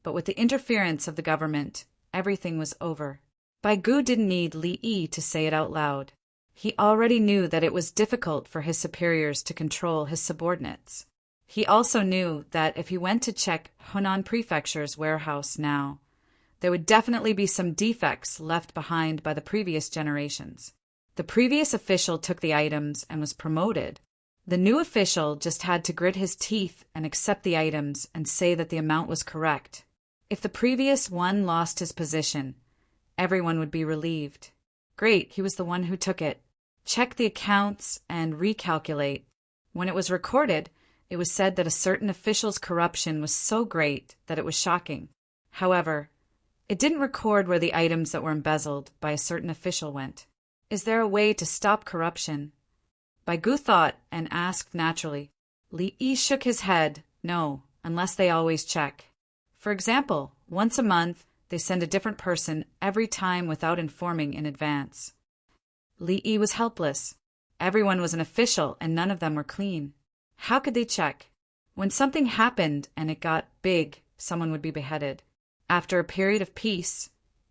but with the interference of the government, everything was over. Bai Gu didn't need Li Yi to say it out loud. He already knew that it was difficult for his superiors to control his subordinates. He also knew that if he went to check Hunan Prefecture's warehouse now, there would definitely be some defects left behind by the previous generations. The previous official took the items and was promoted. The new official just had to grit his teeth and accept the items and say that the amount was correct. If the previous one lost his position, everyone would be relieved. Great, he was the one who took it. Check the accounts and recalculate. When it was recorded, it was said that a certain official's corruption was so great that it was shocking. However, it didn't record where the items that were embezzled by a certain official went. Is there a way to stop corruption? Bai Gu thought and asked naturally. Li Yi shook his head, no, unless they always check. For example, once a month, they send a different person every time without informing in advance. Li Yi was helpless. Everyone was an official and none of them were clean. How could they check? When something happened and it got big, someone would be beheaded. After a period of peace,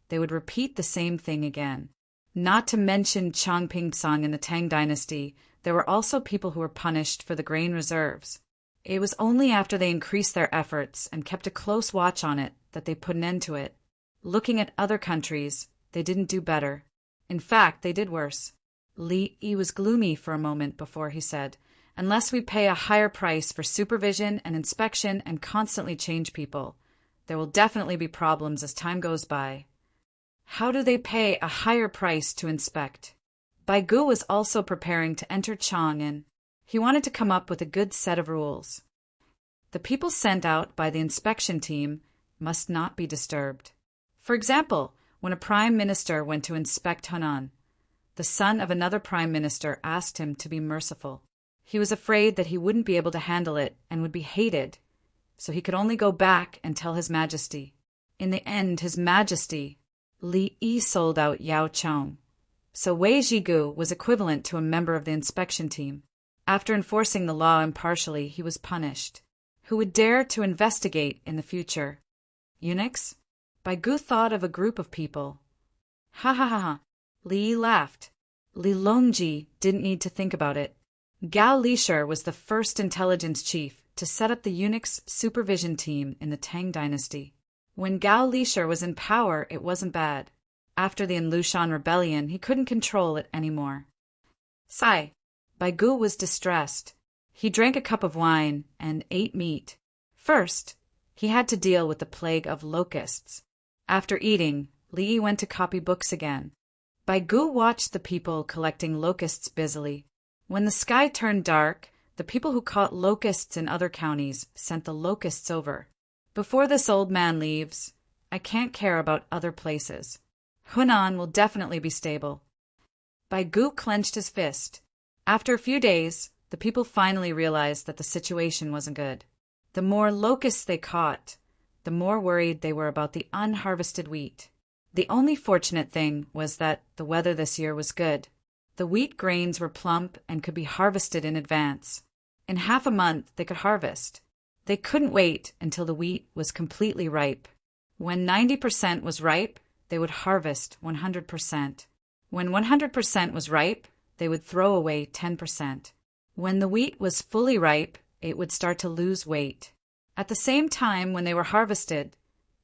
they would repeat the same thing again. Not to mention Changping-song in the Tang dynasty, there were also people who were punished for the grain reserves. It was only after they increased their efforts and kept a close watch on it that they put an end to it. Looking at other countries, they didn't do better. In fact, they did worse. Li Yi was gloomy for a moment before he said, "Unless we pay a higher price for supervision and inspection and constantly change people, there will definitely be problems as time goes by." How do they pay a higher price to inspect? Bai Gu was also preparing to enter Chang'an. He wanted to come up with a good set of rules. The people sent out by the inspection team must not be disturbed. For example, when a prime minister went to inspect Hunan, the son of another prime minister asked him to be merciful. He was afraid that he wouldn't be able to handle it and would be hated, so he could only go back and tell His Majesty. In the end, His Majesty, Li Yi, sold out Yao Chong, so Wei Zhigu was equivalent to a member of the inspection team. After enforcing the law impartially, he was punished. Who would dare to investigate in the future? Eunuchs? Bai Gu thought of a group of people. Ha ha ha ha. Li Yi laughed. Li Longji didn't need to think about it. Gao Lishur was the first intelligence chief to set up the eunuchs' supervision team in the Tang dynasty. When Gao Lishur was in power, it wasn't bad. After the Enlushan rebellion, he couldn't control it anymore. Sigh. Bai Gu was distressed. He drank a cup of wine and ate meat. First, he had to deal with the plague of locusts. After eating, Li Yi went to copy books again. Bai Gu watched the people collecting locusts busily. When the sky turned dark, the people who caught locusts in other counties sent the locusts over. Before this old man leaves, I can't care about other places. Hunan will definitely be stable. Bai Gu clenched his fist. After a few days, the people finally realized that the situation wasn't good. The more locusts they caught, the more worried they were about the unharvested wheat. The only fortunate thing was that the weather this year was good. The wheat grains were plump and could be harvested in advance. In half a month, they could harvest. They couldn't wait until the wheat was completely ripe. When 90% was ripe, they would harvest 100%. When 100% was ripe, they would throw away 10%. When the wheat was fully ripe, it would start to lose weight. At the same time, when they were harvested,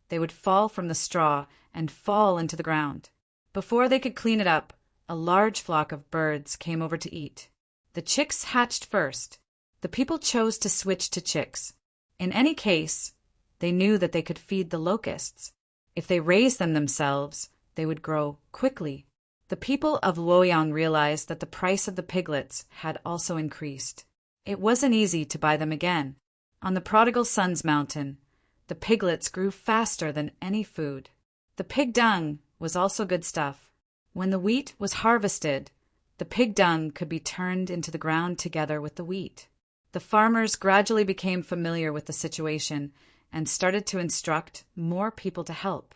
they would fall from the straw and fall into the ground. Before they could clean it up, a large flock of birds came over to eat. The chicks hatched first. The people chose to switch to chicks. In any case, they knew that they could feed the locusts. If they raised them themselves, they would grow quickly. The people of Luoyang realized that the price of the piglets had also increased. It wasn't easy to buy them again. On the Prodigal Son's mountain, the piglets grew faster than any food. The pig dung was also good stuff. When the wheat was harvested, the pig dung could be turned into the ground together with the wheat. The farmers gradually became familiar with the situation and started to instruct more people to help.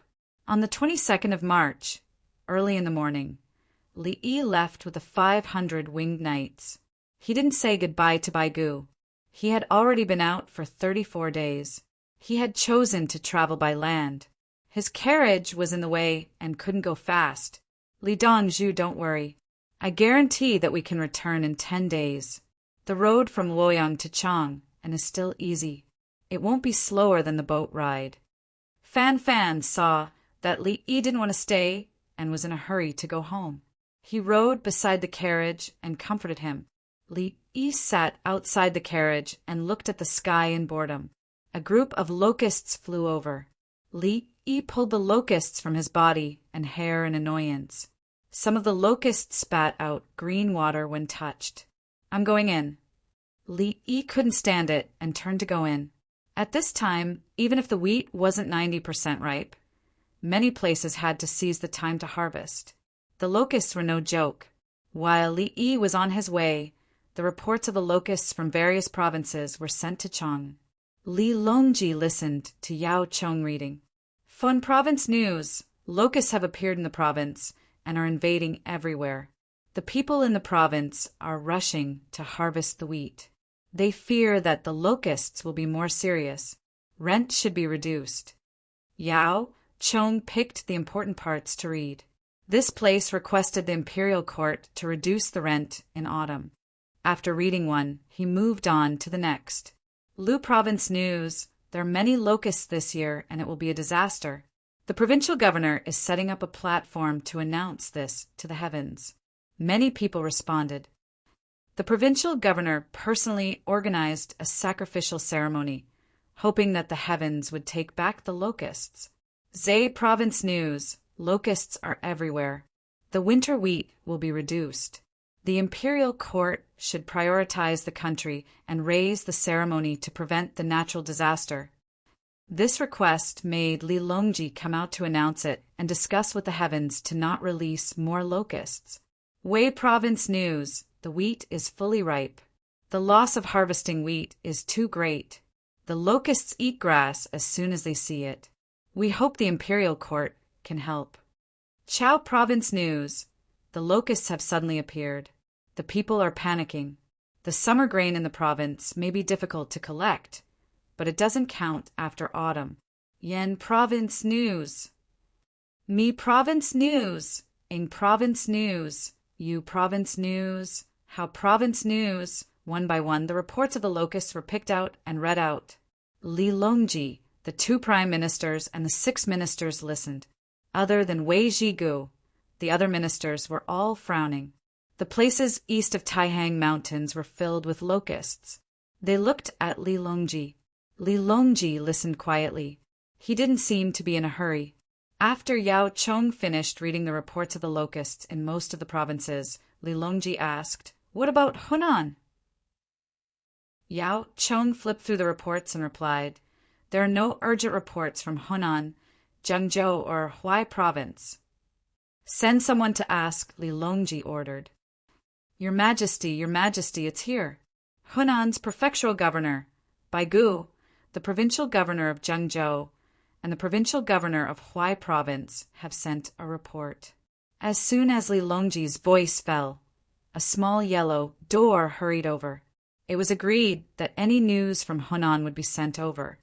On the 22nd of March, early in the morning, Li Yi left with the 500 winged knights. He didn't say goodbye to Bai Gu. He had already been out for 34 days. He had chosen to travel by land. His carriage was in the way and couldn't go fast. Li Dongzhu, don't worry. I guarantee that we can return in 10 days. The road from Luoyang to Chang and is still easy. It won't be slower than the boat ride. Fan Fan saw that Li Yi didn't want to stay and was in a hurry to go home. He rode beside the carriage and comforted him. Li Yi sat outside the carriage and looked at the sky in boredom. A group of locusts flew over. Li Yi pulled the locusts from his body and hair in annoyance. Some of the locusts spat out green water when touched. I'm going in. Li Yi couldn't stand it and turned to go in. At this time, even if the wheat wasn't 90% ripe, many places had to seize the time to harvest. The locusts were no joke. While Li Yi was on his way, the reports of the locusts from various provinces were sent to Chang. Li Longji listened to Yao Cheng reading. Fun Province News. Locusts have appeared in the province and are invading everywhere. The people in the province are rushing to harvest the wheat. They fear that the locusts will be more serious. Rent should be reduced. Yao Cheng picked the important parts to read. This place requested the imperial court to reduce the rent in autumn. After reading one, he moved on to the next. Lu Province News. There are many locusts this year, and it will be a disaster. The provincial governor is setting up a platform to announce this to the heavens. Many people responded. The provincial governor personally organized a sacrificial ceremony, hoping that the heavens would take back the locusts. Zhe Province News. Locusts are everywhere. The winter wheat will be reduced. The imperial court should prioritize the country and raise the ceremony to prevent the natural disaster. This request made Li Longji come out to announce it and discuss with the heavens to not release more locusts. Wei Province News. The wheat is fully ripe. The loss of harvesting wheat is too great. The locusts eat grass as soon as they see it. We hope the imperial court can help. Chao Province News. The locusts have suddenly appeared. The people are panicking. The summer grain in the province may be difficult to collect, but it doesn't count after autumn. Yan Province News. Mi Province News. Ing Province News. Yu Province News. How Province News. One by one, the reports of the locusts were picked out and read out. Li Longji, the 2 prime ministers, and the 6 ministers listened. Other than Wei Zhigu, the other ministers were all frowning. The places east of Taihang Mountains were filled with locusts. They looked at Li Longji. Li Longji listened quietly. He didn't seem to be in a hurry. After Yao Cheng finished reading the reports of the locusts in most of the provinces, Li Longji asked, "What about Hunan?" Yao Cheng flipped through the reports and replied, "There are no urgent reports from Hunan, Zhengzhou, or Huai Province." "Send someone to ask," Li Longji ordered. Your Majesty, it's here. Hunan's prefectural governor, Baigu, the provincial governor of Zhengzhou, and the provincial governor of Huai Province have sent a report." As soon as Li Longji's voice fell, a small yellow door hurried over. It was agreed that any news from Hunan would be sent over.